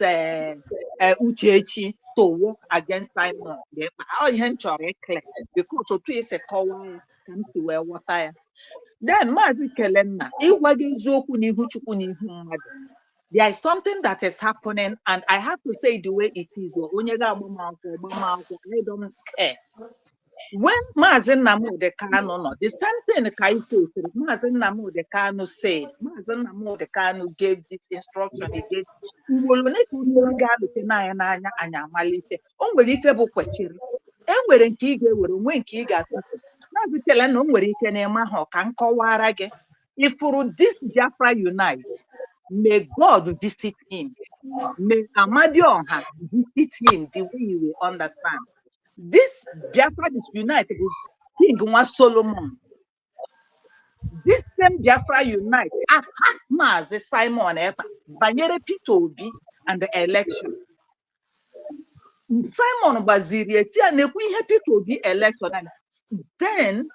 Uchechi to work against Simon Ekpa. How you clear? Because so is a cover comes to where water. Then Mazi Kelenna, there is something that is happening, and I have to say the way it is. I don't care. When Mazen Nnamdi Kanu, the same thing Mazen Nnamdi Kanu said, Mazen Nnamdi Kanu gave this instruction. He gave if this Biafra unite, may God visit him. May Amadionha visit him the way you will understand. This Biafra is united with King Solomon. This same Biafra unite attack Mazi Simon Ekpa, Banyere Peter Obi, and the election. Simon Baziri, Peter Obi election, and then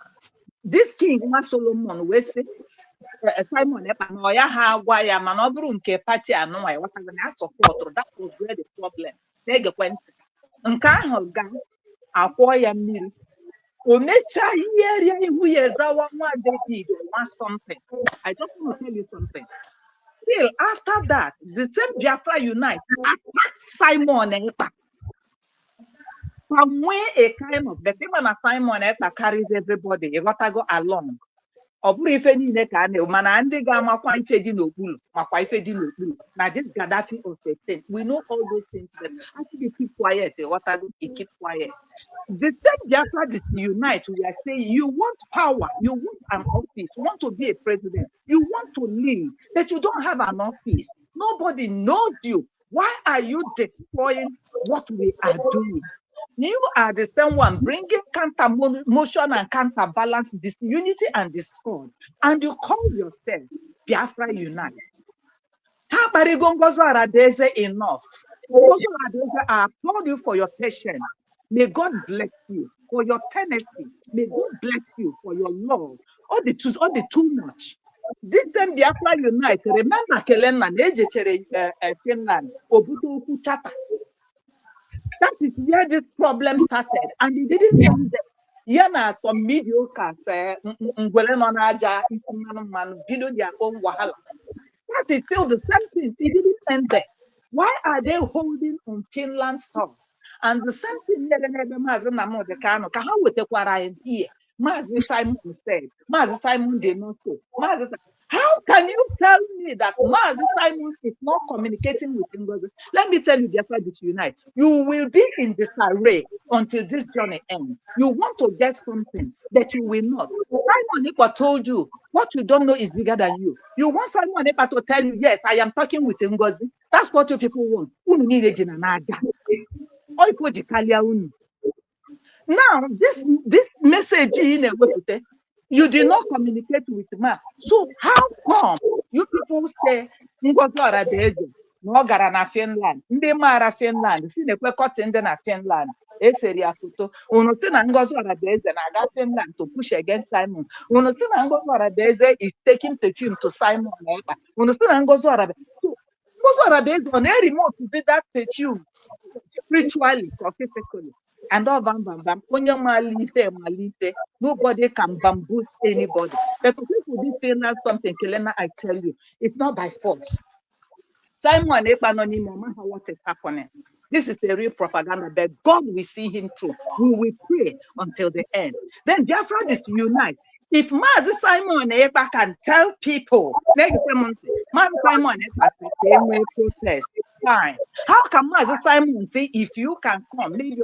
this King Solomon will say, Simon Ekpa, no, ya ha gwa ya mana ọ bụrụ nke party anọ ya whatever na support. That was where the problem. Negekwentị. Nke ahụ ga akwọ ya mmiri. Omecha area ihu ya ezawa nwa David want something. I just want to tell you something. Still after that, the same Biafra unite attacked Simon Ekpa. From where a kind of the thing when Simon Ekpa carries everybody, you gotta go along. Ọ bụrụ ife niile ka a na mana ndị ga-amakwa ife dị n'okpuru makwa ife dị n'okpuru na this Gaddafi of the thing. We know all those things, but actually keep quiet. What I do, keep quiet. The same Biafra that unite, we are saying you want power, you want an office, you want to be a president, you want to lead, but you don't have an office. Nobody knows you. Why are you destroying what we are doing? You are the same one bringing counter motion and counterbalance, this unity and discord, and you call yourself Biafra Unite. How about enough? I applaud you for your patience. May God bless you for your tenacity. May God bless you for your love. All the too much. This time Biafra Unite, remember Kelena, Finland, Obuto Chata. That is where this problem started, and it didn't end there. Yana, some mediocre, video their own wahala. That is still the same thing. It didn't end there. Why are they holding on Finland stuff? And the same thing here. Mazi Simon said, Mazi Simon did not say. How can you tell me that Mazi Simon is not communicating with Ngozi? Let me tell you, Biafra Unite. You will be in disarray until this journey ends. You want to get something that you will not. Simon Ekpa told you, what you don't know is bigger than you. You want Simon Ekpa to tell you, yes, I am talking with Ngozi. That's what you people want. Now, this message in a way, you did not communicate with Ma. So how come you people say na Finland, ndị mara Finland, si na-ekwe cotton dị na Finland, eseri ya foto. Unu si na Ngozi Orabieze na-aga Finland to push against Simon. Unu si na Ngozi Orabieze is taking perfume to Simon Ekpa. Unu si na Ngozi Orabieze on a remote did that perfume spiritually or physically. And all nobody can bamboozle anybody. But if people do Finland something, Kelena, I tell you, it's not by force. Simon Ekpa no matter what is happening. This is the real propaganda, but God will see him through. We will pray until the end. Then Biafra is unite. If Mazi Simon Ekpa can tell people, Mazi Simon Ekpa say protest, fine. How can Mazi Simon say if you can come, maybe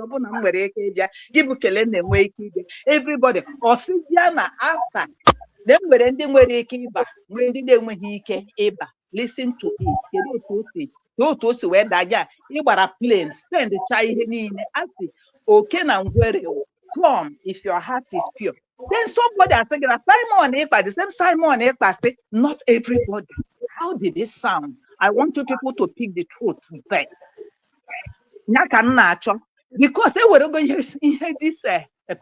everybody or Sidiana after them listen to it. Where that a plane, send the child in okay now come if your heart is pure. Then somebody are thinking Simon Ekpa, the same Simon Ekpa say, not everybody. How did this sound? I want you people to pick the truth there. Because they were going to hear this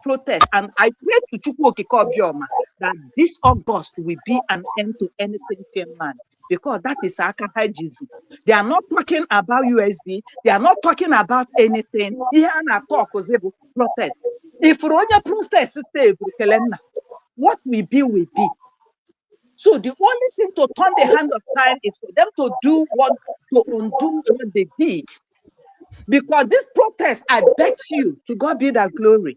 protest, and I pray to Chukwu Bioma that this August will be an end to anything Finland. Because that is Akahajiism. They are not talking about USB. They are not talking about anything. Here and talk was able to protest. If Ronya protest what will be. So the only thing to turn the hand of time is for them to undo what they did. Because this protest, I bet you, to God be the glory.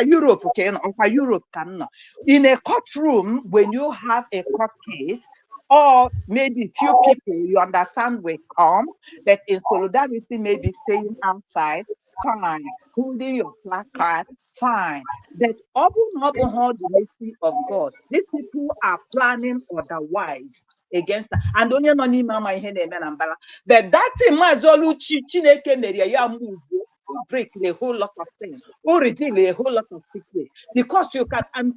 Europe, okay, Europe cannot. In a courtroom, when you have a court case, or maybe few people you understand will come, but in solidarity, maybe staying outside, fine. Holding your placard, fine. But open the mercy of God. These people are planning otherwise against that. And only money mama but that thing move break a whole lot of things or reveal a whole lot of secrets because you can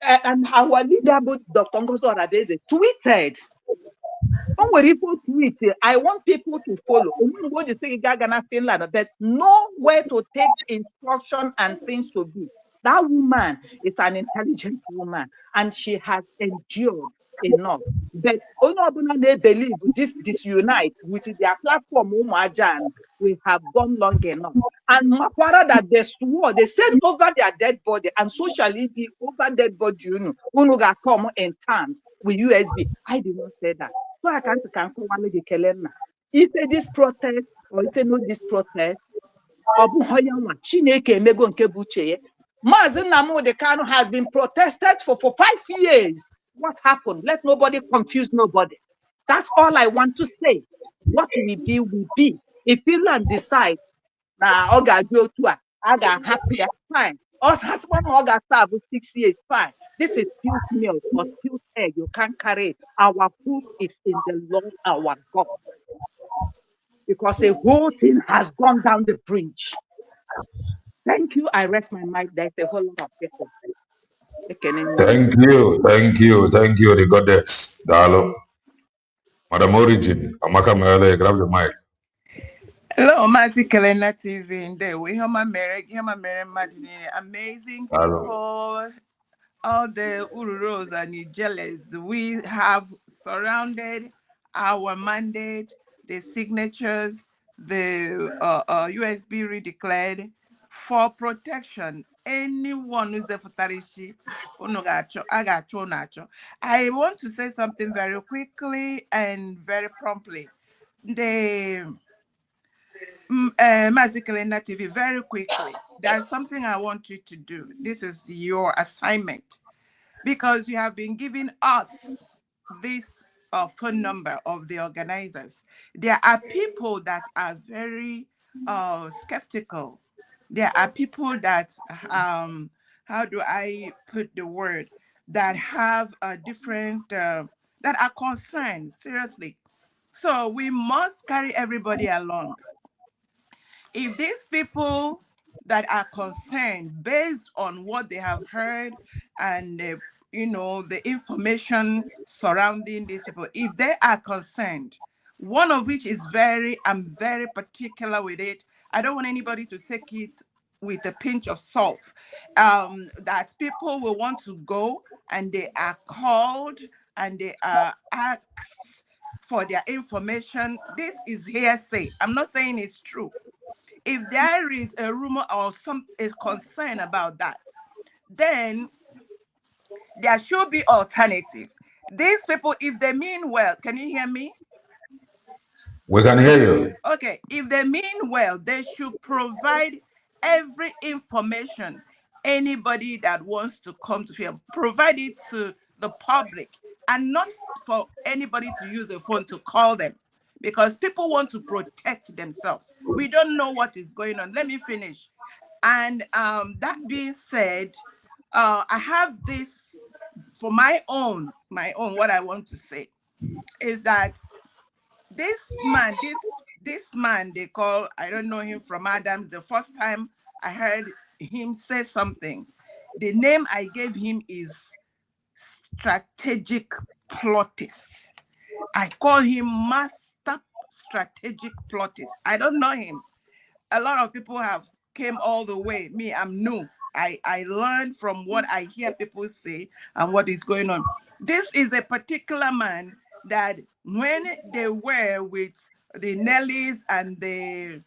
and our leader Dr. Ngozi Orabieze tweeted. I want people to follow. Finland, but know where to take instruction and things to be. That woman is an intelligent woman and she has endured enough. But they believe this unite with their platform, we have gone long enough. And Makwara that they swore, they said over their dead body, and so shall it be over dead body, Unuga come in terms with USB. I did not say that. So I can't come the Kelena. If this protest, or if know this protest, Mazi Nnamdi Kanu has been protested for 5 years. What happened? Let nobody confuse nobody. That's all I want to say. What will be. If Finland decide, I got happier, fine. Us husband got served 6 years, fine. This is spilled milk or spilled egg. You can't carry it. Our food is in the Lord our God. Because the whole thing has gone down the bridge. Thank you. I rest my mic. There's a whole lot of people. Thank you, the goddess. Dalo. Madam Origin, Amaka Mele, grab the mic. Hello, Mazi Kelena TV. We have my marriage, amazing people. all the Ururos and Ijeles, we have surrounded our mandate, the signatures, the USB redeclared for protection. Anyone who's a Futarishi, I want to say something very quickly and very promptly. The Mazikalena TV, very quickly. There's something I want you to do. This is your assignment, because you have been giving us this phone number of the organizers. There are people that are very skeptical. There are people that, how do I put the word, that have a different, that are concerned, seriously. So we must carry everybody along. If these people that are concerned based on what they have heard and the information surrounding these people, if they are concerned, one of which is I'm very particular with it. I don't want anybody to take it with a pinch of salt, that people will want to go and they are called and they are asked for their information. This is hearsay. I'm not saying it's true. If there is a rumor or some is concern about that, then there should be alternative. These people, if they mean well, can you hear me? We can hear you. Okay, if they mean well, they should provide every information. Anybody that wants to come to film, provide it to the public, and not for anybody to use a phone to call them, because people want to protect themselves. We don't know what is going on. Let me finish. And that being said, I have this for my own, what I want to say is that this man they call, I don't know him from Adams. The first time I heard him say something, the name I gave him is strategic plottist. I call him master strategic plottist. I don't know him. A lot of people have came all the way. Me, I'm new. I learned from what I hear people say and what is going on. This is a particular man that when they were with the Nellies and the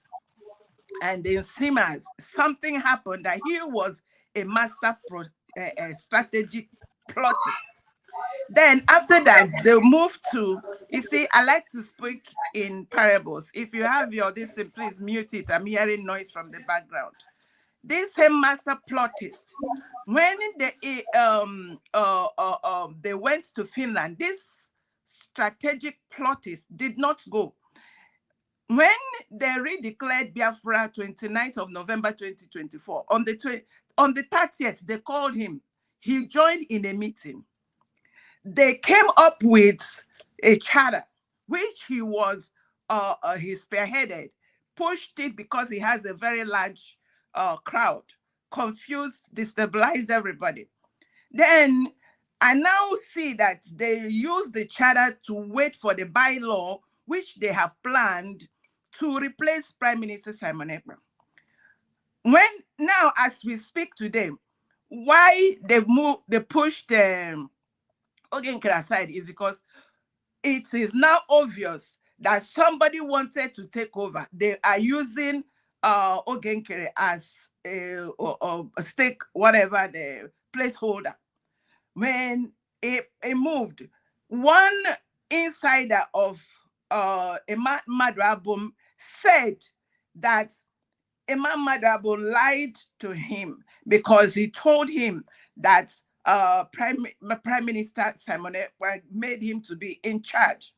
Simmers, something happened that he was a master strategic plottist. Then after that, they moved to, you see, I like to speak in parables. If you have your this, please mute it. I'm hearing noise from the background. This same master plottist, when they went to Finland, this strategic plottist did not go. When they redeclared Biafra 29th of November 2024, on the 30th, they called him. He joined in a meeting. They came up with a charter, which he was he spearheaded, pushed it because he has a very large crowd, confused, destabilized everybody. Then I now see that they use the charter to wait for the bylaw, which they have planned to replace Prime Minister Simon Ekpa. When now, as we speak today, why they pushed Ogenkere aside is because it is now obvious that somebody wanted to take over. They are using Ogenkere as a stake, whatever, the placeholder. When it moved, one insider of Emma Madrabum said that Emma Madrabum lied to him because he told him that Prime Minister Simon Ekpa made him to be in charge.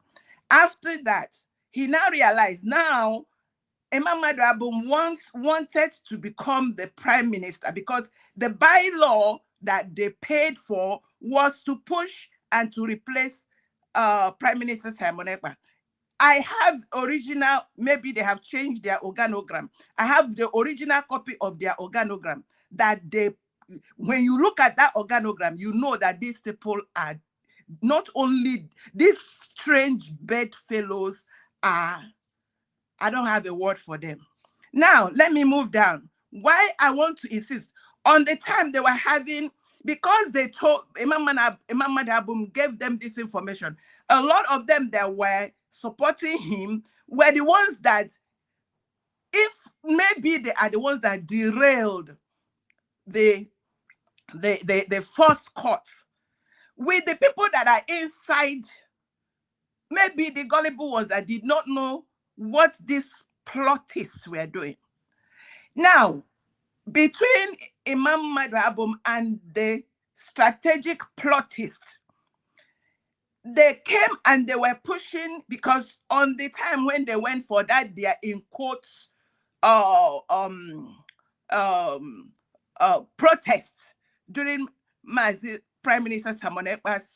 After that, he now realized now Emma Madrabum wanted to become the prime minister because the bylaw that they paid for was to push and to replace Prime Minister Simon Ekpa. I have original, maybe they have changed their organogram. I have the original copy of their organogram that they, when you look at that organogram, you know that these people are not only, these strange bedfellows are, I don't have a word for them. Now, let me move down. Why I want to insist on the time they were having, because they told Imam Madhabum gave them this information, a lot of them that were supporting him were the ones that, if maybe they are the ones that derailed the first court, with the people that are inside, maybe the gullible ones that did not know what these plotists were doing. Now, between Imam Madhabum and the strategic plotists, they came and they were pushing, because on the time when they went for that, they are in quotes, protests during Prime Minister Samonekpa's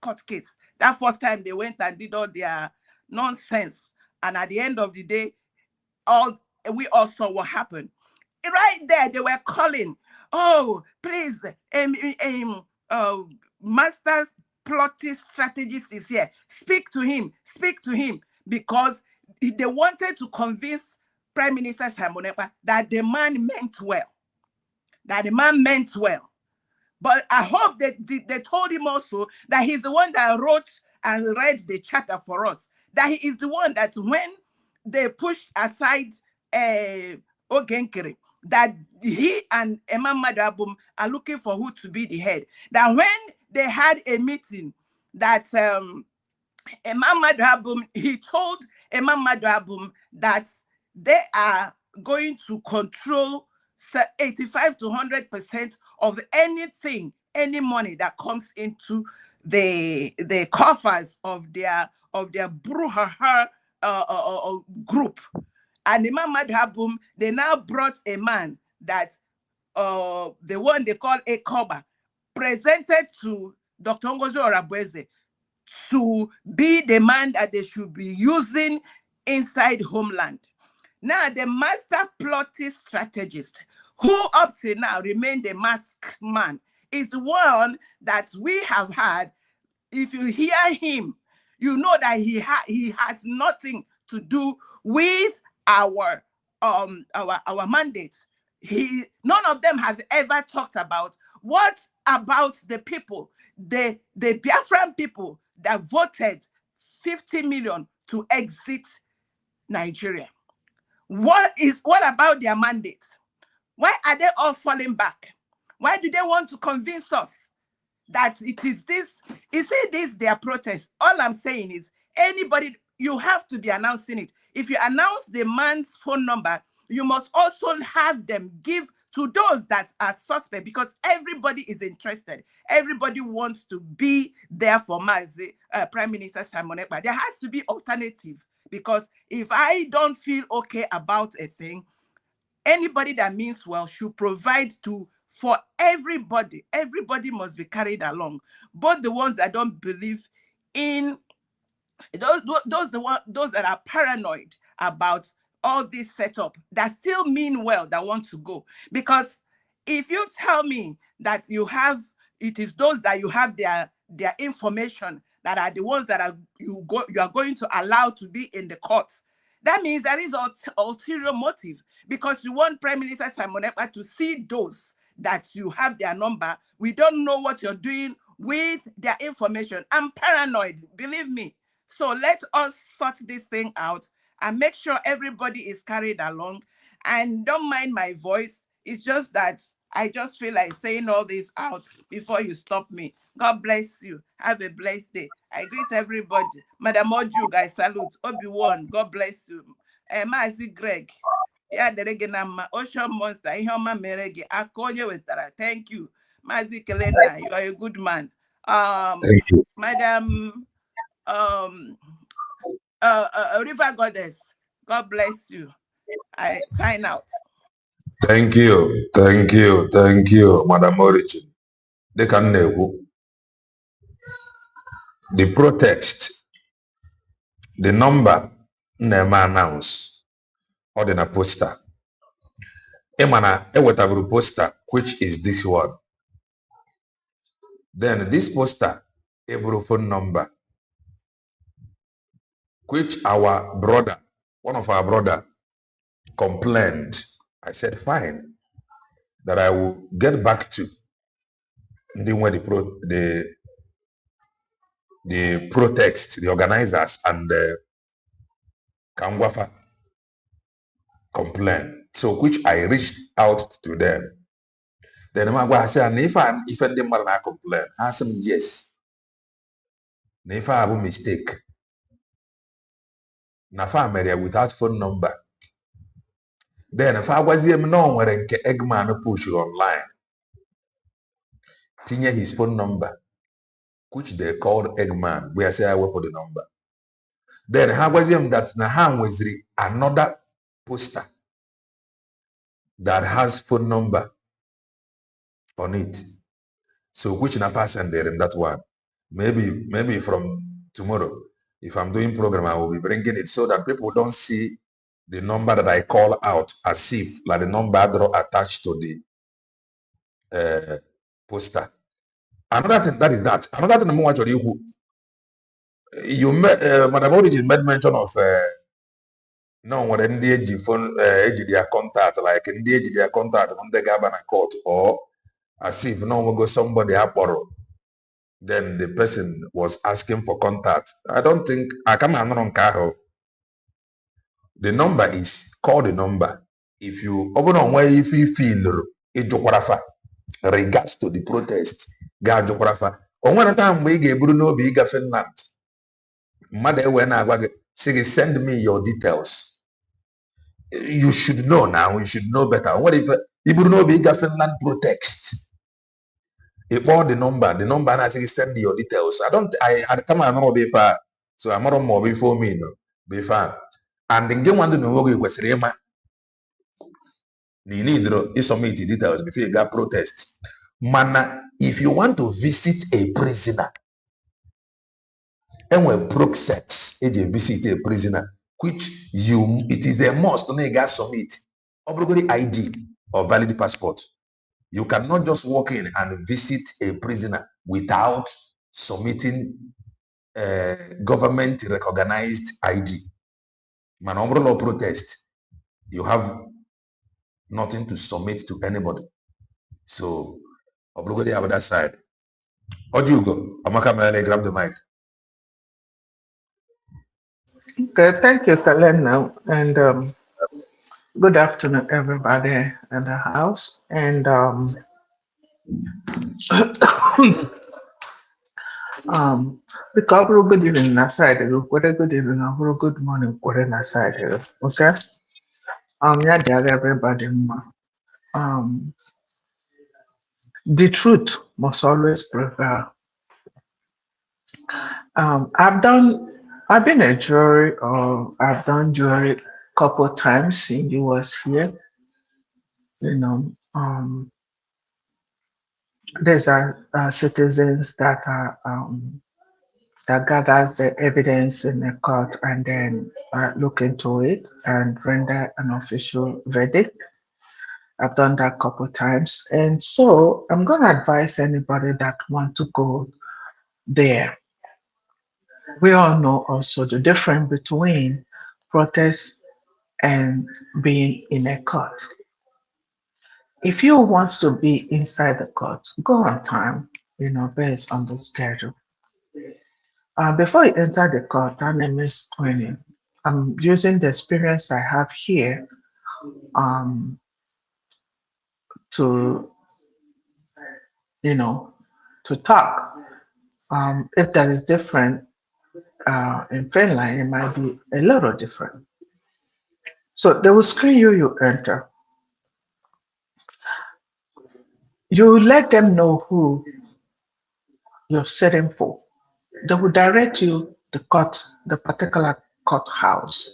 court case. That first time they went and did all their nonsense, and at the end of the day, we all saw what happened. Right there, they were calling, oh, please, Master's plotting strategist is here. Speak to him, because they wanted to convince Prime Minister Samonekpa that the man meant well. But I hope that they told him also that he's the one that wrote and read the charter for us. That he is the one that when they pushed aside Ogenkere, that he and Imam Madhabum are looking for who to be the head. That when they had a meeting, that Imam Madhabum, he told Imam Madhabum that they are going to control 85 to 100% of anything, any money that comes into the coffers of their brouhaha group. And Imam Madhabum, they now brought a man that the one they call a Koba, presented to Dr. Ngozi Orabweze to be the man that they should be using inside Homeland. Now, the master plotting strategist, who up to now remained the masked man, is the one that we have had. If you hear him, you know that he has nothing to do with our mandate. None of them have ever talked about what about the people, the Biafran people that voted 50 million to exit Nigeria. What about their mandate? Why are they all falling back? Why do they want to convince us that it is this? Is it this their protest? All I'm saying is, anybody, you have to be announcing it. If you announce the man's phone number, you must also have them give to those that are suspect, because everybody is interested. Everybody wants to be there for Prime Minister Samonekpa. There has to be alternative, because if I don't feel okay about a thing, anybody that means well should provide for everybody. Everybody must be carried along. Both the ones that don't believe in those that are paranoid about all this setup, that still mean well, that want to go. Because if you tell me that it is those that you have their information that are the ones that you are going to allow to be in the courts, that means there is ulterior motive, because you want Prime Minister Samonekpa to see those that you have their number. We don't know what you're doing with their information. I'm paranoid, believe me. So let us sort this thing out and make sure everybody is carried along. And don't mind my voice. It's just that I just feel like saying all this out before you stop me. God bless you. Have a blessed day. I greet everybody. Madam Oju, I salute. Obi-Wan, God bless you. Mazi Greg. Yeah, the Regenama, Ocean Monster, Ihoma Meregi, Akonye Wetara. Thank you. Mazi Kelena, you are a good man. Thank you. Madam River Goddess, God bless you. I sign out. Thank you, Madam Origin. They can know the protest, the number never announce or the poster. Emana ewetabu poster, which is this one. Then this poster, a phone number, which our brother, one of our brother, complained. I said, fine, that I will get back to the protest, the organizers, and the Kangwafa complain. So which I reached out to them. Then I said, if them are complain, I said yes. If I have a mistake, Nafa Maria without phone number. Then if I was him no where Eggman push online, tinye his phone number, which they called Eggman. We say I will put the number. Then how was him that Naham was another poster that has phone number on it. So which Nafa send there in that one? Maybe from tomorrow, if I'm doing program, I will be bringing it so that people don't see the number that I call out as if like the number draw attached to the poster. Another thing that is that. Another thing I want to you Madam Origin made mention of no what NDG phone their contact like NDG their contact on the Gabana court or as if no one go somebody up borrow. Then the person was asking for contact. I don't think I come on Cajo. The number is call the number. If you open on where if you feel it regards to the protest, ga Jokorafa. On one time we gave Bruno Biga Finland. Mother when I say send me your details. You should know now, you should know better. What if Bruno Biga Finland protest? It bought the number and I say send me your details. I come on be far. So I'm not more before me, no. Be far. And then get one to know what was Rema. You need to submit the details before you got protest. Mana, if you want to visit a prisoner, and when broke sex, you visit a prisoner, which it is a must to get submit obligatory ID or valid passport. You cannot just walk in and visit a prisoner without submitting government recognized ID. Man, umbrella protest, you have nothing to submit to anybody. So, obligatory on that side. How do you go? Amaka Mele, grab the mic. Okay, thank you, Kalena, and good afternoon, everybody in the house. And because we're good evening aside, we're good evening, we're good morning, we're aside. Okay. Yeah, dear everybody. The truth must always prevail. I've been a jury, or I've done jury a couple times in US here. You know, there's citizens that are that gathers the evidence in the court and then look into it and render an official verdict. I've done that a couple times, and so I'm going to advise anybody that want to go there. We all know also the difference between protest and being in a court. If you want to be inside the court, go on time, based on the schedule. Before you enter the court, that name is screening. I'm using the experience I have here to, to talk. If that is different in Finland, it might be a little different. So they will screen you enter. You let them know who you're sitting for. They will direct you to the particular courthouse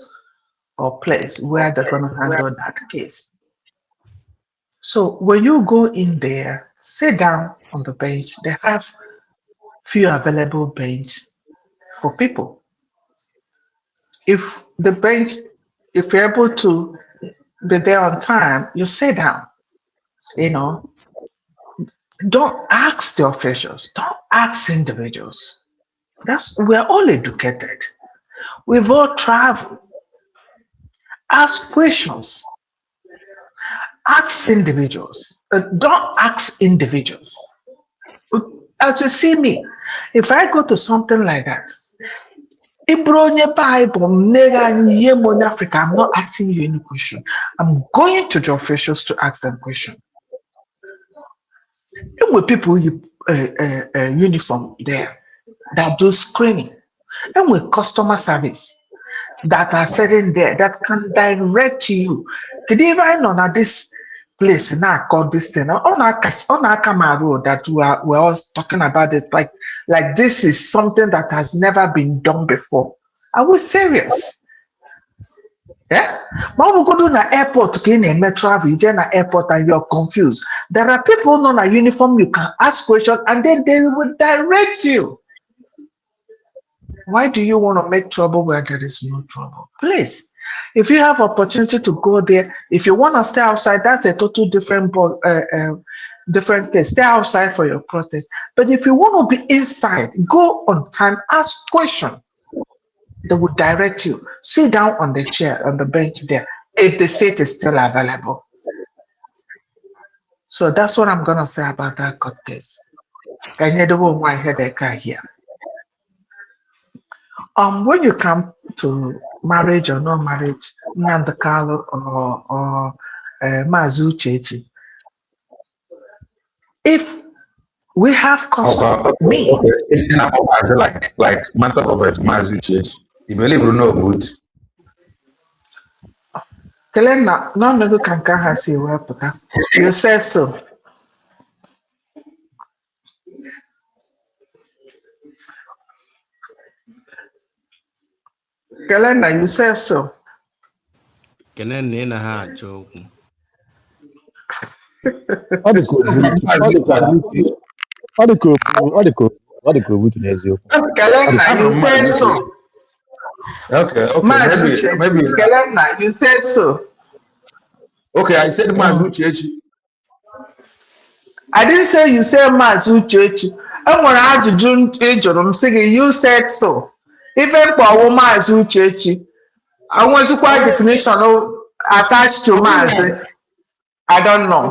or place where they're going to handle that case. So when you go in there, sit down on the bench. They have few available bench for people. If you're able to be there on time, you sit down. Don't ask the officials. Don't ask individuals. We're all educated. We've all traveled. Ask questions. Ask individuals. Don't ask individuals. As you see me, if I go to something like that, Bible, Africa, I'm not asking you any question. I'm going to the officials to ask them question. There were people uniform there that do screening, and with customer service that are sitting there that can direct you. Did you even know that this place now called this thing on our camera road that we're all talking about this like this is something that has never been done before? Are we serious? Yeah, but we go to the airport, in a travel, you in the airport and you're confused. There are people on a uniform, you can ask questions and then they will direct you. Why do you want to make trouble where there is no trouble? Please, if you have opportunity to go there, if you want to stay outside, that's a total different different place. Stay outside for your protest. But if you want to be inside, go on time, ask questions. They will direct you. Sit down on the chair, on the bench there, if the seat is still available. So that's what I'm going to say about that court case. Can you do one headache here? When you come to marriage or no marriage, Nandakalo or Mazu Chechi, if we have custom, me. Like Master Prophet Mazu Chechi, you believe you know good. Kelena, no can has a word, you say so. Kelena, you say so. Kelena, joke. Kelena, you say so. Okay. Maybe. Kelena, you said so. Okay, I said Mazu Chechi. I didn't say you said Mazu Chechi. I want to saying you said so. Even for Mazu Chechi, I want to quite definition attached to Mazu. I don't know.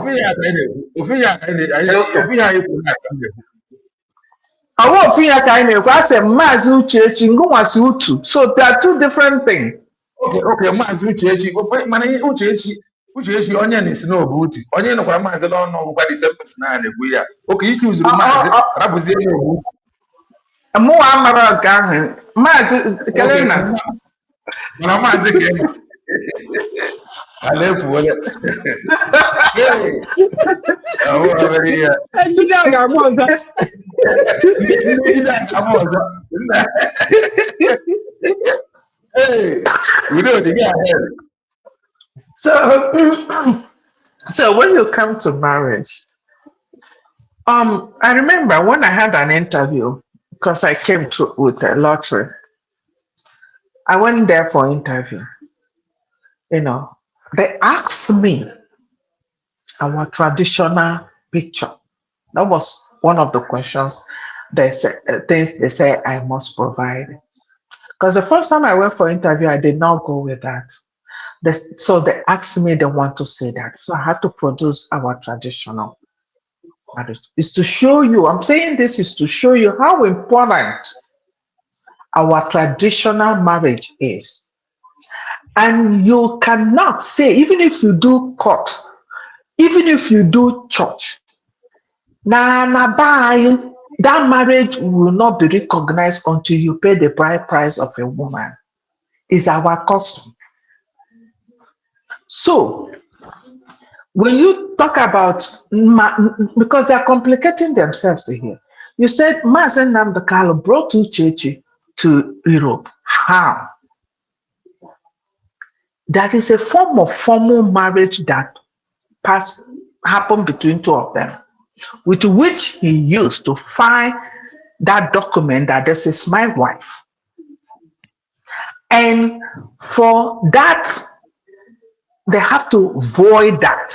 I want I said Mazu Chechi, so there are two different things. Okay, Mazu Chechi. Uchechi onye ni snow booty. Onye no kwa mazi lo no kwa December na negwu ya. Okay, you choose mazi. Rabuzie no. Mo amara ga mazi Kelena. Na mazi ke. Alefu wale. Oh, very yeah. Hey, we do it again. So when you come to marriage, I remember when I had an interview because I came through with a lottery. I went there for interview. You know, they asked me our traditional picture. That was one of the questions they said, things they say I must provide. Because the first time I went for interview, I did not go with that. So they asked me, they want to say that. So I had to produce our traditional marriage. It's to show you, I'm saying this is to show you how important our traditional marriage is. And you cannot say, even if you do court, even if you do church, that marriage will not be recognized until you pay the bride price of a woman. It's our custom. So, when you talk about, because they're complicating themselves here, you said Mazen Namdekalo brought Uchechi to Europe. How? That is a form of formal marriage that happened between two of them, with which he used to find that document that this is my wife. And for that, they have to void that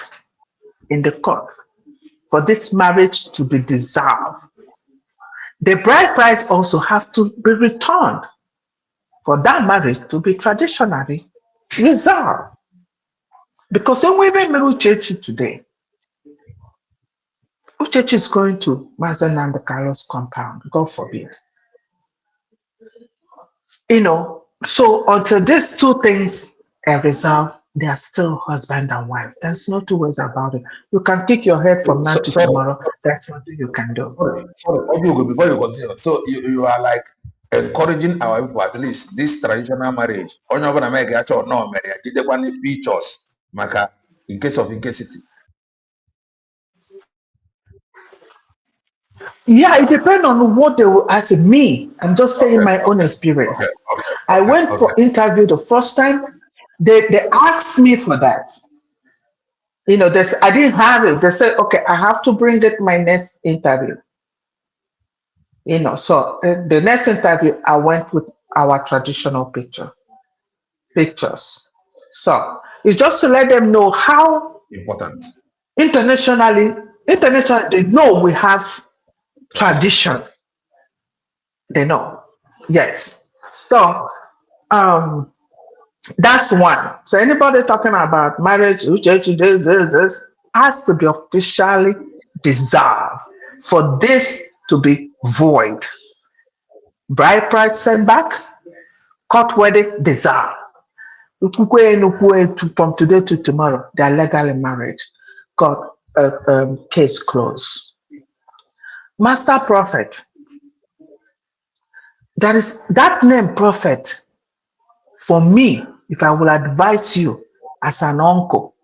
in the court for this marriage to be dissolved. The bride price also has to be returned for that marriage to be traditionally resolved. Because when we marry Uchechi today, Uchechi is going to Mazen and the Carlos compound, God forbid. So until these two things are resolved, they are still husband and wife. There's no two ways about it. You can kick your head from now to tomorrow. That's something you can do. Sorry, before you continue, so you are like encouraging our people, at least this traditional marriage. Onye ọbụla mee ga achọ no mere ya jidekwana pictures maka in case of incasity. Yeah, it depends on what they will ask me. I'm just saying my own experience. I went for interview the first time. They asked me for that. I didn't have it. They said, okay, I have to bring it my next interview. So the next interview, I went with our traditional pictures. So it's just to let them know how important. Internationally, they know we have tradition. They know. Yes. So that's one. So anybody talking about marriage, this has to be officially dissolved for this to be void. Bride price sent back, court wedding dissolved. From today to tomorrow, they are legally married. Got case closed. Master prophet. That is that name prophet. For me, if I will advise you as an uncle,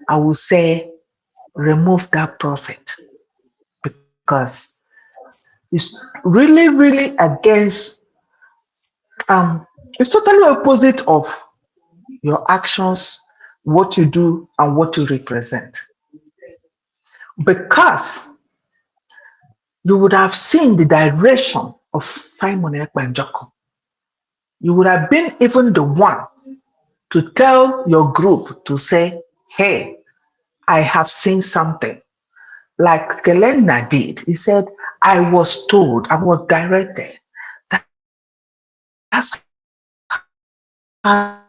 I will say remove that prophet because it's really, really against. It's totally opposite of your actions, what you do, and what you represent. Because you would have seen the direction of Simon Ekpanjoko. You would have been even the one to tell your group to say, hey, I have seen something. Like Kelena did. He said, I was told, I was directed. That's how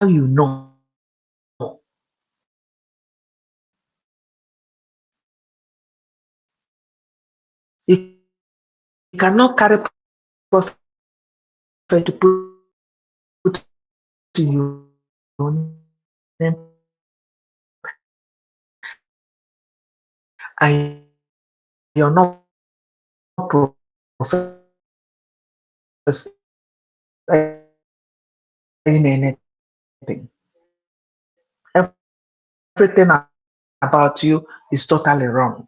you know. You cannot carry prophet to put to your name and you're not prophesying anything. Everything about you is totally wrong.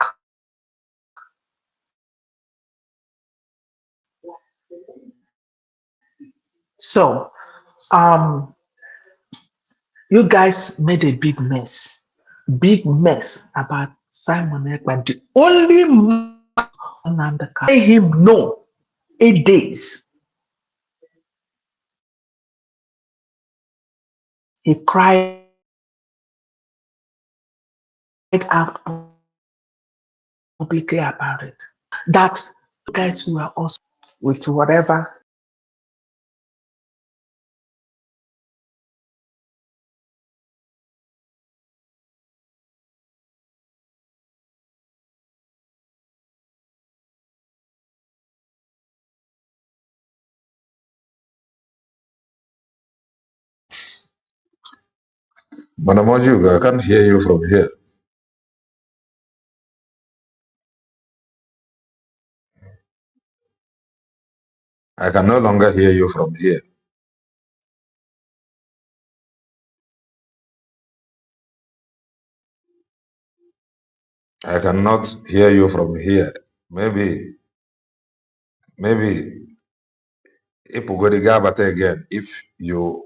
So, you guys made a big mess about Simon Ekpa. The only man on the car, let him know 8 days. He cried out publicly about it. That you guys were also with whatever. Madam Ojuga, I can't hear you from here. I can no longer hear you from here. I cannot hear you from here. Maybe Ipugodi Gabata again if you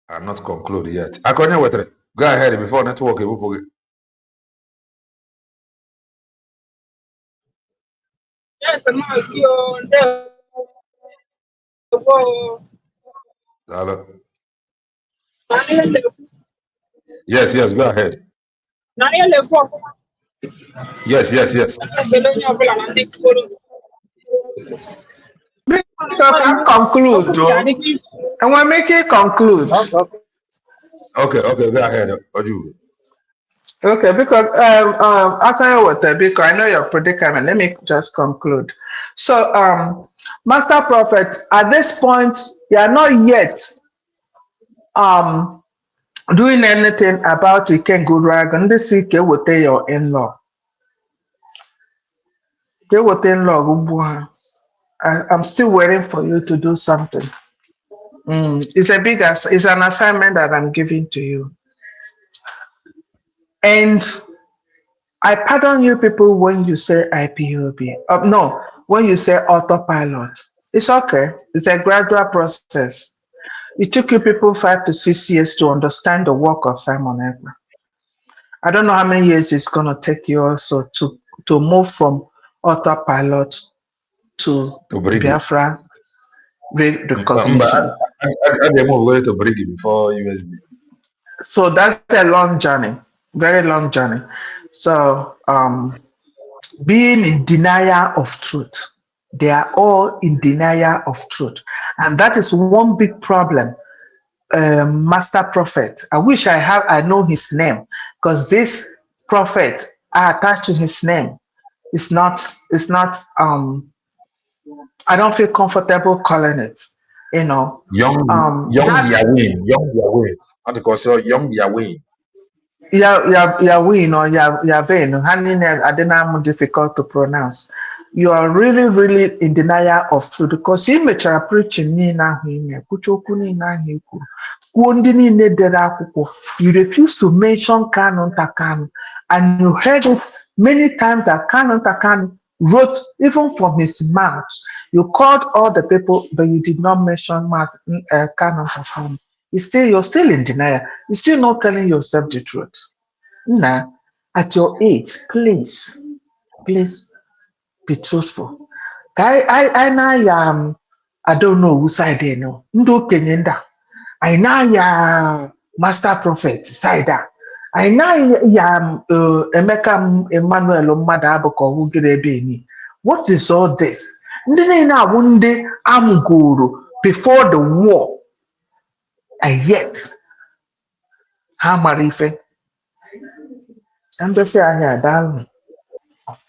are not concluded yet. Akonya Wetre, go ahead before network. Yes, Hello. Yes, go ahead. Yes. Conclude. And we're making conclude. Okay, go ahead, Oju. Okay, because because I know your predicament. Let me just conclude. So, Master Prophet, at this point, you are not yet um doing anything about Iken Goodwagon. This is with your in-law. With in-law. I'm still waiting for you to do something. It's an assignment that I'm giving to you. And I pardon you people when you say IPOB. No, when you say autopilot. It's okay. It's a gradual process. It took you people 5 to 6 years to understand the work of Simon Ekman. I don't know how many years it's going to take you also to move from autopilot to Biafra recognition. I demo way to bring it before USB. So that's a long journey, very long journey. So being in denial of truth, they are all in denial of truth, and that is one big problem. Master Prophet, I wish I know his name, because this prophet I attached to his name is not I don't feel comfortable calling it, Young Yahweh. How to call so young Yahweh. Yahweh or Yahweh, I didn't difficult to pronounce. You are really, really in denial of truth, because you may try preaching you refuse to mention Canon Takan, and you heard it many times that Canon Takan wrote even from his mouth. You called all the people, but you did not mention Canon Takan. You're still in denial. You're still not telling yourself the truth. Nah, at your age, please be truthful. I don't know whose side they know. Ndo kenyenda. I know ya Master Prophet side. I know ya Emeka Emmanuel Mmadụ who get a. What is all this? Ndị na one day amuguru before the war, and yet ha mara ife. Embassy ahịa daalụ.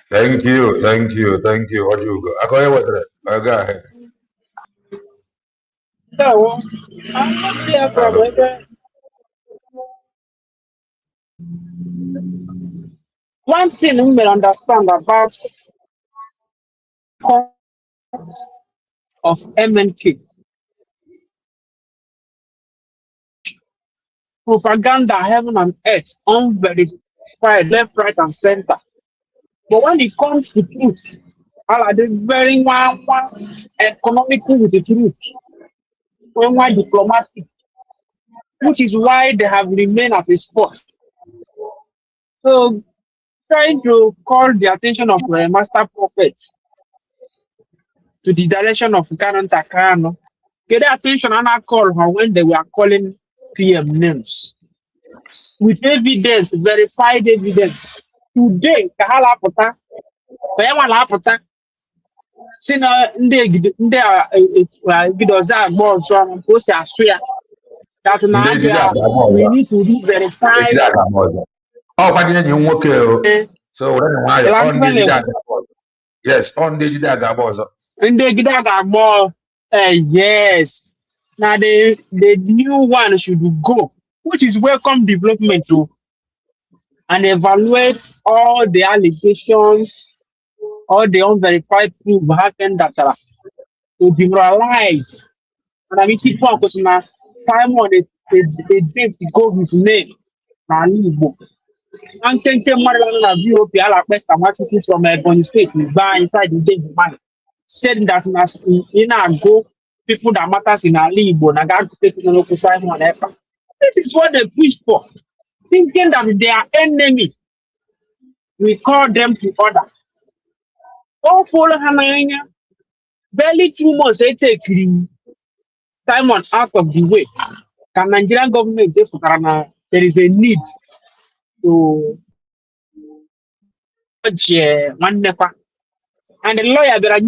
Thank you. Ojugo. I call you what? Go ahead. So, I'm not clear from whether one thing we may understand about of MNK propaganda, heaven and earth, unverified, left, right, and center. But when it comes to truth, all are the very one economical with the truth, one diplomatic, which is why they have remained at the spot. So, trying to call the attention of the Master Prophet to the direction of Canon Takano, get the attention and I call her when they were calling PM names. With evidence, verified evidence. Today, Kahala Pota, Payama Pota, Sina Gidoza Morson, and Post Aswea, that now we need to do verify. Oh, but you okay. So why on the yes, on the Gabozo. And they get more yes. Now the new one should go, which is welcome development too, and evaluate all the allegations, all the unverified proof happened that are to demoralize. And I mean, people because now Simon they did go his name. Now leave. And think Maryland VOP ala best from Ebony State we buy inside the day money. Said that in our go people that matters in our league, but I got to take no to Simon Epa. This is what they push for. Thinking that they are enemy, we call them to order. All follow Hanaya, barely 2 months they take Simon out of the way. Can Nigerian government there is a need to one never. And the lawyer that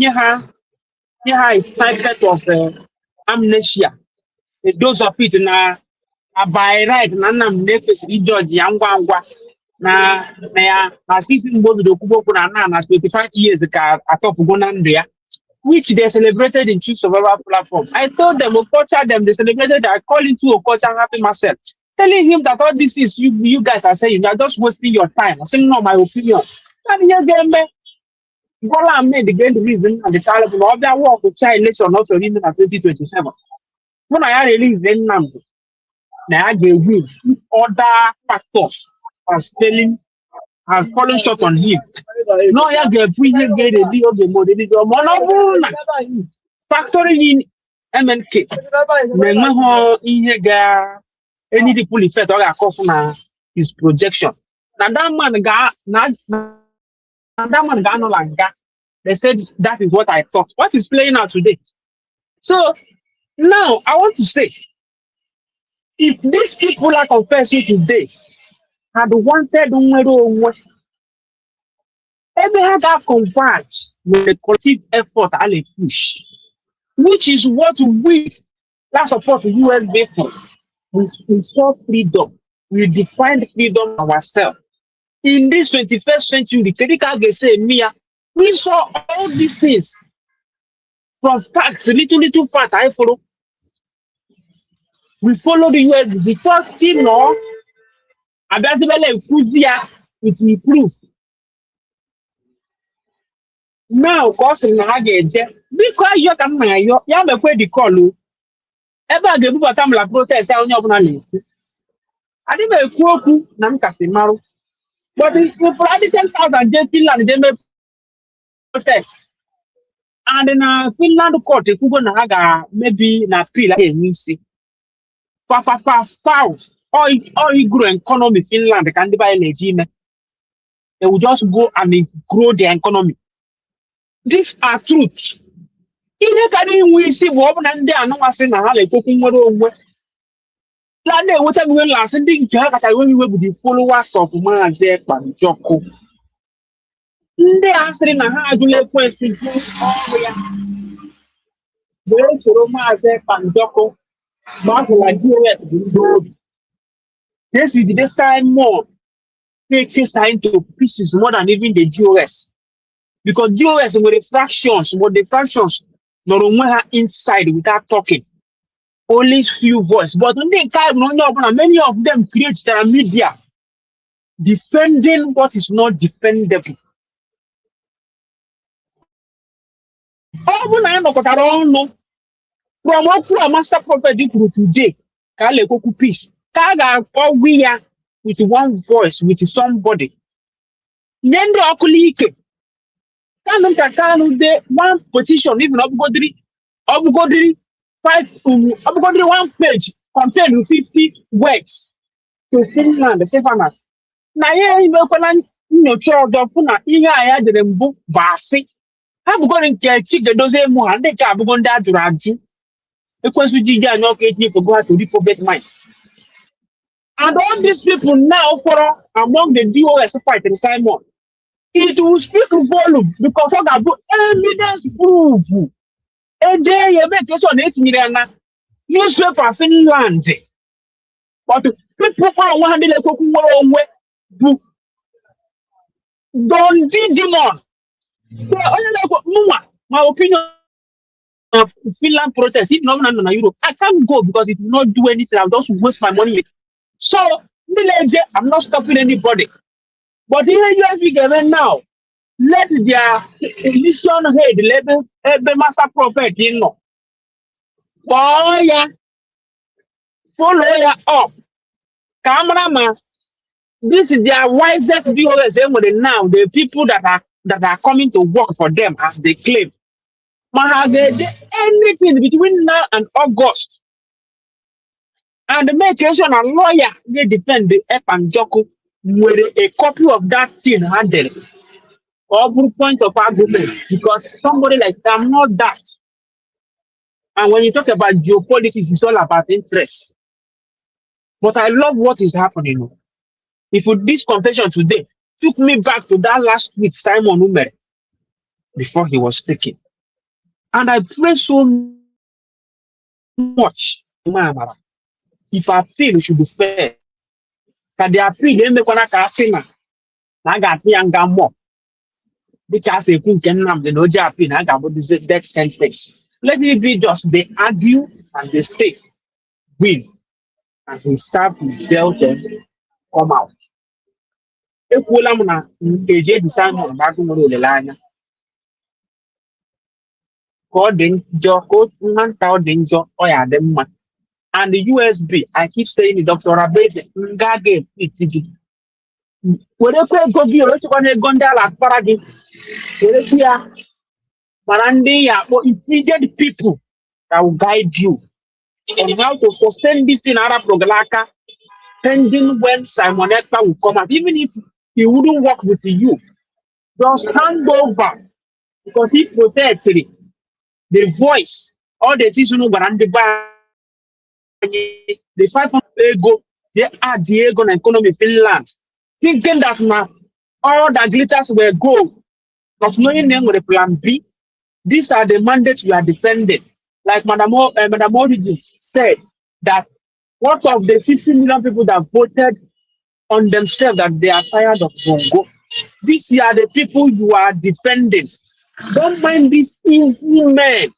here is typed of amnesia. The dose of it na by right na nam nekes judge yangwa na season mgbe obido kwuba okwu na 25 years ka atọpụgo na ndụ ya, which they celebrated in True Survival platform. I told them, Okocha them, they celebrated, I called into Okocha happy myself, telling him that all this is you guys are saying, you are just wasting your time. I said, no, my opinion. And you get me. Bola made the great reason and the Taliban of their work with child election not to in 2027. When I released them number, now I gave him other factors as failing, has fallen short on him. No, I get pre get a deal of the model. Factoring in MNK. Never any people effect or a his projection. Now that man got no longer. They said that is what I thought. What is playing out today? So now I want to say, if these people are confessing today had wanted every had that converge with the collective effort and a push, which is what we that support the US for. We saw freedom. We defined freedom ourselves. In this 21st century, we saw all these things from facts, little fact I follow. We follow the US before no with the proof. Now, cause in the because you can you have a the call. Ever the people time la protest on your money. I didn't make Kuoku, Namkasimaru. But if you probably 10,000 Finland, they may protest. And in Finland court, if you go na maybe na appeal again, you see. Foul. All you grow economy Finland can buy regime. They will just go and grow their economy. These are truths. In we see what and they are not saying how they talking what Lande, whatever we last ending when we were with the followers of Mazek and Joko. They answering a hard question all the way to Mazek and Joko. Mark like US. This we did sign more. Take sign to pieces more than even the GOS. Because GOS were the fractions, but the fractions not only inside without talking. Only few voice. But when they time many of them create their media defending what is not defendable. All I don't know. From what a master prophet did today, Kale Koku peace. Kaga all we are with one voice, with somebody. Yende Okulike. Kanu de one position, even Obugodri 1 page contain 50 words to Finland, the Savannah. Na ye imekwana nyocha ọzọ fụ na ihe a ya dere mbụ bụ asị. Ha bụgo nke Chigedozie emu ha ndị ka abụgo ndị ajụrụ ajụ. Ekwesị ji ije anya ọka etinye for go to reprobate mind. And all these people now for among the DOS fight in Simon, it will speak volume because of that evidence proof. And there you make this on 8 million newspaper Finland. But people are 100 book. Don't be demon. My opinion of Finland protest, if not in Europe, I can't go because it will not do anything. I'll just waste my money. So, I'm not stopping anybody. But here you have to now. Let their mission head, the master prophet, Boy, yeah. Follow ya up. Cameraman. This is their wisest viewers now. The people that are coming to work for them as they claim. Anything between now and August. And make sure a lawyer they defend the F and Joko with a copy of that thing handle or point of argument because somebody like I'm not that. And when you talk about geopolitics, it's all about interest. But I love what is happening. If this confession today took me back to that last week, Simon Umere, before he was taken. And I pray so much. If I feel it should be fair, Ka the appeal emekwana ka asị na a ga-atụ ya nga mmụọ dịka a sị ekwu nke Nnamdi na oji appeal na a ga-abụ death sentence. Let it be just they argue and they state win and he serve his belt and come out. Ekwuola m na eji eji Simon Mbakụ nwere olileanya ka ọ dị njọ ka nha nta ọ dị njọ ọ ya dị mma. And the USB, I keep saying it, Dr. Rabeze, nga ga-etiji were kwe ego gị orechekwana ego ndị ala akpara gị were kwe ya mara ndị ya akpọ intelligent people that will guide you on how to sustain this thing Arab aka pending when Simon Ekpa will come out. Even if he wouldn't work with you, just hand over because he protected the voice, all the things you know, the 500 ego, they are the ego and economy Finland, thinking that now all the glitters were gold, not knowing them with a plan B. These are the mandates we are defending. Like Madam Origi said, that what of the 50 million people that voted on themselves that they are tired of Bongo? These are the people you are defending. Don't mind these evil men.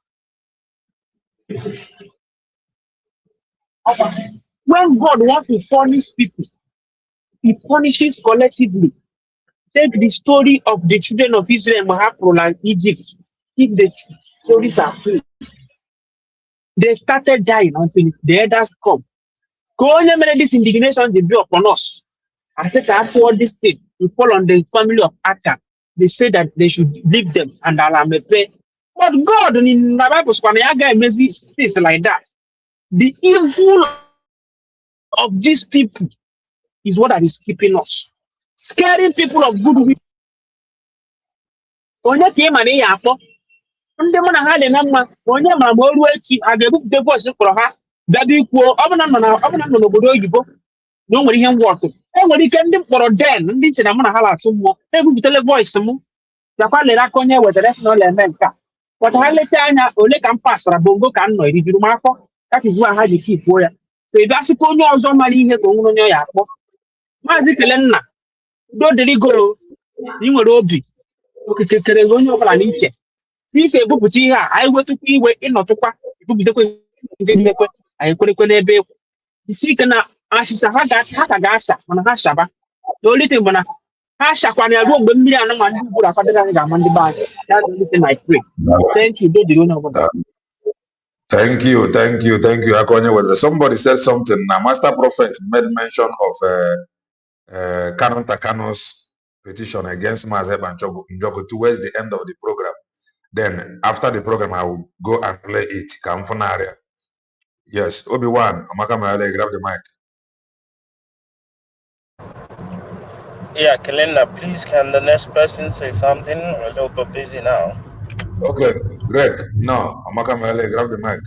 When God wants to punish people, he punishes collectively. Take the story of the children of Israel, Mahapro, and Egypt. If the stories are true, they started dying until the others come. Go on, this indignation they be upon us. I said, after this thing, we fall on the family of Achan. They say that they should leave them and Allah may pay. But God, in the Bible, things like that. The evil of these people is what that is keeping us. Scaring people of goodwill. Onye tie mane ya afọ ndị mụ na ha dị na mma onye ma ma oru echi a ga-ebupụta bọs kpọrọ ha bịaba ikwuo ọ bụna nọ n'obodo oyibo na o nwere ihe ngwọtụ e nwere ike ndị mkpọrọ den ndị nche na mụ na ha na-atụ mmụọ ebupụtala voice m bịakwa lere aka onye wetara na ụlọ eme nke a pọta ha leta anya ole ka m pasara bongo ka m nọ erijuru m afọ kakizu ha ji ka ikwuo ya so ị bịa sịkwa onye ọzọ mara ihe ka onwere onye ya akpọ maazị Kelenna dodeligo ị nwere obi okike kere onye ọbụla n'iche isi ebupụta ihe a anyị wetukwa iwe ịnọtụkwa ebupụtakwa nke mmekwe anyị kwerekwe n'ebe ekwu isi ike na achịcha ha ka ga-asa mana ha shaba na olite bụ na ha shakwana ya ruo mgbe mmiri anụmanụ ndị ugboro akwadoro anyị ga-ama ndị be anyị. That's the only thing I pray. Thank you. Dodiri onye ọbụla. Thank you. Akonye, somebody said something. Now, Master Prophet made mention of Canon Takano's petition against Mazeb and Njoku towards the end of the program. Then, after the program, I will go and play it. Kamfunaria. Yes, Obi-Wan, Amaka Maale, grab the mic. Yeah, Kalina, please, can the next person say something? I'm a little bit busy now. Okay, Greg. No, Amaka Maale, grab the mic.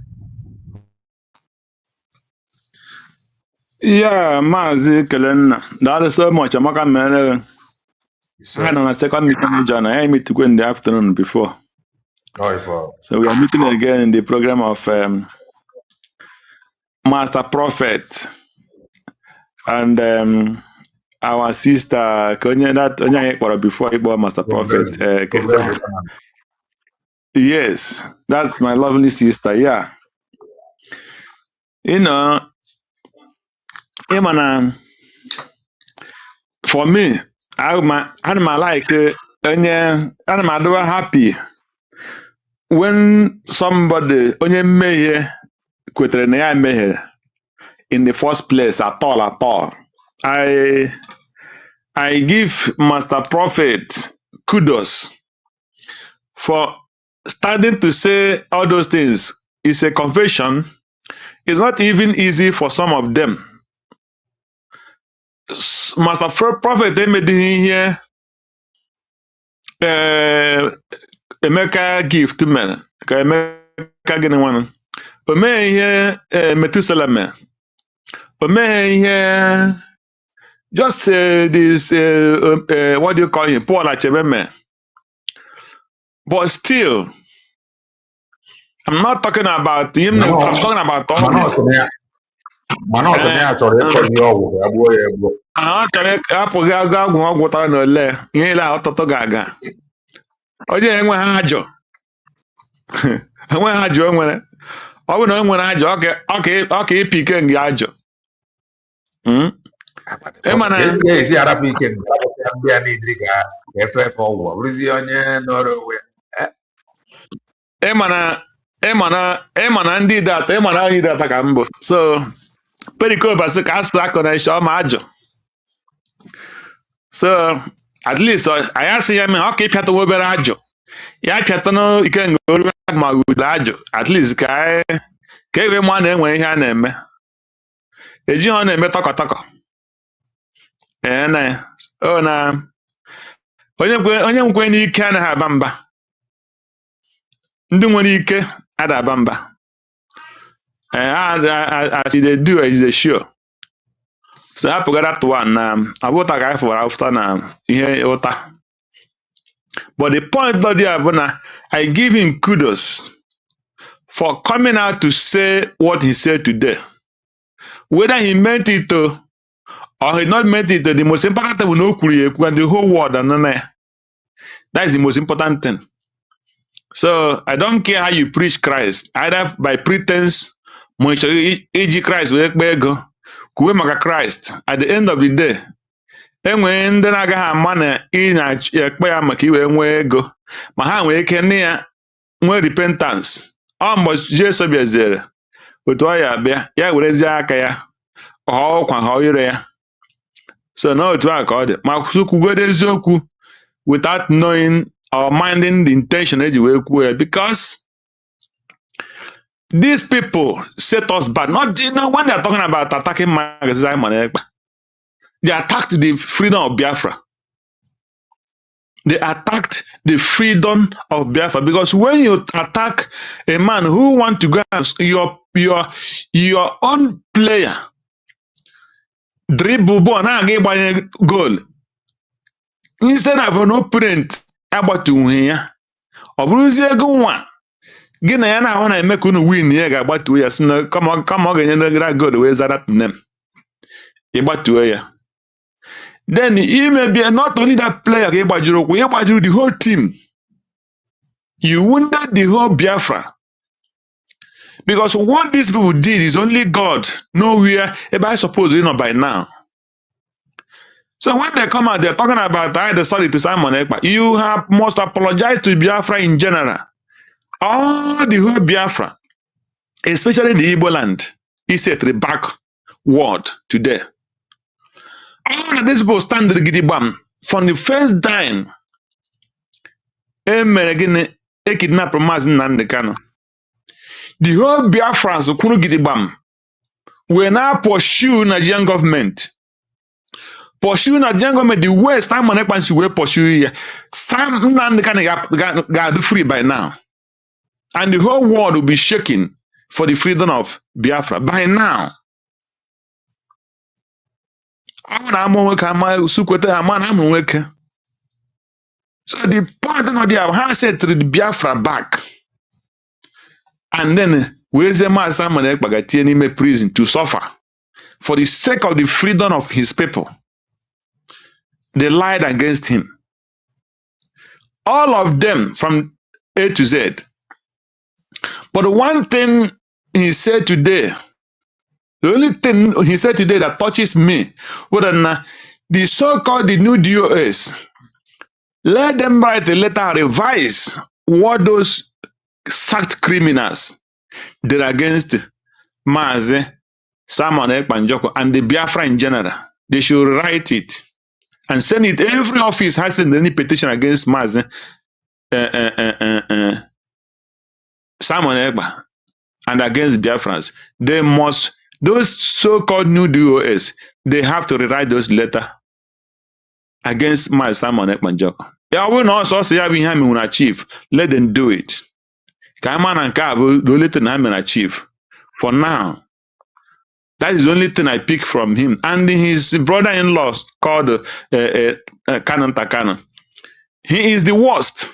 Yeah, Mazi Kalina. That is so much. Amaka Maale. I had on a second meeting with John. I meet to go in the afternoon before. So we are meeting again in the program of Master Prophet and our sister before Master Prophet. Yes, that's my lovely sister. Yeah, you know, for me, I'm like I'm happy when somebody in the first place at all. I give Master Prophet kudos for starting to say all those things. It's a confession. It's not even easy for some of them. Master Prophet made here Emeka gift to men. Emeka getting one. Ome here Methuselah. Ome here just this what do you call him? Paul Achebeme. But still, I'm not talking about him. I'm talking about all this. mana ọsọ na ya chọrọ ịkọ gị ọgwụ ya gbuo ya egbuo. Ọ chọrọ apụghị agụ agwụ ọ gwụtara na ole ihe ile ọtụtụ ga-aga. Onye enweghị ajọ enweghị ajọ o nwere. Ọ bụ na o nwere ajọ ọ ka ịpị ike nga ajọ. Ịmana esi arapụ ike ndị a niile ga-efe efe ọgwụ ọ bụrụzie onye nọrọ onwe ya. ịmana ndị data ịmana onye data ka mbụ so perikobas ka asụ akọ na isha ọma ajọ so at least anyị asị ya mee ọ ka ịpịata nwa obere ajọ ya pịata n'ike nga oru ma wudere ajọ at least ka ebe mụ na-enwe ihe a na-eme ejighị ọ na-eme tọkọtọkọ onye nkwe n'ike anaghị aba mba ndị nwere ike ada aba mba as they do as they sure so hapụgara tụwa na abụta ka anyị fụwara ụta na ihe ụta but the point of the bụ na I give him kudos for coming out to say what he said today. Whether he meant it to or he not meant it to, the most important thing we know and the whole world and that is the most important thing. So I don't care how you preach Christ, either by pretense, Christ kuwe maka Christ. At the end of the day, enwere ndị na-agaghị ama na ị na-ekpe ya maka iwe nwee ego ma ha nwee ike nne ya nwee repentance. Ọ mgbe Jesu bịaziere otu ọ ya abịa ya werezie aka ya ọkwa ha ire ya so na otu a ka ọ dị ma kwugodo eziokwu without knowing or minding the intention eji wee kwuo ya because these people set us back. Not when they are talking about attacking magazine, they attacked the freedom of Biafra. They attacked the freedom of Biafra because when you attack a man who want to go your own player dribble ball na goal instead of an opponent agbatu ya ọ bụrụzie ego nwa gị na ya na-ahụ na-eme ka unu win ya ga-agbatuo ya si na kama ọ ga-enye ndegara goal wee zara tnem ịgbatuo ya then maybe not only that player ka ịgbajuru ụkwụ ịgbajuru the whole team. You wounded the whole Biafra because what these people did is only God nowhere ebe I suppose you know by now. So when they come out, they're talking about the sorry to Simon Ekpa. You must apologize to Biafra in general. All the whole Biafra, especially the Igbo land, is at the backward today. All of these people stand the Gidibam from the first time. A kidnapper Mazin Nandekano. The whole Biafrans of Kuru Gidibam will now pursue Nigerian government. Pursue Nigerian government the way Simon Ekpa will pursue here. Sam Nandekano got free by now. And the whole world will be shaking for the freedom of Biafra by now. So the point of the how said to the Biafra back. And then where's the man Simon Ekpa prison to suffer for the sake of the freedom of his people? They lied against him. All of them from A to Z. But one thing he said today, the only thing he said today that touches me, was the so-called the new DOS, let them write a letter and revise what those sacked criminals did against Mazi, Simon Ekpa and the Biafra in general. They should write it and send it. Every office has sent any petition against Mazi, Simon Ekpa and against Biafrans. They must, those so-called new DOS, they have to rewrite those letters against my Simon Ekpa. I will not also have him achieve. Let them do it. Kaman and Kabo, the only thing I'm going to achieve. For now, that is the only thing I pick from him. And his brother-in-law called Kanan Takana. He is the worst.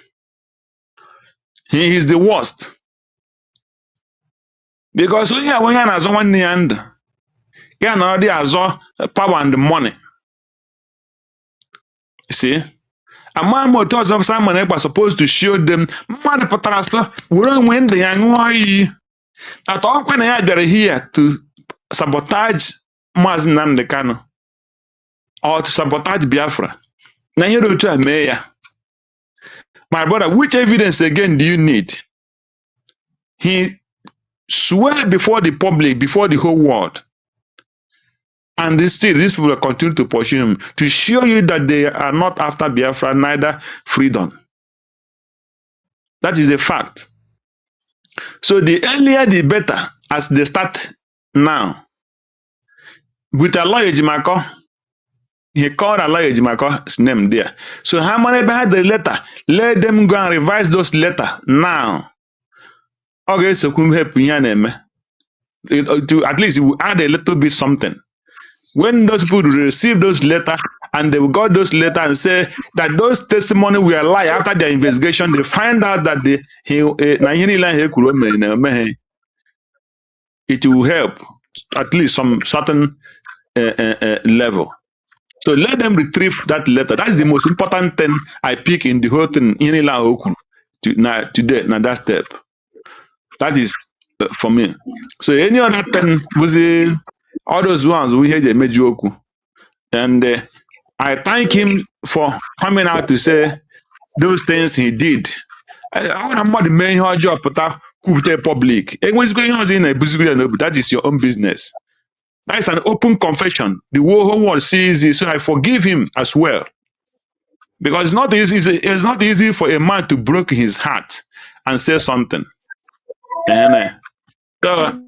He is the worst. Because when you have someone in the end, Yeah, no, they are power and money. See? And my motors of Simon was supposed to show them mother patrasa wouldn't win the young at all when I had here to sabotage Mazinam the Kano or to sabotage Biafra. Now you do to a mayor. My brother, which evidence again do you need? He swear before the public, before the whole world. And these people will continue to pursue him to show you that they are not after Biafra, neither freedom. That is a fact. So the earlier the better as they start now. With Aloy Ejimako, he called Aloy Ejimako's name there. So how many had the letter? Let them go and revise those letters now. Okay, so come help to at least we add a little bit something. When those people receive those letters and they got those letters and say that those testimony were lie after their investigation, they find out that it will help at least some certain level. So let them retrieve that letter. That's the most important thing I pick in the whole thing today. Now that step. That is for me. So any other thing was all those ones we had a Mejoku. And I thank him for coming out to say those things he did. I want to the main job public. And what's going on in a that is your own business. That's an open confession. The whole world sees it, so I forgive him as well. Because it's not easy. It's not easy for a man to break his heart and say something. And so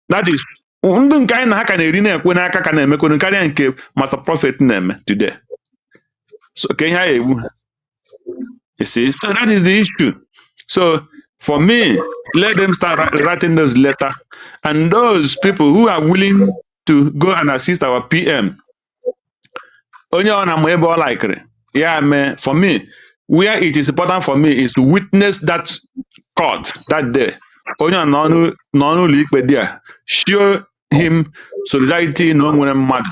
that is ndụ nke anyị na ha ka na-eri na-ekwe n'aka ka na-emekwe karịa nke Master Prophet na-eme today. So ka ihe a ewu. You see, so that is the issue. So for me, let them start writing those letters, and those people who are willing to go and assist our PM. Only on am able like yeah, man. For me, where it is important for me is to witness that court that day. Only on non there. Show him solidarity, no one mad.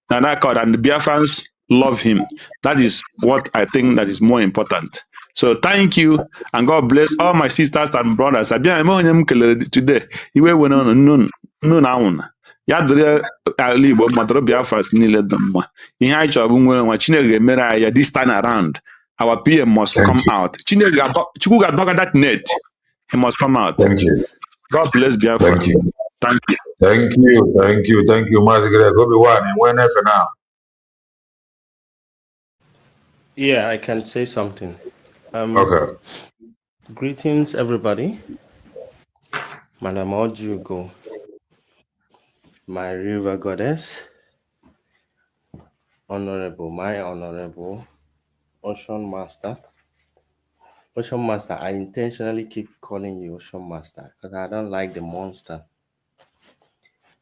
And that court and the Biafrans love him. That is what I think that is more important. So thank you, and God bless all my sisters and brothers. Today, iwe went on noon. Ya dịrị ala Igbo matara Biafra niile dị mma. Ihe anyị chọrọ bụ nwere nwa Chineke ga-emere anyị ya this time around. Our PM must come out. Chukwu ga-adọga that net. He must come out. Thank you. God bless Biafra. Thank you. Thank you. Thank you. Thank you. Thank you, Mazi Greg. Obi-Wan, when for now? Yeah, I can say something. Okay. Greetings, everybody. Madam Ojugo, my river goddess, my honorable Ocean Master. Ocean Master, I intentionally keep calling you Ocean Master because I don't like the monster.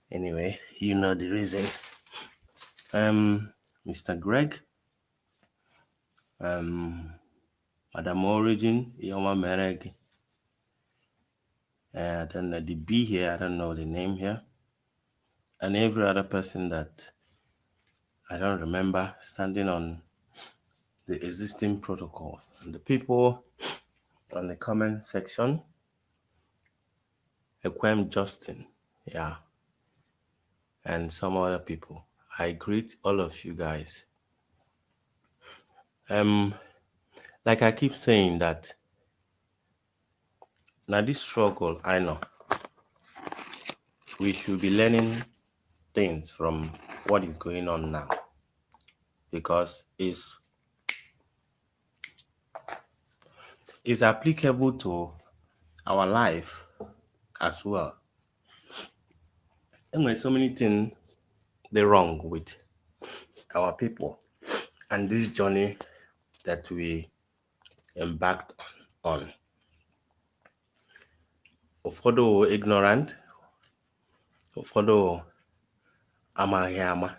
Anyway, you know the reason. Mr. Greg, Madam Origin, Yoma Mereg, then the B here, I don't know the name here, and every other person that I don't remember standing on the existing protocol, and the people on the comment section, Equem Justin, yeah, and some other people. I greet all of you guys. Like I keep saying that now this struggle, I know we should be learning things from what is going on now, because it's applicable to our life as well. And there's so many things they're wrong with our people and this journey that we embarked on. Ụfọdụ ignorant, ụfọdụ amaghị ama.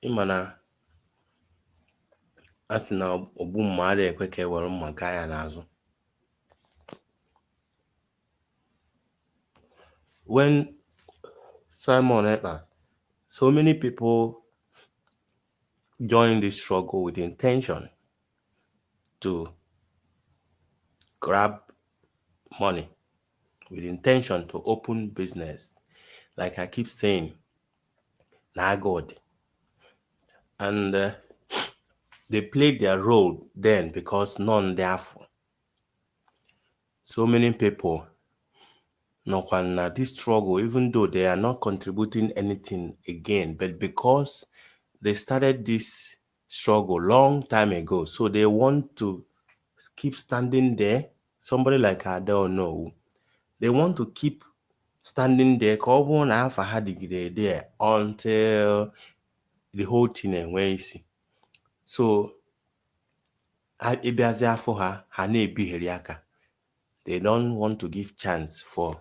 Ịmana asị na ogbu mmadụ ekwe ka ewere mma gaa ya n'azụ. When Simon Ekpa, so many people join this struggle with the intention to grab money, with the intention to open business. Like I keep saying, nah God. And they played their role then because none therefore. So many people no this struggle, even though they are not contributing anything again, but because they started this struggle long time ago, so they want to keep standing there. Somebody like Adele, no, they want to keep standing there there until the whole thing enwee. So ịbịazie afọ ha na-ebigheri aka. They don't want to give chance for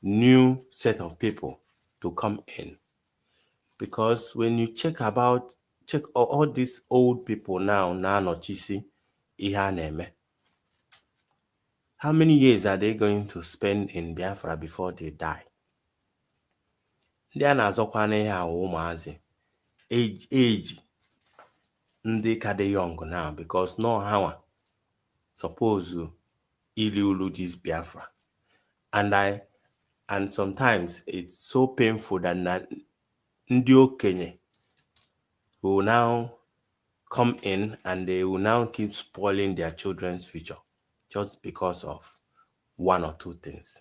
new set of people to come in. Because when you check all these old people now, notice how many years are they going to spend in Biafra before they die? Ndị a na-azọkwa n'ihe awụ ụmụazị age ndị ka dị young now, because no how suppose ili this Biafra. And sometimes it's so painful that ndị okenye will now come in and they will now keep spoiling their children's future just because of one or two things.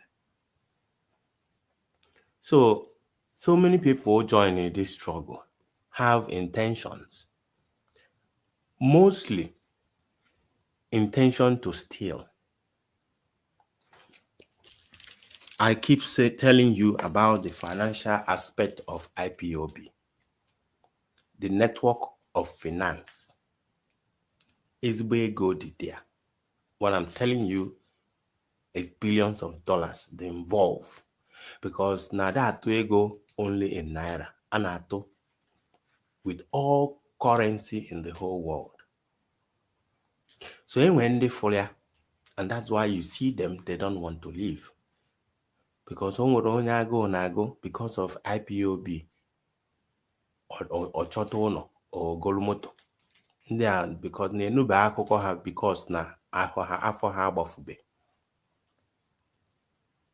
So many people joining this struggle have intentions, mostly intention to steal. I keep telling you about the financial aspect of IPOB, the network of finance. Is where good there. What I'm telling you is billions of dollars they involve, because now that we go only in Naira, anato with all currency in the whole world. So when they fall, and that's why you see them, they don't want to leave. Because go because of IPOB or Chotono or Golumoto. They are because they know have because na afọ ha agbafube.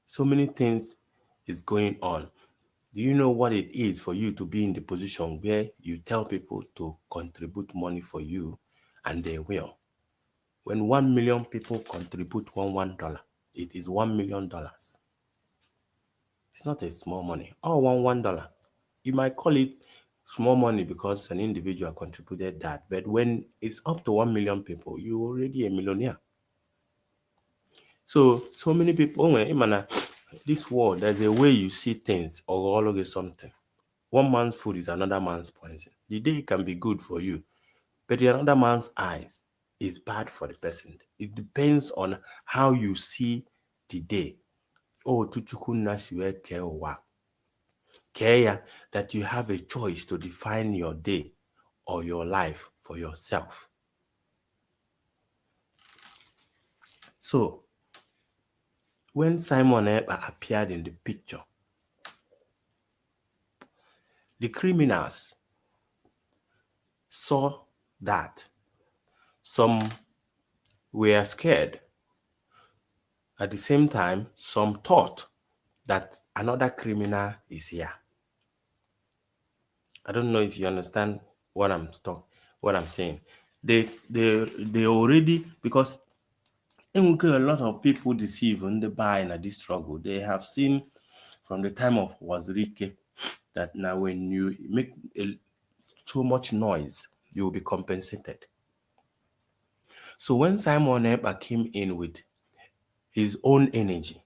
So many things is going on. Do you know what it is for you to be in the position where you tell people to contribute money for you and they will? When 1 million people contribute $1, it is $1 million. It's not a small money. Oh, $1. You might call it small money because an individual contributed that. But when it's up to 1 million people, you're already a millionaire. So many people, this world, there's a way you see things or always something. One man's food is another man's poison. The day can be good for you, but in another man's eyes is bad for the person. It depends on how you see the day. Oh, that you have a choice to define your day or your life for yourself. So, when Simon Ekpa appeared in the picture, the criminals saw that some were scared. At the same time, some thought that another criminal is here. I don't know if you understand what I'm saying. They already, because a lot of people deceive when they buy in this struggle. They have seen from the time of Wazirike that now when you make too much noise, you will be compensated. So when Simon Ekpa came in with his own energy,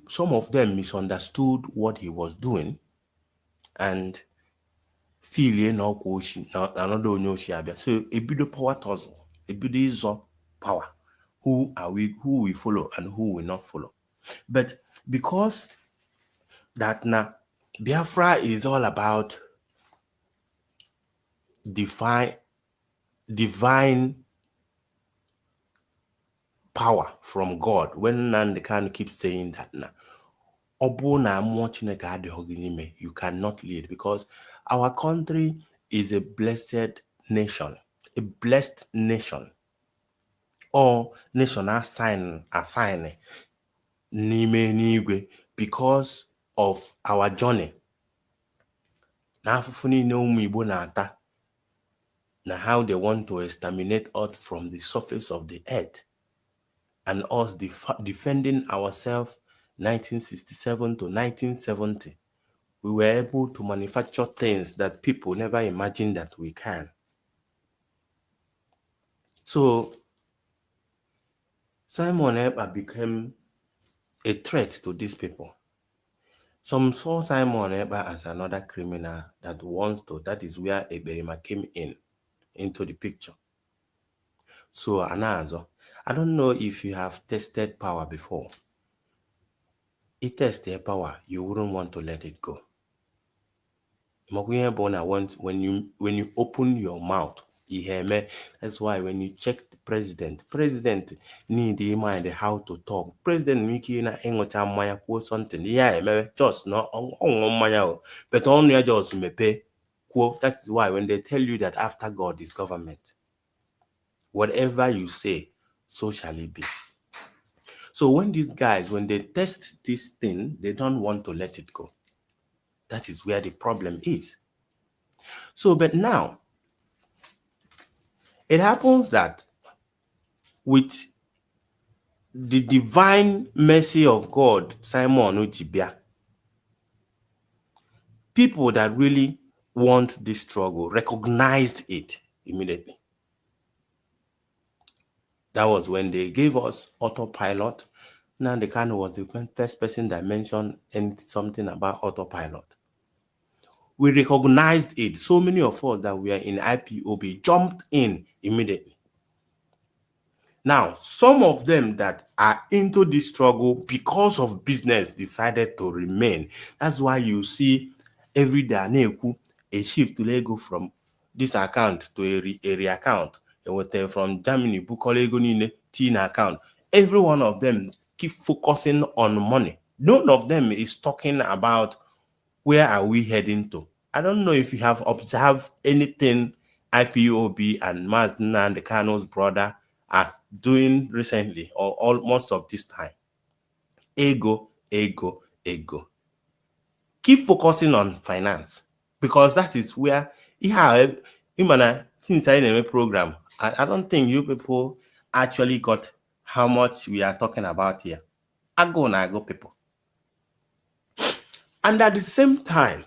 some of them misunderstood what he was doing and feel another onyoshi. So a bit of power tussle, a bit of power. Who we follow and who will not follow. But because that now Biafra is all about divine power from God when Nnamdi Kanu keeps saying that now. You cannot lead, because our country is a blessed nation, a blessed nation. Or nation assign because of our journey. Now how they want to exterminate us from the surface of the earth, and us defending ourselves 1967 to 1970. We were able to manufacture things that people never imagined that we can. So Simon Ekpa became a threat to these people. Some saw Simon Ekpa as another criminal that wants to, that is where Eberima came into the picture. So Anazo, I don't know if you have tested power before. It tests their power, you wouldn't want to let it go. When you open your mouth, you hear me. That's why when you check the president need to mind how to talk. President Miki na engocha maya quote something. Yeah, just no on maya, but only just me pay quote. That is why when they tell you that after God is government, whatever you say, so shall it be. So when these guys, when they test this thing, they don't want to let it go. That is where the problem is. So, but now, it happens that with the divine mercy of God, Simon Uchibia, people that really want this struggle recognized it immediately. That was when they gave us autopilot. Nnamdi Kanu was the first person that mentioned something about autopilot. We recognized it. So many of us that were in IPOB jumped in immediately. Now, some of them that are into this struggle because of business decided to remain. That's why you see every day a shift to Lego from this account to a area account. From Germany, Bukolego Tina account. Every one of them keep focusing on money. None of them is talking about where are we heading to. I don't know if you have observed anything IPOB and Mazna and the Kano's brother are doing recently or most of this time. Ego. Keep focusing on finance, because that is where since I name a program, I don't think you people actually got how much we are talking about here. I go people. And at the same time,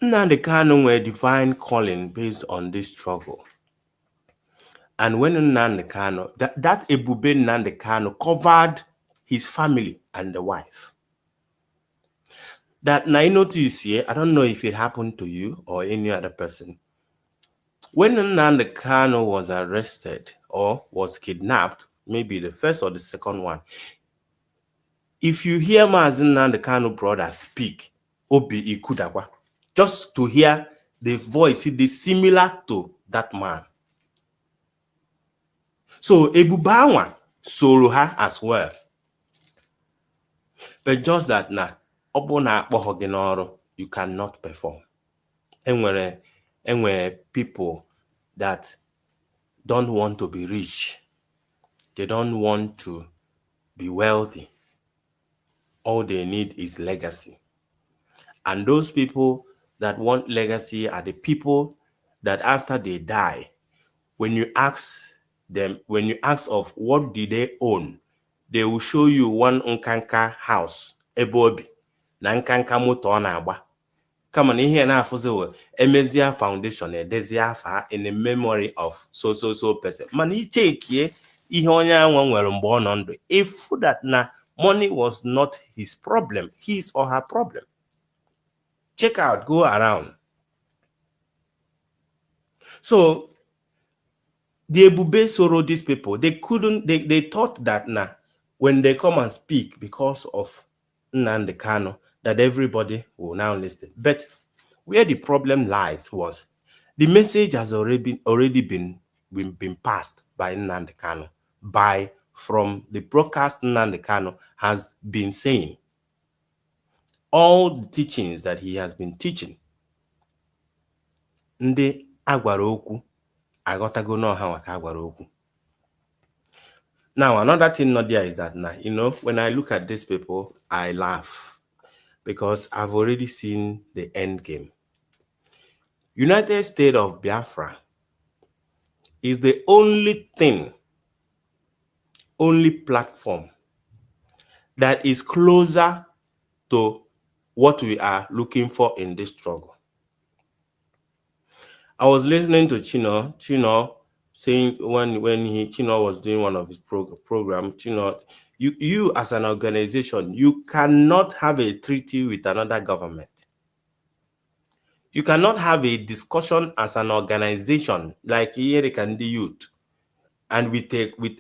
Nnamdi Kanu were divine calling based on this struggle. And when Nnamdi Kanu, that Ebube Nnamdi Kanu covered his family and the wife. That now I notice here, I don't know if it happened to you or any other person. When Nnamdi Kanu was arrested or was kidnapped, maybe the first or the second one, if you hear Mazi Nnamdi Kanu brother speak, Obi Ikudakwa, just to hear the voice, it is similar to that man. So Ebubawa solo her as well. But just that now, you cannot perform. And when people that don't want to be rich, they don't want to be wealthy. All they need is legacy. And those people that want legacy are the people that after they die, when you ask of what did they own, they will show you one Nkanka house, Ebobi, na Nkanka moto ọ na-agba. Come on, here na afuzo Emezia Foundation, Edezia in the memory of so person. Man, he check ihe onye anwa nwere mgbe ọ nọ ndụ. If that na money was not his problem, his or her problem. Check out, go around. So the Ebube Soro, these people, they thought that when they come and speak because of Nnamdi Kanu, that everybody will now listen. But where the problem lies was the message has already been been passed by Nnamdi Kanu, from the broadcast Nnamdi Kanu has been saying. All the teachings that he has been teaching, ndị agwara okwu agotago no ha waka agwara okwu. Now another thing not there is that now, when I look at these people, I laugh because I've already seen the end game. United States of Biafra is the only platform that is closer to what we are looking for in this struggle. I was listening to Chino saying when Chino was doing one of his program, Chino, you as an organization, you cannot have a treaty with another government. You cannot have a discussion as an organization like here can the youth and with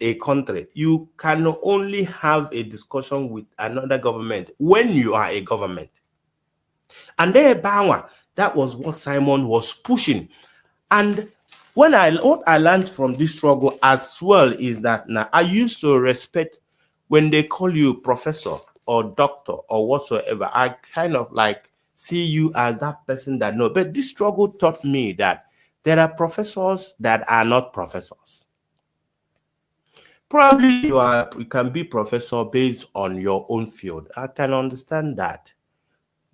a country. You can only have a discussion with another government when you are a government. And there, that was what Simon was pushing. And what I learned from this struggle as well is that now I used to respect when they call you professor or doctor or whatsoever. I kind of like see you as that person that knows. But this struggle taught me that there are professors that are not professors. Probably you can be professor based on your own field. I can understand that.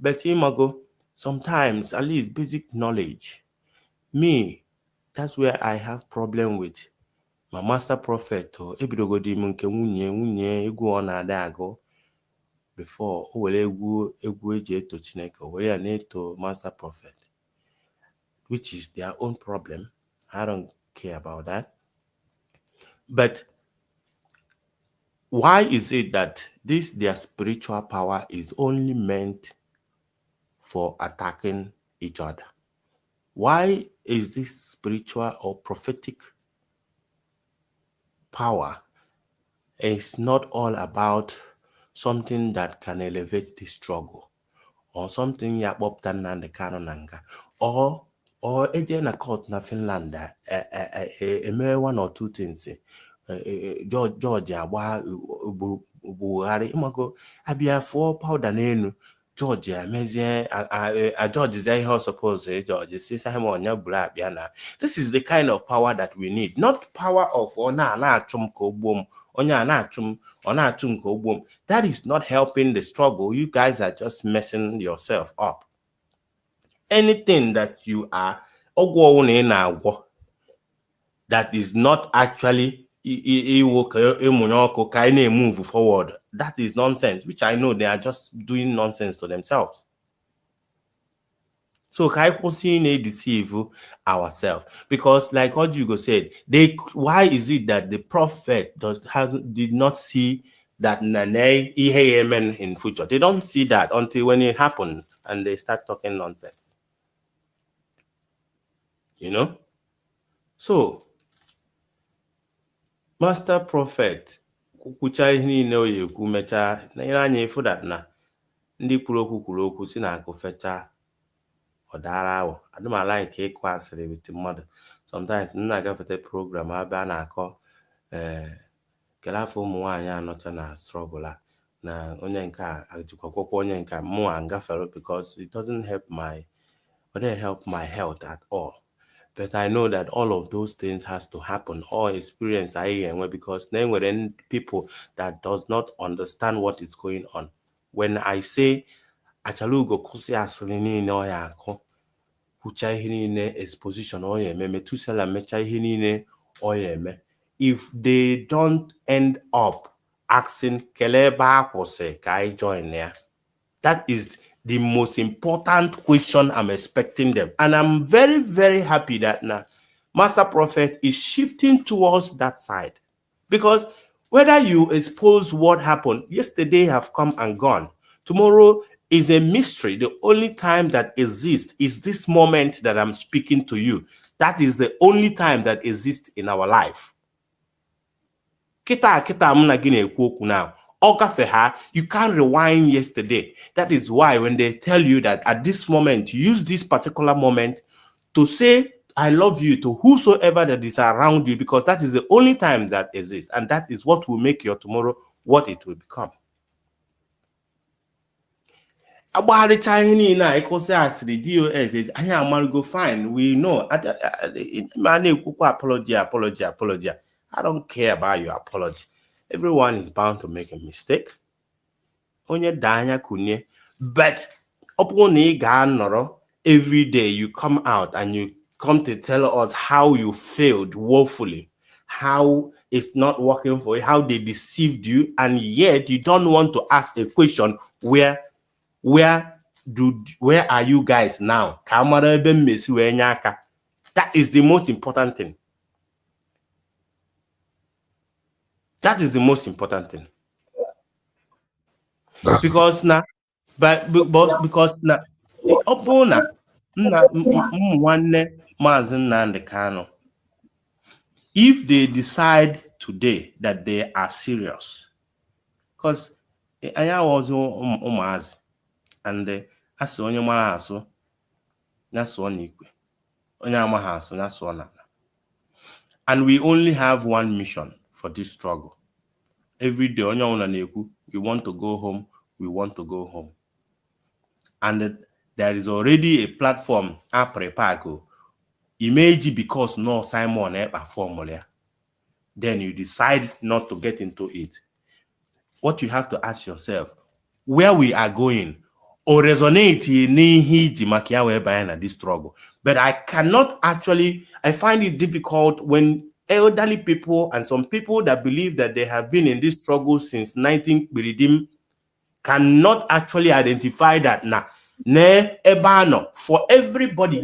But Imago, sometimes at least basic knowledge. Me, that's where I have problem with my master prophet or ebidogodi nke nwunye egwu ọ na-ada agụ before o were egwu eji eto Chineke o were ya na-eto master prophet, which is their own problem. I don't care about that. But why is it that their spiritual power is only meant for attacking each other? Why is this spiritual or prophetic power is not all about something that can elevate the struggle or something yapopta Nnamdi Kanu nanga or eje na court na Finland one or two things George agba Buhari imago abia for powder n'enu George amezie George is here suppose George says this is the kind of power that we need, not power of that is not helping the struggle. You guys are just messing yourself up. Anything that you are that is not actually move forward, that is nonsense, which I know they are just doing nonsense to themselves. So Kai deceive ourselves because, like what Hugo said, why is it that the prophet did not see that Nane in future? They don't see that until when it happened and they start talking nonsense. So master prophet kucha ihe no yekwu mecha na ire anya ifu that na ndị kwuru okwu si na akụfecha ọdara awọ. I don't like ịkụ asịrị with mmadụ. Sometimes nna agafete program abịa na-akọ kele afọ ụmụ nwaanyị anọcha na struggle na onye nke a ajikwakwakwa onye nke mụ angafere because it doesn't help my health at all. But I know that all of those things has to happen or experience because then when people that does not understand what is going on. When I say achalugo kusi aslini no yako kucha hinine exposition oyeme metusela mecha hinine oyeme, if they don't end up asking keleba pose kai join there, that is the most important question I'm expecting them. And I'm very, very happy that now Master Prophet is shifting towards that side. Because whether you expose what happened, yesterday have come and gone. Tomorrow is a mystery. The only time that exists is this moment that I'm speaking to you. That is the only time that exists in our life. Kita amuna gine ekwoku now. You can't rewind yesterday. That is why when they tell you that at this moment, use this particular moment to say I love you to whosoever that is around you, because that is the only time that exists, and that is what will make your tomorrow what it will become. DOS, go fine. We know. Apology. I don't care about your apology. Everyone is bound to make a mistake. But every day you come out and you come to tell us how you failed woefully, how it's not working for you, how they deceived you, and yet you don't want to ask a question where are you guys now? That is the most important thing. That is the most important thing. Because now, because now, if they decide today that they are serious, because I was and as onye mara aso na so na ikwe onye amaha aso na so na, and we only have one mission for this struggle. Every day onye ona na-ekwu, we want to go home, we want to go home, and there is already a platform prepared. Imagine because no Simon formula, then you decide not to get into it. What you have to ask yourself, where we are going or resonate in this struggle. But I cannot actually, I find it difficult when elderly people and some people that believe that they have been in this struggle since 19 cannot actually identify that now. For everybody,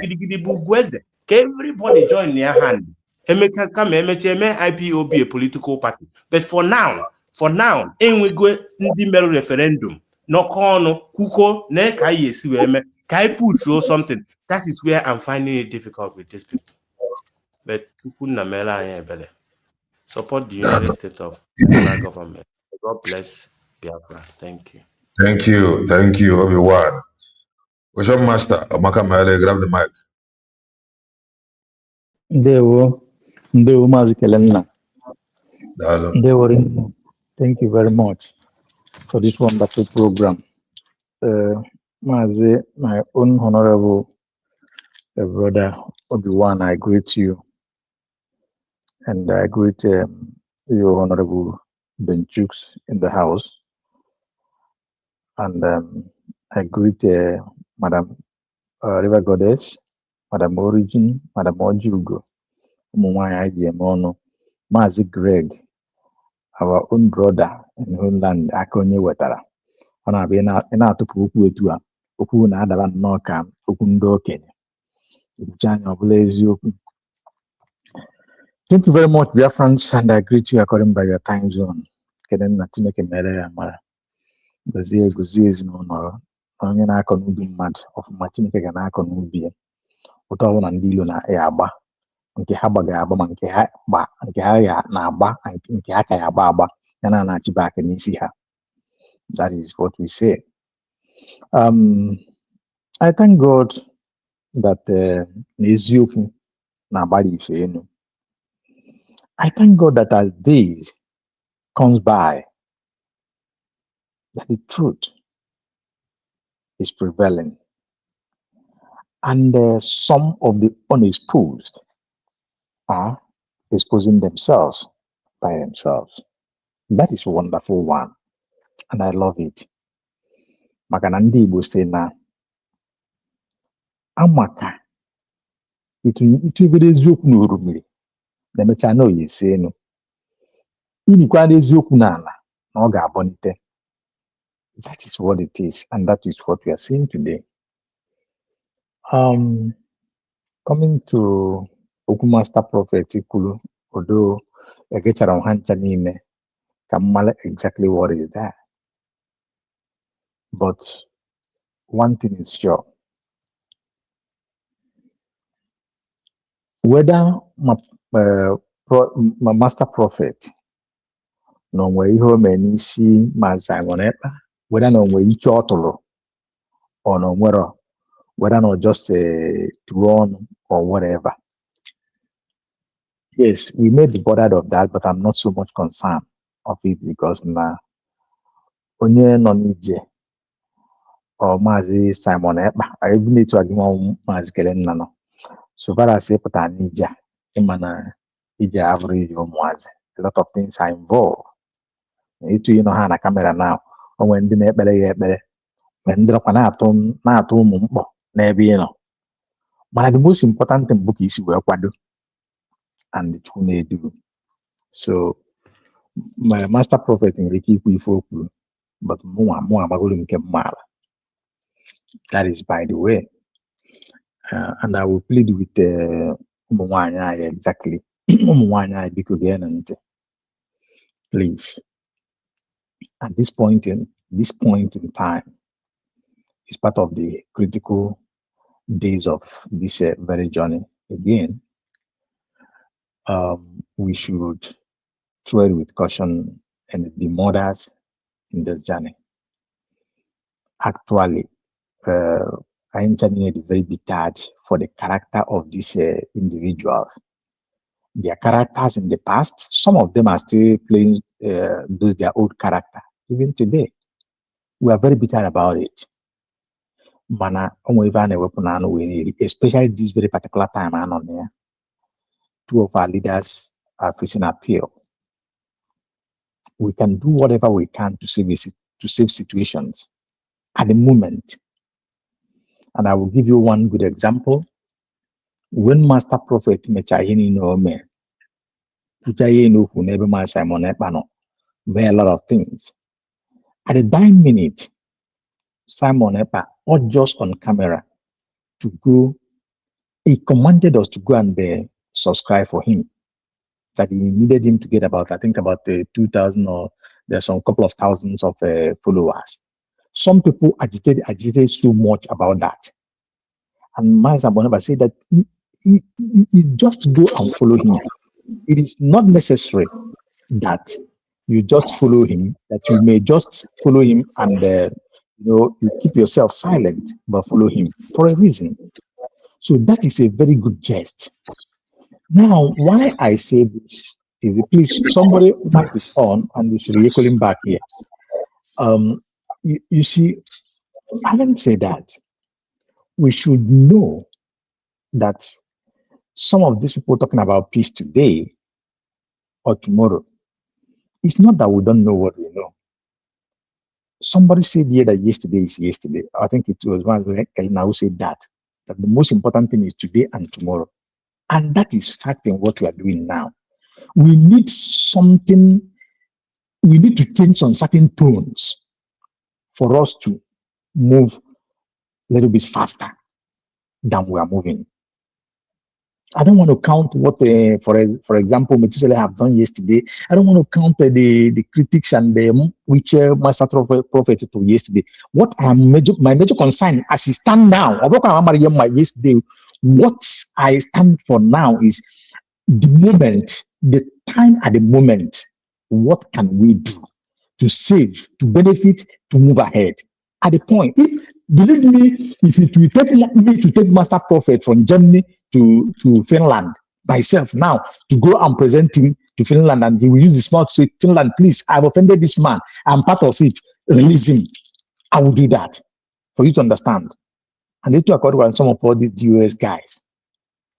everybody join their hand. IPOB a political party. But for now, and we go in the referendum. No corner, kuko, ne kai push or something. That is where I'm finding it difficult with these people. But support the United States of Biafra government. God bless Biafra. Thank you. Thank you, everyone. Worship Master Amaka Maele, grab the mic. Ndewo Mazi Kelenna. Thank you very much for this wonderful program. Mazi, my own honorable brother Obi-Wan, I greet you. And I greet your honorable Benchooks in the house. And I greet Madam River Goddess, Madam Origin, Madam Ojugo, Mazi Greg, our own brother in Homeland, Akonye Wetara. Ọ na-abịa na-atụpụ okwu etu a, okwu na-adaba nnọọ ka okwu ndị okenye. Ebucha anya ọ bụla eziokwu. Thank you very much, dear friends, and I greet you according by your time zone. Kedenna Chineke mere ya mara. Gozie ezinụlọ onye na-akọ n'ubi mmadụ ọfụma, Chineke ga na-akọ n'ubi ya. Ụtọ ọbụla ndị ilo na-ya agba, nke ha gbaga agba, ma nke ha na-agba, nke ha ka ya agba ya na-achịba aka n'isi ha. That is what we say. I thank God that n'eziokwu na-agbara ife enu. I thank God that as days comes by, that the truth is prevailing, and some of the unexposed are exposing themselves by themselves. That is a wonderful one, and I love it. Maka na ndị Igbo sị na amaka itubere eziokwu na orumiri na-emecha na oyi esi enu. Inikwa eziokwu n'ala na ọ ga-abọnite. That is what it is, and that is what we are seeing today. Coming to Okwu Master Prophet Ikulu, although egechara ha ncha niile ka mmala exactly what is that. But one thing is sure. Whether my Master Prophet no nwere ihe o mere n'isi ma Simon Ekpa, whether no nwere iche ọ tụrụ or no nwere, whether no just drawn or whatever, yes, we may be bothered of that, but I'm not so much concerned of it because now, onye nọ n'ije or Mazi Simon Ekpa, I even need to agree on Mazi Kelen Nano. So far as I put an ija, Imana ija average or Mazi. A lot of things are involved. You know how na camera now. Or when the nebele, when the panatum, natum, maybe But the most important thing book is where kwado and the two do. So my master prophet in Riki Kuifoku, but more Magolum Kemala. That is by the way. And I will plead with Umwanya exactly. Umwanya and please. At this point in time is part of the critical days of this very journey. Again, we should tread with caution and be mothers in this journey. Actually, I engineered very bitter for the character of these individuals. Their characters in the past, some of them are still playing their old character. Even today, we are very bitter about it. Mana, especially this very particular time, two of our leaders are facing appeal. We can do whatever we can to save situations at the moment. And I will give you one good example. When Master Prophet Mechahini Nome, Pujaye who never mind Simon Epano, were a lot of things. At the dying minute, Simon Epa, not just on camera, to go, he commanded us to go and subscribe for him. That he needed him to get about, I think about 2,000 or there's some couple of thousands of followers. Some people agitated so much about that. And Master Bonaba said that you just go and follow him. It is not necessary that you just follow him, that you may just follow him and you keep yourself silent, but follow him for a reason. So that is a very good jest. Now, why I say this is, please, somebody mic is on and you should be calling back here. You see, having said that, we should know that some of these people talking about peace today or tomorrow, it's not that we don't know what we know. Somebody said here that yesterday is yesterday. I think it was one who said that the most important thing is today and tomorrow. And that is fact in what we are doing now. We need something, we need to change some certain tones for us to move a little bit faster than we are moving. I don't want to count what, for example, Methuselah have done yesterday. I don't want to count the critics and which Master Prophet to yesterday. What my major concern as it stand now, yesterday, what I stand for now is the moment, the time at the moment. What can we do to save, to benefit, to move ahead? At the point, believe me, if it will take me to take Master Prophet from Germany to Finland myself now to go and present him to Finland, and he will use the smart to say, Finland, please, I've offended this man. I'm part of it. Release him. I will do that for you to understand. And they too according to some of all these DOS guys.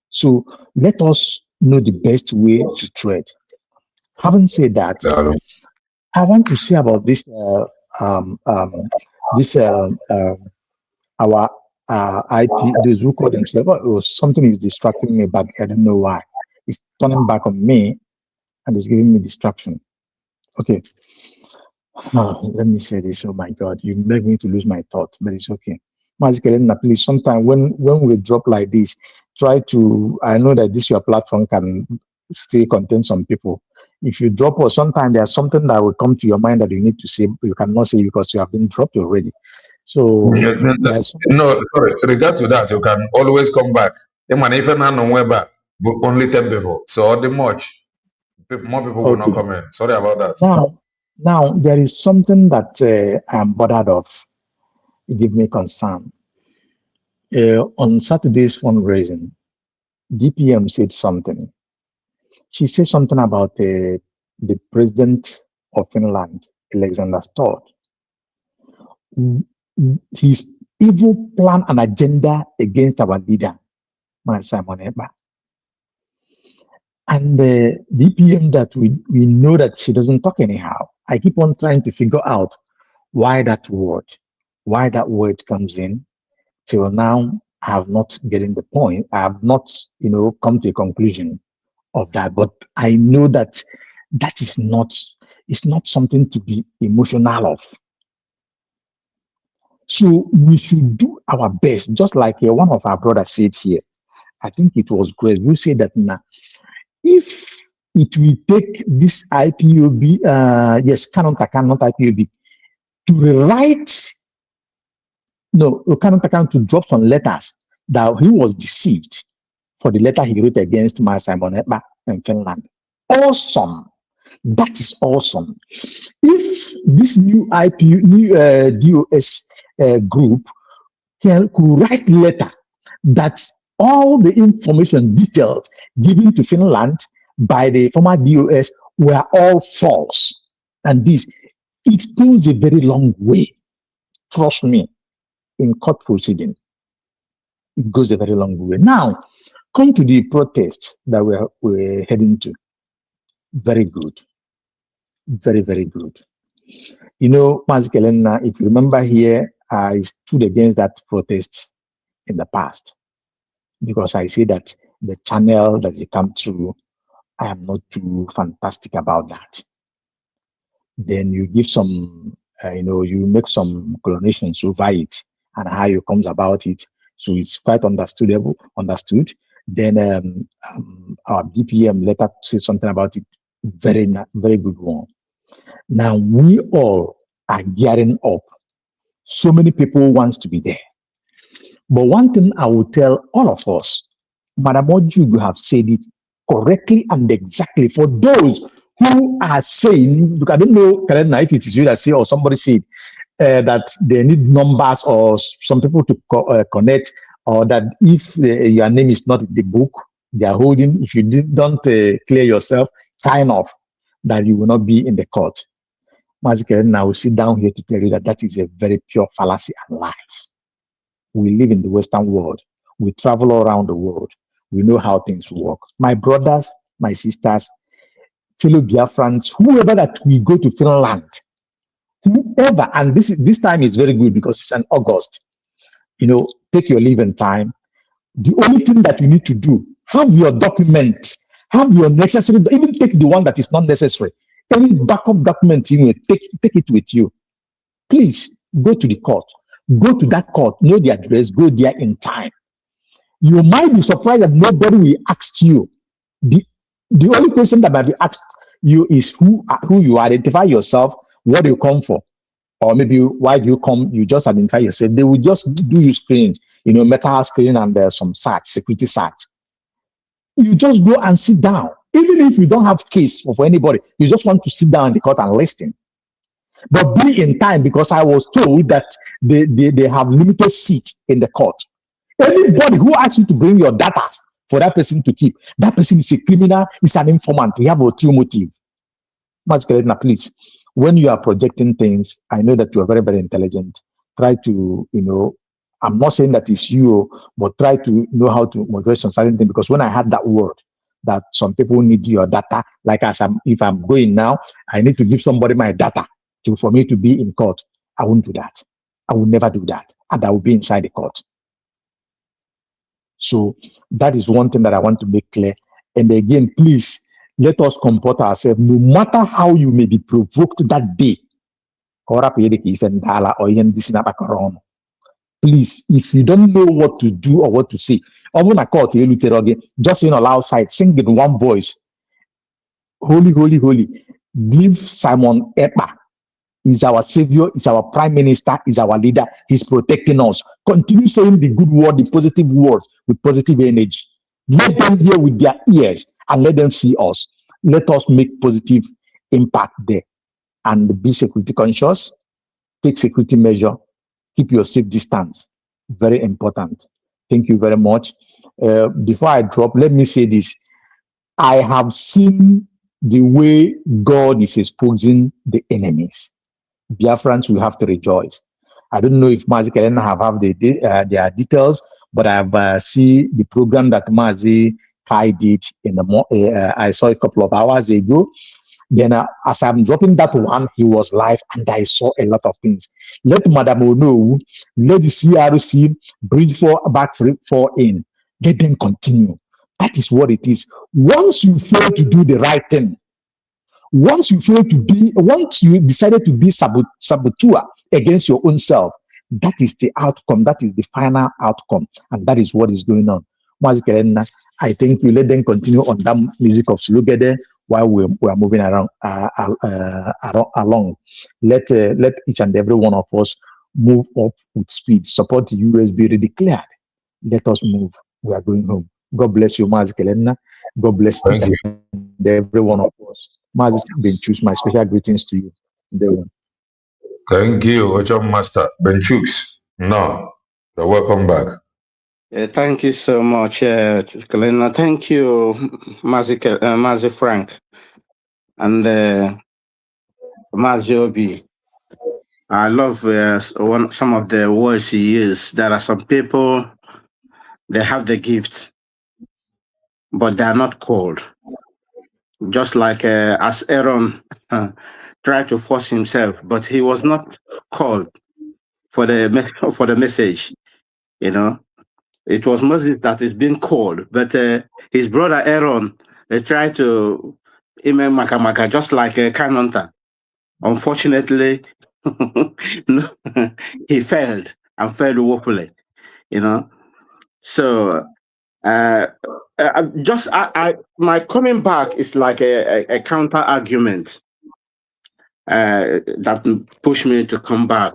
So let us know the best way to tread. Having said that, I want to say about this our IP, those who call themselves, something is distracting me back. I don't know why. It's turning back on me and it's giving me distraction. Okay. Let me say this. Oh my God, you make me to lose my thought, but it's okay. Mazikelena, please, sometime when we drop like this, try to, I know that this your platform can still contain some people. If you drop or sometime there's something that will come to your mind that you need to say, you cannot say because you have been dropped already. So no, sorry. Regard to that, you can always come back. Only 10 people. So the more people will not come in. Sorry about that. Now there is something that I'm bothered of. It gives me concern. On Saturday's fundraising, DPM said something. She said something about the president of Finland, Alexander Stubb. His evil plan and agenda against our leader, Man Simon Ekpa. And the DPM that we know that she doesn't talk anyhow. I keep on trying to figure out why that word comes in. Till now, I have not getting the point. I have not, come to a conclusion of that. But I know that that is not, it's not something to be emotional of. So we should do our best, just like one of our brothers said here. I think it was great. We said that now, if it will take this IPOB, Canon Takan, not IPOB, to rewrite, Canon Takan to drop some letters that he was deceived for the letter he wrote against my Simon Ekpa in Finland. Awesome. That is awesome. If this new DOS group could write letter that all the information detailed given to Finland by the former DOS were all false. And it goes a very long way. Trust me, in court proceeding, it goes a very long way. Now, come to the protests that we're heading to. Very good. Very, very good. Mas Kelena, if you remember here, I stood against that protest in the past because I see that the channel that they come through, I am not too fantastic about that. Then you give some, you make some explanations over it and how you comes about it. So it's quite understood. Then our DPM letter said something about it. Very, very good one. Now we all are gearing up. So many people wants to be there. But one thing I will tell all of us, Madam Ojugu have said it correctly and exactly for those who are saying, because I don't know, Kalena, if it is you that say or somebody said that they need numbers or some people to connect, or that if your name is not in the book, they are holding, if you don't clear yourself, kind of, that you will not be in the court. Mazikalen, I will sit down here to tell you that is a very pure fallacy and lies. We live in the Western world. We travel all around the world. We know how things work. My brothers, my sisters, fellow Biafrans, whoever that we go to Finland, whoever, and this time is very good because it's in August. Take your leave in time. The only thing that you need to do, have your document, have your necessary, even take the one that is not necessary. Any backup document, take it with you. Please go to the court. Go to that court, know the address, go there in time. You might be surprised that nobody will ask you. The only question that might be asked you is who you identify yourself, what do you come for? Or maybe why do you come, you just identify yourself. They will just do you screen, metal screen and some search, security search. You just go and sit down. Even if you don't have case for anybody, you just want to sit down in the court and listen. But be in time, because I was told that they have limited seats in the court. Anybody who asks you to bring your data for that person to keep, that person is a criminal, is an informant. We have a true motive. Please, when you are projecting things, I know that you are very, very intelligent. Try to, I'm not saying that it's you, but try to know how to moderate some certain thing. Because when I had that word, that some people need your data, like if I'm going now, I need to give somebody my data for me to be in court. I won't do that. I will never do that. And I will be inside the court. So that is one thing that I want to make clear. And again, please, let us comport ourselves, no matter how you may be provoked that day. Please, if you don't know what to do or what to say, just in a loud side, sing in one voice. Holy, holy, holy. Give Simon Ekpa. Is our savior, is our prime minister, is our leader. He's protecting us. Continue saying the good word, the positive word with positive energy. Let them hear with their ears and let them see us. Let us make positive impact there and be security conscious. Take security measure. Keep your safe distance. Very important. Thank you very much. Before I drop, let me say this. I have seen the way God is exposing the enemies. Biafrans will have to rejoice. I don't know if Mazi Kelena have their details, but I've seen the program that Mazi Kai did in the I saw it a couple of hours ago. Then as I'm dropping that one, he was live and I saw a lot of things. Let Madam know, let the CRC bridge back for in. Let them continue. That is what it is. Once you fail to do the right thing, once you decided to be saboteur against your own self, that is the outcome. That is the final outcome. And that is what is going on. I think you let them continue on that music of Slugede while we are moving around along. Let each and every one of us move up with speed. Support the USB declared. Let us move. We are going home. God bless you, Mazi Kelena. God bless each and every one of us. Mazi Benchus, my special greetings to you. Thank you, Ocham Master. Benchus. No, you're welcome back. Thank you so much, Kelena. Thank you, Mazi Frank, and Mazi Obi. I love some of the words he used. There are some people, they have the gift, but they are not called. Just like as Aaron tried to force himself, but he was not called for the message. You know, it was Moses that is being called, but his brother Aaron tried to Makamaka just like Kanonta. Unfortunately, no, he failed and failed woefully. You know, so my coming back is like a counter argument that pushed me to come back.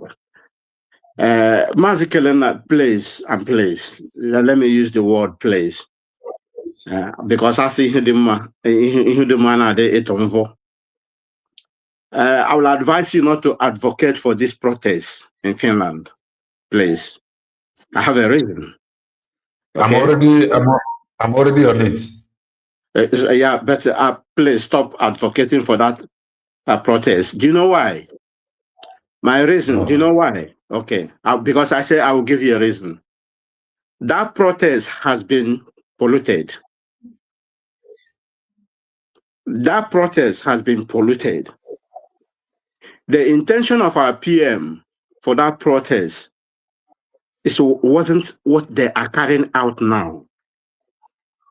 Mazi Kelena plays and plays. Let me use the word plays. Because I see the man at the I will advise you not to advocate for this protest in Finland, please. I have a reason. Okay? I'm already on it. Yeah, but please stop advocating for that protest. Do you know why? My reason, No. do you know why? Okay, because I say I will give you a reason. That protest has been polluted. That protest has been polluted. The intention of our PM for that protest wasn't what they are carrying out now.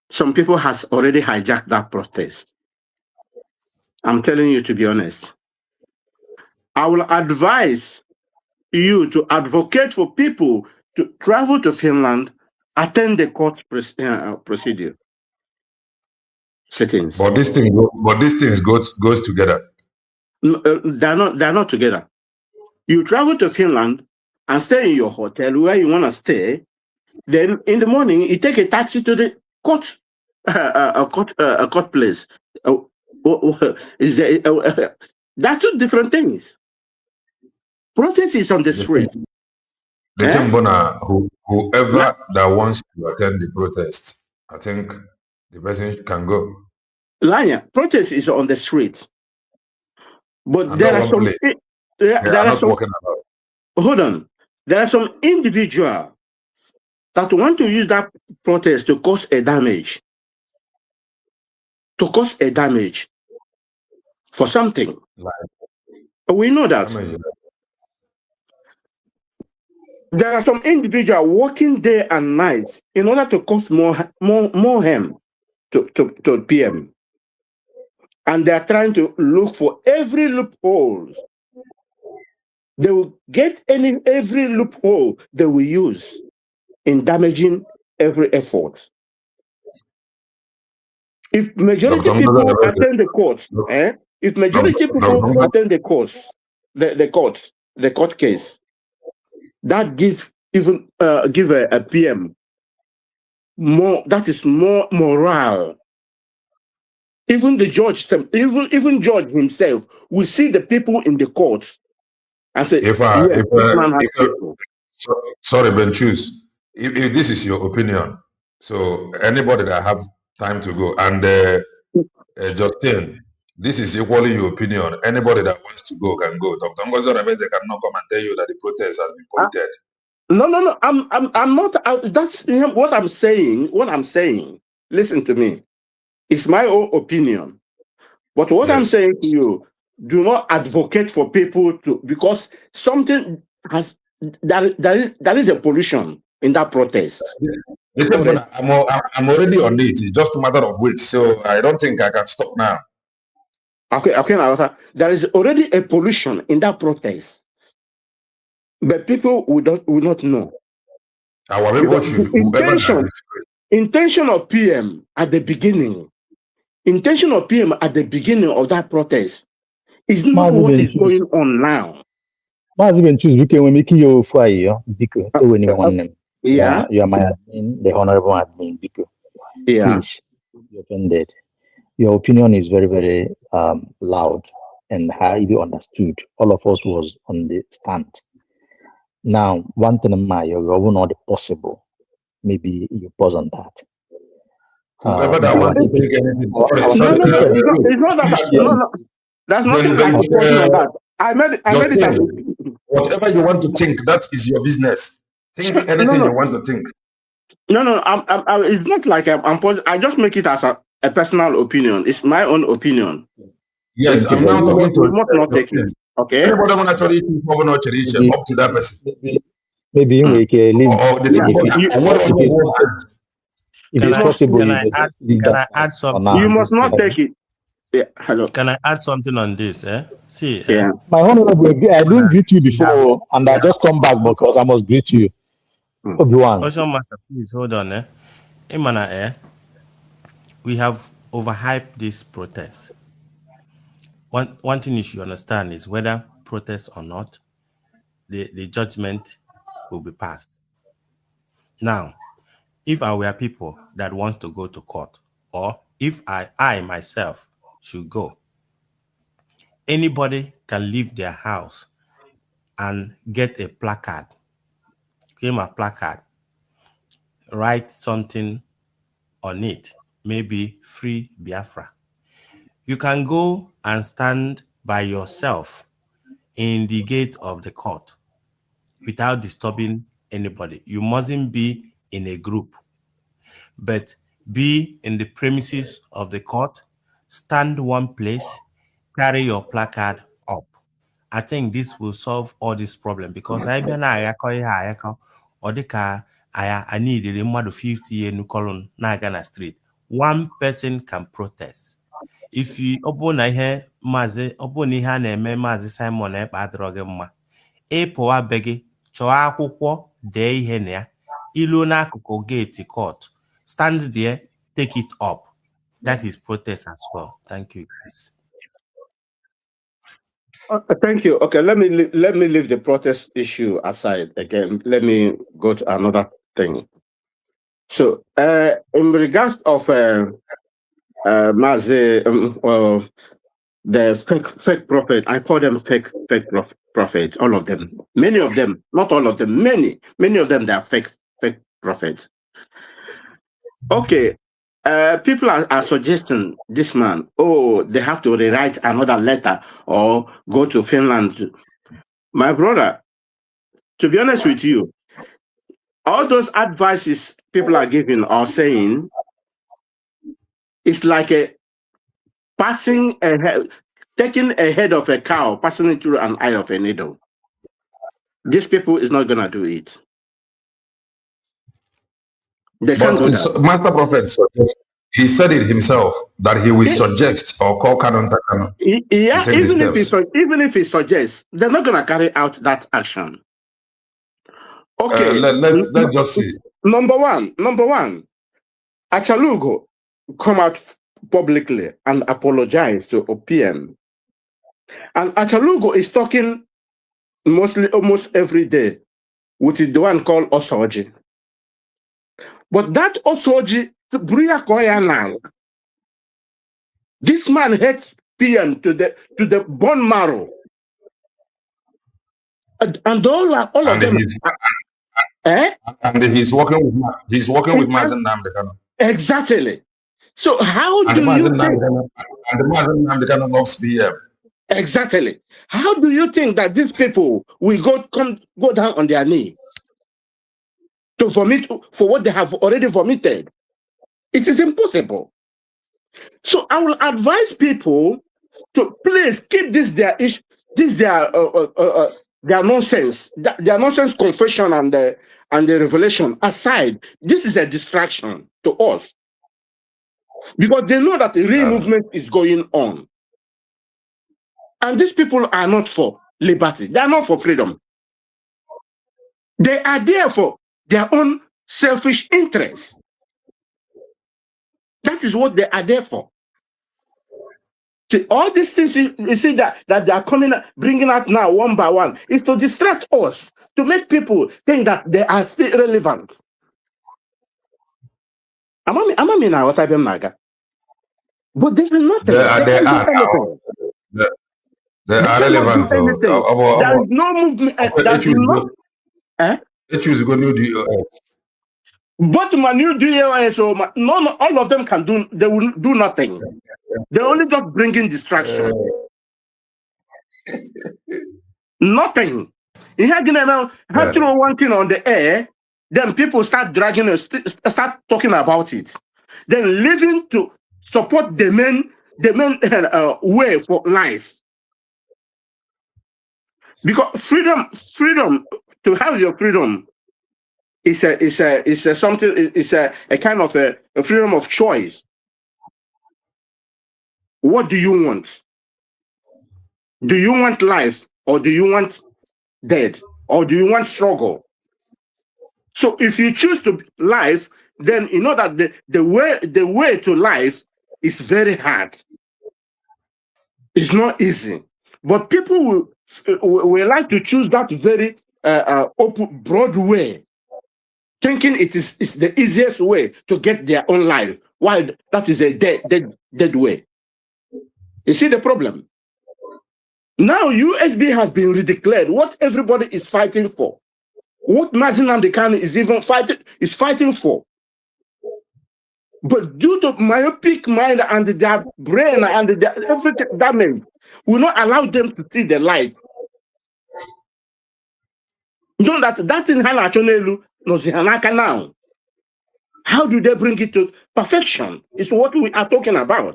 Some people has already hijacked that protest. I'm telling you, to be honest. I will advise you to advocate for people to travel to Finland, attend the court procedure sittings. But these things goes together. They're not together. You travel to Finland and stay in your hotel where you want to stay. Then in the morning, you take a taxi to the court, court place. That's two different things. Protest is on the street. Whoever that wants to attend the protest, I think the person can go. Lanya, protest is on the street. But and there are some hold on. There are some individuals that want to use that protest to cause a damage. To cause a damage for something. We know that. There are some individuals working day and night in order to cause more harm to PM. And they are trying to look for every loophole. They will get every loophole they will use in damaging every effort. If majority people attend the courts, if majority people attend the courts, the court case, that give a PM more. That is more morale. Even the judge, even judge himself, will see the people in the courts and say, sorry, Benchus, if this is your opinion, so anybody that have time to go, and Justin, this is equally your opinion. Anybody that wants to go can go. Dr. Ngozi Orameze cannot come and tell you that the protest has been polluted. No. I'm not. That's what I'm saying. What I'm saying. Listen to me. It's my own opinion. But what I'm saying to you, do not advocate for people to, because something has there is a pollution in that protest. I'm already on it. It's just a matter of weeks, so I don't think I can stop now. Okay. There is already a pollution in that protest, but people will not know. Our people should, intention of PM at the beginning. Intention of PM at the beginning of that protest is not what is going on now. Yeah, you are my admin, the honorable admin, Biko. Yeah. Please, be offended. Your opinion is very, very loud and highly understood. All of us was on the stand. Now, one thing in my, you're not possible. Maybe you pause on that. Whoever that wants to take anything, it's not that. No. There's nothing I can pause on that. I made it as whatever you want to think, that is your business. Think anything you want to think. No. It's not like I'm pausing. I just make it as a personal opinion. It's my own opinion. Yes, I'm now talking to you. Must not take it. Okay. Anybody want to up to that person. Maybe we can leave. If it's possible, can I add something? You must not take it. Yeah, hello. Can I add something on this? See, my honorable, I didn't greet you before, and I just come back because I must greet you. Ocean Master, please hold on. We have overhyped this protest. One thing you should understand is whether protest or not, the judgment will be passed. Now, if I were people that want to go to court, or if I myself should go, anybody can leave their house and get a placard, write something on it, maybe free Biafra. You can go and stand by yourself in the gate of the court without disturbing anybody. You mustn't be in a group, but be in the premises of the court, stand one place, carry your placard up. I think this will solve all this problem because I need a mother 50 in column Nagana Street. One person can protest. If you open here, Mazi, open here, Mazi Simon, Padrogema, Epoa Beggy, Choakuko, Day Henia, Iluna Kuko Gate Court. Stand there, take it up. That is protest as well. Thank you, guys. Thank you. Okay, let me leave the protest issue aside again. Let me go to another thing. So, in regards of Mazi, the fake prophet, I call them fake prophet. All of them, many of them, not all of them, many of them, they are fake prophets. Okay. People are suggesting this man, they have to rewrite another letter or go to Finland. My brother, to be honest with you, all those advices people are giving or saying, it's like taking a head of a cow, passing it through an eye of a needle. These people is not gonna do it. They can't do that. Master Prophet, he said it himself that he will suggest or call canon. Yeah, even if he suggests, they're not gonna carry out that action. Okay, let's just see. Number one, Achalugo come out publicly and apologize to OPM. And Achalugo is talking almost every day with the one called Osoji. But that Osoji, this man hates PM to the bone marrow. And all of them. And he's working with Mazen Namdekano. Exactly. So how And do you think? And the Mazen Namdekano loves BM. Exactly. How do you think that these people will go down on their knee to vomit for what they have already vomited? It is impossible. So I will advise people to please keep their nonsense, their nonsense confession and the revelation aside. This is a distraction to us because they know that the real movement is going on, and these people are not for liberty. They are not for freedom. They are there for their own selfish interests. That is what they are there for. See, all these things you see that they are bringing out now one by one is to distract us, to make people think that they are still relevant. Am I mean what I mean, Naga? But they are nothing. They can't do anything. They are relevant. There is no movement. There is not. They choose to go new DOS. But my new DOS, all of them can do. They will do nothing. They only just bring in distraction. Nothing. You have throw one thing on the air, then people start dragging us, start talking about it. Then leaving to support the main way for life. Because freedom to have your freedom is a kind of a freedom of choice. What do you want? Do you want life or do you want death or do you want struggle? So if you choose to life, then you know that the way to life is very hard. It's not easy. But people will like to choose that very open, broad way, thinking it's the easiest way to get their own life, while that is a dead way. You see the problem? Now USB has been redeclared. What everybody is fighting for, what Mazi Nnamdi Kanu is even fighting for. But due to myopic mind and their brain and their everything damage, will not allow them to see the light. You know that thing Hanachonelu knows Hanaka now. How do they bring it to perfection? It's what we are talking about.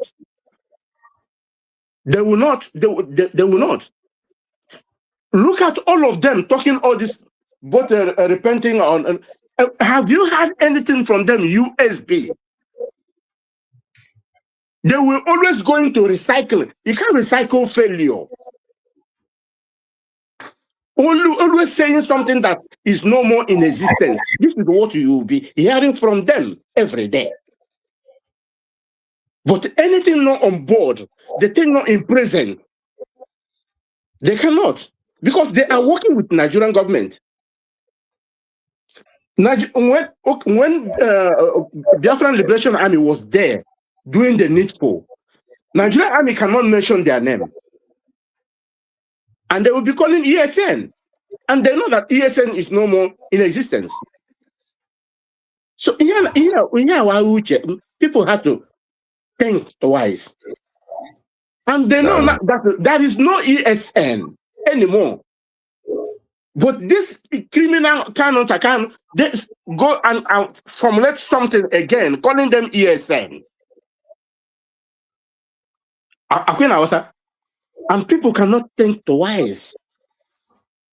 They will not. They will not. Look at all of them talking all this, both repenting on. Have you had anything from them? USB. They will always go into recycling. You can't recycle failure. Always saying something that is no more in existence. This is what you will be hearing from them every day. But anything not on board, the thing not in present, they cannot, because they are working with Nigerian government. When Biafran Liberation Army was there doing the needful, Nigerian Army cannot mention their name. And they will be calling ESN. And they know that ESN is no more in existence. So people have to think twice. And they know that there is no ESN anymore. But this criminal cannot they go and formulate something again, calling them ESN. And people cannot think twice.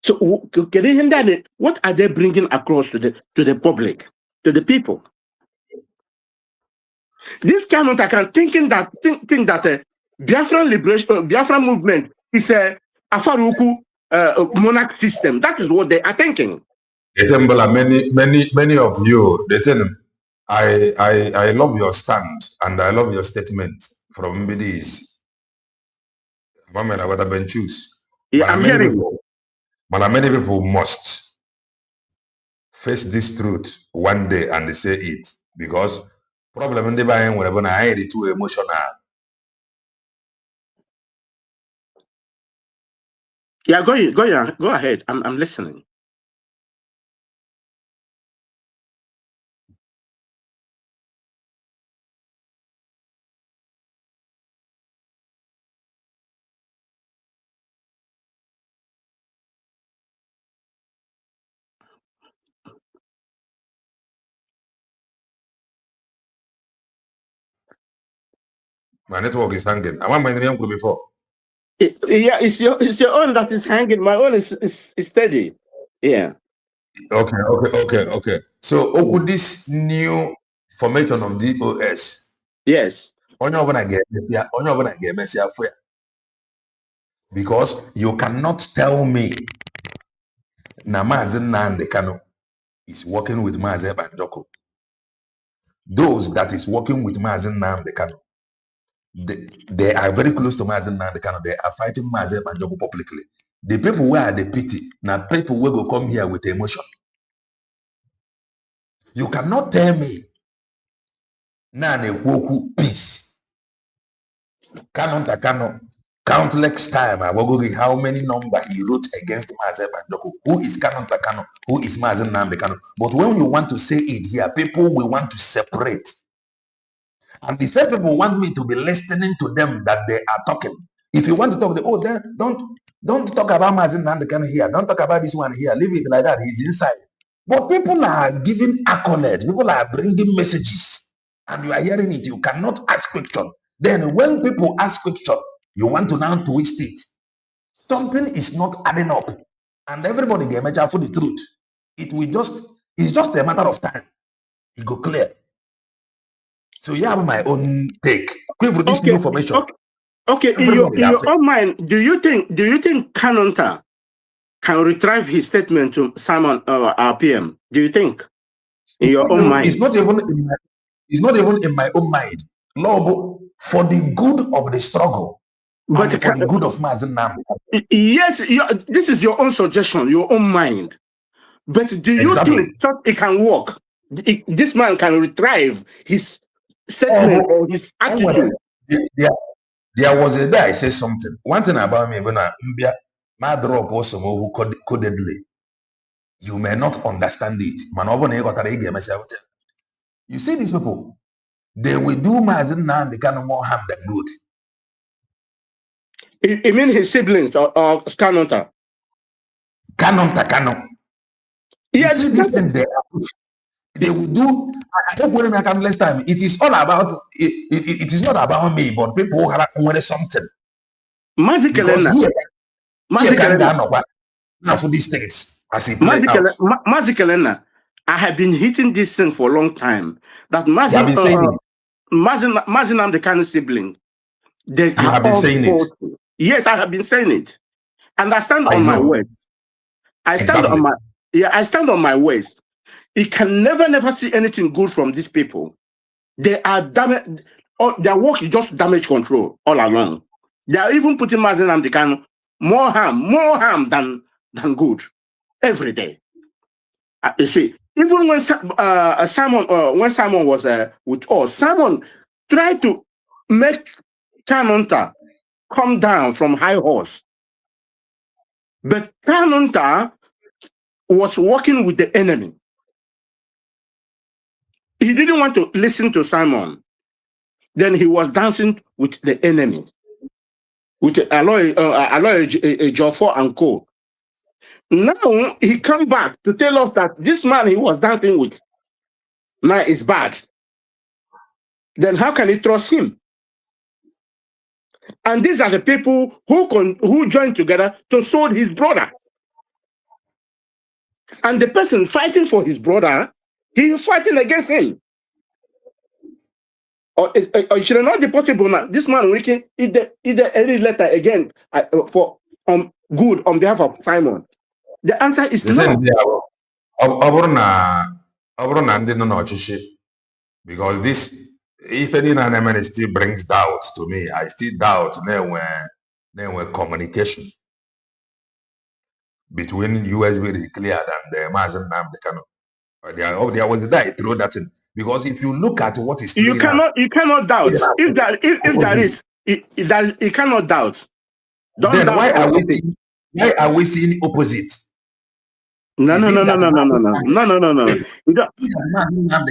So what are they bringing across to the public, to the people? This cannot thinking that Biafran liberation, Biafran movement is a Afaruku monarch system. That is what they are thinking. Many of you, they tell them, I love your stand and I love your statement from MBDs. What I've been choose. Yeah, I'm hearing. But many people must face this truth one day and say it, because problem in the buying whenever I it too emotional. Yeah, go ahead. I'm listening. My network is hanging. I want my name before. Yeah, it's your own that is hanging. My own is steady. Yeah. Okay. So, with this new formation of DOS, yes, because you cannot tell me na Mazi Nnamdi Kanu is working with Mazi Banjoko. Those that is working with Mazi Nnamdi Kanu, they are very close to Mazi Nnamdi Kanu. They are fighting Mazi Banjoko publicly. The people who are the pity, now people will go come here with emotion. You cannot tell me na Nekwoku peace. Kanu Takano, countless time I will go how many number he wrote against Mazi Banjoko. Who is Kanu Takano? Who is Mazi Nnamdi Kanu? But when you want to say it here, people will want to separate. And the same people want me to be listening to them that they are talking. If you want to talk, then don't talk about Mazi Nnamdi Kanu here. Don't talk about this one here. Leave it like that. He's inside. But people are giving accolades. People are bringing messages. And you are hearing it. You cannot ask question. Then when people ask question, you want to now twist it. Something is not adding up. And everybody get measure for the truth. It's just a matter of time. It go clear. So you have my own take. With this new formation. Okay. In your own mind, do you think Kanonta can retrieve his statement to Simon RPM? Do you think? In your own mind? It's not even in my own mind. Lord, for the good of the struggle, but for the good of Mazi Nnamdi. Yes, this is your own suggestion, your own mind. But do you think that it can work? This man can retrieve his statement or his attitude? There was a day I said something. One thing about me, when my drop was some who codedly. You may not understand it. You see these people, they will do Mazi Nnamdi Kanu more harm than good. You mean his siblings or Kanonta? Kanu. Yes, you see this thing they will do. I don't worry my last time. It is all about it is not about me, but people who have something. Because now for these things as he play out. Mazi Kelena, I have been hitting this thing for a long time. That Mazi Nnamdi Kanu sibling. You have been saying it. Yes, I have been saying it. And I stand on my words. I stand on my words. He can never see anything good from these people. They are damage. Their work is just damage control all along. They are even putting Mazi Nnamdi Kanu more harm than good every day. You see, even when Simon was with us, Simon tried to make Kanonta come down from high horse. But Kanonta was working with the enemy. He didn't want to listen to Simon. Then he was dancing with the enemy, with Aloy Ejiofor and co. Now he come back to tell us that this man he was dancing with now is bad. Then how can he trust him? And these are the people who joined together to sold his brother. And the person fighting for his brother, he is fighting against him. Or it should not be possible now. This man working either any letter again for good on behalf of Simon. The answer is no. Because this, if any enemy still brings doubt to me, I still doubt when communication between USB declared and the Mazi Nnamdi Kanu. There was a day I threw that in. Because if you look at what is you cannot doubt. If there is, you cannot doubt. Then why are we seeing opposite? No. The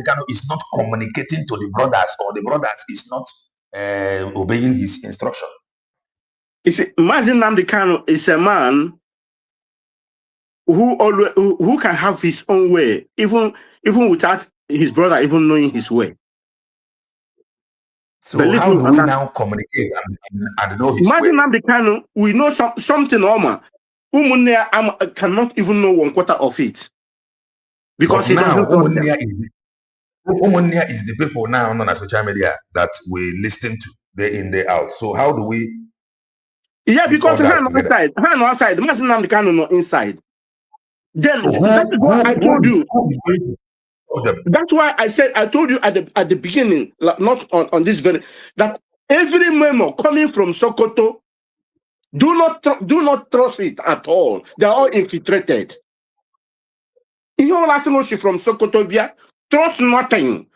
Kanu is not communicating to the brothers, or the brothers is not obeying his instruction. You see, Mazi Nnamdi Kanu is a man who can have his own way, even without his brother even knowing his way. So Believe how me do on we that. now communicate and know his way? Imagine Namdekanu, we know something, Oma. Umunea cannot even know 1/4 of it. Because But he now, doesn't trust them. Umunia is the people now on social media that we listen to day in, day out. So how do we Yeah, put all because that hand together? outside, Imagine Namdekanu not inside. Then So that is what I told you. who is going to stop them? That's why I told you at the beginning, not on this very, that every memo coming from Sokoto, do not trust it at all. They are all infiltrated. You all asking from Sokoto via trust nothing.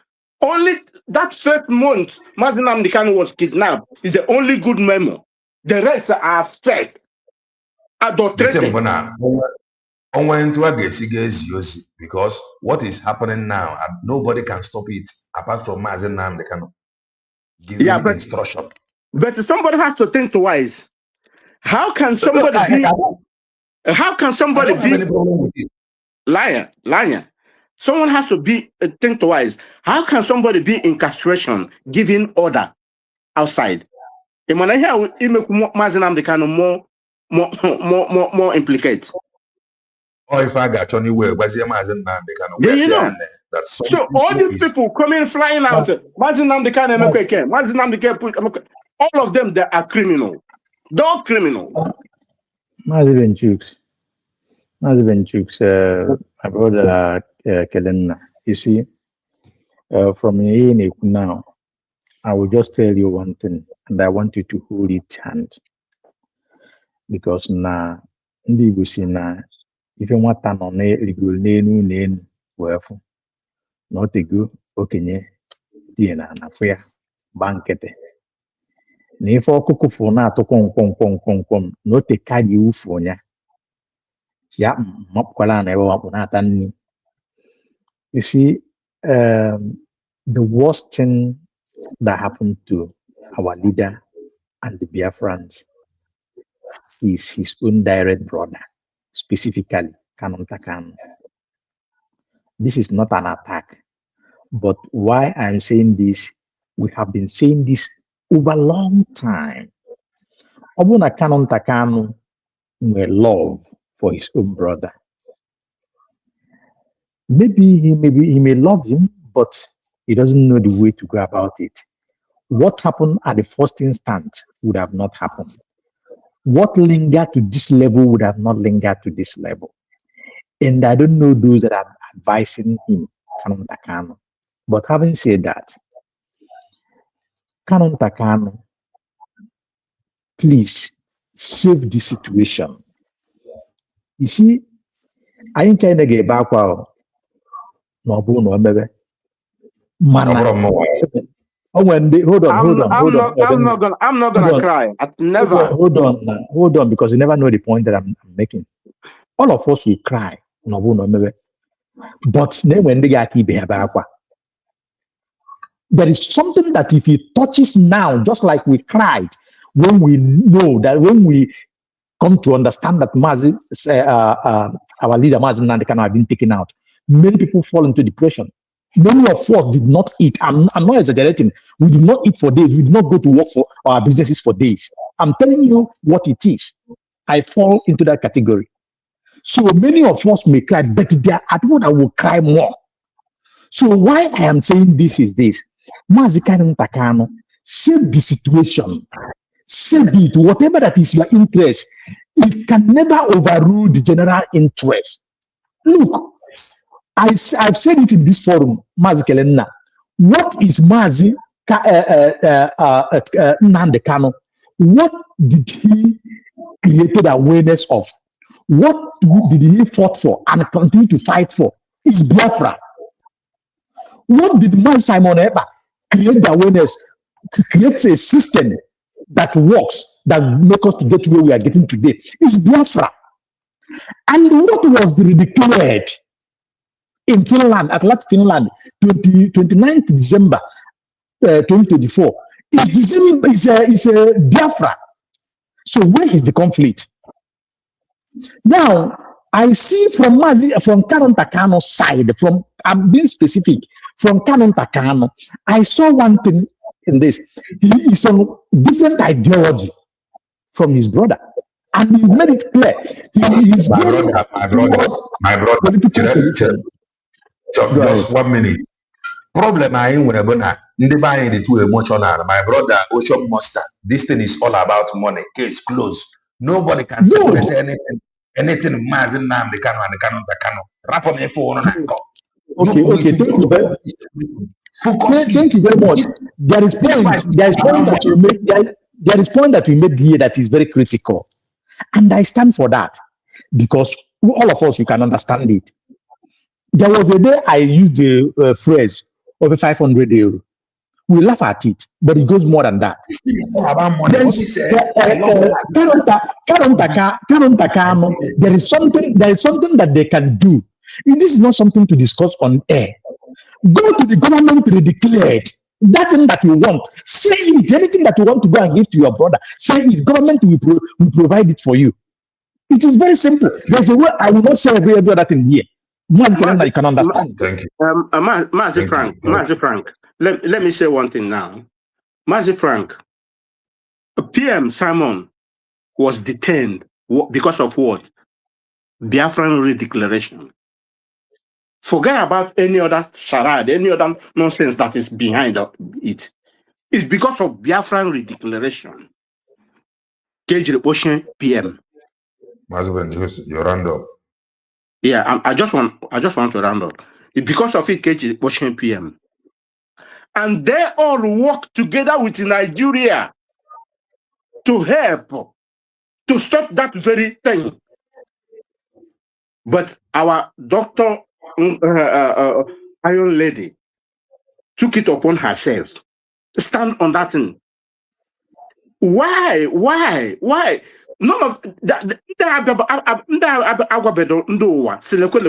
Only that first month Mazinam Nikano was kidnapped is the only good memo. The rest are fake, adulterated. Because what is happening now, nobody can stop it apart from Mazinam Nikano giving instruction. But somebody has to think twice. How can somebody be? How can somebody I don't have be? any problem with it. Liar. Someone has to be think twice. How can somebody be in castration giving order outside? And when I hear Mazinam Nikano more implicate. Or if I got anywhere, but Then you know. So all these people coming flying out, Mazinam Nikano, all of them, they are criminal. They're criminal. Maziben Jukes, my brother Kelena. You see, from here now, I will just tell you one thing, and I want you to hold it hand. Because na ndị Igbo si na ife nwata nọ n'erigoro n'enu wee fụ na ọ tego okenye die na anafụ ya gba nkịtị na ife ọkụkụ fụ na-atụ kwọm na o tekarị iwu fụ ya mapụkwala na ebe wakpụ na-ata nri. You see, the worst thing that happened to our leader and the Biafrans is his own direct brother, specifically Kanon Takan. This is not an attack, but why I'm saying this, we have been saying this over a long time. Obuna Kanon Takan were love for his own brother. Maybe he may love him, but he doesn't know the way to go about it. What happened at the first instant would have not happened. What lingered to this level would have not lingered to this level. And I don't know those that are advising him, Kanon Takano. But having said that, Kanon Takano, please save the situation. You see, I ain't trying to get back. No, no, baby. When they, hold on. I'm not gonna cry. Never. Hold on, because you never know the point that I'm making. All of us will cry. No, but then when they get there is something that if it touches now, just like we cried, when we know that when we come to understand that our leader Mazi Nandekano have been taken out, many people fall into depression. Many of us did not eat. I'm not exaggerating. We did not eat for days. We did not go to work for our businesses for days. I'm telling you what it is. I fall into that category. So many of us may cry, but there are people that will cry more. So why I am saying this is this. Mazi Takano, save the situation. Save it. Whatever that is your interest, it can never overrule the general interest. Look, I've said it in this forum, Mazi Kelena. What is Mazi Nandekano? What did he create awareness of? What did he fought for and continue to fight for? It's Biafra. What did Man Simon Eba create the awareness to create a system that works, that makes us to get to where we are getting today? It's Biafra. And what was declared in Finland, at last Finland, 29th December 2024, is Biafra. So where is the conflict? Now, I see from Kanon Takano's side, I'm being specific, from Kanon Takano, I saw one thing in this. He is on different ideology from his brother. And he made it clear. He is My going brother, towards political solution. Go ahead. Just 1 minute. Problem I nwere bụ na ndị be anyị dị too emotional. My brother, Ocean Monster, this thing is all about money. Case closed. Nobody can separate anything Maazị Nnamdi Kanu and Kanu Kanu. Rapụ na ife ụnụ na-akọ. Okay, thank you very much. Thank you very much. There is point that you make. There is point that we made here that is very critical, and I stand for that because all of us, we can understand it. There was a day I used the phrase over 500 euro. We laugh at it, but it goes more than that. There is something that they can do. This is not something to discuss on air. Go to the government redeclared. That thing that you want, say it. Anything that you want to go and give to your brother, say it. Government will provide it for you. It is very simple. There's a way I will not say every other thing here. You can understand. Thank you. Mazi Frank, let me say one thing now. Mazi Frank, PM Simon was detained because of what? Biafran redeclaration. Forget about any other charade, any other nonsense that is behind it. It's because of Biafran redeclaration. Kejiri Ocean PM. You round up. Yeah, I just want to round up. It's because of it, Kejiri Ocean PM. And they all work together with Nigeria to help to stop that very thing. But our doctor, Iron Lady, took it upon herself to stand on that thing. Why? None of that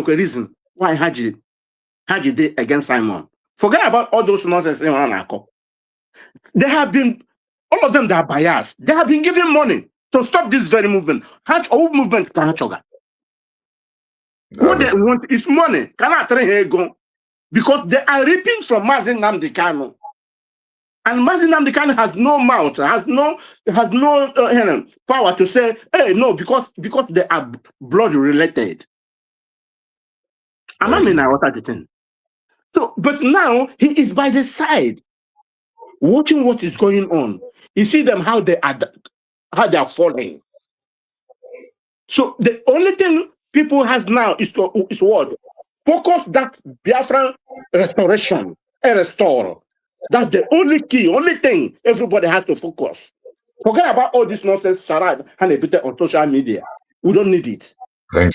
reason why Haji did against Simon. Forget about all those nonsense. They have been, all of them, they are biased. They have been given money to stop this very movement. All movement can Hachoga. What they want is money. Cannot go because they are reaping from Mazi Nnamdi Kanu. And Mazi Nnamdi Kanu has no mouth, has no power to say, hey, no, because they are blood related. I'm not mean what the thing. So, but now he is by the side, watching what is going on. You see them how they are falling. So the only thing people has now is what? Focus that Biafran restoration and restore. That's the only key, only thing everybody has to focus. Forget about all this nonsense charade and a bit on social media. We don't need it. Thank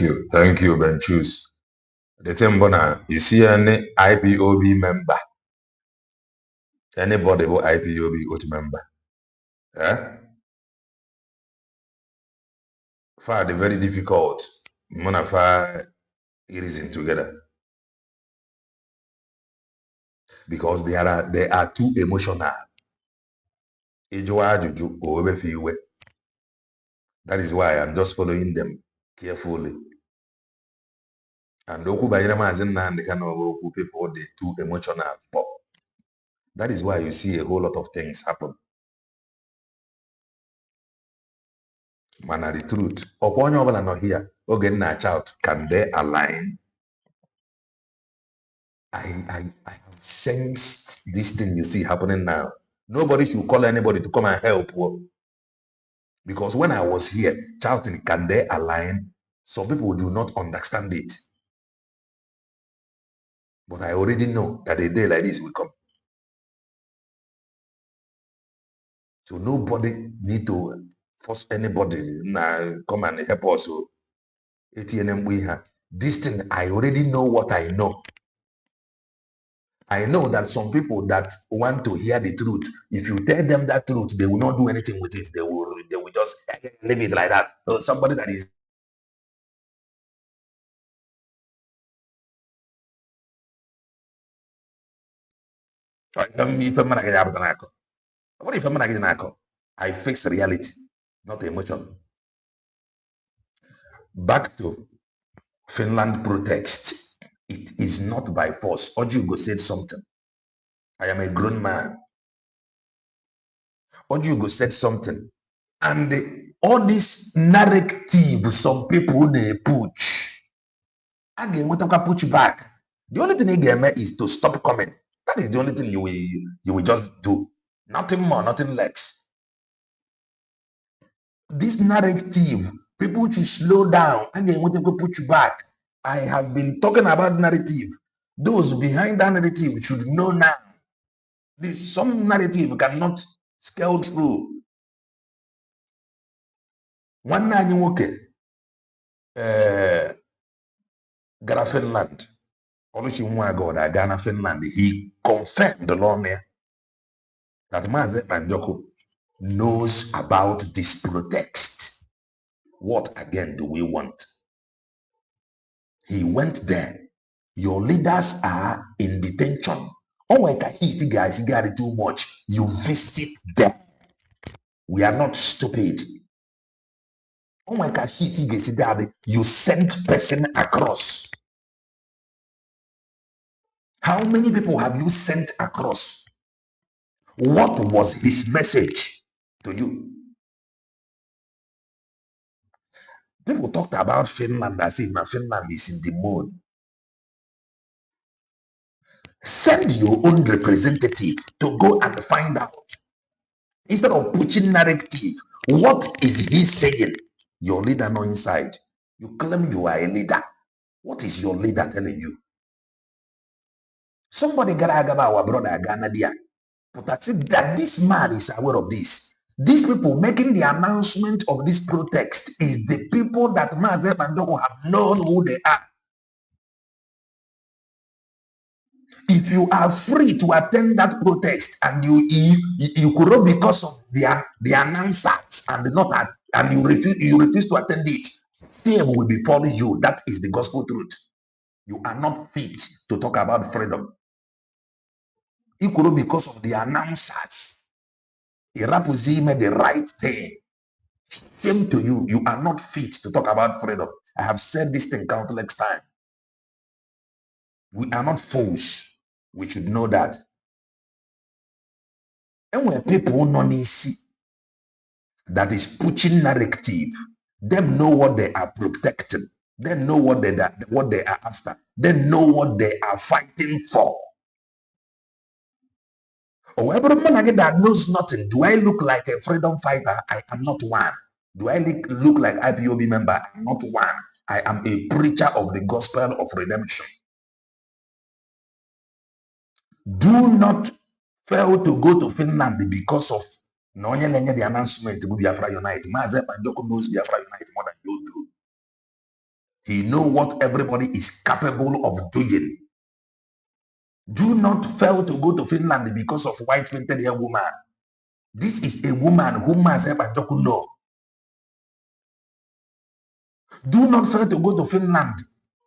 you, Ben Chus. The thing, you see any IPOB member, anybody who IPOB member, find it very difficult. Find reason together because they are too emotional. That is why I'm just following them carefully. And people they too emotional. But that is why you see a whole lot of things happen. Man, the truth. Upon your not here, again, natch out. Can they align? I have sensed this thing you see happening now. Nobody should call anybody to come and help. Because when I was here, shouting, can they align? Some people do not understand it. But I already know that a day like this will come. So nobody need to force anybody now come and help us. This thing, I already know what I know. I know that some people that want to hear the truth, if you tell them that truth, they will not do anything with it. They will just leave it like that. So somebody that is I fix reality, not emotion. Back to Finland protest. It is not by force. Ojugo said something. I am a grown man. Ojugo said something. And all this narrative some people they push. Again, what I push back. The only thing you get is to stop coming. That is the only thing you will just do. Nothing more, nothing less. This narrative, people should slow down. Again, what I put you back. I have been talking about narrative. Those behind that narrative should know now. Some narrative cannot scale through. One night you okay. Gara Finland. Oluchi God, Ghana, Finland. He confirmed the law there that Mazi Panjoko knows about this pretext. What again do we want? He went there. Your leaders are in detention. Oh, I can hit guys, you got it too much. You visit them. We are not stupid. Oh my God, hit guys, you send person across. How many people have you sent across? What was his message to you? People talked about Finland as if Finland is in the moon. Send your own representative to go and find out. Instead of pushing narrative, what is he saying? Your leader no inside. You claim you are a leader. What is your leader telling you? Somebody got our brother Ghana there. But I said that this man is aware of this. These people making the announcement of this protest is the people that Mazi Pandoko have known who they are. If you are free to attend that protest and you could not because of the announcers and not and you refuse to attend it, shame will befall you. That is the gospel truth. You are not fit to talk about freedom. You could not because of the announcers. Irapuzi made the right thing. Shame to you. You are not fit to talk about freedom. I have said this thing countless times. We are not fools. We should know that. And when people not see that is pushing narrative, them know what they are protecting. They know what they are after. They know what they are fighting for. Or everyone that knows nothing. Do I look like a freedom fighter? I am not one. Do I look like IPOB member? I am not one. I am a preacher of the gospel of redemption. Do not fail to go to Finland because of the announcement to Biafra Unite. Mazi Pandoko knows Biafra Unite more than you do. He knows what everybody is capable of doing. Do not fail to go to Finland because of white painted hair woman. This is a woman whom Mazi Pandoko knows. Do not fail to go to Finland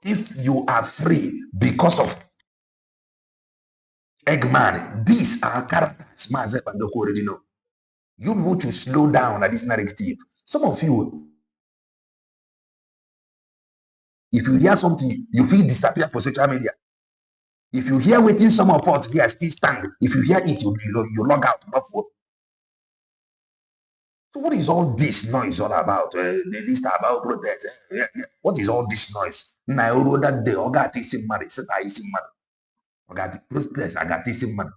if you are free because of Eggman. These are characters Mazi Pandoko already know. You need to slow down at this narrative. Some of you, if you hear something, you feel disappear for social media. If you hear waiting, some of us here still stand. If you hear it, you log out. So what is all this noise all about? This is about protest. What is all this noise? Nairo that day, I got this in money. Set I see money. I got protest. I got this in money.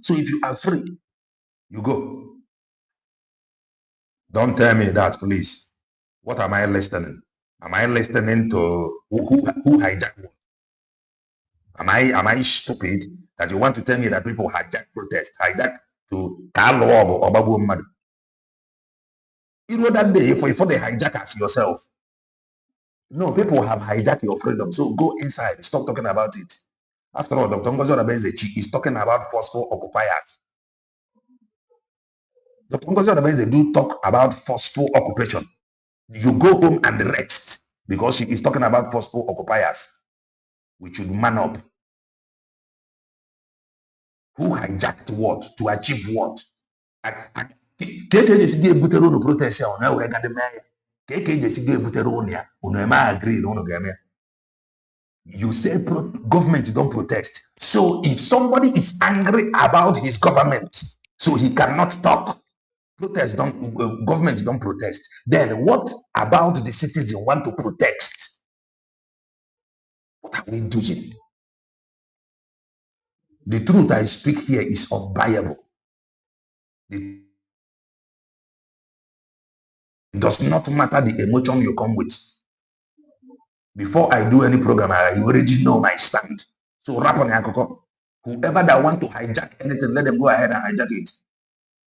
So if you are free, you go. Don't tell me that, please. What am I listening? Am I listening to who hijacked what? Am I stupid that you want to tell me that people hijack protest, hijack to Kalo or Babu Madu? You know that day for the hijackers yourself. No, people have hijacked your freedom. So go inside. Stop talking about it. After all, Dr. Ngozi Odabenze is talking about forceful occupiers. Dr. Ngozi Odabenze do talk about forceful occupation. You go home and rest because she is talking about forceful occupiers. We should man up. Who hijacked what to achieve what? KK is be a butero no protest on now we got the mayor. You say government don't protest. So if somebody is angry about his government, so he cannot talk, government don't protest. Then what about the citizen want to protest? What are we doing? The truth I speak here is unbuyable. It does not matter the emotion you come with. Before I do any program, I already know my stand. So rap on Yakoko. Whoever that want to hijack anything, let them go ahead and hijack it.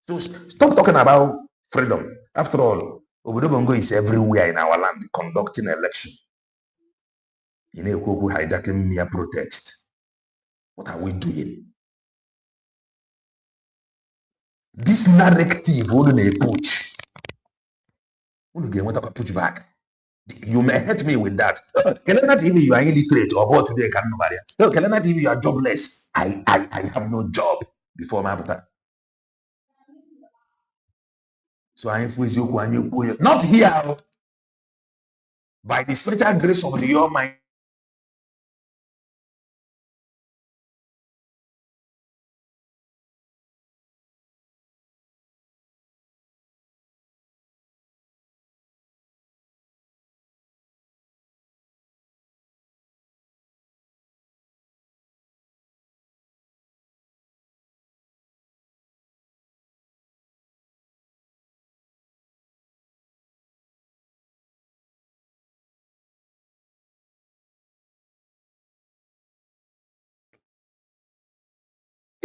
So stop talking about freedom. After all, Obodo Bongo is everywhere in our land conducting election. In a hijacking mere protest. What are we doing? This narrative only push. Push back. You may hurt me with that. Kelena TV, you are illiterate or what today can nobody. No, Kelena TV, you are jobless. I have no job before my brother. So I influence you, not here. By the special grace of the Almighty.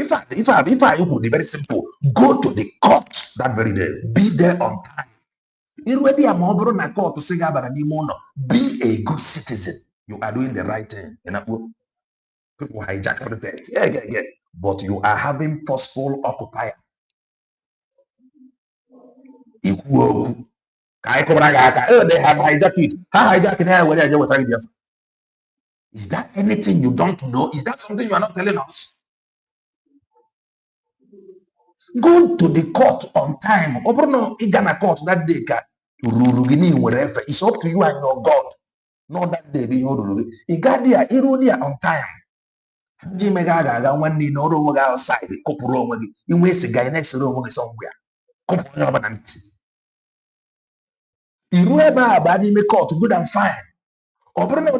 If I would be very simple, go to the court that very day, be there on time. Be a good citizen. You are doing the right thing. People hijack everything. Yeah. But you are having forceful occupier. They have hijacked it. How hijack? Is that anything you don't know? Is that something you are not telling us? Go to the court on time. Obrno igana court that day ka ruru gini wherever. It's up to you and your God. Not that day be ruru. Igadia irudia on time. Ji mega ga nwanne na oro ga outside kopuro onwe gi. Inwe siga next room gi somewhere. Kopuro onye ọbụla ntị. Iru ebe a ba n'ime court good and fine. Obrno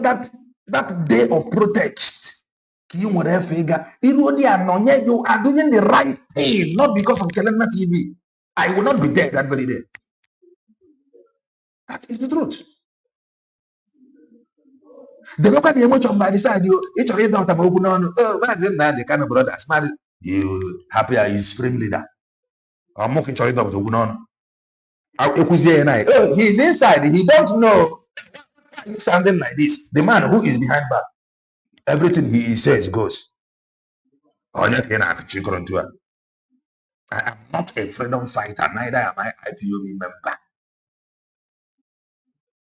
that day of protest. You are doing the right thing, not because of Kelena TV. I will not be there that very day. That is the truth. The local emotion by the side, each of you don't have open on. Oh, imagine that the kind of brothers, man, you happier is supreme leader. I'm mocking each other open on. Oh, he's inside. He don't know. He's sounding like this. The man who is behind back, everything he says goes. I am not a freedom fighter, neither am I IPOB member.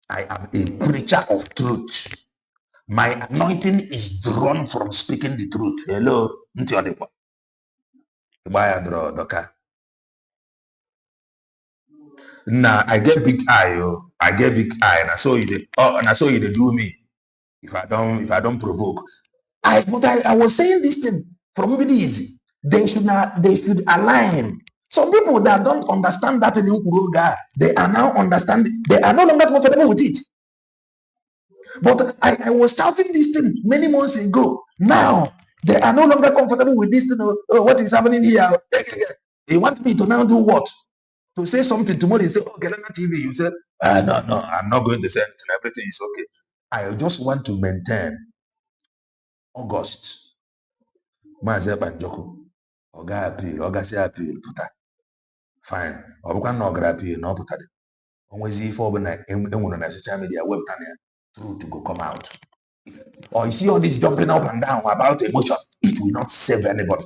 I am a preacher of truth. My anointing is drawn from speaking the truth. Hello. Nah, I get big eye. Oh. I get big eye. And I saw you. And I saw you. They do me. If I don't provoke. I was saying this thing from easy. They should align. Some people that don't understand that in Ukuruga, they are now understanding. They are no longer comfortable with it. But I was shouting this thing many months ago. Now they are no longer comfortable with this thing. Oh, what is happening here? They want me to now do what? To say something tomorrow. You say, oh, get on TV. You say, no, I'm not going to say anything. Everything is okay. I just want to maintain August. Maazị Banjoko. Oga appeal. Oga say appeal. Puta. Fine. Obuka no oga appeal. No puta. Onwezi ife ọbụla enwere na social media webụta ya truth go come out. Or you see all this jumping up and down about emotion, it will not save anybody.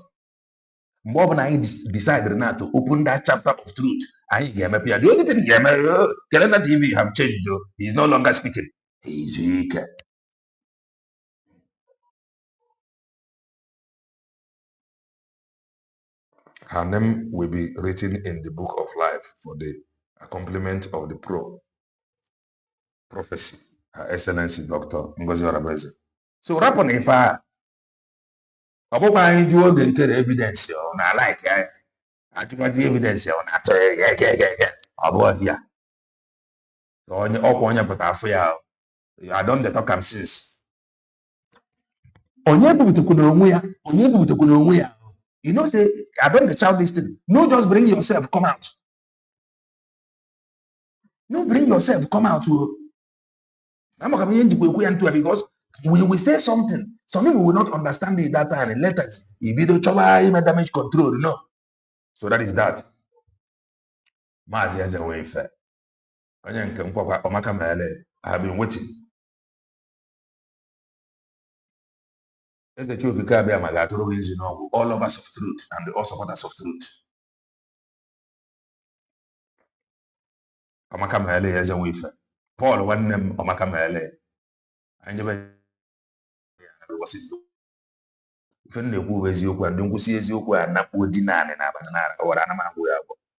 More than I decided now to open that chapter of truth. The only thing Kelena TV have changed though. He's no longer speaking. He's weak. Her name will be written in the book of life for the accompaniment of the pro. prophecy, Her Excellency Dr. Ngozi Orabeze. So rapụ na ife a ọ bụkwa anyị ji oge nkere evidence ọ na like ya achụkwazi evidence ọ na-atọ ya ọ bụ ọhịa onye ọkwa onye pụta afọ ya I don't talk am since onye bubutekwana onwe ya onye bubutekwana onwe ya you know say I don't child this thing no just bring yourself come out no bring yourself come out I'm not going to go into it because we will say something. Some people will not understand it that time. Later, if you don't damage control, no. So that is that. Mazi as a way fair. I have been waiting. As the truth became all of us of truth and all supporters of truth. Omakamele as a way fair. Paul one name Omakamele. I never was it.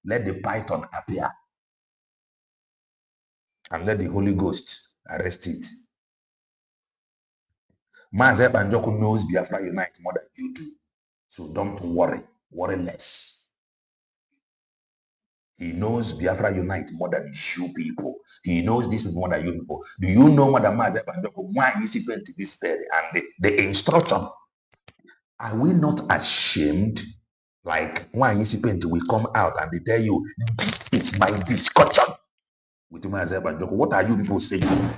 Let the python appear and let the Holy Ghost arrest it. Mazi Banjoko knows Biafra Unite more than you do. So don't worry less. He knows Biafra Unite more than you people. He knows this more than you people. Do you know Madam Mazi Banjoko why is he going to be steady and the instruction? Are we not ashamed? Like one incipient will come out and they tell you, this is my discussion with Mazi Banjoko. What are you people saying? I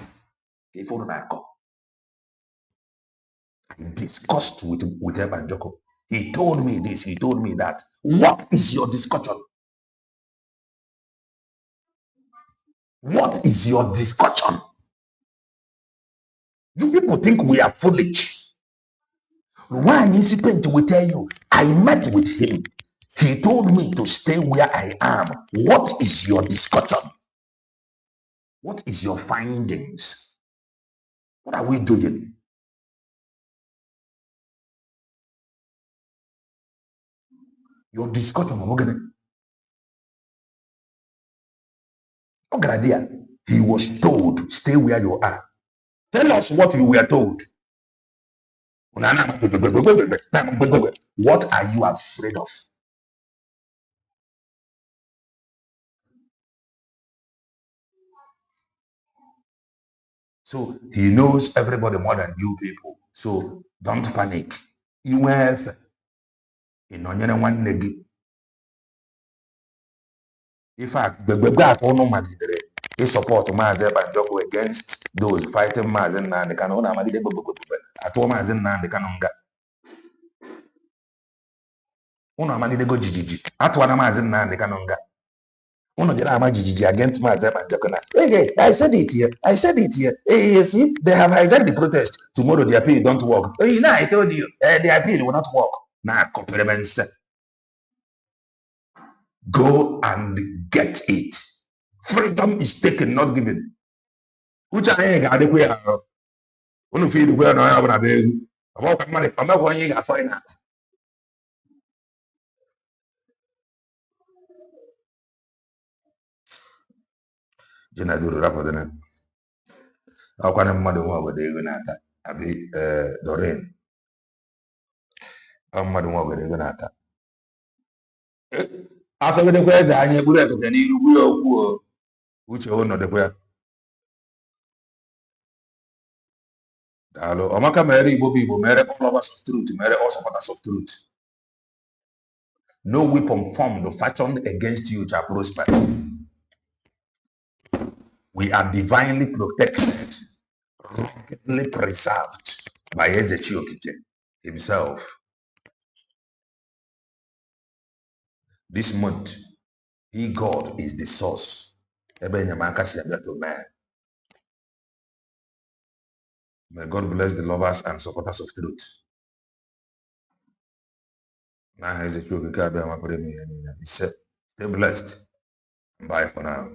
discussed with Banjoko. He told me this, he told me that. What is your discussion? What is your discussion? You people think we are foolish. One incipient will tell you, I met with him. He told me to stay where I am. What is your discussion? What is your findings? What are we doing? Your discussion, he was told, stay where you are. Tell us what you were told. What are you afraid of? So he knows everybody more than you people. So don't panic. In fact, he support Mazi Banjoko against those fighting Mazi Nnamdi Kanu. Against Mazi Banjoko. Hey, I said it here. I said it here. Hey, you see, they have hijacked the protest. Tomorrow the appeal don't work. Hey, now I told you, the appeal will not work. Now, compliments. Go and get it. Freedom is taken, not given. Which I got the way out. One feel where no have a baby. About money, I'm not going to find out. Jenna do the rap of the name. How can a mother over the Gunata? I be Doreen. I'm mother over the Gunata. As I the question, I need to get any which you own the way. Hello, Omaka Mary Bobby, marry all of us of truth, marry all supporters of truth. No weapon formed or fashioned against you shall prosper. We are divinely protected, ruggedly preserved by Ezechiel himself. This month, he, God, is the source. May God bless the lovers and supporters of truth. Now, Ezechiel, he said, stay blessed. Bye for now.